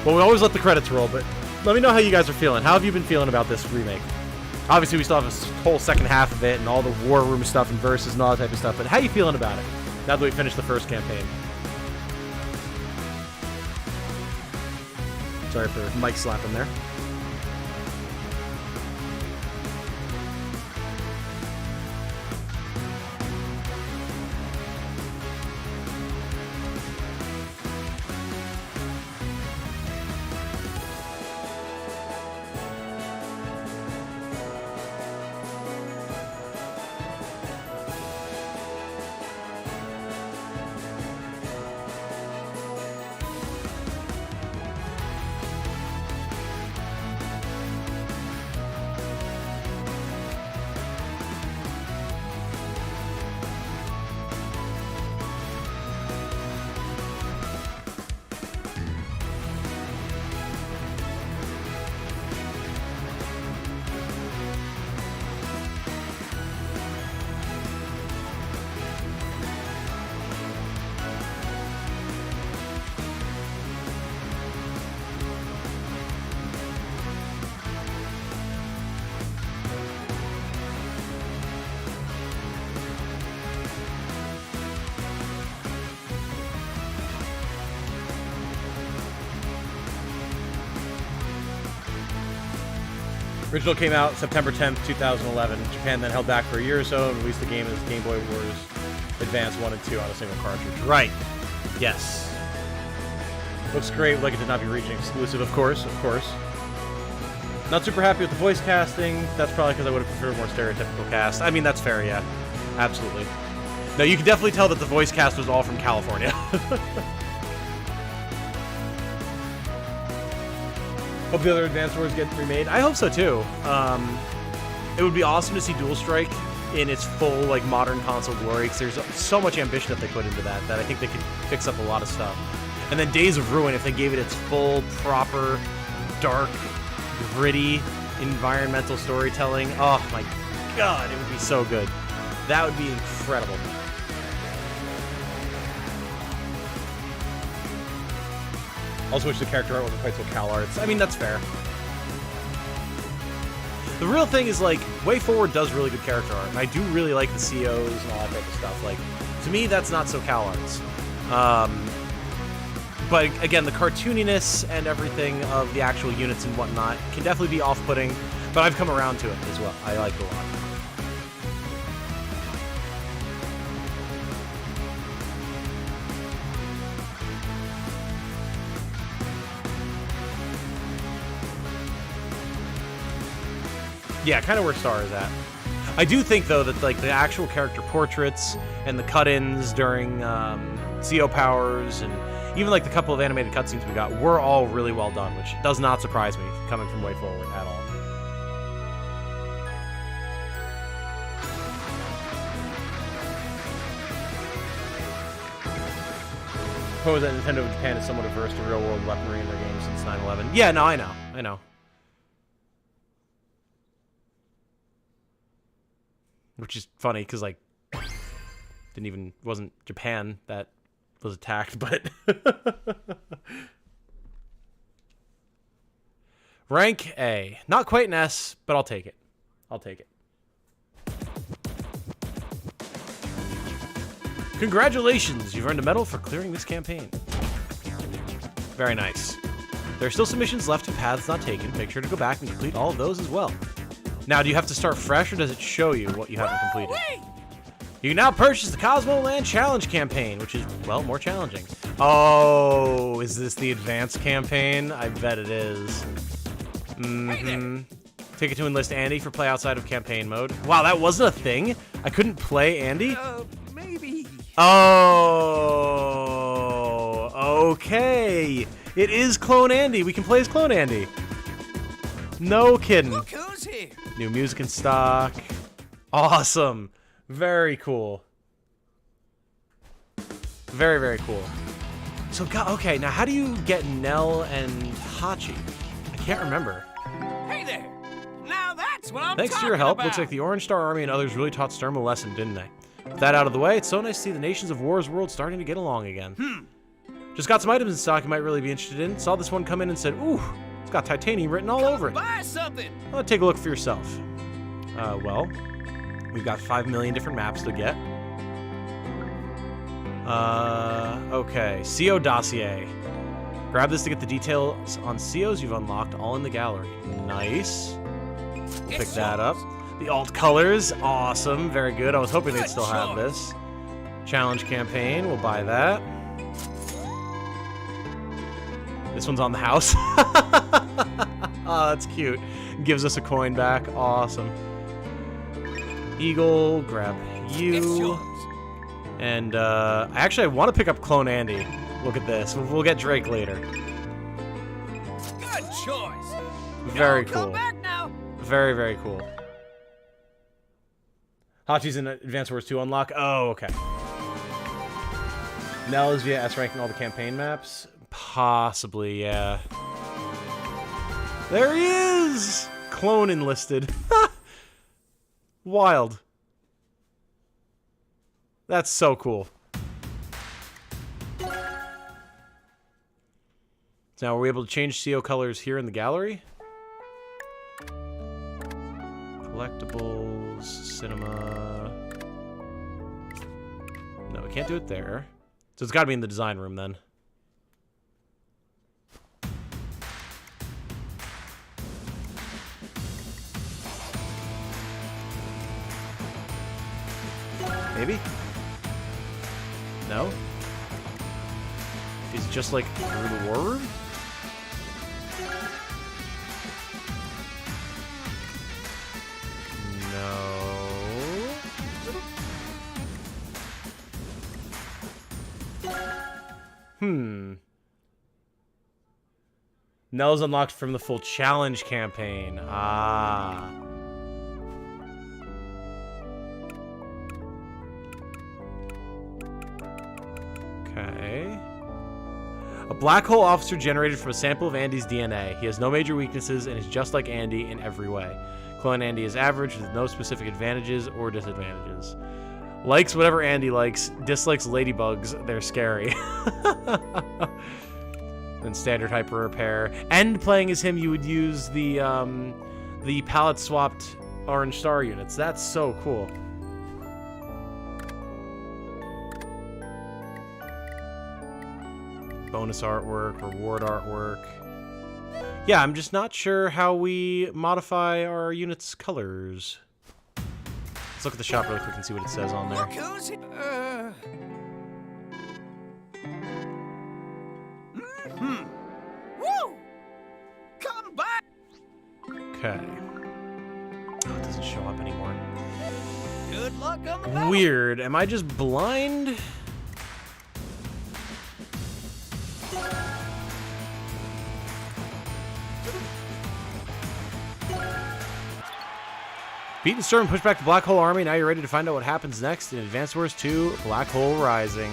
Well, we always let the credits roll, but let me know how you guys are feeling. How have you been feeling about this remake? Obviously, we still have a whole second half of it and all the war room stuff and verses and all that type of stuff, but how are you feeling about it now that we finished the first campaign? Sorry for mic slapping there. Original came out September 10th, 2011. Japan then held back for a year or so and released the game as Game Boy Wars Advance 1 and 2 on a single cartridge. Right. Yes. Looks great, like it did not be region exclusive, of course. Not super happy with the voice casting. That's probably because I would have preferred more stereotypical cast. I mean, that's fair, yeah. Absolutely. No, you can definitely tell that the voice cast was all from California. Hope the other Advance Wars get remade. I hope so, too. It would be awesome to see Dual Strike in its full, like, modern console glory, because there's so much ambition that they put into that I think they could fix up a lot of stuff. And then Days of Ruin, if they gave it its full, proper, dark, gritty, environmental storytelling. Oh my god, it would be so good. That would be incredible. Also wish the character art wasn't quite so Cal Arts. I mean, that's fair. The real thing is, like, Way Forward does really good character art, and I do really like the COs and all that type of stuff. Like, to me, that's not so Cal Arts. But again, the cartooniness and everything of the actual units and whatnot can definitely be off-putting, but I've come around to it as well. I like it a lot. Yeah, kind of where Star is at. I do think, though, that like the actual character portraits and the cut-ins during CO powers and even like the couple of animated cutscenes we got were all really well done, which does not surprise me coming from Way Forward at all. Suppose that Nintendo of Japan is somewhat averse to real-world weaponry in their games since 9/11. Yeah, no, I know. Which is funny, because, like, wasn't Japan that was attacked, but... Rank A. Not quite an S, but I'll take it. Congratulations! You've earned a medal for clearing this campaign. Very nice. There are still some missions left and paths not taken. Make sure to go back and complete all of those as well. Now, do you have to start fresh, or does it show you what you haven't completed? You can now purchase the Cosmo Land Challenge campaign, which is, well, more challenging. Oh, is this the advanced campaign? I bet it is. Ticket to enlist Andy for play outside of campaign mode. Wow, that wasn't a thing? I couldn't play Andy? Maybe. Oh, okay. It is Clone Andy. We can play as Clone Andy. No kidding. Look who's here. New music in stock. Awesome. Very cool. Very, very cool. So, okay, now how do you get Nell and Hachi? I can't remember. Hey there. Now that's what I'm Thanks to your help, looks like the Orange Star Army and others really taught Sturm a lesson, didn't they? With that out of the way, it's so nice to see the nations of War's world starting to get along again. Just got some items in stock you might really be interested in. Saw this one come in and said, ooh, it's got titanium written all over it. Buy something. Well, take a look for yourself. Well, we've got 5 million different maps to get. Okay, CO dossier. Grab this to get the details on COs you've unlocked, all in the gallery. Nice. Pick that up. The alt colors, awesome, very good. I was hoping they'd still have this. Challenge campaign, we'll buy that. This one's on the house. Oh, that's cute. Gives us a coin back. Awesome. Eagle, grab you. And actually, I want to pick up Clone Andy. Look at this. We'll get Drake later. Good choice. Very Come cool. back now. Very, very cool. Hachi's in Advance Wars 2 unlock. Oh, okay. Nell is via S ranking all the campaign maps. Possibly, yeah. There he is! Clone enlisted. Wild. That's so cool. So now, are we able to change CO colors here in the gallery? Collectibles, cinema. No, we can't do it there. So it's got to be in the design room then. Maybe? No? Is it just like through the war room? No. Nell is unlocked from the full challenge campaign. Ah. Okay. A black hole officer generated from a sample of Andy's DNA. He has no major weaknesses and is just like Andy in every way. Clone Andy is average with no specific advantages or disadvantages. Likes whatever Andy likes, dislikes ladybugs, they're scary. Then standard hyper repair. And playing as him, you would use the palette swapped orange star units. That's so cool. Bonus artwork, reward artwork. Yeah, I'm just not sure how we modify our units' colors. Let's look at the shop really quick and see what it says on there. Look who's here. Woo! Come back. Okay. Oh, it doesn't show up anymore. Good luck on the battle. Weird. Am I just blind? Beaten Sturm, push back the Black Hole Army. Now you're ready to find out what happens next in Advance Wars 2 Black Hole Rising.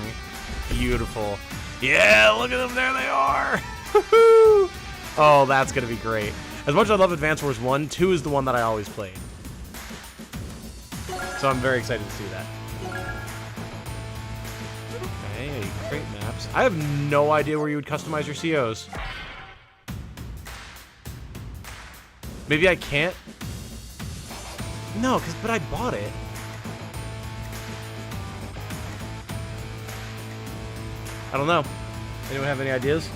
Beautiful. Yeah, look at them. There they are. Oh, that's going to be great. As much as I love Advance Wars 1, 2 is the one that I always played. So I'm very excited to see that. Okay, great maps. I have no idea where you would customize your COs. Maybe I can't. No, but I bought it. I don't know. Anyone have any ideas?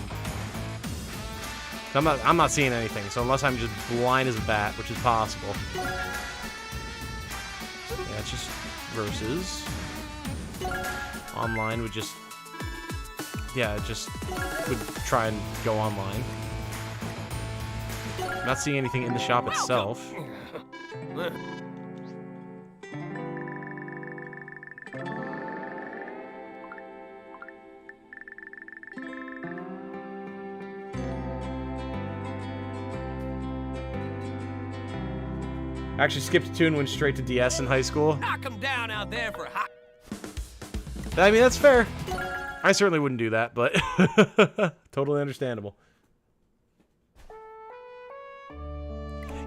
I'm not seeing anything, so unless I'm just blind as a bat, which is possible. Yeah, it's just versus. Online would just... Yeah, it just would try and go online. Not seeing anything in the shop itself. I actually skipped a tune and went straight to DS in high school. Knock 'em down out there for hot. I mean, that's fair. I certainly wouldn't do that, but totally understandable.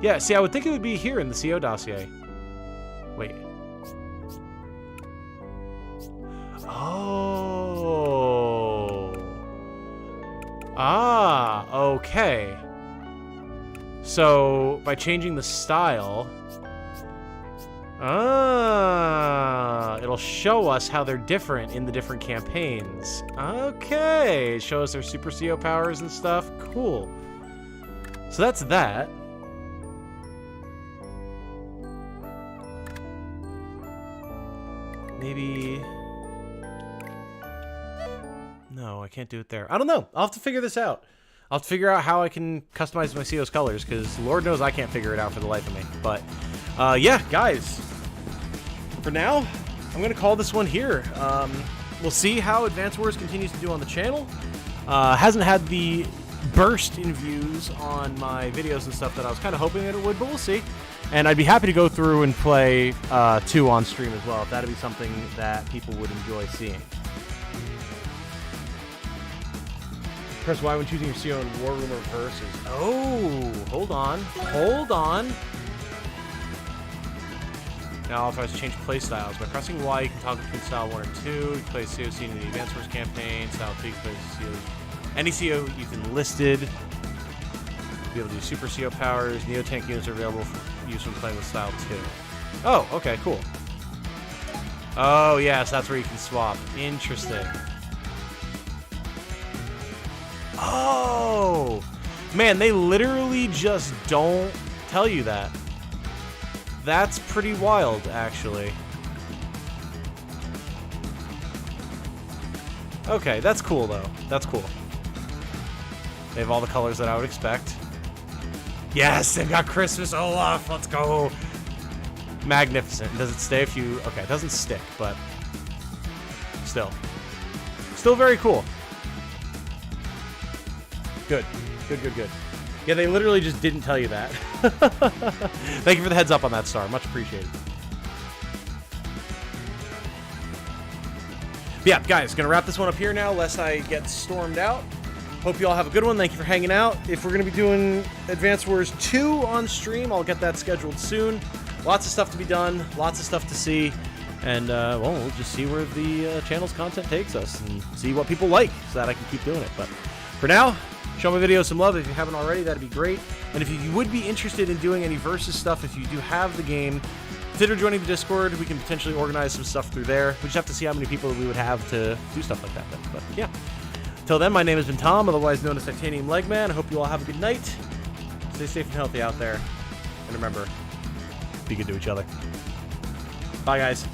Yeah, see, I would think it would be here in the CO dossier. Wait. Oh. Ah, okay. So, by changing the style... it'll show us how they're different in the different campaigns. Okay, it shows their Super CO powers and stuff. Cool. So that's that. Maybe... No, I can't do it there. I don't know. I'll have to figure this out. I'll have to figure out how I can customize my CO's colors, because Lord knows I can't figure it out for the life of me. But, yeah, guys. For now, I'm going to call this one here. We'll see how Advance Wars continues to do on the channel. Hasn't had the burst in views on my videos and stuff that I was kind of hoping that it would, but we'll see. And I'd be happy to go through and play 2 on stream as well, if that'd be something that people would enjoy seeing. Press Y when choosing your CO in War Room or Versus. Oh, hold on. Hold on. Now, if I was to change play styles, by pressing Y, you can toggle between style 1 or 2. You can play CO seen in the Advance Wars campaign. Style 2, you can play CO. Any CO you've enlisted. You'll be able to do Super CO powers. Neo tank units are available for use when playing with style 2. Oh, okay, cool. Oh, yes, that's where you can swap. Interesting. Oh! Man, they literally just don't tell you that. That's pretty wild, actually. Okay, that's cool, though. That's cool. They have all the colors that I would expect. Yes, they've got Christmas Olaf. Let's go. Magnificent. Does it stay if you... Okay, it doesn't stick, but... Still. Still very cool. Good. Good, good, good. Yeah, they literally just didn't tell you that. Thank you for the heads up on that, Star. Much appreciated. But yeah, guys, gonna wrap this one up here now, lest I get stormed out. Hope you all have a good one. Thank you for hanging out. If we're gonna be doing Advance Wars 2 on stream, I'll get that scheduled soon. Lots of stuff to be done, lots of stuff to see, and well, we'll just see where the channel's content takes us and see what people like, so that I can keep doing it. But for now, show my video some love if you haven't already. That'd be great. And if you would be interested in doing any versus stuff, if you do have the game, consider joining the Discord. We can potentially organize some stuff through there. We just have to see how many people we would have to do stuff like that then. But yeah. Till then, my name has been Tom, otherwise known as Titanium Legman. I hope you all have a good night. Stay safe and healthy out there. And remember, be good to each other. Bye, guys.